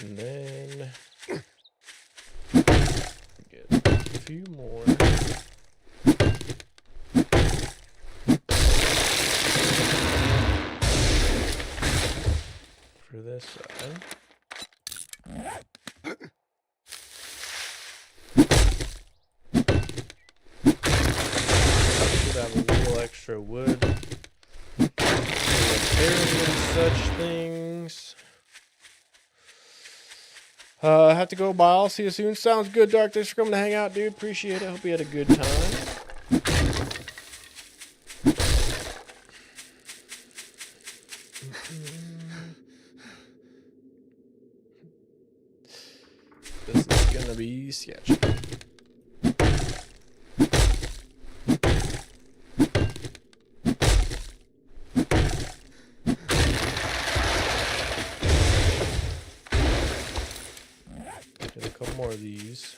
And then get a few more. For this side. Should have a little extra wood. Repairing and such things. I have to go by. I'll see you soon. Sounds good, Dark. Thanks for coming to hang out, dude. Appreciate it. Hope you had a good time. This is gonna be sketchy. Get a couple more of these.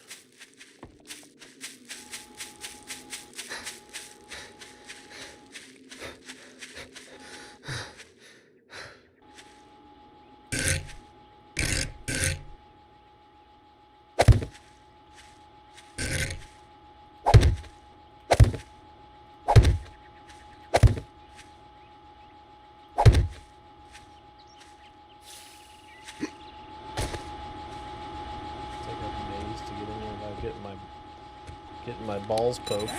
Getting my balls poked. I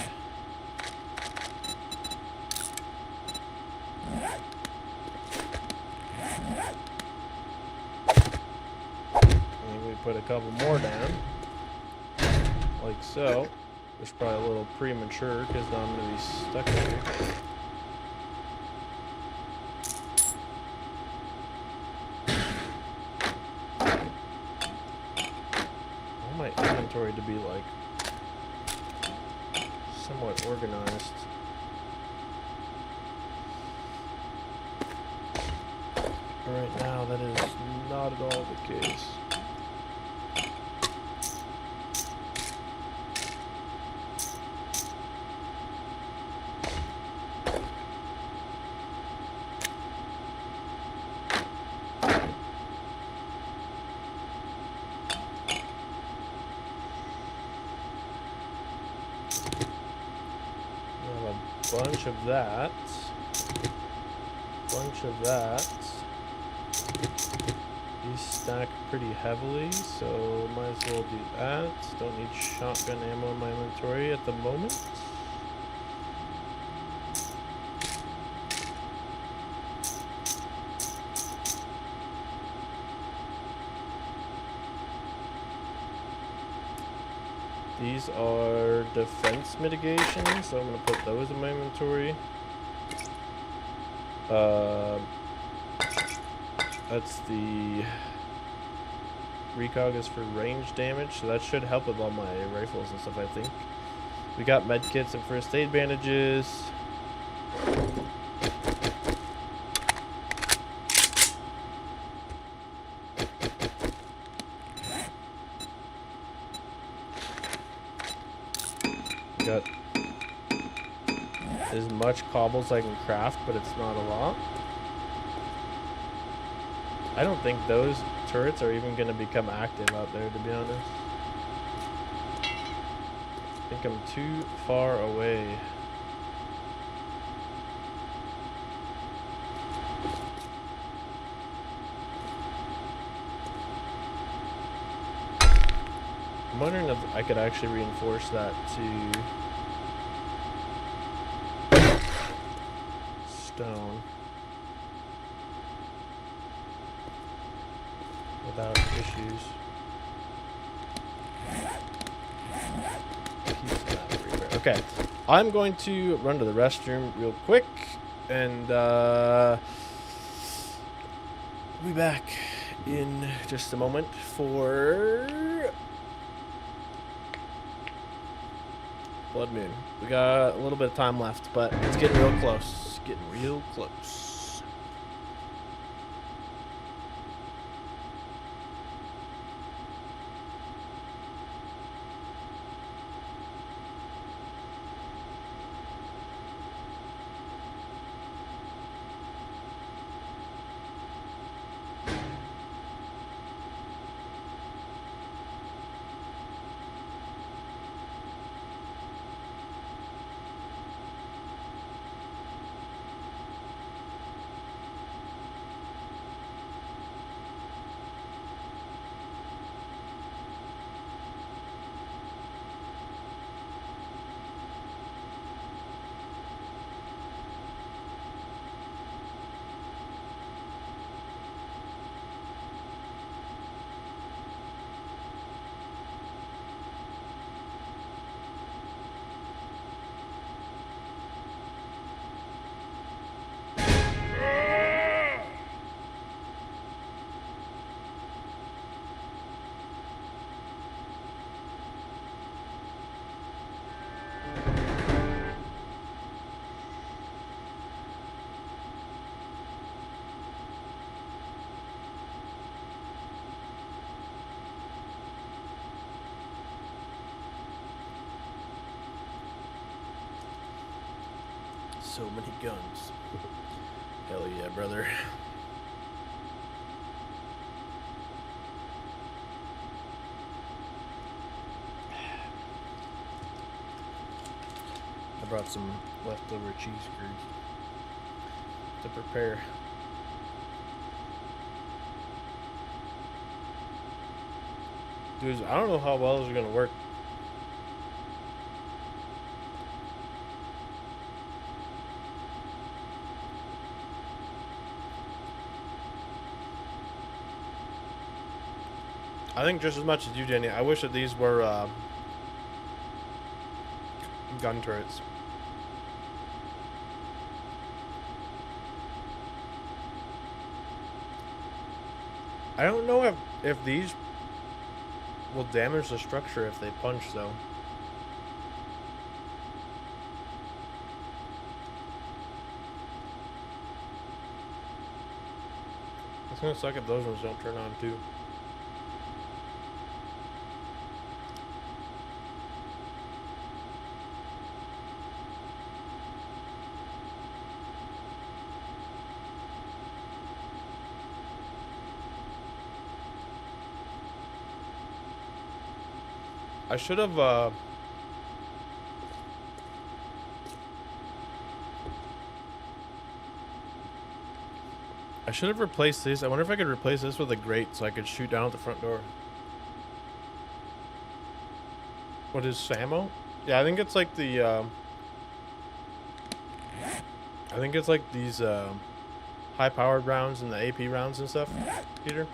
think we put a couple more down, like so. It's probably a little premature because now I'm going to be stuck here. I want my inventory to be like somewhat organized. Right now, that is not at all the case. Bunch of that. bunch of that. These stack pretty heavily, so might as well do that. Don't need shotgun ammo in my inventory at the moment. These are defense mitigations, so I'm going to put those in my inventory. That's the recog is for range damage, so that should help with all my rifles and stuff, I think. We got medkits and first aid bandages. Got as much cobble as I can craft, but it's not a lot. I don't think those turrets are even going to become active out there, to be honest. I think I'm too far away. I'm wondering if I could actually reinforce that to stone without issues. Okay, I'm going to run to the restroom real quick, and we'll be back in just a moment for Blood Moon. We got a little bit of time left, but it's getting real close. Getting real close. So many guns. Hell yeah, brother. I brought some leftover cheese curds to prepare. Dude, I don't know how well this is gonna work. I think just as much as you, Jenny. I wish that these were gun turrets. I don't know if these will damage the structure if they punch, though. It's gonna suck if those ones don't turn on, too. I should have, I should have replaced this. I wonder if I could replace this with a grate so I could shoot down at the front door. What is ammo? Yeah, I think it's like the, I think it's like these, high-powered rounds and the AP rounds and stuff, Peter.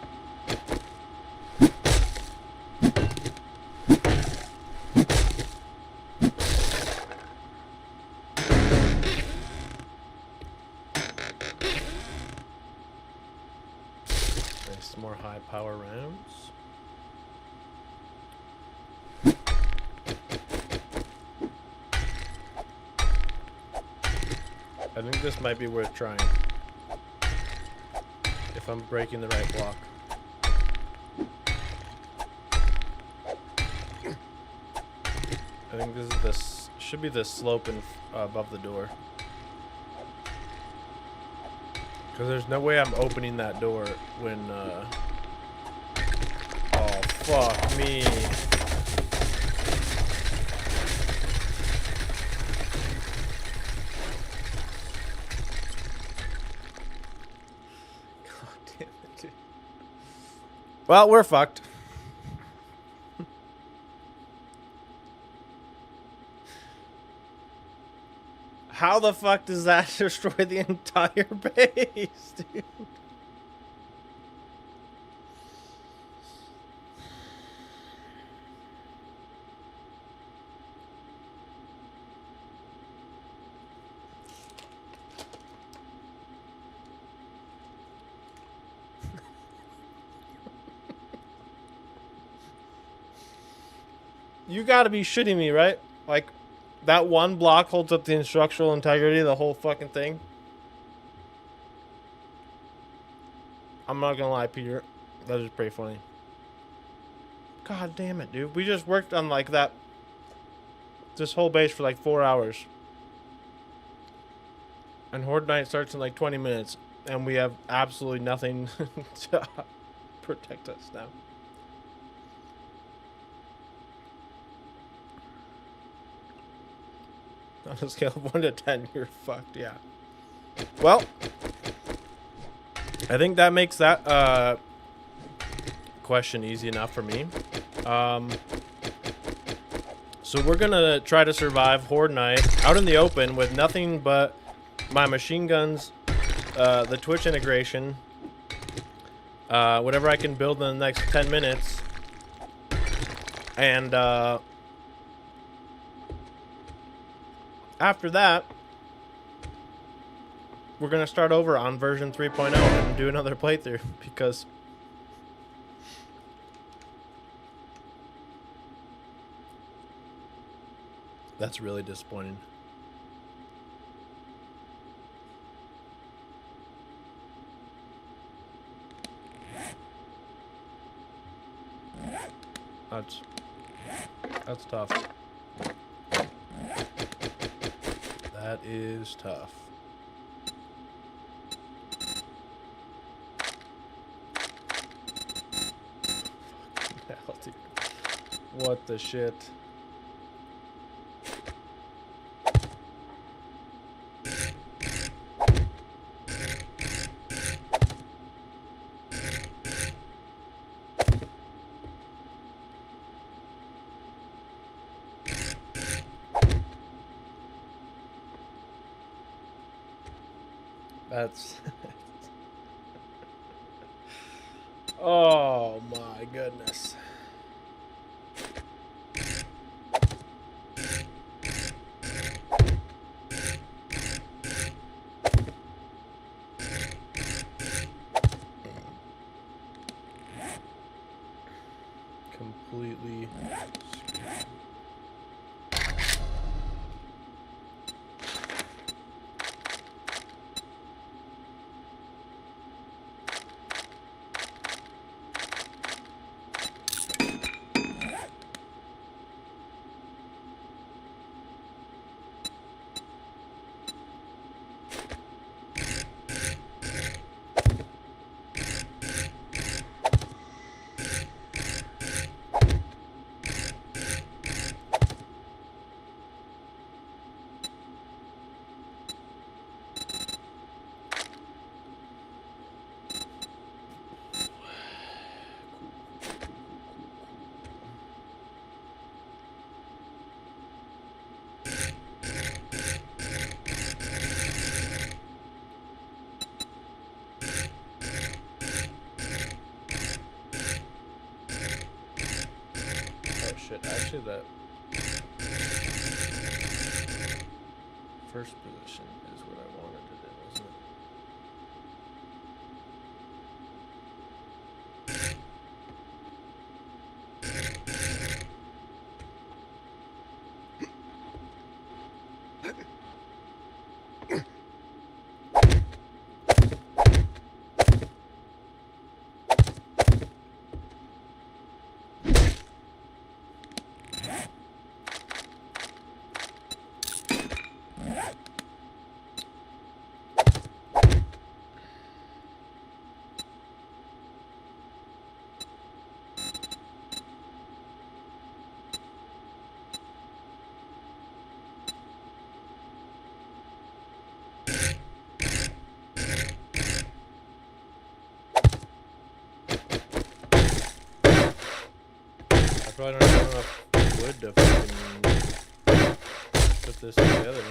Nice, more high-power rounds. I think this might be worth trying. If I'm breaking the right block. I think this is this should be the slope in, above the door. Because there's no way I'm opening that door when, oh, fuck me. Well, we're fucked. How the fuck does that destroy the entire base, dude? You gotta be shitting me, right? Like, that one block holds up the structural integrity of the whole fucking thing. I'm not gonna lie, Peter. That is pretty funny. God damn it, dude. We just worked on, like, this whole base for, like, 4 hours. And Horde Night starts in, like, 20 minutes. And we have absolutely nothing to protect us now. On a scale of 1 to 10, you're fucked, yeah. Well, I think that makes that question easy enough for me. So we're gonna try to survive Horde Night out in the open with nothing but my machine guns, the Twitch integration, whatever I can build in the next 10 minutes, and after that, we're going to start over on version 3.0 and do another playthrough because that's really disappointing. That's tough. That is tough. Hell, dude. What the shit? That's oh my goodness. Completely actually that first position is what I wanted to do, wasn't it? I probably don't have enough wood to fucking put this together.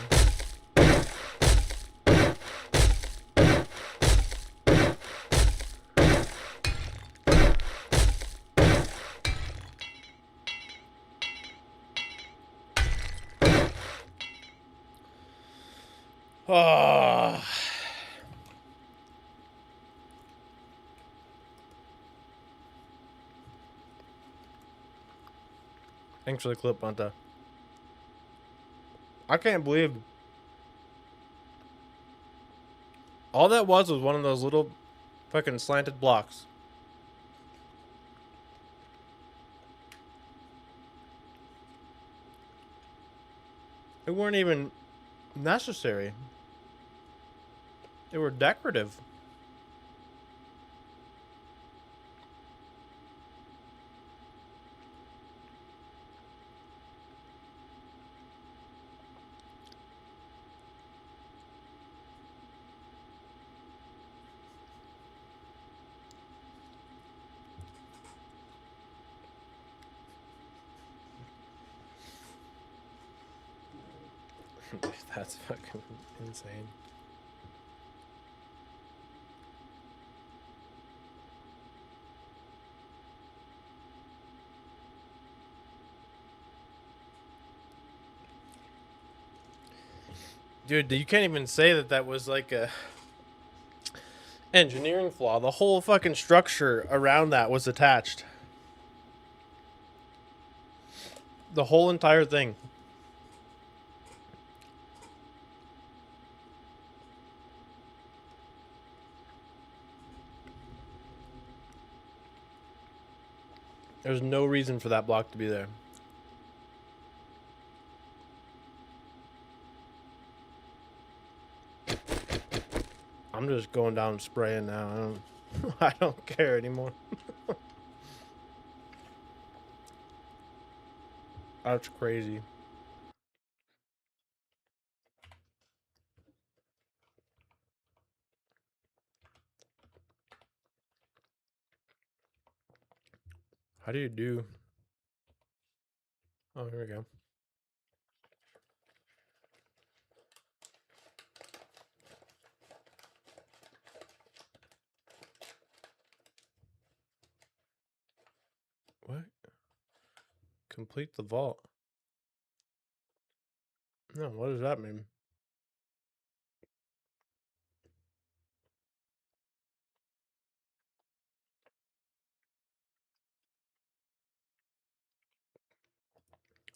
Ah. Thanks for the clip, Bunta. I can't believe all that was one of those little fucking slanted blocks. They weren't even necessary. They were decorative. That's fucking insane. Dude, you can't even say that that was like a engineering flaw. The whole fucking structure around that was attached. The whole entire thing. There's no reason for that block to be there. I'm just going down and spraying now. I don't care anymore. That's crazy. How do you do? Oh, here we go. What? Complete the vault. No, what does that mean?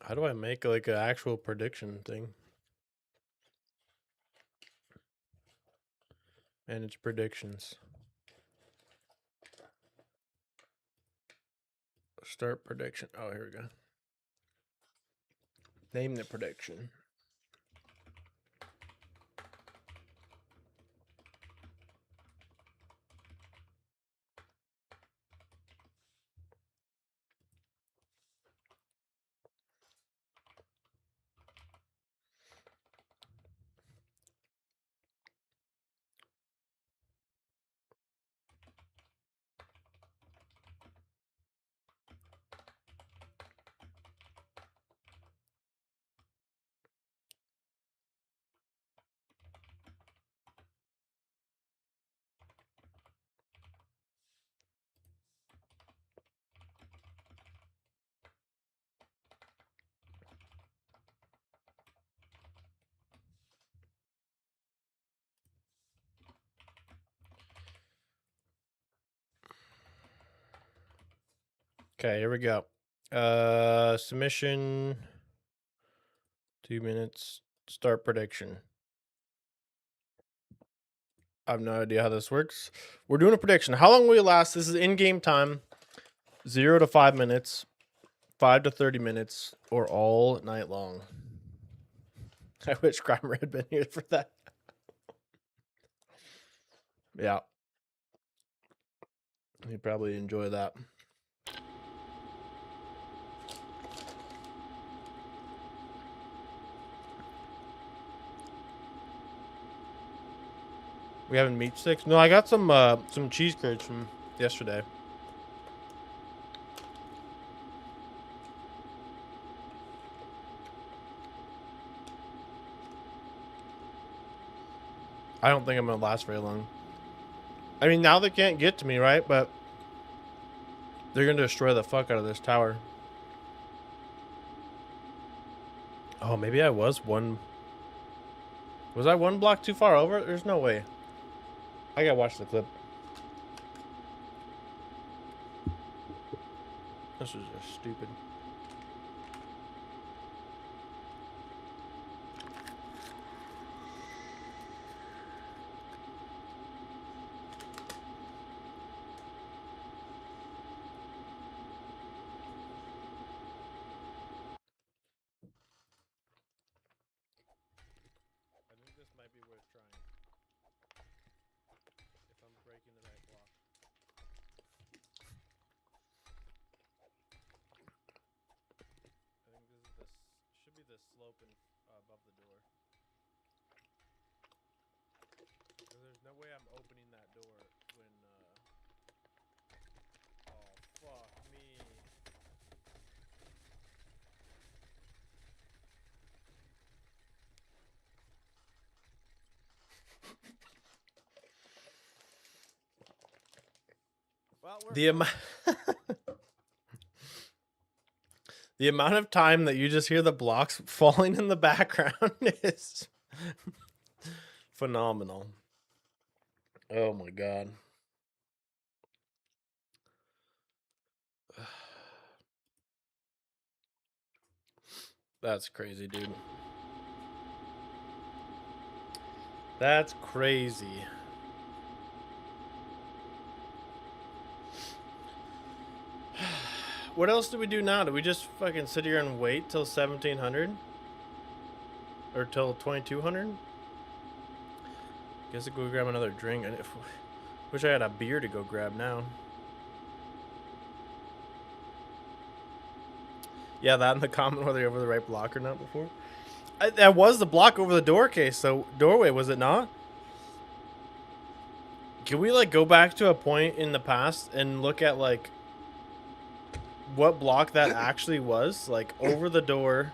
How do I make like an actual prediction thing? Manage predictions. Start prediction. Oh, here we go. Name the prediction. Okay, here we go. Submission. 2 minutes. Start prediction. I have no idea how this works. We're doing a prediction. How long will it last? This is in-game time. 0 to 5 minutes. 5 to 30 minutes. Or all night long. I wish Grimer had been here for that. Yeah. He'd probably enjoy that. We having meat sticks? No, I got some cheese curds from yesterday. I don't think I'm gonna last very long. I mean, now they can't get to me, right? But they're gonna destroy the fuck out of this tower. Oh, maybe I was one. Was I one block too far over? There's no way. I gotta watch the clip. This is just stupid. I think this might be worth trying. If I'm breaking the right block. I think this is this should be the slope in, above the door. Because there's no way I'm opening that door when oh fuck me. Well, the amount the amount of time that you just hear the blocks falling in the background is phenomenal. Oh my god. That's crazy, dude. That's crazy. What else do we do now? Do we just fucking sit here and wait till 1700? Or till 2200? Guess I go grab another drink. I wish I had a beer to go grab now. Yeah, that in the comment whether you're over the right block or not before. That was the block over the doorway, was it not? Can we like go back to a point in the past and look at like what block that actually was? Like over the door.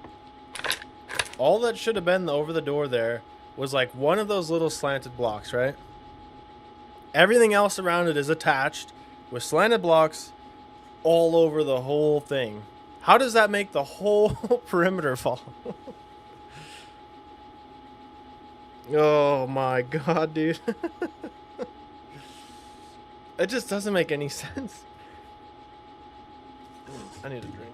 All that should have been over the door there was like one of those little slanted blocks, right? Everything else around it is attached with slanted blocks all over the whole thing. How does that make the whole perimeter fall? Oh my god, dude. It just doesn't make any sense. I need a drink.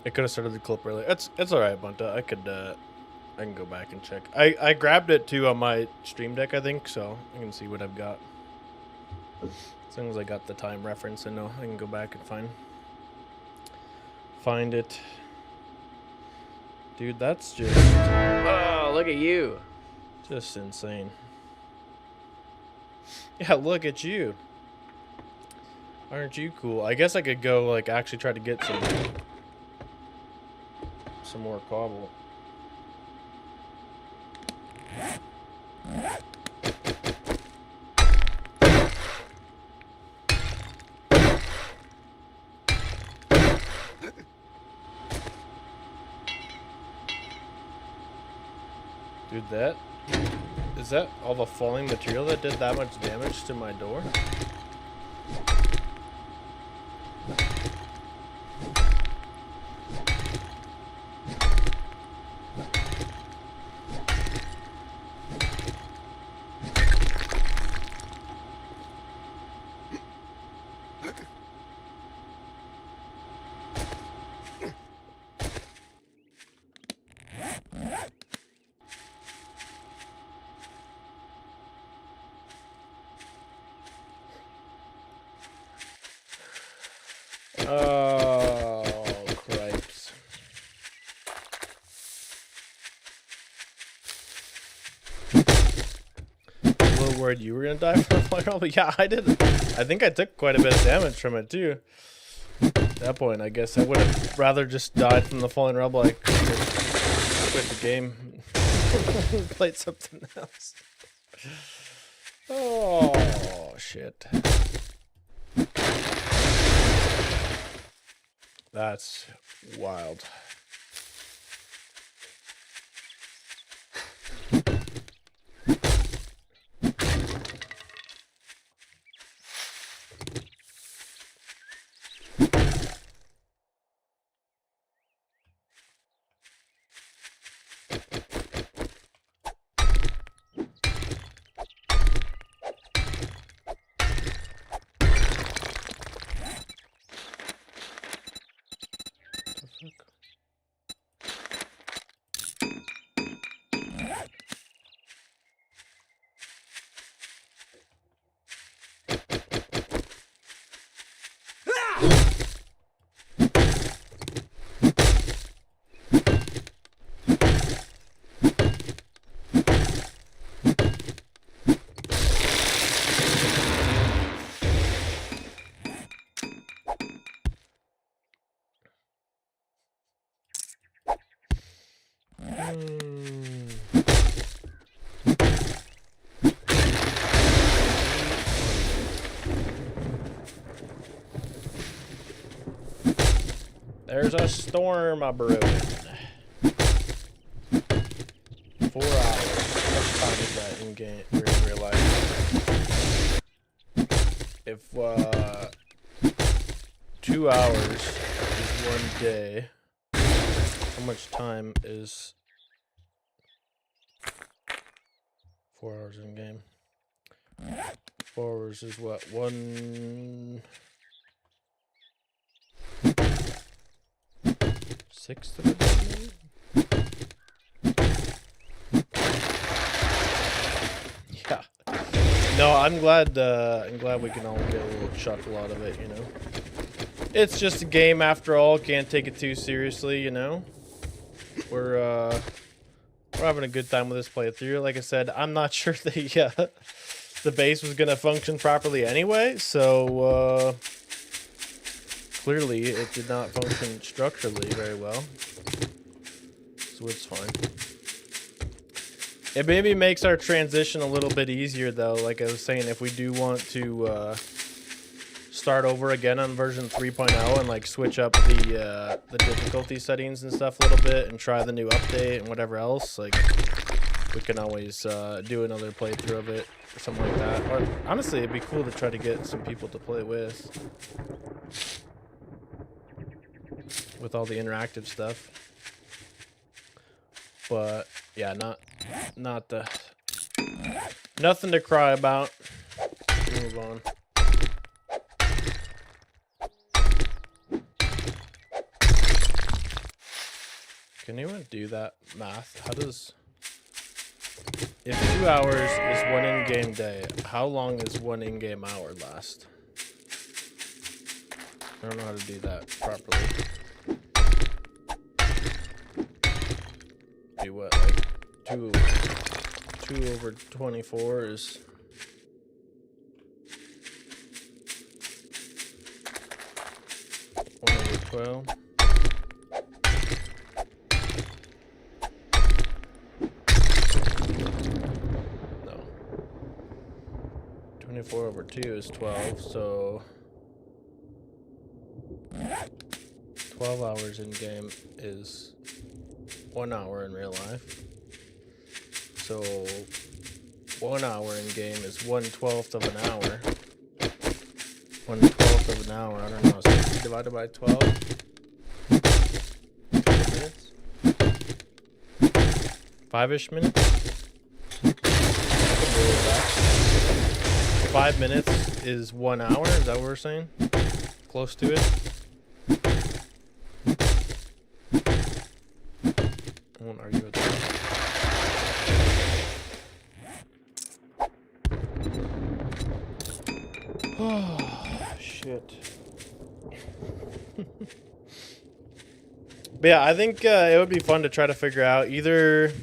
I could have started the clip earlier. It's all right, Bunta. I can go back and check. I grabbed it too on my stream deck, I think, so I can see what I've got. As long as I got the time reference, I know I can go back and find it. Dude, that's just
Oh, look at you.
just insane. Yeah, look at you. Aren't you cool? I guess I could go, like, actually try to get some more cobble. Dude, is that all the falling material that did that much damage to my door? Oh, cripes. A little worried you were gonna die from a fire, but yeah, I did. I think I took quite a bit of damage from it too. At that point, I guess I would have rather just died from the falling rubble. I could have quit the game, played something else. Oh shit. That's wild. There's a storm a brewing. 4 hours. What time is that in game or in real life? If 2 hours is 1 day, how much time is 4 hours in game? 4 hours is what? 1/6 of a day, maybe? Yeah. No, I'm glad we can all get a little chuckle out of it, you know. It's just a game after all, can't take it too seriously, you know. We're having a good time with this playthrough. Like I said, I'm not sure the base was gonna function properly anyway, so clearly it did not function structurally very well. So it's fine. It maybe makes our transition a little bit easier though. Like I was saying, if we do want to start over again on version 3.0 and like switch up the difficulty settings and stuff a little bit and try the new update and whatever else, like we can always do another playthrough of it or something like that. Or honestly, it'd be cool to try to get some people to play with all the interactive stuff. But yeah, nothing to cry about. Move on. Can anyone do that math? How does... If 2 hours is 1 in-game day, how long is 1 in-game hour last? I don't know how to do that properly. Do what, like 2 over 24 is... 12. No. 24 over 2 is 12, so 12 hours in game is 1 hour in real life. So 1 hour in game is 1/12 of an hour. 1/12 of an hour, I don't know, 60 divided by 12? 20 minutes? 5-ish minutes? 5 minutes is 1 hour, is that what we're saying? Close to it? I won't argue with that. Oh, shit. But yeah, I think it would be fun to try to figure out either...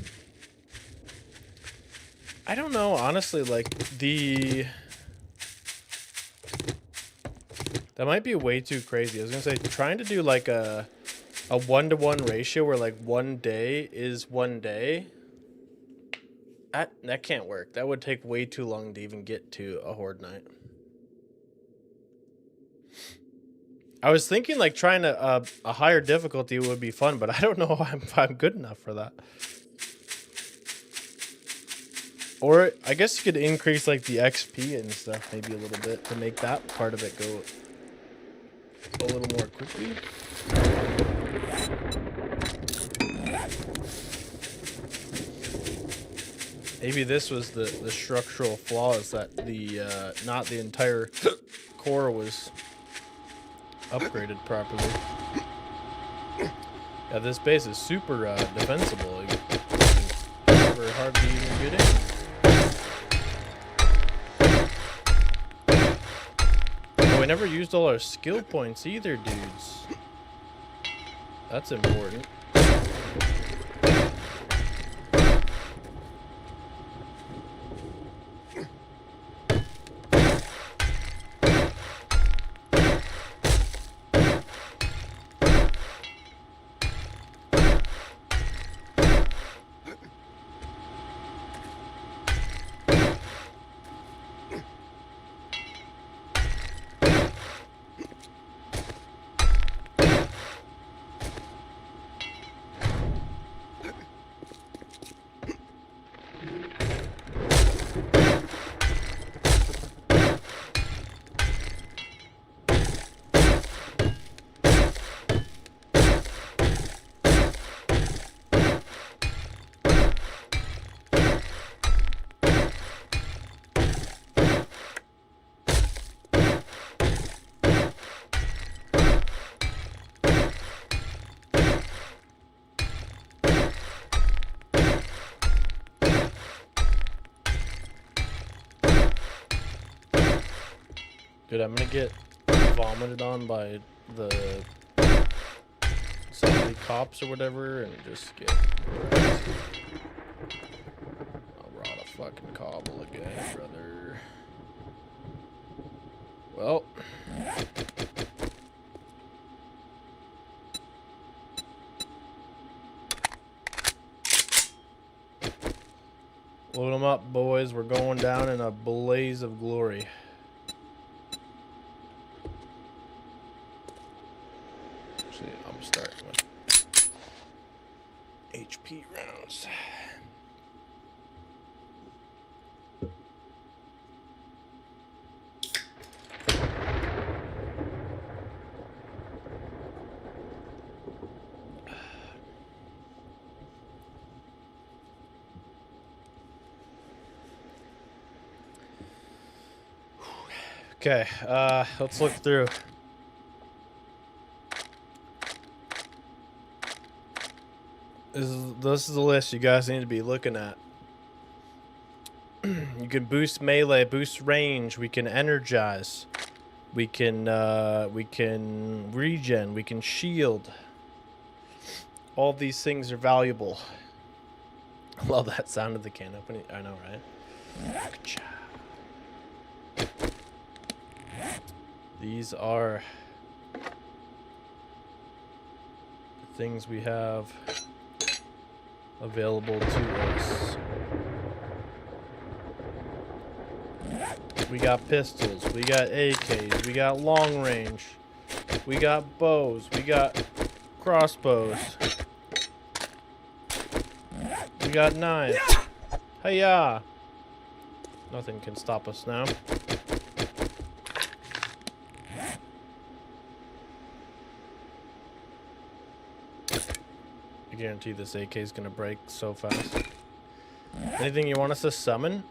I don't know, honestly, like, that might be way too crazy. I was gonna say, trying to do, like, a 1-to-1 ratio where, like, 1 day is 1 day... That can't work. That would take way too long to even get to a horde night. I was thinking like trying to a higher difficulty would be fun, but I don't know if I'm good enough for that. Or I guess you could increase like the XP and stuff maybe a little bit to make that part of it go a little more quickly. Maybe this was the structural flaw, is that the not the entire core was upgraded properly. Yeah, this base is super defensible. Never hard to even get in. Oh, we never used all our skill points either, dudes. That's important. Dude, I'm gonna get vomited on by the Saudi cops or whatever and just get arrested. I'll rot a fucking cobble again, brother. Well. Load them up, boys. We're going down in a blaze of glory. Actually, I'm starting with HP rounds. Okay, let's look through. This is the list you guys need to be looking at. You can boost melee, boost range, we can energize, we can regen, we can shield. All these things are valuable. I love that sound of the can opening. I know, right? These are things we have available to us. We got pistols, we got AKs, we got long range, we got bows, we got crossbows, we got knives. Hiya! Nothing can stop us now. I guarantee this AK is gonna break so fast. Anything you want us to summon?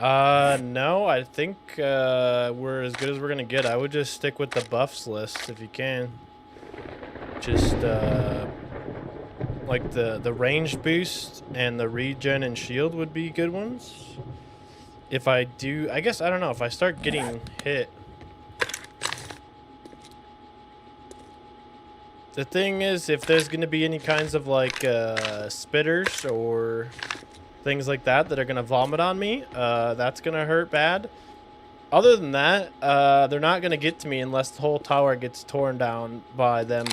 No, I think we're as good as we're gonna get. I would just stick with the buffs list if you can. Just like the range boost and the regen and shield would be good ones. If I do, I guess, I don't know, if I start getting hit. The thing is, if there's gonna be any kinds of like spitters or things like that that are gonna vomit on me, that's gonna hurt bad. Other than that, they're not gonna get to me unless the whole tower gets torn down by them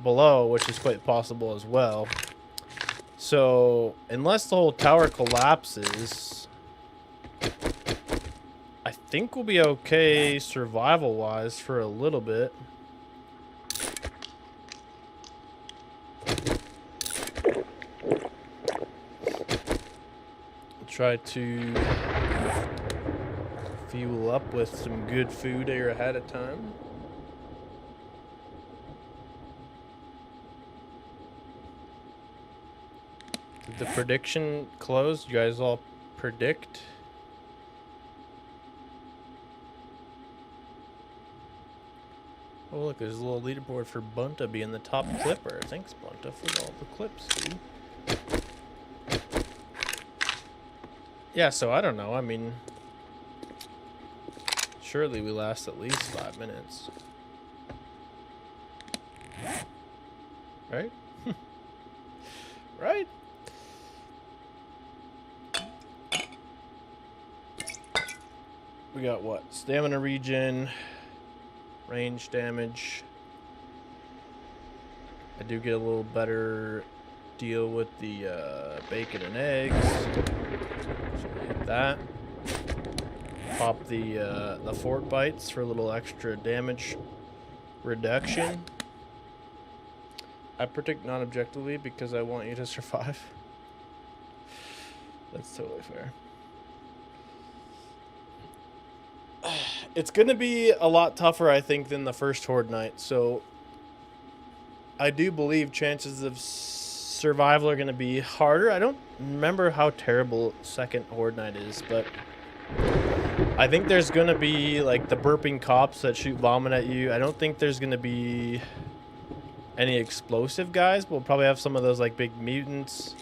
below, which is quite possible as well. So unless the whole tower collapses, I think we'll be okay survival wise for a little bit. Try to fuel up with some good food here ahead of time. Did the prediction close? You guys all predict? Oh look, there's a little leaderboard for Bunta being the top clipper. Thanks Bunta for all the clips, dude. Yeah, so I don't know. I mean, surely we last at least 5 minutes. Right? Right? We got what? Stamina regen, range damage. I do get a little better deal with the bacon and eggs. So hit that. Pop the fort bites for a little extra damage reduction. I predict non-objectively because I want you to survive. That's totally fair. It's going to be a lot tougher, I think, than the first Horde night. So I do believe chances of survival are going to be harder. I don't remember how terrible second Horde night is, but I think there's going to be like the burping cops that shoot vomit at you. I don't think there's going to be any explosive guys. We'll probably have some of those like big mutants,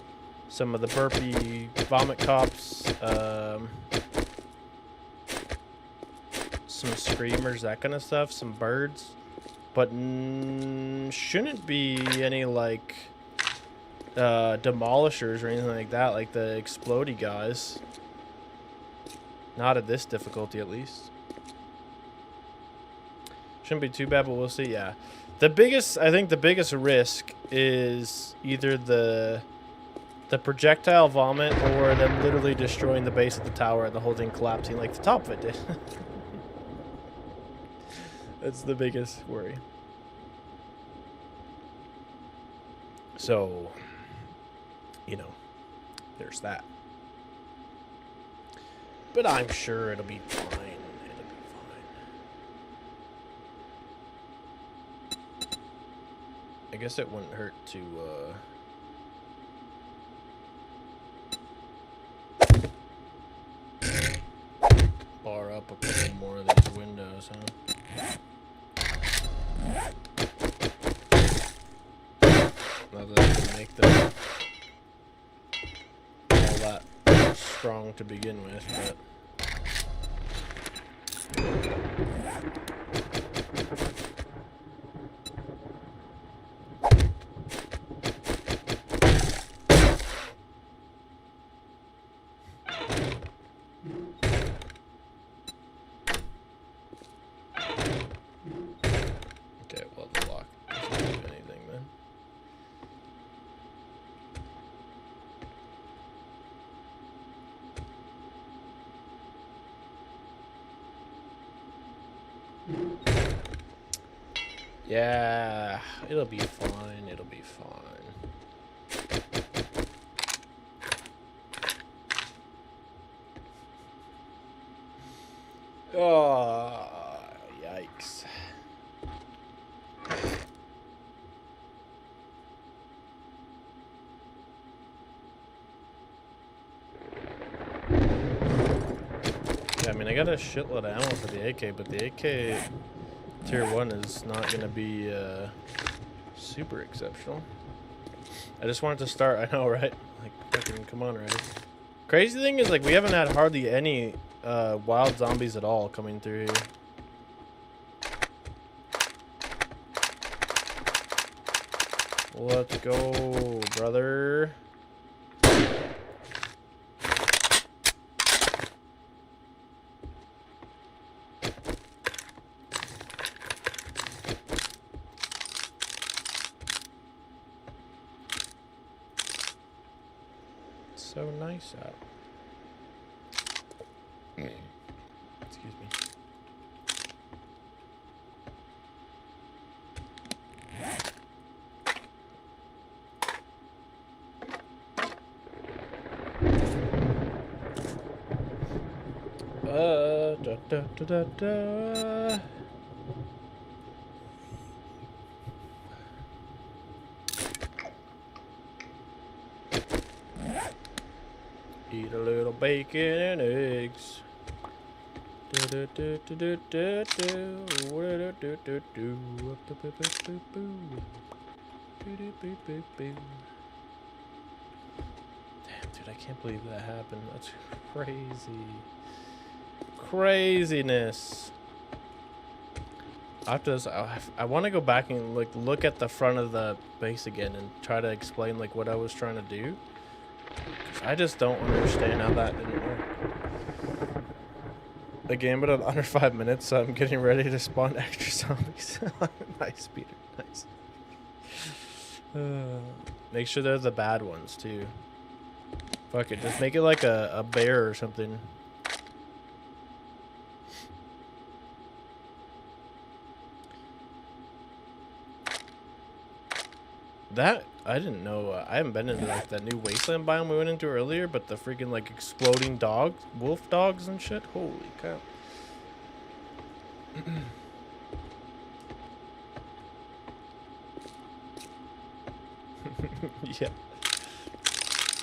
some of the burpy vomit cops, some screamers, that kind of stuff, some birds, but shouldn't be any like demolishers or anything like that, like the explodey guys. Not at this difficulty, at least. Shouldn't be too bad, but we'll see. Yeah, I think the biggest risk is either the projectile vomit or them literally destroying the base of the tower and the whole thing collapsing like the top of it did. That's the biggest worry. So, you know, there's that. But I'm sure it'll be fine. It'll be fine. I guess it wouldn't hurt to, bar up a couple more of these windows, huh? Not that I can make them all that strong to begin with, but okay, well, the lock doesn't do anything then. Yeah, it'll be fine. It'll be fine. Oh, yikes. Yeah, I mean, I got a shitload of ammo for the AK, but the AK tier 1 is not going to be super exceptional. I just wanted to start, I know, right? Like, fucking, come on, right? Crazy thing is, like, we haven't had hardly any wild zombies at all coming through here. Let's go, brother. So nice out. Excuse me. Da, da, da, da, da. Eat a little bacon and eggs. Do, do, do, do, do, do, do, do, do, do. Damn, dude, I can't believe that happened. That's crazy. Craziness. After this, I want to go back and like look at the front of the base again and try to explain like what I was trying to do. I just don't understand how that didn't work. The game but in under 5 minutes, so I'm getting ready to spawn extra zombies. Nice, Peter. Nice. Make sure they're the bad ones too. Fuck it, just make it like a bear or something. That I didn't know. I haven't been into like that new wasteland biome we went into earlier, but the freaking like exploding dogs, wolf dogs and shit. Holy cow! Yeah.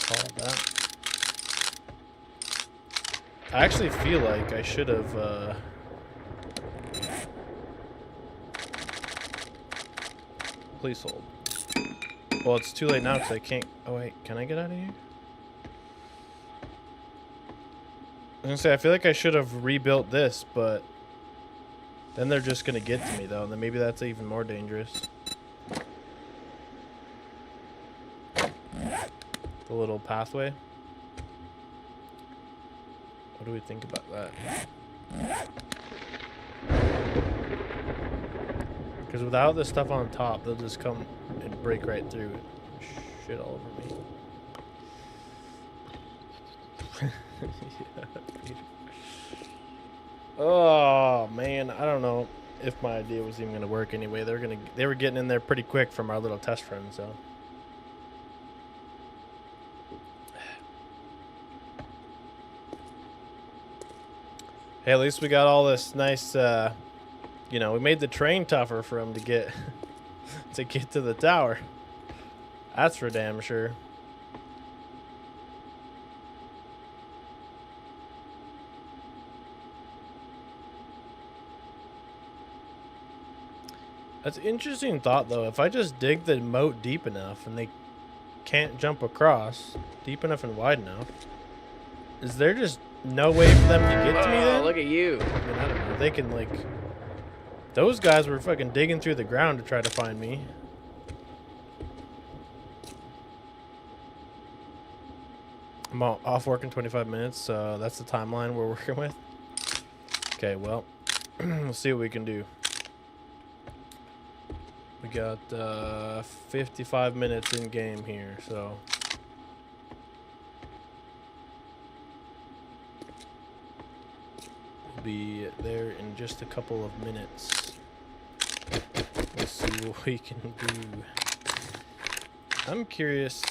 Call that. I actually feel like I should have. Please hold. Well, it's too late now because I can't. Oh wait, can I get out of here? I was gonna say I feel like I should have rebuilt this, but then they're just gonna get to me though, and then maybe that's even more dangerous. The little pathway. What do we think about that? Because without this stuff on top, they'll just come and break right through it. Shit all over me. Yeah. Oh man, I don't know if my idea was even gonna work anyway. They were getting in there pretty quick from our little test run, so. Hey, at least we got all this nice you know, we made the train tougher for him to get to the tower. That's for damn sure. That's an interesting thought though. If I just dig the moat deep enough and they can't jump across deep enough and wide enough, is there just no way for them to get to me then?
Look at you.
I mean, I don't know. They can like... Those guys were fucking digging through the ground to try to find me. I'm off work in 25 minutes, so that's the timeline we're working with. Okay, well, we'll see what we can do. We got 55 minutes in game here, so... be there in just a couple of minutes. Let's see what we can do. I'm curious.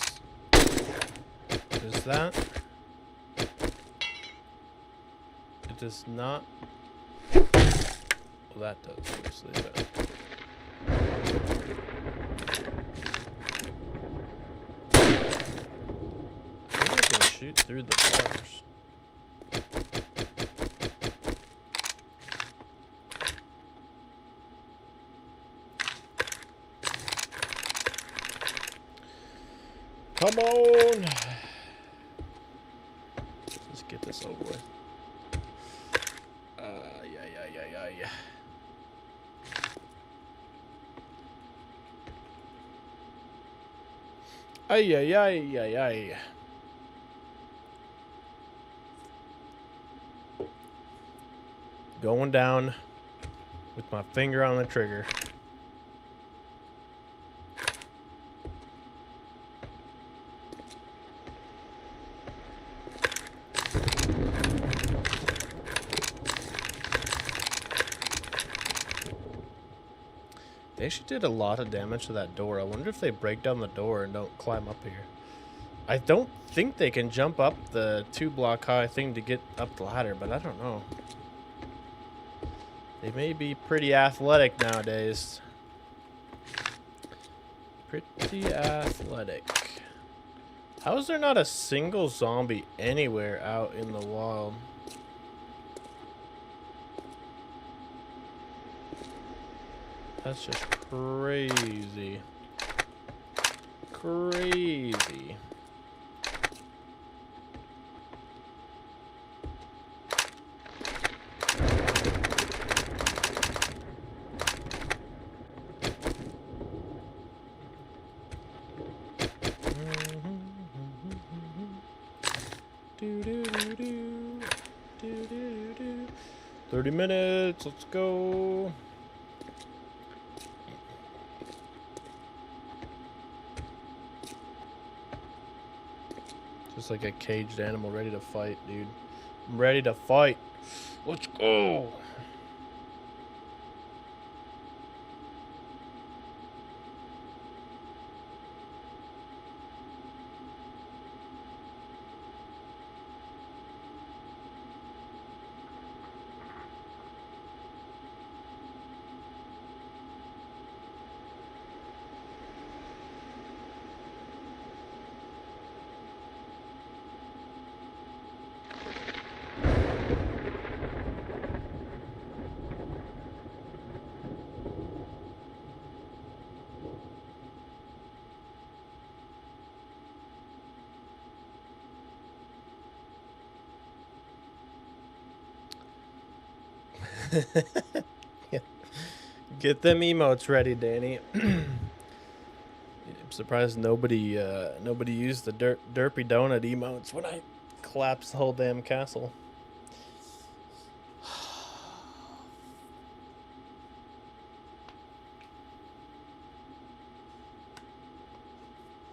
Does that? It does not. Well, that does, obviously, but. I think I can shoot through the bars. Come on! Let's get this over with. Yeah. Ay. Going down with my finger on the trigger. They actually did a lot of damage to that door. I wonder if they break down the door and don't climb up here. I don't think they can jump up the 2-block high thing to get up the ladder, but I don't know. They may be pretty athletic nowadays. Pretty athletic. How is there not a single zombie anywhere out in the wild? That's just crazy. Crazy. Do, do, do, do. Do, do, do, do. 30 minutes, let's go. Just like a caged animal ready to fight, dude. I'm ready to fight. Let's go. Get them emotes ready, Danny. I'm surprised nobody used the derpy donut emotes when I collapsed the whole damn castle.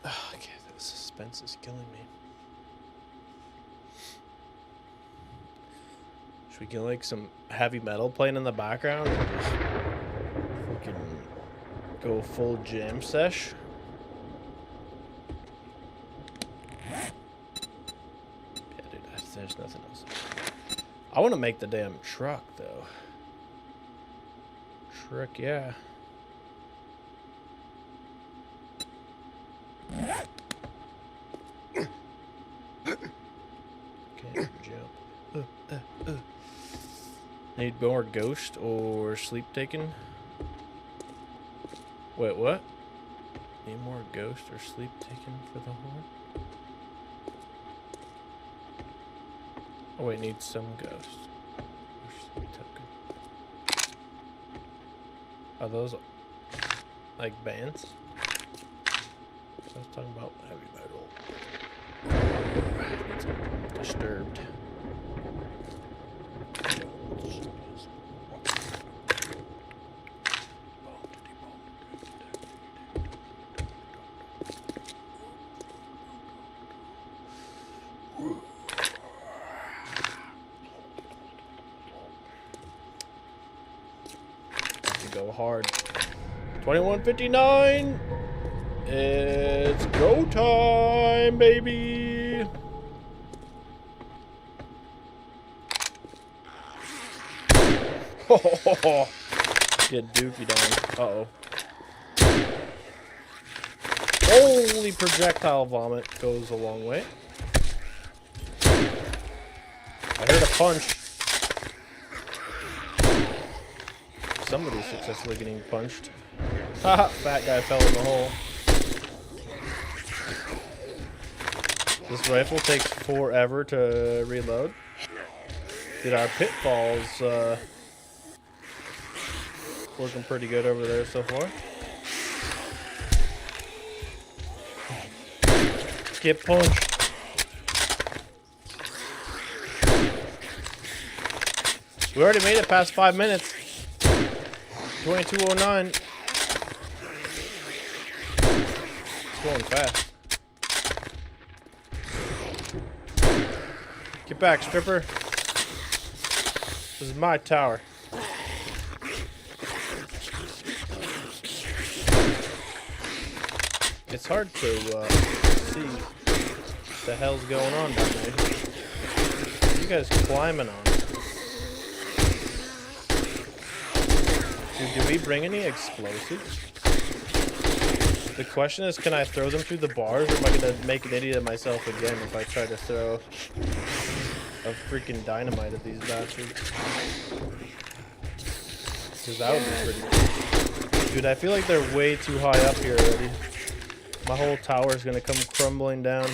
Okay, the suspense is killing me. Should we get like some heavy metal playing in the background and just fucking go full jam sesh? Yeah, dude, there's nothing else. I want to make the damn truck though. Truck, yeah. Can't jump. Need more ghost or sleep taken? Wait, what? Need more ghost or sleep taken for the horn? Oh wait, need some ghost. Or sleep token. Are those like bands? I was talking about heavy metal. Disturbed. go hard. 21:59. It's go time, baby. Get dookie down. Uh-oh. Holy projectile vomit goes a long way. I heard a punch. Somebody's successfully getting punched. Haha, fat guy fell in the hole. This rifle takes forever to reload. Dude, our pitfalls looking pretty good over there so far. Get punched. We already made it past 5 minutes. 22:09. It's going fast. Get back, stripper. This is my tower. It's hard to see what the hell's going on down there. What are you guys climbing on? Dude, did we bring any explosives? The question is, can I throw them through the bars, or am I gonna make an idiot of myself again if I try to throw a freaking dynamite at these bastards? Because that would be pretty cool. Dude, I feel like they're way too high up here already. My whole tower is gonna come crumbling down.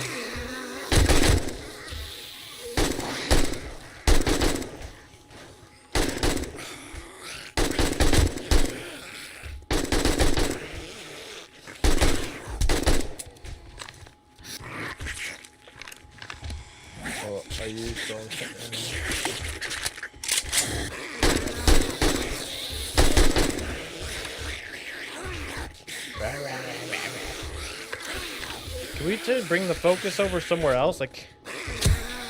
I used all Can we just bring the focus over somewhere else? Like,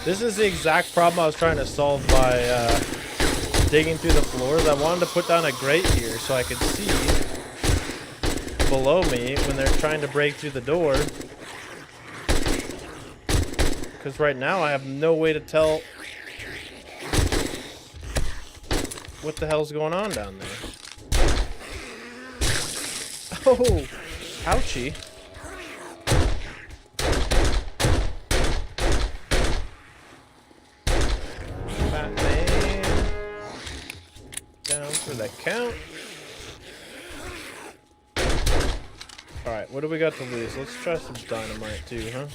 this is the exact problem I was trying to solve by digging through the floors. I wanted to put down a grate here so I could see below me when they're trying to break through the door. Because right now I have no way to tell what the hell's going on down there. Oh, ouchie. Batman. Down for the count. Alright, what do we got to lose? Let's try some dynamite too, huh?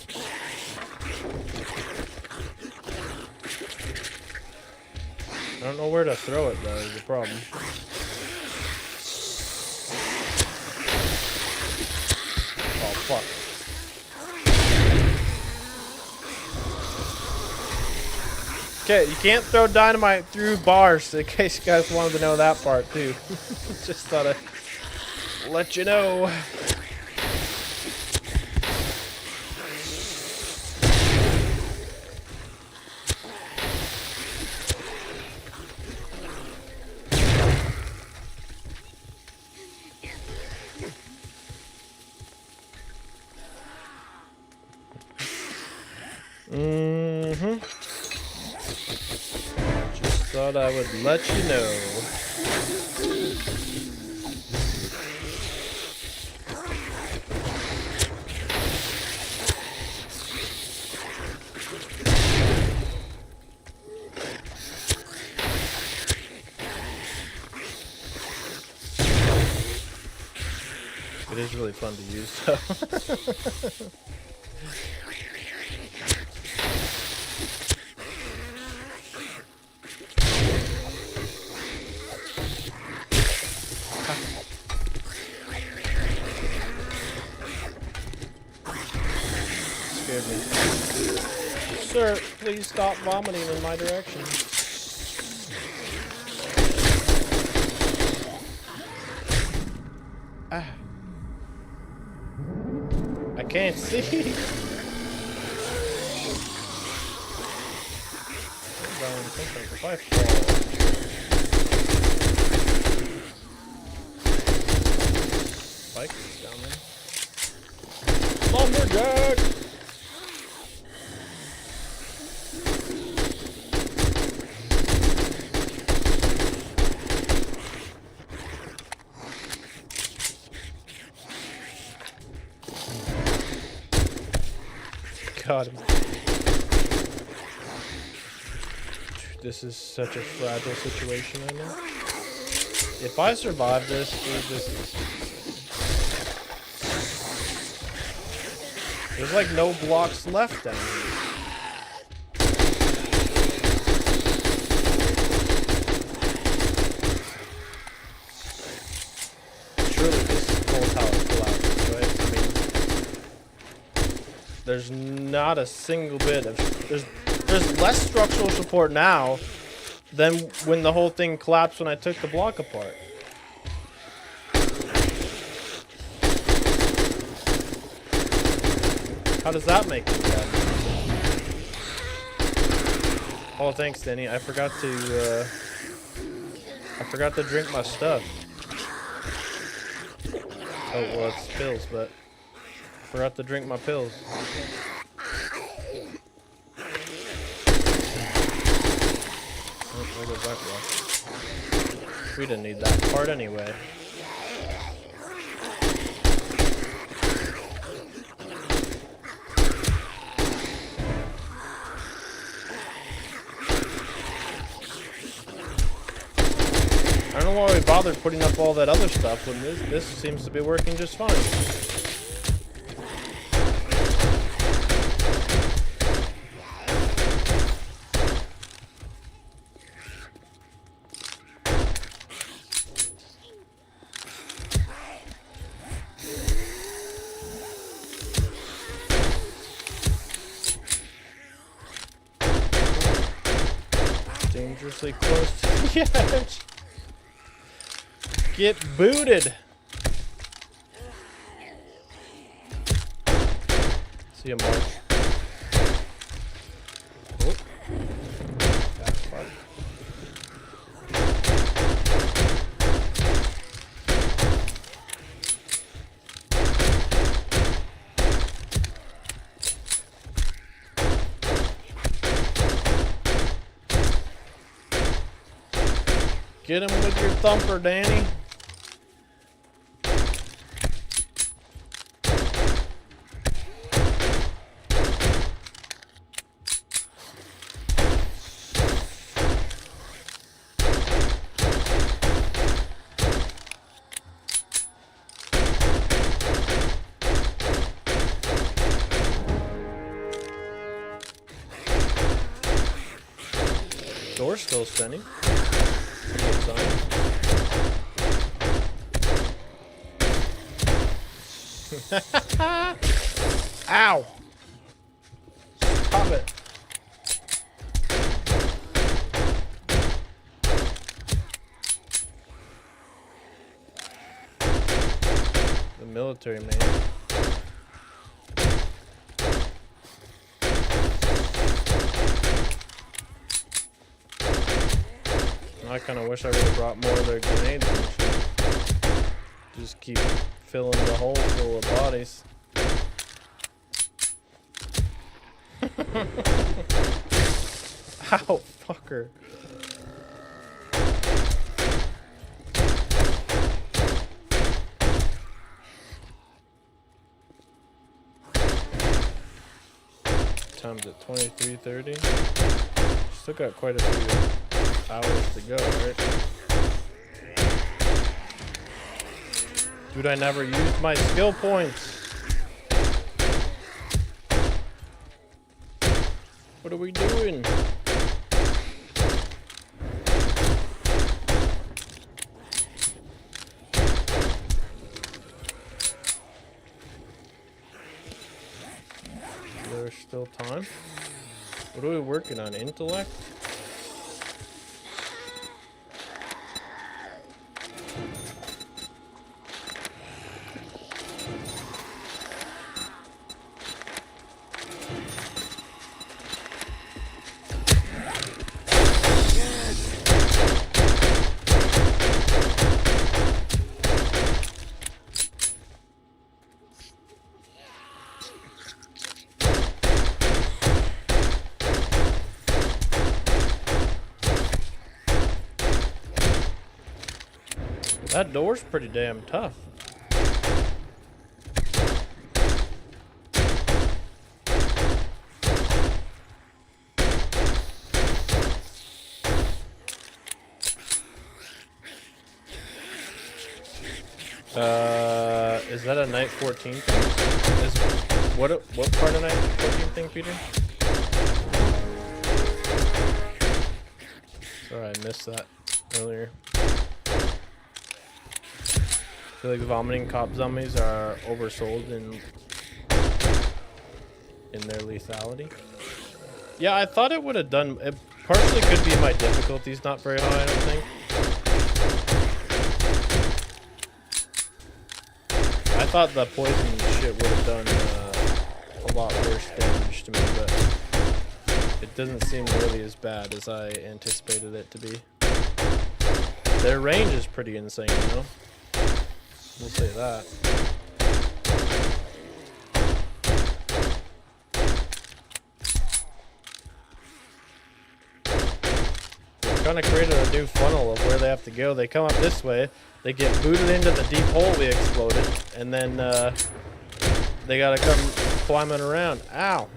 I don't know where to throw it though, is the problem. Oh fuck. Okay, you can't throw dynamite through bars, in case you guys wanted to know that part too. Just thought I'd let you know. Just thought I would let you know. It is really fun to use, though. Scared me. Sir, please stop vomiting in my direction. Ah. I can't see. If I fall. bikers down there. Lumberjack! God. This is such a fragile situation right now. If I survive this, dude, there's like no blocks left down here. Surely this whole tower collapses, right? I mean, there's not a single bit of... There's less structural support now than when the whole thing collapsed when I took the block apart. How does that make me bad? Oh, thanks, Danny. I forgot to drink my stuff. Oh, well, it's pills, but I forgot to drink my pills. Where goes that block? We didn't need that part anyway. I don't know why we bothered putting up all that other stuff when this seems to be working just fine. Dangerously close to the edge. Get booted. See ya, Mark. Oh. That's fun. Get him with your thumper, Danny. Door's still spinning. Good sign. Ow! Stop it. The military man. I kind of wish I would have brought more of their grenades and shit. Just keep filling the hole full of bodies. Ow, fucker. Time's at 23:30. Still got quite a few hours to go, right? Dude, I never used my skill points. What are we doing? There's still time. What are we working on? Intellect? That door's pretty damn tough. Is that a night 14 thing? What part of night 14 thing, Peter? Sorry, I missed that earlier. I feel like vomiting cop zombies are oversold in their lethality. Yeah, I thought it would have done. It partially could be my difficulty's not very high, I don't think. I thought the poison shit would have done a lot worse damage to me, but it doesn't seem really as bad as I anticipated it to be. Their range is pretty insane, you know? We'll say that. They kind of created a new funnel of where they have to go. They come up this way, they get booted into the deep hole we exploded, and then they gotta come climbing around. Ow!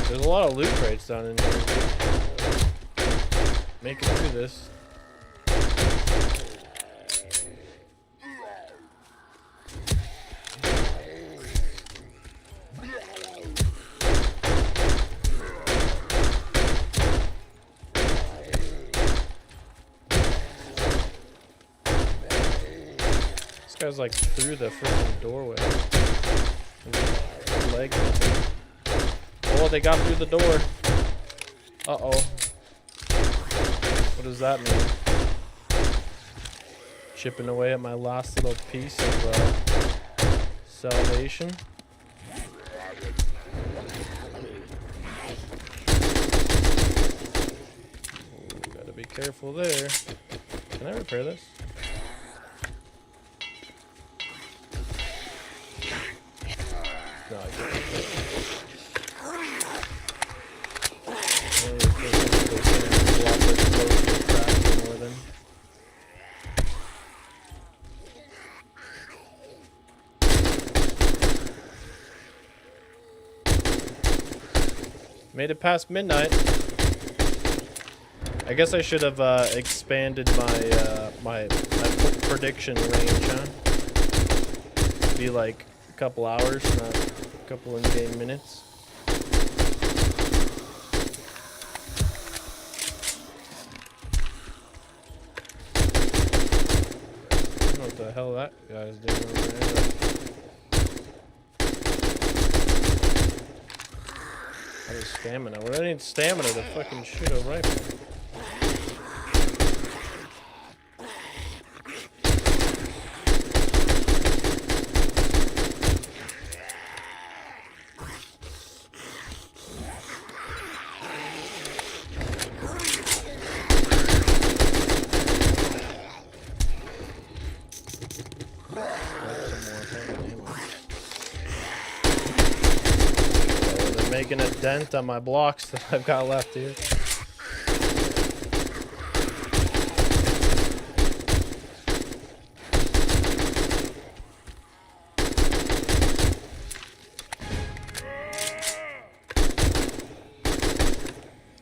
There's a lot of loot crates down in here. Make it through this. This guy's like through the freaking doorway. His leg missing. Oh, they got through the door. Uh-oh. What does that mean? Chipping away at my last little piece of salvation. Ooh, gotta be careful there. Can I repair this? No, I can't. Made it past midnight. I guess I should have expanded my prediction range, huh? Be like a couple hours, not a couple in-game minutes. I don't know what the hell that guy's doing over there. What is stamina? Well, I need stamina to fucking shoot a rifle. Making a dent on my blocks that I've got left here.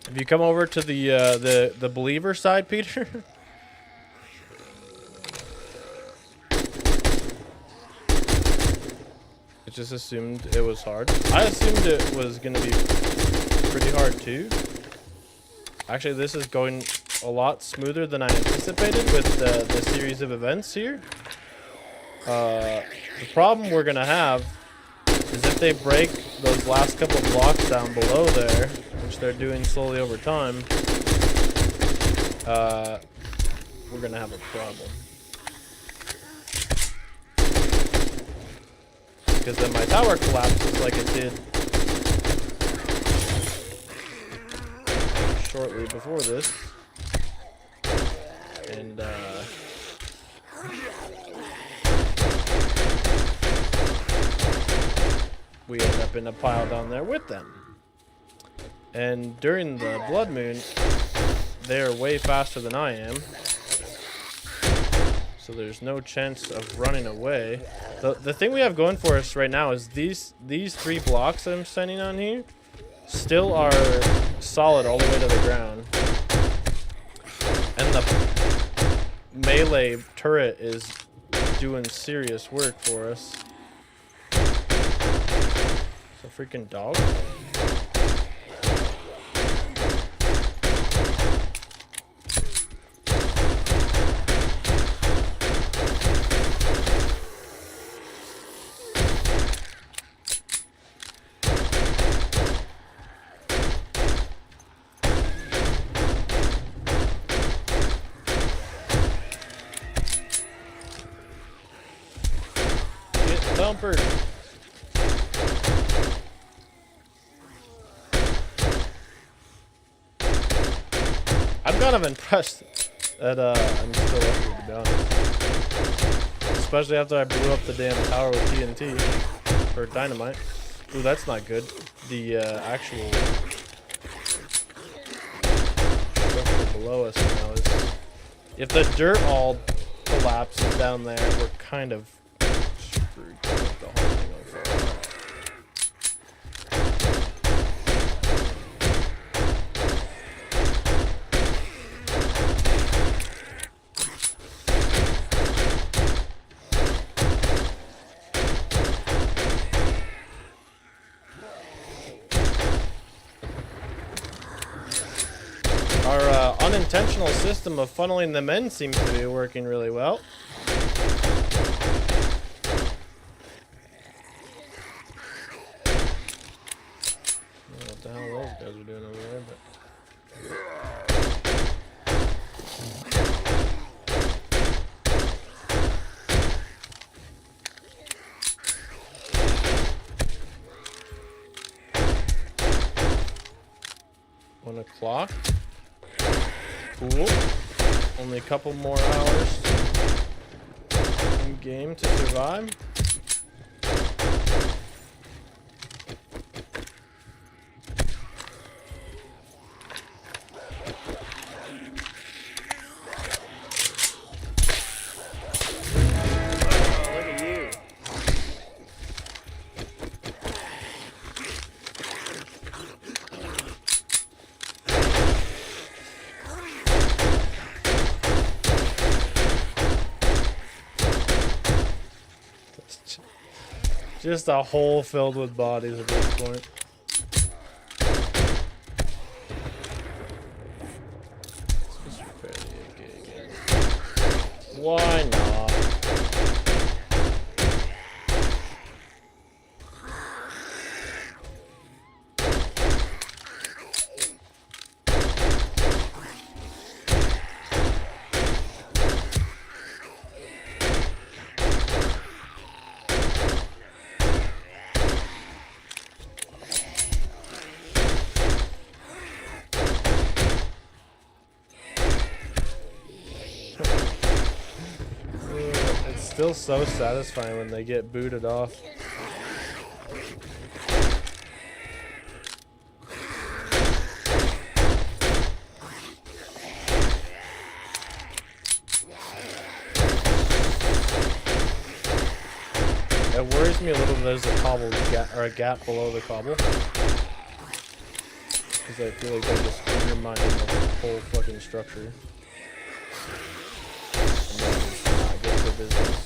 Have you come over to the believer side, Peter? Just assumed it was hard. I assumed it was gonna be pretty hard too. Actually, this is going a lot smoother than I anticipated with the series of events here. The problem we're gonna have is if they break those last couple blocks down below there, which they're doing slowly over time, we're gonna have a problem. Because then my tower collapses like it did shortly before this. And we end up in a pile down there with them. And during the blood moon, they're way faster than I am. So there's no chance of running away. The thing we have going for us right now is these 3 blocks that I'm standing on here still are solid all the way to the ground. And the melee turret is doing serious work for us. It's a freaking dog. Thumpered. I'm kind of impressed that I'm still up here, to be honest. Especially after I blew up the damn tower with TNT or dynamite. Ooh, that's not good. The actual structure below us now is. If the dirt all collapses down there, we're kind of screwed with the whole thing on fire. Our unintentional system of funneling them in seems to be working really well. What the hell those guys are doing over there, but... One o'clock. Cool. Only a couple more hours in game to survive.
Look at you.
Just a hole filled with bodies at this point. This is fairly okay again. Why not? It's still so satisfying when they get booted off. It worries me a little bit there's a cobble gap or a gap below the cobble. Because I feel like they're just undermining the whole fucking structure. And that is not good for business.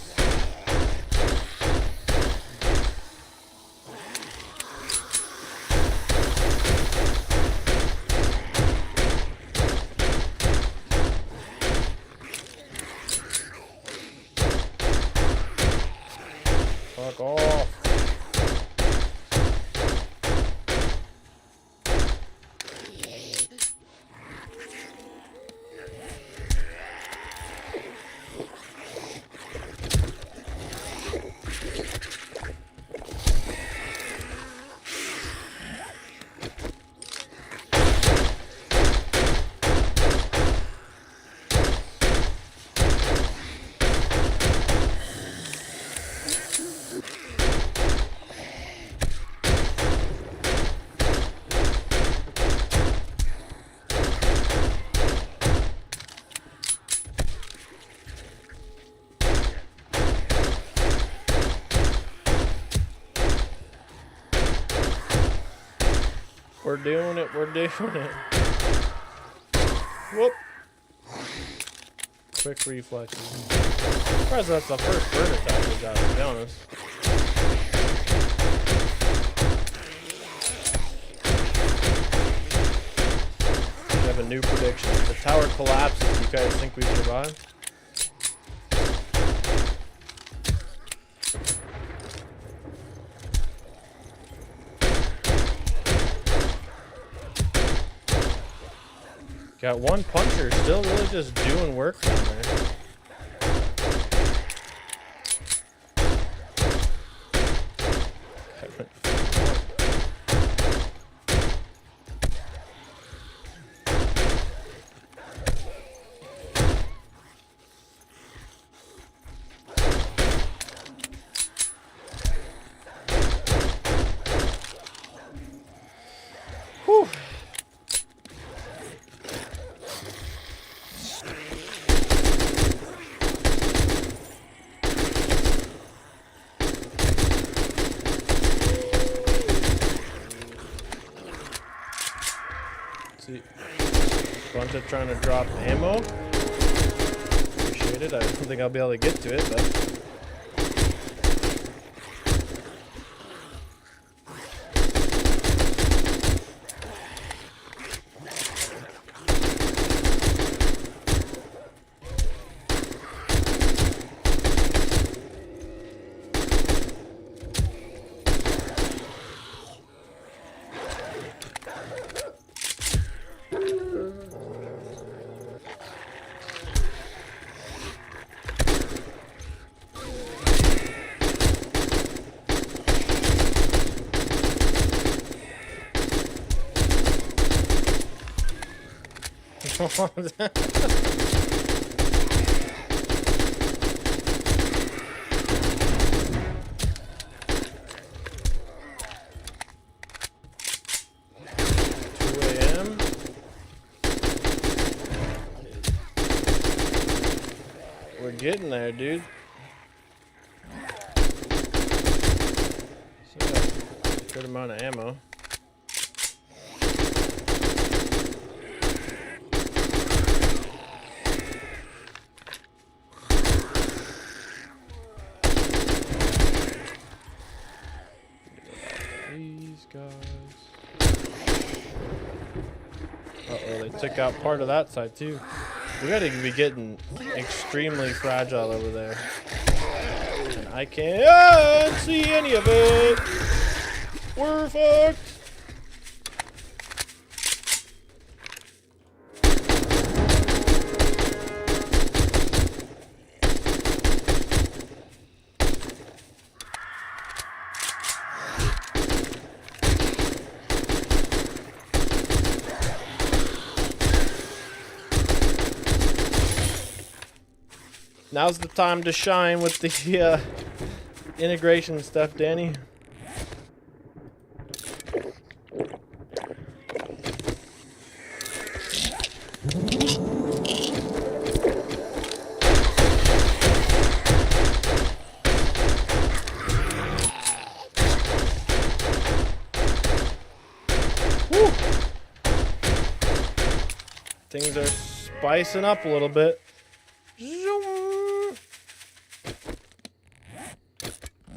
Fuck off. We're doing it. We're doing it. Whoop. Quick reflexes. Surprised that's the first bird attack we got, to be honest. We have a new prediction. If the tower collapses, do you guys think we survive? Got one puncher still really just doing work down there. Whew. See, bunch of trying to drop ammo. Appreciate it. I don't think I'll be able to get to it, but. We're getting there, dude. So got a good amount of ammo. These guys. Uh-oh, they took out part of that side too. We gotta be getting extremely fragile over there. And I can't see any of it. We're fucked. Now's the time to shine with the integration stuff, Danny. Woo. Things are spicing up a little bit.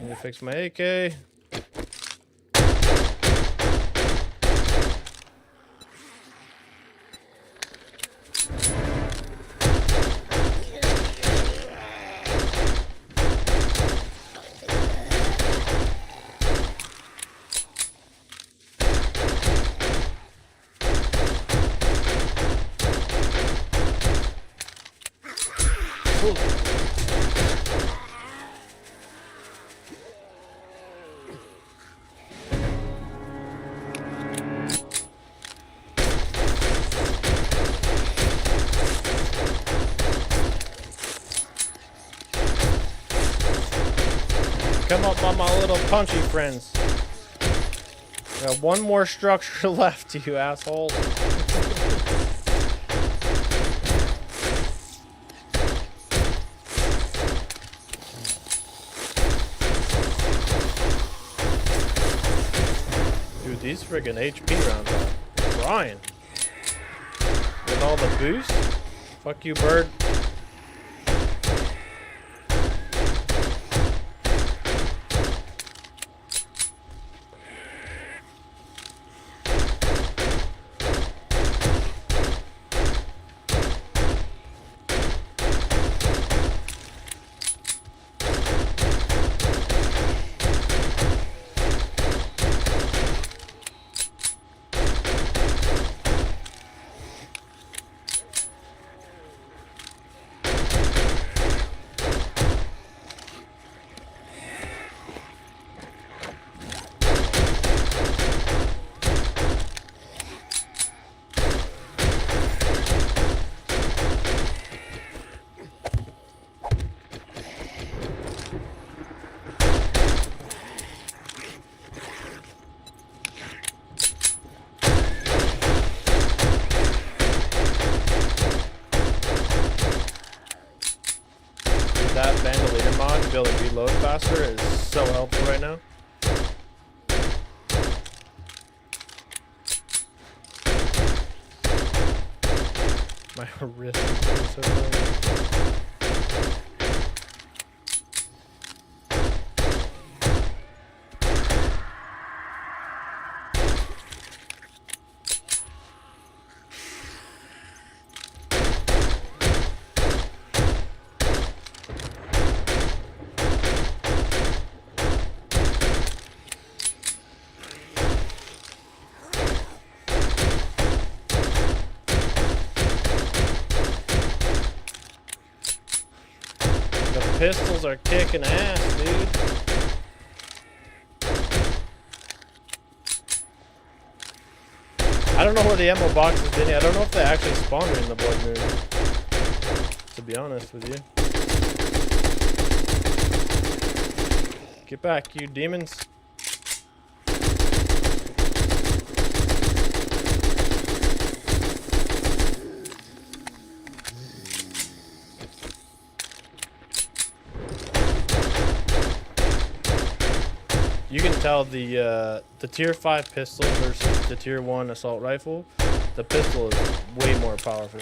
Need to fix my AK. Cool. Come up on my little punchy friends. Got one more structure left, you asshole. Dude, these friggin' HP rounds are trying. With all the boost? Fuck you, bird. That bandolier mod to be able to reload faster is so helpful right now. My wrist is doing so bad. Pistols are kicking ass, dude. I don't know where the ammo box has been. I don't know if they actually spawned in the Blood Moon, to be honest with you. Get back, you demons. You can tell the tier 5 pistol versus the tier 1 assault rifle. The pistol is way more powerful.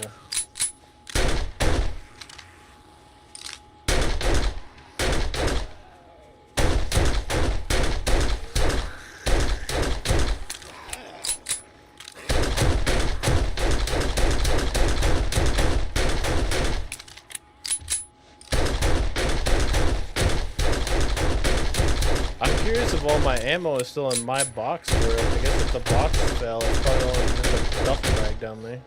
If all my ammo is still in my box, or I guess if the box fell, it's probably only just a duffel bag down there.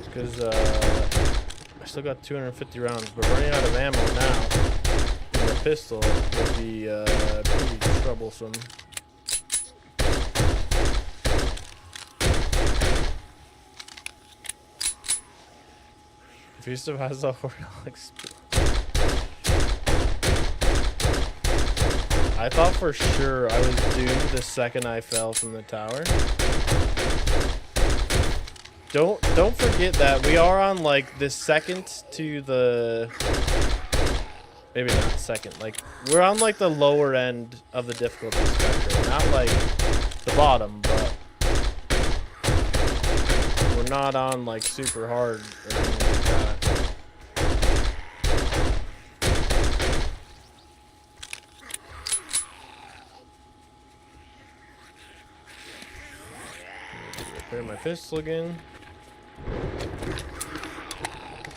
Because I still got 250 rounds, but running out of ammo now in the pistol would be pretty troublesome. If he survives the horde, I'll explode. I thought for sure I was doomed the second I fell from the tower. Don't forget that we are on like the second to the, maybe not second, like we're on like the lower end of the difficulty spectrum, not like the bottom, but we're not on like super hard or anything like that. Repair my pistol again.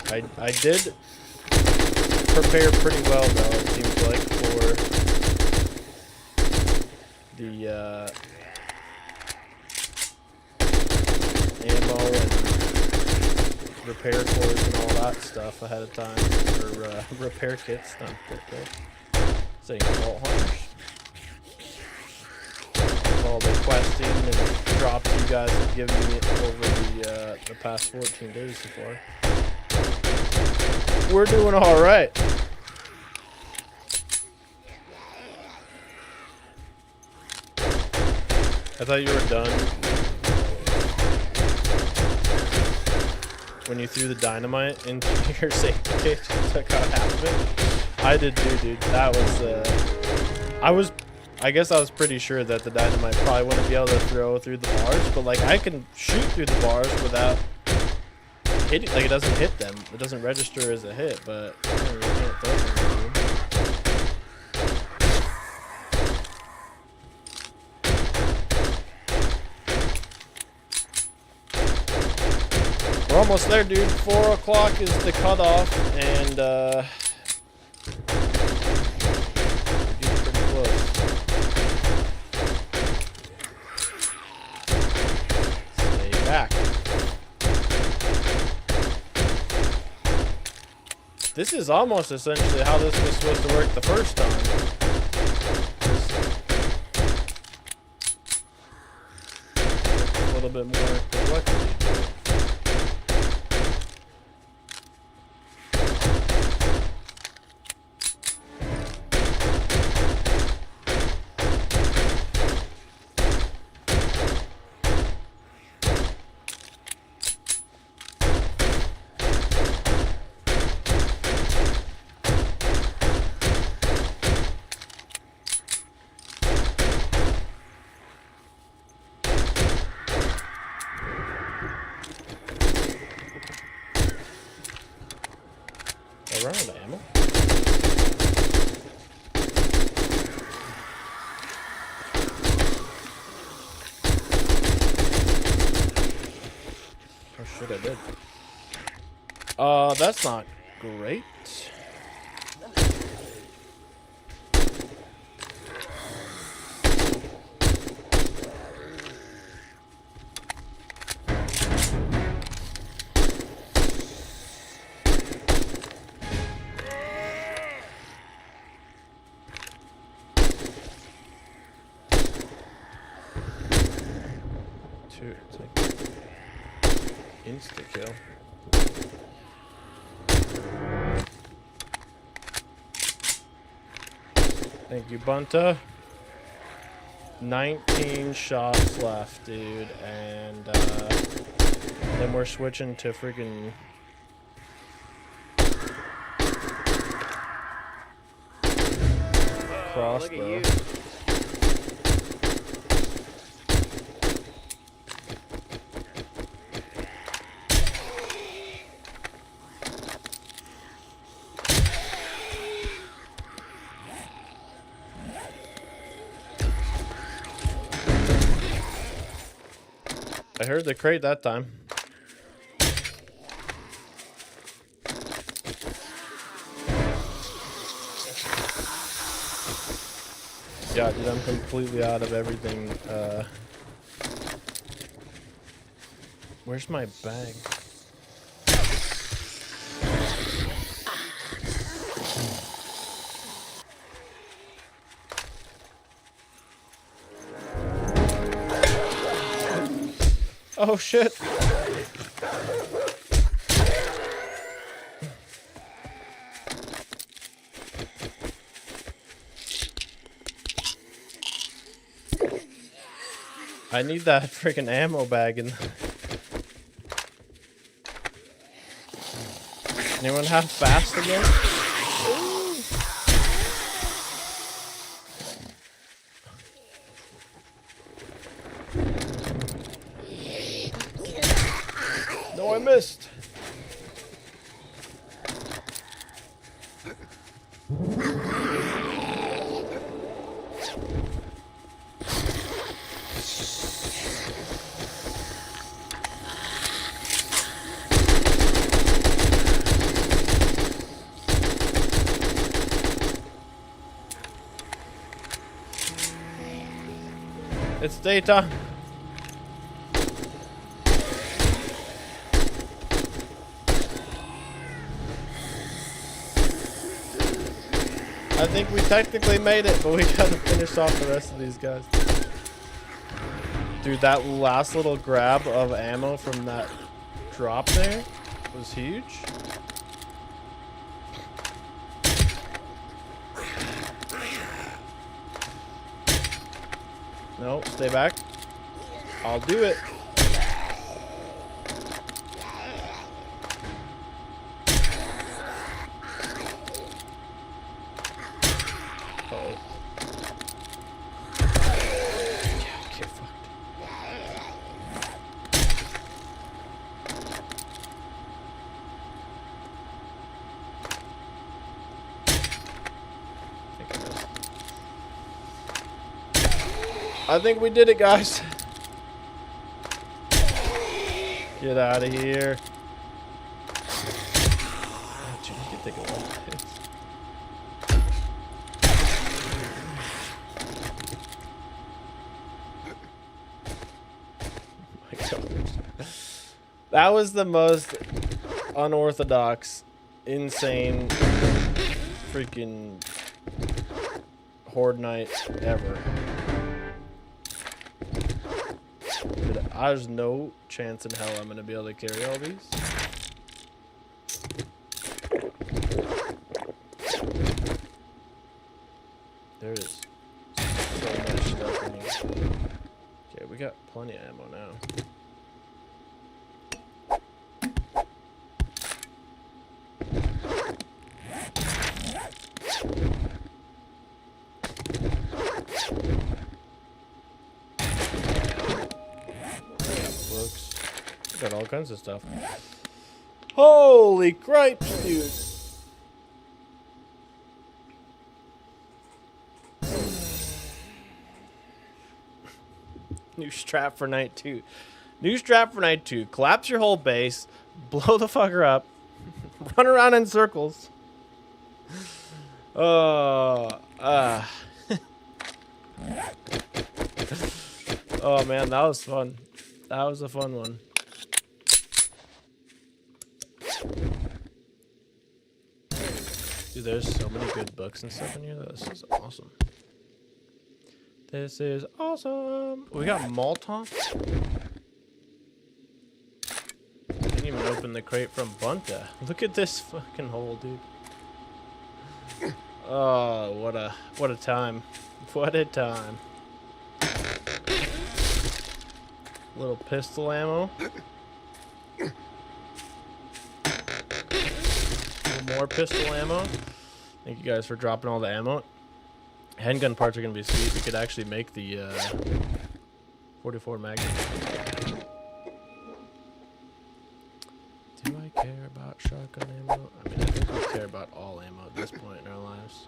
I did prepare pretty well though, it seems like, for the ammo and repair cores and all that stuff ahead of time, or repair kits, not repair kits. Saying vault hunters. All the questing and drops you guys have given me over the past 14 days so far. We're doing all right. I thought you were done when you threw the dynamite into your safety cage and took out half of it. I did too, dude. That was I guess I was pretty sure that the dynamite probably wouldn't be able to throw through the bars, but like I can shoot through the bars without hitting. Like it doesn't hit them. It doesn't register as a hit, but you can't throw them through. We're almost there, dude. 4 o'clock is the cutoff, and we're getting pretty close. Stay back. This is almost essentially how this was supposed to work the first time. Just a little bit more complexity to it. Around ammo. Oh shit, I did. That's not great. It's like insta kill. Thank you, Bunta. 19 shots left, dude, and then we're switching to freaking crossbow. I heard the crate that time. Yeah, dude, I'm completely out of everything. Where's my bag? Oh shit. I need that freaking ammo bag in. Anyone have fast again? No, I missed. It's daytime. I think we technically made it, but we gotta finish off the rest of these guys. Dude, that last little grab of ammo from that drop there was huge. No, stay back. I'll do it. Uh-oh. I think we did it, guys. Get out of here. Oh, dude, you can take a lot of hits. My God. That was the most unorthodox, insane, freaking horde night ever. Dude, there's no chance in hell I'm gonna be able to carry all these. There is so much stuff in here. Okay, we got plenty of ammo now. Books. We got all kinds of stuff. Holy cripes, dude. New strap for night 2. New strap for night 2. Collapse your whole base. Blow the fucker up. Run around in circles. Oh, oh man, that was fun. That was a fun one. Dude, there's so many good books and stuff in here. This is awesome. This is awesome. We got Molotov. Didn't even open the crate from Bunta. Look at this fucking hole, dude. Oh, what a time. What a time. Little pistol ammo. More pistol ammo. Thank you guys for dropping all the ammo. Handgun parts are gonna be sweet. We could actually make the 44 Magnum. Do I care about shotgun ammo? I mean, I think we care about all ammo at this point in our lives.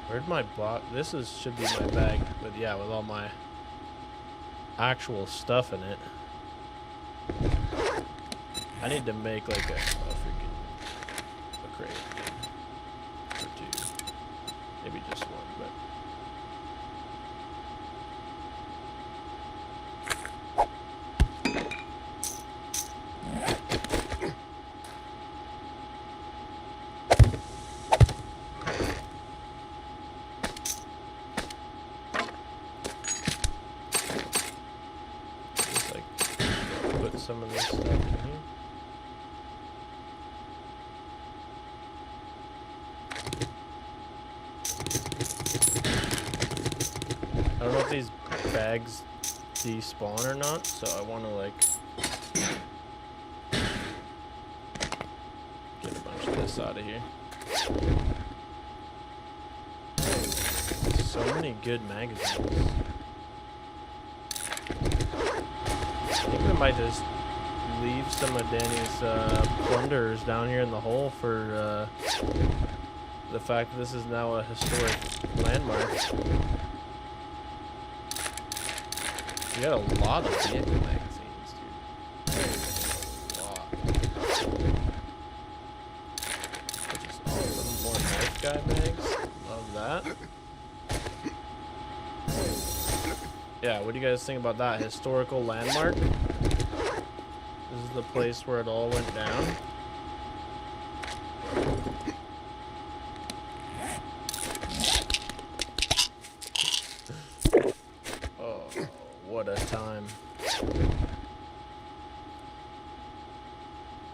Where'd my box? This should be my bag, but yeah, with all my actual stuff in it. I need to make like a freaking crate or two, maybe just one, but. Just like put some of this stuff in here. I don't know if these bags despawn or not, so I want to like get a bunch of this out of here. So many good magazines. I think we might just leave some of Danny's plunders down here in the hole for the fact that this is now a historic landmark. We got a lot of vehicle magazines, dude. A lot. Which is awesome. More knife guy bags. Love that. Yeah, what do you guys think about that? Historical landmark? This is the place where it all went down. What a time.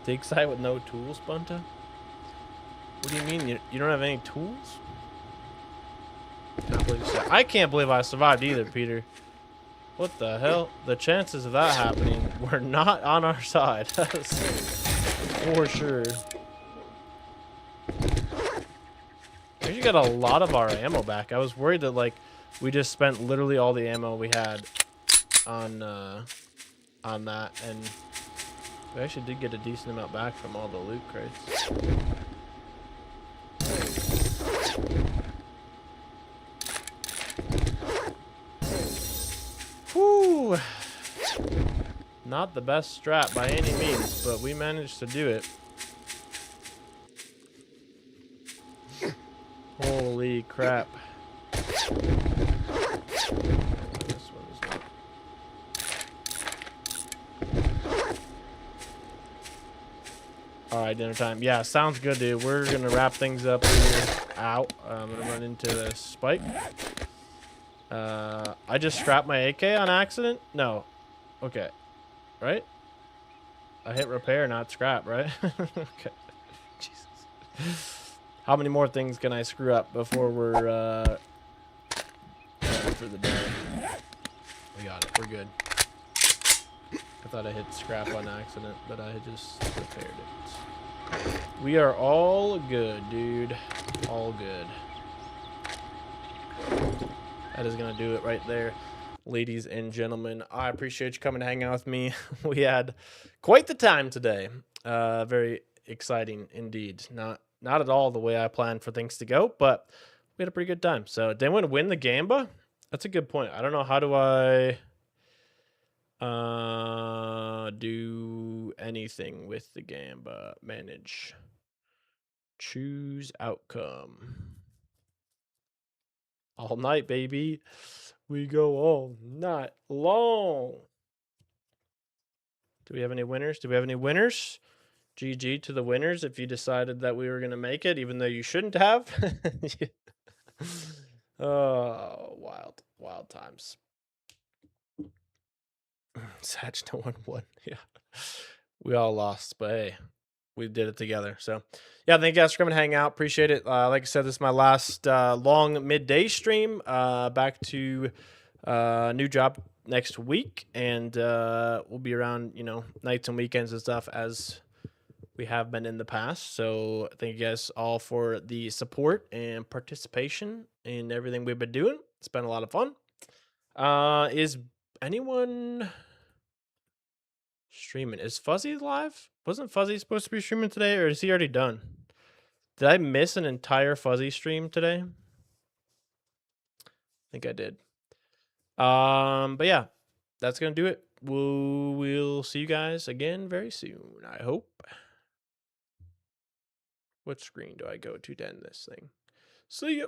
Dig site with no tools, Bunta? What do you mean? You don't have any tools? I can't believe I survived either, Peter. What the hell? The chances of that happening were not on our side. That's for sure. We actually got a lot of our ammo back. I was worried that like we just spent literally all the ammo we had on that, and we actually did get a decent amount back from all the loot crates. Not the best strap by any means, but we managed to do it. Holy crap. This one is not. Alright, dinner time. Yeah, sounds good, dude. We're gonna wrap things up here. Ow. I'm gonna run into the spike. I just scrapped my AK on accident? No. Okay. Right? I hit repair, not scrap, right? Okay. Jesus. How many more things can I screw up before we're done for the day? We got it. We're good. I thought I hit scrap on accident, but I just repaired it. We are all good, dude. All good. That is going to do it right there. Ladies and gentlemen, I appreciate you coming to hang out with me. We had quite the time today. Very exciting indeed. Not at all the way I planned for things to go, but we had a pretty good time. So, did anyone win the Gamba? That's a good point. I don't know. How do I do anything with the Gamba? Manage. Choose outcome. All night, baby. We go all night long. Do we have any winners? Do we have any winners? GG to the winners if you decided that we were going to make it, even though you shouldn't have. Oh, wild times. Satch, no one won. Yeah. We all lost, but hey, we did it together. So, yeah, thank you guys for coming to hang out. Appreciate it. Like I said, this is my last long midday stream. Back to new job next week, and we'll be around, nights and weekends and stuff as we have been in the past. So thank you guys all for the support and participation in everything we've been doing. It's been a lot of fun. Is anyone streaming? Is Fuzzy live? Wasn't Fuzzy supposed to be streaming today, or is he already done? Did I miss an entire Fuzzy stream today? I think I did. But yeah, that's gonna do it. We'll see you guys again very soon, I hope. What screen do I go to end this thing? See ya.